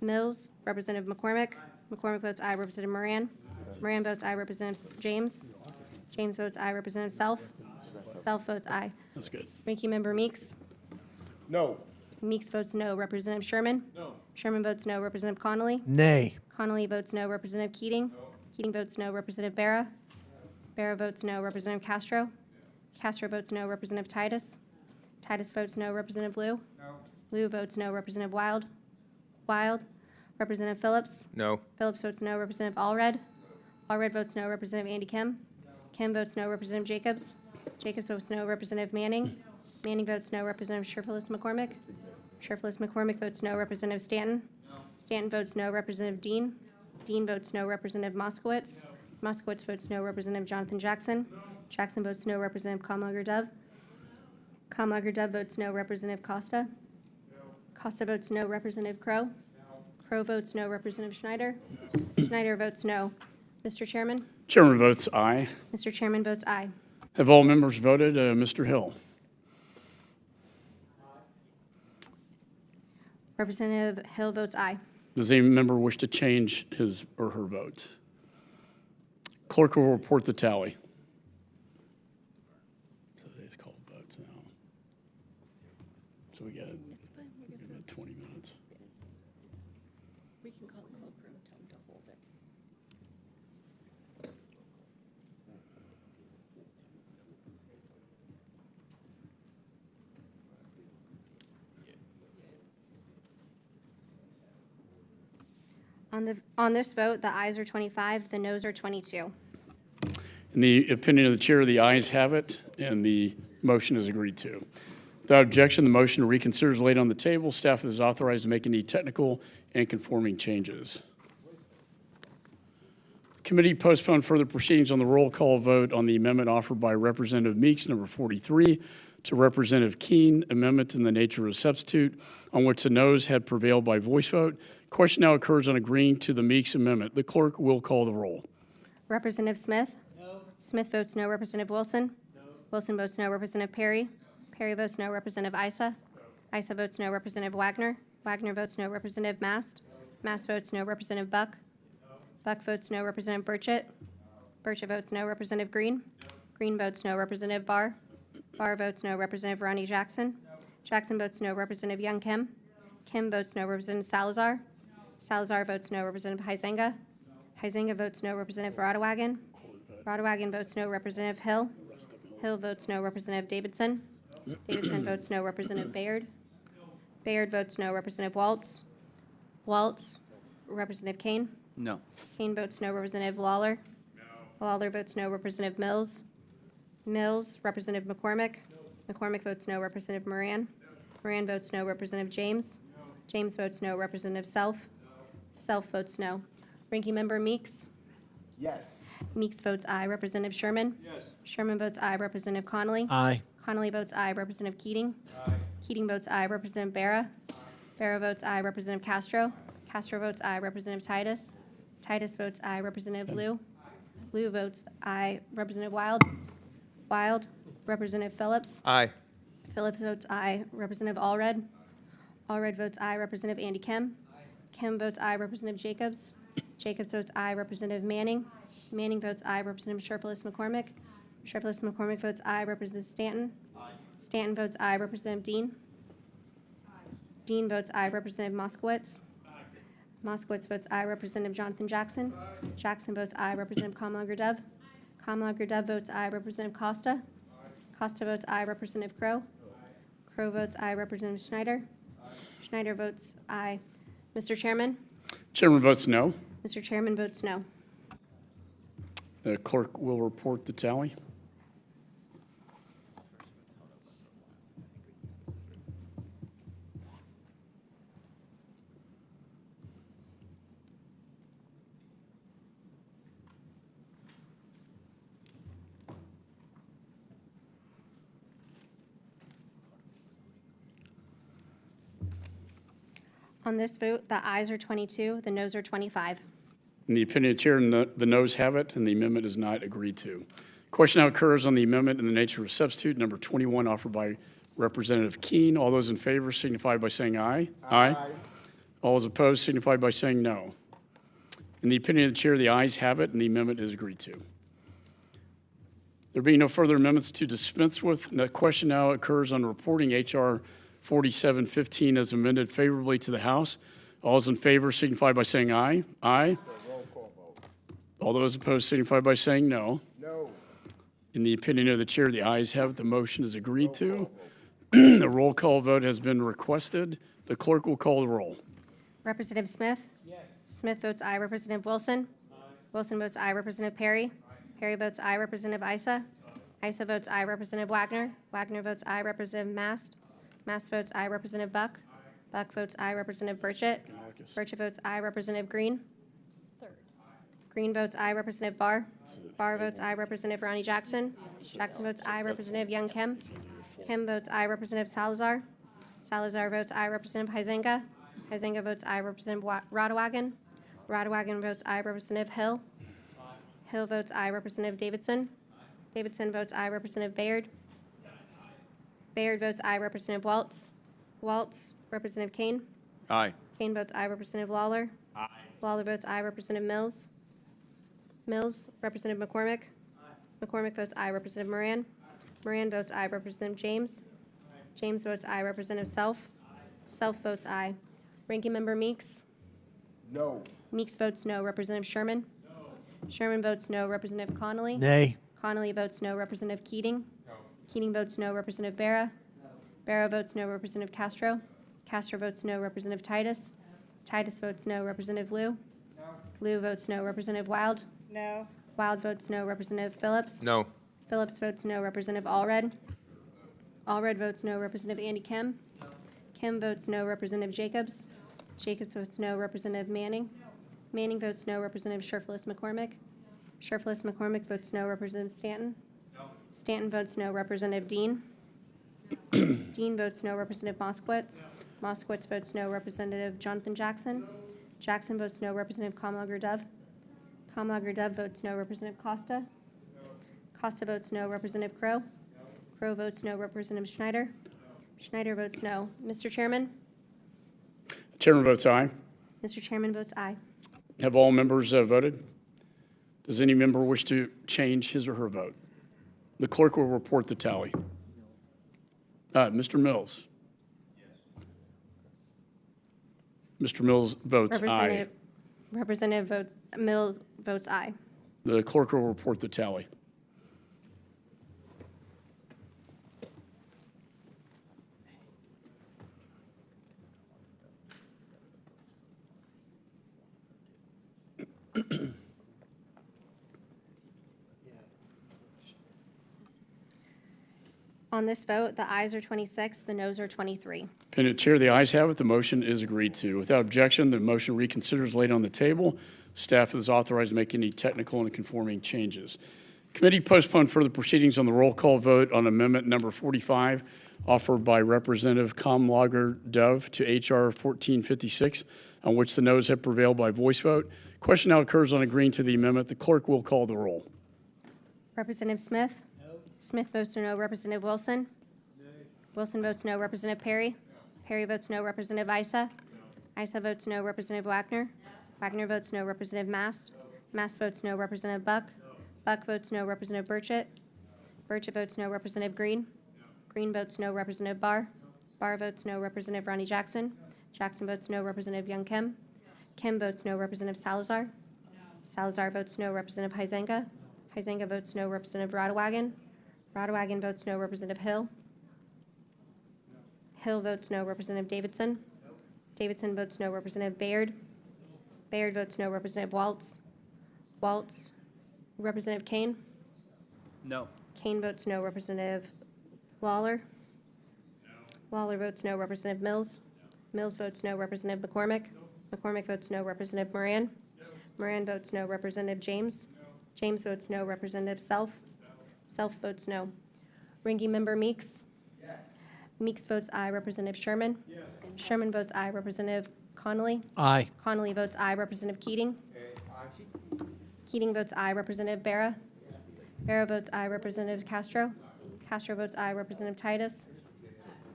Mills? Representative McCormick? McCormick votes aye. Representative Moran? Moran votes aye. Representative James? James votes aye. Representative Self? Self votes aye. That's good. Ranking Member Meeks? No. Meeks votes no. Representative Sherman? No. Sherman votes no. Representative Connolly? Nay. Connolly votes no. Representative Keating? No. Keating votes no. Representative Barra? Barra votes no. Representative Castro? Castro votes no. Representative Titus? Titus votes no. Representative Liu? No. Liu votes no. Representative Wild? Wild? Representative Phillips? No. Phillips votes no. Representative Allred? Allred votes no. Representative Andy Kim? Kim votes no. Representative Jacobs? Jacobs votes no. Representative Manning? Manning votes no. Representative Sherfless McCormick? Sherfless McCormick votes no. Representative Stanton? Stanton votes no. Representative Dean? Dean votes no. Representative Moskowitz? Moskowitz votes no. Representative Jonathan Jackson? Jackson votes no. Representative Kamlager-Dove? Kamlager-Dove votes no. Representative Costa? Costa votes no. Representative Crow? Crow votes no. Representative Schneider? Schneider votes no. Mr. Chairman? Chairman votes aye. Mr. Chairman votes aye. Have all members voted? Mr. Hill? Representative Hill votes aye. Does any member wish to change his or her vote? Clerk will report the tally. So these call votes now. So we got 20 minutes. We can call the cloakroom, tell them to hold it. On this vote, the ayes are 25, the noes are 22. In the opinion of the chair, the ayes have it, and the motion is agreed to. Without objection, the motion to reconsider is laid on the table. Staff is authorized to make any technical and conforming changes. Committee postponed further proceedings on the roll call vote on the amendment offered by Representative Meeks, number 43, to Representative Keene, amendment in the nature of a substitute, on which the noes had prevailed by voice vote. Question now occurs on agreeing to the Meeks amendment. The clerk will call the roll. Representative Smith? No. Smith votes no. Representative Wilson? No. Wilson votes no. Representative Perry? Perry votes no. Representative Issa? No. Issa votes no. Representative Wagner? Wagner votes no. Representative Mast? No. Mast votes no. Representative Buck? No. Buck votes no. Representative Burchett? No. Burchett votes no. Representative Green? No. Green votes no. Representative Barr? Barr votes no. Representative Ronnie Jackson? No. Jackson votes no. Representative Young Kim? No. Kim votes no. Representative Salazar? No. Salazar votes no. Representative Huizenga? No. Huizenga votes no. Representative Rodawagan? Rodawagan votes no. Representative Hill? Hill votes no. Representative Davidson? Davidson votes no. Representative Bayard? Bayard votes no. Representative Waltz? Waltz? Representative Kane? No. Kane votes no. Representative Lawler? Lawler votes no. Representative Mills? Mills? Representative McCormick? McCormick votes no. Representative Moran? Moran votes no. Representative James? James votes no. Representative Self? Self votes no. Ranking Member Meeks? Yes. Meeks votes aye. Representative Sherman? Yes. Sherman votes aye. Representative Connolly? Aye. Connolly votes aye. Representative Keating? Aye. Keating votes aye. Representative Barra? Barra votes aye. Representative Castro? Castro votes aye. Representative Titus? Titus votes aye. Representative Liu? Liu votes aye. Representative Wild? Wild? Representative Phillips? Aye. Phillips votes aye. Representative Allred? Allred votes aye. Representative Andy Kim? Kim votes aye. Representative Jacobs? Jacobs votes aye. Representative Manning? Manning votes aye. Representative Sherflis McCormick? Sherflis McCormick votes aye. Representative Stanton? Stanton votes aye. Representative Dean? Dean votes aye. Representative Moskowitz? Moskowitz votes aye. Representative Jonathan Jackson? Jackson votes aye. Representative Kamala Gurdev? Kamala Gurdev votes aye. Representative Costa? Costa votes aye. Representative Crow? Crow votes aye. Representative Schneider? Schneider votes aye. Mr. Chairman? Chairman votes no. Mr. Chairman votes no. The clerk will report the tally. On this vote, the ayes are 22, the noes are 25. In the opinion of the chair, the noes have it, and the amendment is not agreed to. Question now occurs on the amendment in the nature of a substitute, number 21, offered by Representative Keene. All those in favor signify by saying aye. Aye. All those opposed signify by saying no. In the opinion of the chair, the ayes have it, and the amendment is agreed to. There being no further amendments to dispense with, the question now occurs on reporting H.R. 4715 as amended favorably to the House. All those in favor signify by saying aye. Aye. All those opposed signify by saying no. No. In the opinion of the chair, the ayes have it. The motion is agreed to. The roll call vote has been requested. The clerk will call the roll. Representative Smith? Yes. Smith votes aye. Representative Wilson? Aye. Wilson votes aye. Representative Perry? Aye. Perry votes aye. Representative Issa? Aye. Issa votes aye. Representative Wagner? Wagner votes aye. Representative Mast? Mast votes aye. Representative Buck? Aye. Buck votes aye. Representative Burchett? Burchett votes aye. Representative Green? Green votes aye. Representative Barr? Barr votes aye. Representative Ronnie Jackson? Jackson votes aye. Representative Young Kim? Kim votes aye. Representative Salazar? Salazar votes aye. Representative Huizenga? Huizenga votes aye. Representative Rodawagan? Rodawagan votes aye. Representative Hill? Hill votes aye. Representative Davidson? Davidson votes aye. Representative Bayard? Bayard votes aye. Representative Waltz? Waltz? Representative Kane? Aye. Kane votes aye. Representative Lawler? Aye. Lawler votes aye. Representative Mills? Mills. Representative McCormick? McCormick votes aye. Representative Moran? Moran votes aye. Representative James? James votes aye. Representative Self? Self votes aye. Ranking Member Meeks? No. Meeks votes no. Representative Sherman? Sherman votes no. Representative Connolly? Nay. Connolly votes no. Representative Keating? Keating votes no. Representative Barra? Barra votes no. Representative Castro? Castro votes no. Representative Titus? Titus votes no. Representative Liu? Liu votes no. Representative Wild? No. Wild votes no. Representative Phillips? No. Phillips votes no. Representative Allred? Allred votes no. Representative Andy Kim? Kim votes no. Representative Jacobs? Jacobs votes no. Representative Manning? Manning votes no. Representative Sherfless McCormick? Sherfless McCormick votes no. Representative Stanton? Stanton votes no. Representative Dean? Dean votes no. Representative Moskowitz? Moskowitz votes no. Representative Jonathan Jackson? Jackson votes no. Representative Kamlager Dove? Kamlager Dove votes no. Representative Costa? Costa votes no. Representative Crow? Crow votes no. Representative Schneider? Schneider votes no. Mr. Chairman? Chairman votes aye. Mr. Chairman votes aye. Have all members voted? Does any member wish to change his or her vote? The clerk will report the tally. Mr. Mills? Mr. Mills votes aye. Representative Mills votes aye. The clerk will report the tally. On this vote, the ayes are 26, the noes are 23. Pendent Chair, the ayes have it. The motion is agreed to. Without objection, the motion reconsiders laid on the table. Staff is authorized to make any technical and conforming changes. Committee postponed further proceedings on the roll call vote on amendment number 45 offered by Representative Kamlager Dove to H.R. 1456, on which the noes have prevailed by voice vote. Question now occurs on agreeing to the amendment. The clerk will call the roll. Representative Smith? Smith votes no. Representative Wilson? Wilson votes no. Representative Perry? Perry votes no. Representative Issa? Issa votes no. Representative Wagner? Wagner votes no. Representative Mast? Mast votes no. Representative Buck? Buck votes no. Representative Burchett? Burchett votes no. Representative Green? Green votes no. Representative Barr? Barr votes no. Representative Ronnie Jackson? Jackson votes no. Representative Young Kim? Kim votes no. Representative Salazar? Salazar votes no. Representative Huizenga? Huizenga votes no. Representative Radewagen? Radewagen votes no. Representative Hill? Hill votes no. Representative Davidson? Davidson votes no. Representative Baird? Baird votes no. Representative Waltz? Waltz? Representative Kane? No. Kane votes no. Representative Lawler? Lawler votes no. Representative Mills? Mills votes no. Representative McCormick? McCormick votes no. Representative Moran? Moran votes no. Representative James? James votes no. Representative Self? Self votes no. Ranking Member Meeks? Meeks votes aye. Representative Sherman? Sherman votes aye. Representative Connolly? Aye. Connolly votes aye. Representative Keating? Keating votes aye. Representative Barra? Barra votes aye. Representative Castro? Castro votes aye. Representative Titus?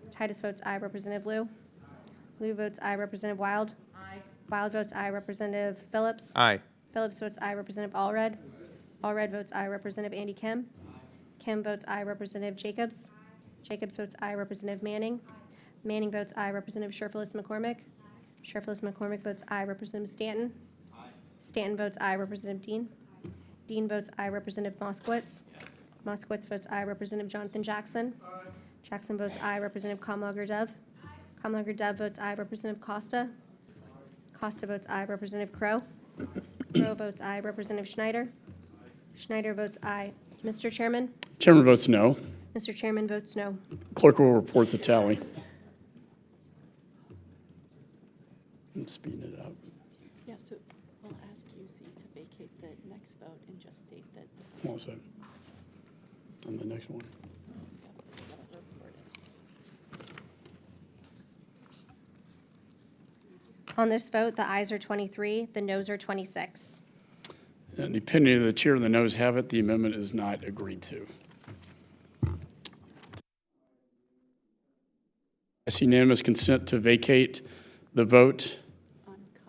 Titus votes aye. Representative Liu? Liu votes aye. Representative Wild? Wild votes aye. Representative Phillips? Aye. Phillips votes aye. Representative Allred? Allred votes aye. Representative Andy Kim? Kim votes aye. Representative Jacobs? Jacobs votes aye. Representative Manning? Manning votes aye. Representative Sherfless McCormick? Sherfless McCormick votes aye. Representative Stanton? Stanton votes aye. Representative Dean? Dean votes aye. Representative Moskowitz? Moskowitz votes aye. Representative Jonathan Jackson? Jackson votes aye. Representative Kamlager Dove? Kamlager Dove votes aye. Representative Costa? Costa votes aye. Representative Crow? Crow votes aye. Representative Schneider? Schneider votes aye. Mr. Chairman? Chairman votes no. Mr. Chairman votes no. Clerk will report the tally. I'm speeding it up. Yeah, so we'll ask UC to vacate the next vote and just state that. Hold on a second. On the next one. On this vote, the ayes are 23, the noes are 26. And the opinion of the chair and the noes have it, the amendment is not agreed to. It's unanimous consent to vacate the vote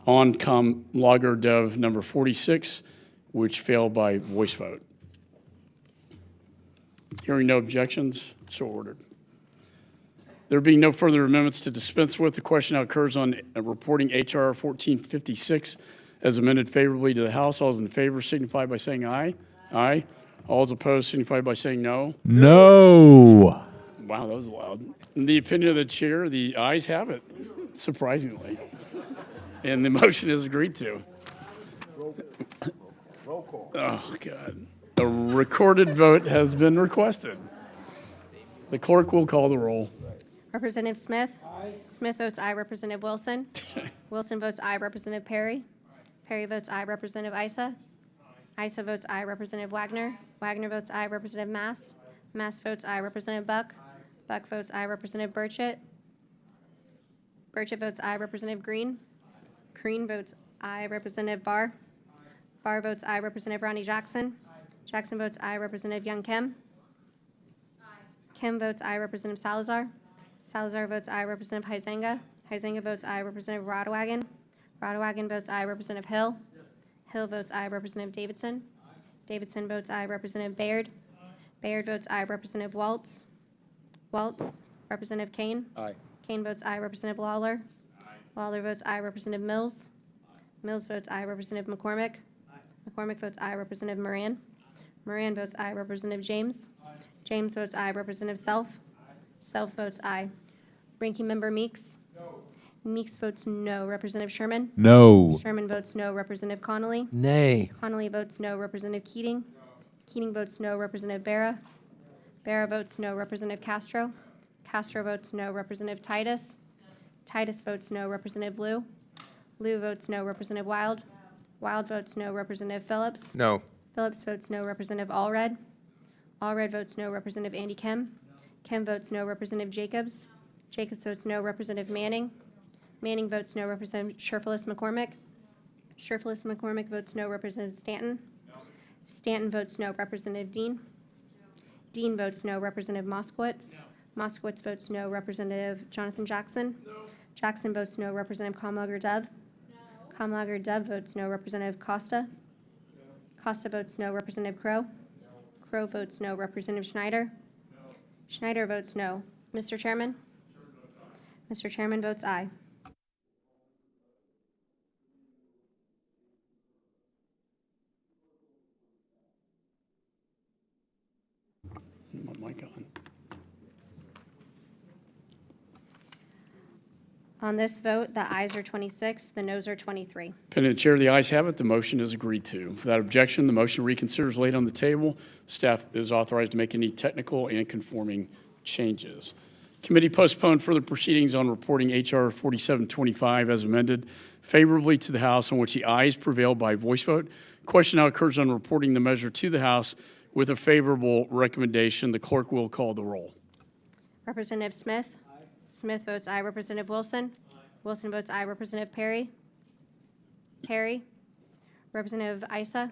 on Lager Dev number 46, which failed by voice vote. Hearing no objections, so ordered. There being no further amendments to dispense with, the question now occurs on reporting H.R. 1456 as amended favorably to the House. All those in favor signify by saying aye. Aye. All those opposed signify by saying no. No. Wow, that was loud. In the opinion of the chair, the ayes have it, surprisingly. And the motion is agreed to. Oh, God. A recorded vote has been requested. The clerk will call the roll. Representative Smith? Aye. Smith votes aye. Representative Wilson? Wilson votes aye. Representative Perry? Perry votes aye. Representative Issa? Issa votes aye. Representative Wagner? Wagner votes aye. Representative Mast? Mast votes aye. Representative Buck? Buck votes aye. Representative Burchett? Burchett votes aye. Representative Green? Green votes aye. Representative Barr? Barr votes aye. Representative Ronnie Jackson? Jackson votes aye. Representative Young Kim? Kim votes aye. Representative Salazar? Salazar votes aye. Representative Huizenga? Huizenga votes aye. Representative Rodowagen? Rodowagen votes aye. Representative Hill? Hill votes aye. Representative Davidson? Davidson votes aye. Representative Baird? Baird votes aye. Representative Waltz? Waltz? Representative Kane? Aye. Kane votes aye. Representative Lawler? Lawler votes aye. Representative Mills? Mills votes aye. Representative McCormick? McCormick votes aye. Representative Moran? Moran votes aye. Representative James? James votes aye. Representative Self? Self votes aye. Ranking Member Meeks? Meeks votes no. Representative Sherman? No. Sherman votes no. Representative Connolly? Nay. Connolly votes no. Representative Keating? Keating votes no. Representative Barra? Barra votes no. Representative Castro? Castro votes no. Representative Titus? Titus votes no. Representative Liu? Liu votes no. Representative Wild? Wild votes no. Representative Phillips? No. Phillips votes no. Representative Allred? Allred votes no. Representative Andy Kim? Kim votes no. Representative Jacobs? Jacobs votes no. Representative Manning? Manning votes no. Representative Sherfullis McCormick? Sherfullis McCormick votes no. Representative Stanton? Stanton votes no. Representative Dean? Dean votes no. Representative Moskowitz? Moskowitz votes no. Representative Jonathan Jackson? Jackson votes no. Representative Kamlager Dove? Kamlager Dove votes no. Representative Costa? Costa votes no. Representative Crow? Crow votes no. Representative Schneider? Schneider votes no. Mr. Chairman? Mr. Chairman votes aye. My mic on. On this vote, the ayes are 26, the noes are 23. Pending the chair, the ayes have it. The motion is agreed to. Without objection, the motion to reconsider is laid on the table. Staff is authorized to make any technical and conforming changes. Committee postponed further proceedings on reporting H.R. 4725 as amended favorably to the House, on which the ayes prevailed by voice vote. Question now occurs on reporting the measure to the House with a favorable recommendation. The clerk will call the roll. Representative Smith? Smith votes aye. Representative Wilson? Wilson votes aye. Representative Perry? Perry? Representative Issa?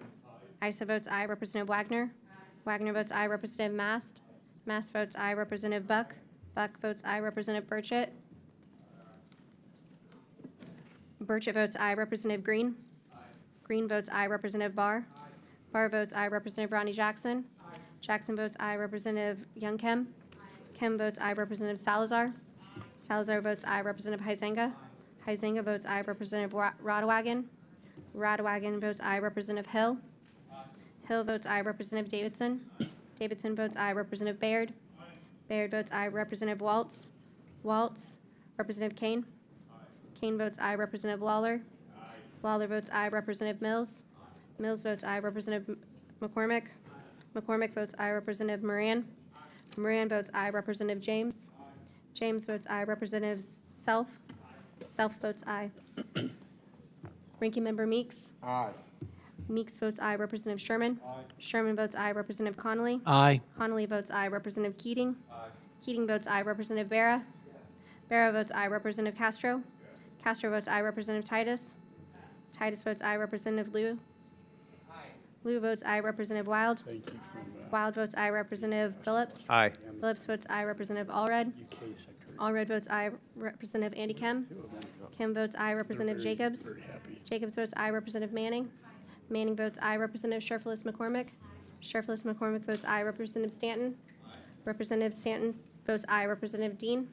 Issa votes aye. Representative Wagner? Wagner votes aye. Representative Mast? Mast votes aye. Representative Buck? Buck votes aye. Representative Burchett? Burchett votes aye. Representative Green? Green votes aye. Representative Barr? Barr votes aye. Representative Ronnie Jackson? Jackson votes aye. Representative Young Kim? Kim votes aye. Representative Salazar? Salazar votes aye. Representative Huizenga? Huizenga votes aye. Representative Rodowagen? Rodowagen votes aye. Representative Hill? Hill votes aye. Representative Davidson? Davidson votes aye. Representative Baird? Baird votes aye. Representative Waltz? Waltz? Representative Kane? Kane votes aye. Representative Lawler? Lawler votes aye. Representative Mills? Mills votes aye. Representative McCormick? McCormick votes aye. Representative Moran? Moran votes aye. Representative James? James votes aye. Representative Self? Self votes aye. Ranking Member Meeks? Aye. Meeks votes aye. Representative Sherman? Sherman votes aye. Representative Connolly? Aye. Connolly votes aye. Representative Keating? Keating votes aye. Representative Barra? Barra votes aye. Representative Castro? Castro votes aye. Representative Titus? Titus votes aye. Representative Liu? Liu votes aye. Representative Wild? Thank you from Wild votes aye. Representative Phillips? Aye. Phillips votes aye. Representative Allred? UK Secretary Allred votes aye. Representative Andy Kim. Kim votes aye. Representative Jacobs. Jacobs votes aye. Representative Manning. Manning votes aye. Representative Sherflus McCormick. Sherflus McCormick votes aye. Representative Stanton. Representative Stanton votes aye. Representative Dean.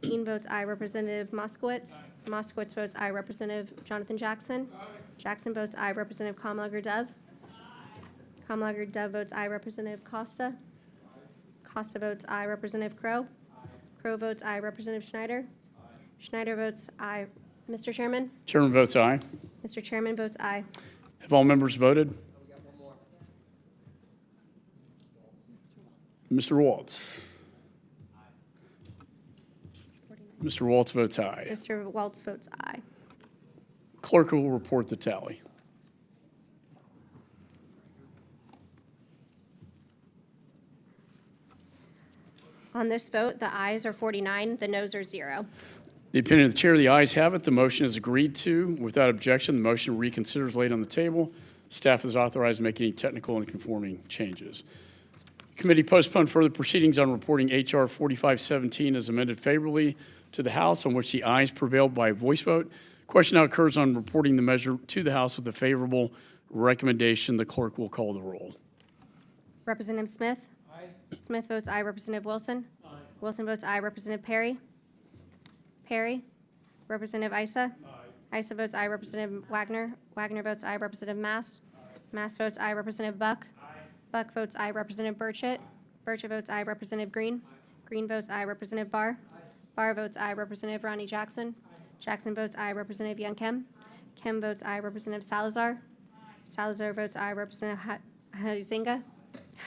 Dean votes aye. Representative Moskowitz. Moskowitz votes aye. Representative Jonathan Jackson. Jackson votes aye. Representative Kamlager Dove. Kamlager Dove votes aye. Representative Costa. Costa votes aye. Representative Crow. Crow votes aye. Representative Schneider. Schneider votes aye. Mr. Chairman? Chairman votes aye. Mr. Chairman votes aye. Have all members voted? Mr. Waltz. Mr. Waltz votes aye. Mr. Waltz votes aye. Clerk will report the tally. On this vote, the ayes are 49, the noes are 0. The opinion of the chair, the ayes have it. The motion is agreed to. Without objection, the motion reconsiders laid on the table. Staff is authorized to make any technical and conforming changes. Committee postponed further proceedings on reporting H.R. 4517 as amended favorably to the House, on which the ayes prevailed by voice vote. Question now occurs on reporting the measure to the House with a favorable recommendation. The clerk will call the roll. Representative Smith? Aye. Smith votes aye. Representative Wilson? Aye. Wilson votes aye. Representative Perry? Perry? Representative Issa? Aye. Issa votes aye. Representative Wagner? Wagner votes aye. Representative Mast? Mast votes aye. Representative Buck? Aye. Buck votes aye. Representative Burchett? Burchett votes aye. Representative Green? Green votes aye. Representative Barr? Barr votes aye. Representative Ronnie Jackson? Jackson votes aye. Representative Young Kim? Kim votes aye. Representative Salazar? Salazar votes aye. Representative Huizinga?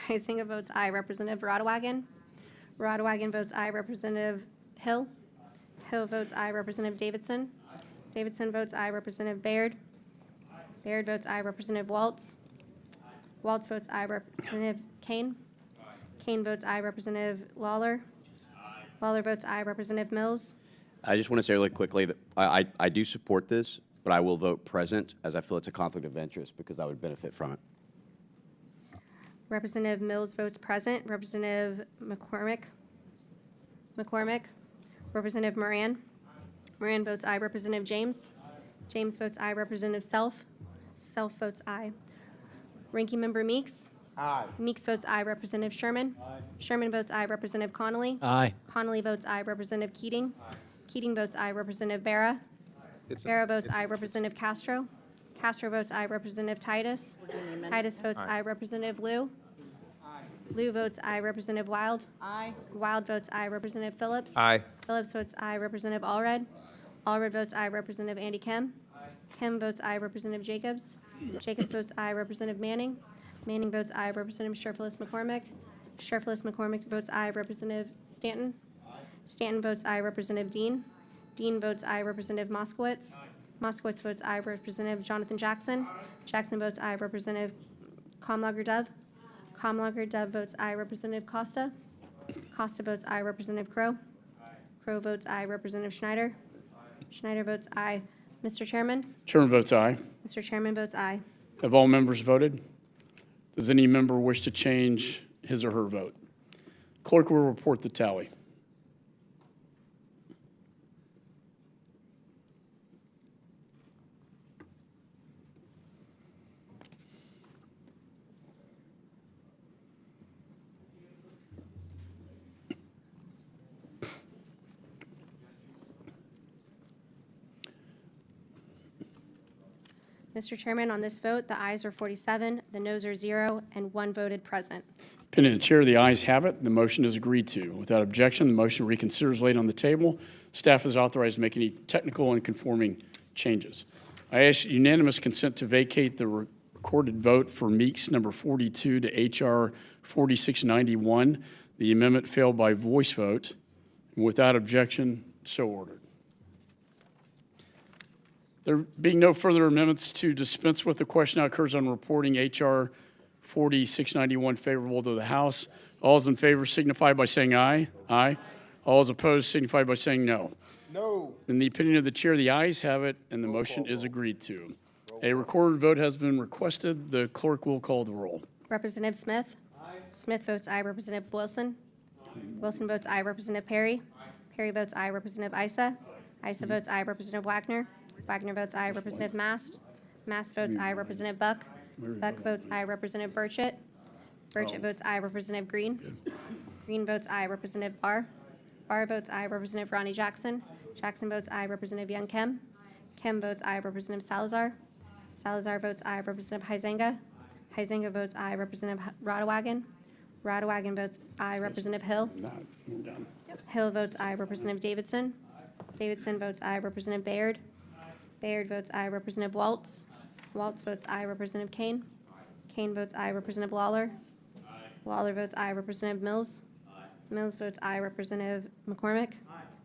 Huizinga votes aye. Representative Rodawagan? Rodawagan votes aye. Representative Hill? Hill votes aye. Representative Davidson? Davidson votes aye. Representative Baird? Baird votes aye. Representative Waltz? Waltz votes aye. Representative Kane? Kane votes aye. Representative Lawler? Lawler votes aye. Representative Mills? I just want to say really quickly that I do support this, but I will vote present as I feel it's a conflict of interest because I would benefit from it. Representative Mills votes present. Representative McCormick? McCormick? Representative Moran? Moran votes aye. Representative James? James votes aye. Representative Self? Self votes aye. Ranking Member Meeks? Aye. Meeks votes aye. Representative Sherman? Aye. Sherman votes aye. Representative Connolly? Aye. Connolly votes aye. Representative Keating? Aye. Keating votes aye. Representative Barra? Barra votes aye. Representative Castro? Castro votes aye. Representative Titus? Titus votes aye. Representative Liu? Liu votes aye. Representative Wild? Aye. Wild votes aye. Representative Phillips? Aye. Phillips votes aye. Representative Allred? Allred votes aye. Representative Andy Kim? Kim votes aye. Representative Jacobs? Jacobs votes aye. Representative Manning? Manning votes aye. Representative Sherflus McCormick? Sherflus McCormick votes aye. Representative Stanton? Stanton votes aye. Representative Dean? Dean votes aye. Representative Moskowitz? Moskowitz votes aye. Representative Jonathan Jackson? Jackson votes aye. Representative Kamlager Dove? Kamlager Dove votes aye. Representative Costa? Costa votes aye. Representative Crow? Crow votes aye. Representative Schneider? Schneider votes aye. Mr. Chairman? Chairman votes aye. Mr. Chairman votes aye. Have all members voted? Does any member wish to change his or her vote? Clerk will report the tally. Mr. Chairman, on this vote, the ayes are 47, the noes are 0, and 1 voted present. Opinion of the chair, the ayes have it. The motion is agreed to. Without objection, the motion reconsiders laid on the table. Staff is authorized to make any technical and conforming changes. I ask unanimous consent to vacate the recorded vote for Meeks number 42 to H.R. 4691. The amendment failed by voice vote. Without objection, so ordered. There being no further amendments to dispense with, the question now occurs on reporting H.R. 4691 favorable to the House. All those in favor signify by saying aye. Aye. All those opposed signify by saying no. No. In the opinion of the chair, the ayes have it, and the motion is agreed to. A recorded vote has been requested. The clerk will call the roll. Representative Smith? Aye. Smith votes aye. Representative Wilson? Wilson votes aye. Representative Perry? Perry votes aye. Representative Issa. Issa votes aye. Representative Wagner. Wagner votes aye. Representative Mast. Mast votes aye. Representative Buck. Buck votes aye. Representative Burchett. Burchett votes aye. Representative Green. Green votes aye. Representative Barr. Barr votes aye. Representative Ronnie Jackson. Jackson votes aye. Representative Young Kim. Kim votes aye. Representative Salazar. Salazar votes aye. Representative Huizenga. Huizenga votes aye. Representative Rodawagan. Rodawagan votes aye. Representative Hill. We're done. Hill votes aye. Representative Davidson. Davidson votes aye. Representative Baird. Baird votes aye. Representative Waltz. Waltz votes aye. Representative Kane. Kane votes aye. Representative Lawler. Lawler votes aye. Representative Mills. Mills votes aye. Representative McCormick.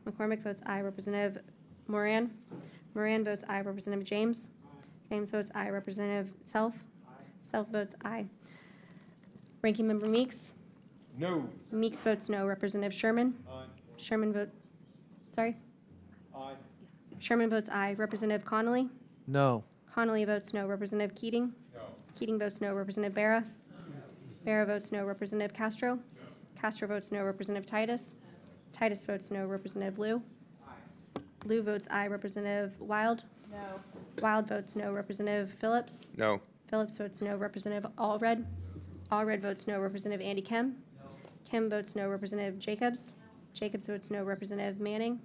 McCormick votes aye. Representative Moran. Moran votes aye. Representative James. James votes aye. Representative Self. Self votes aye. Ranking Member Meeks. No. Meeks votes no. Representative Sherman. Sherman vote, sorry? Sherman votes aye. Representative Connolly. No. Connolly votes no. Representative Keating. Keating votes no. Representative Barra. Barra votes no. Representative Castro. Castro votes no. Representative Titus. Titus votes no. Representative Liu. Liu votes aye. Representative Wild. No. Wild votes no. Representative Phillips. No. Phillips votes no. Representative Allred. Allred votes no. Representative Andy Kim. Kim votes no. Representative Jacobs. Jacobs votes no. Representative Manning.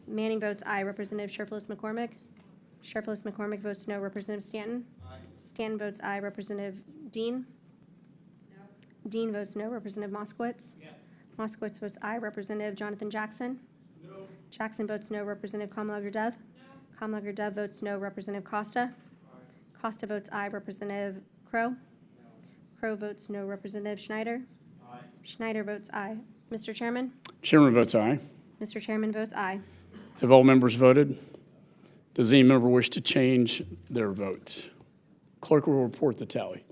Manning votes aye. Representative Sherfless McCormick. Sherfless McCormick votes no. Representative Stanton. Stanton votes aye. Representative Dean. Dean votes no. Representative Moskowitz. Moskowitz votes aye. Representative Jonathan Jackson. Jackson votes no. Representative Kamlager-Dove. Kamlager-Dove votes no. Representative Costa. Costa votes aye. Representative Crow. Crow votes no. Representative Schneider. Schneider votes aye. Mr. Chairman? Chairman votes aye. Mr. Chairman votes aye. Have all members voted? Does any member wish to change their vote? Clerk will report the tally.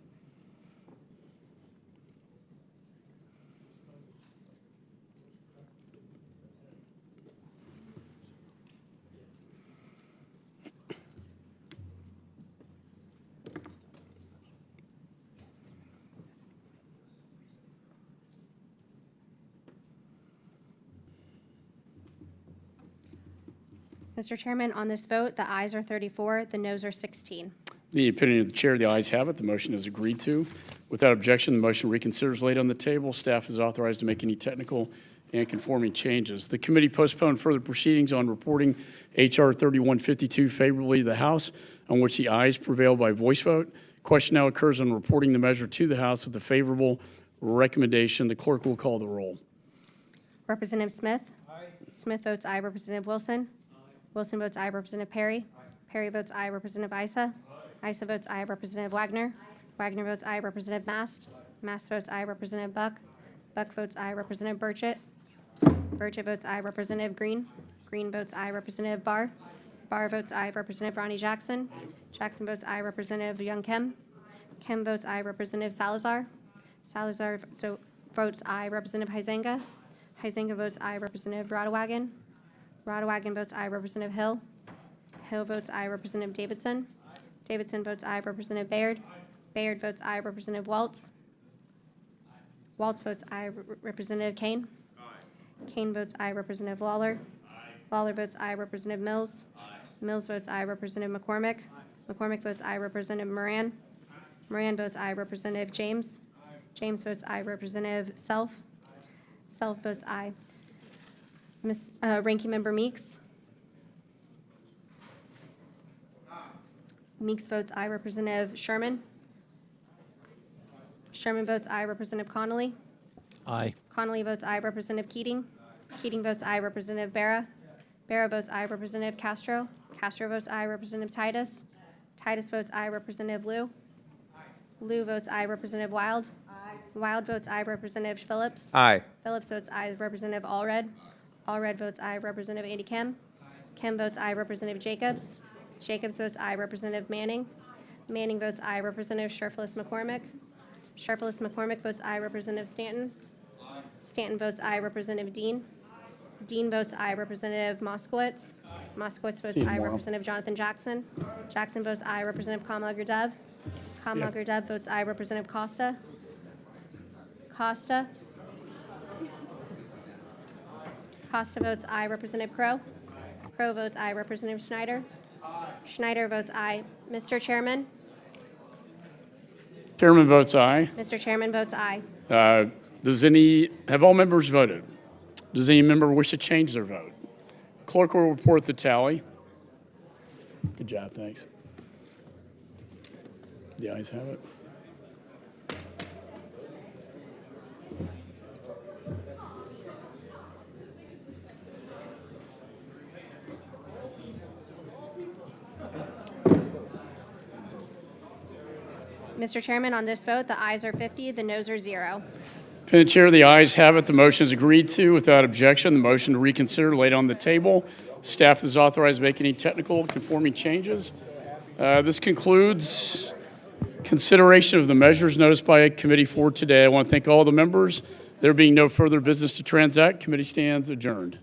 Mr. Chairman, on this vote, the ayes are 34, the noes are 16. The opinion of the chair, the ayes have it. The motion is agreed to. Without objection, the motion reconsiders laid on the table. Staff is authorized to make any technical and conforming changes. The committee postponed further proceedings on reporting H.R. 3152 favorably to the House, on which the ayes prevailed by voice vote. Question now occurs on reporting the measure to the House with a favorable recommendation. The clerk will call the roll. Representative Smith? Aye. Smith votes aye. Representative Wilson? Wilson votes aye. Representative Perry? Perry votes aye. Representative Issa? Issa votes aye. Representative Wagner? Wagner votes aye. Representative Mast? Mast votes aye. Representative Buck? Buck votes aye. Representative Burchett? Burchett votes aye. Representative Green? Green votes aye. Representative Barr? Barr votes aye. Representative Ronnie Jackson? Jackson votes aye. Representative Young Kim? Kim votes aye. Representative Salazar? Salazar votes aye. Representative Huizenga? Huizenga votes aye. Representative Rodawagan? Rodawagan votes aye. Representative Hill? Hill votes aye. Representative Davidson? Davidson votes aye. Representative Baird? Baird votes aye. Representative Waltz? Waltz votes aye. Representative Kane? Kane votes aye. Representative Lawler? Lawler votes aye. Representative Mills? Mills votes aye. Representative McCormick? McCormick votes aye. Representative Moran? Moran votes aye. Representative James? James votes aye. Representative Self? Self votes aye. Ranking Member Meeks? Meeks votes aye. Representative Sherman? Sherman votes aye. Representative Connolly? Aye. Connolly votes aye. Representative Keating? Keating votes aye. Representative Barra? Barra votes aye. Representative Castro? Castro votes aye. Representative Titus? Titus votes aye. Representative Liu? Liu votes aye. Representative Wild? Wild votes aye. Representative Phillips? Aye. Phillips votes aye. Representative Allred? Allred votes aye. Representative Andy Kim? Kim votes aye. Representative Jacobs? Jacobs votes aye. Representative Manning? Manning votes aye. Representative Sherfless McCormick? Sherfless McCormick votes aye. Representative Stanton? Stanton votes aye. Representative Dean? Dean votes aye. Representative Moskowitz? Moskowitz votes See you aye. tomorrow. Representative Jonathan Jackson? Jackson votes aye. Representative Kamlager-Dove? Kamlager-Dove votes aye. Representative Costa? Costa? Costa votes aye. Representative Crow? Crow votes aye. Representative Schneider? Schneider votes aye. Mr. Chairman? Chairman votes aye. Mr. Chairman votes aye. Have all members voted? Does any member wish to change their vote? Clerk will report the tally. Good job, thanks. The ayes have it. Mr. Chairman, on this vote, the ayes are 50, the noes are 0. Madam Chair, the ayes have it. The motion is agreed to without objection. The motion to reconsider laid on the table. Staff is authorized to make any technical conforming changes. This concludes consideration of the measures noticed by committee for today. I want to thank all the members. There being no further business to transact, committee stands adjourned.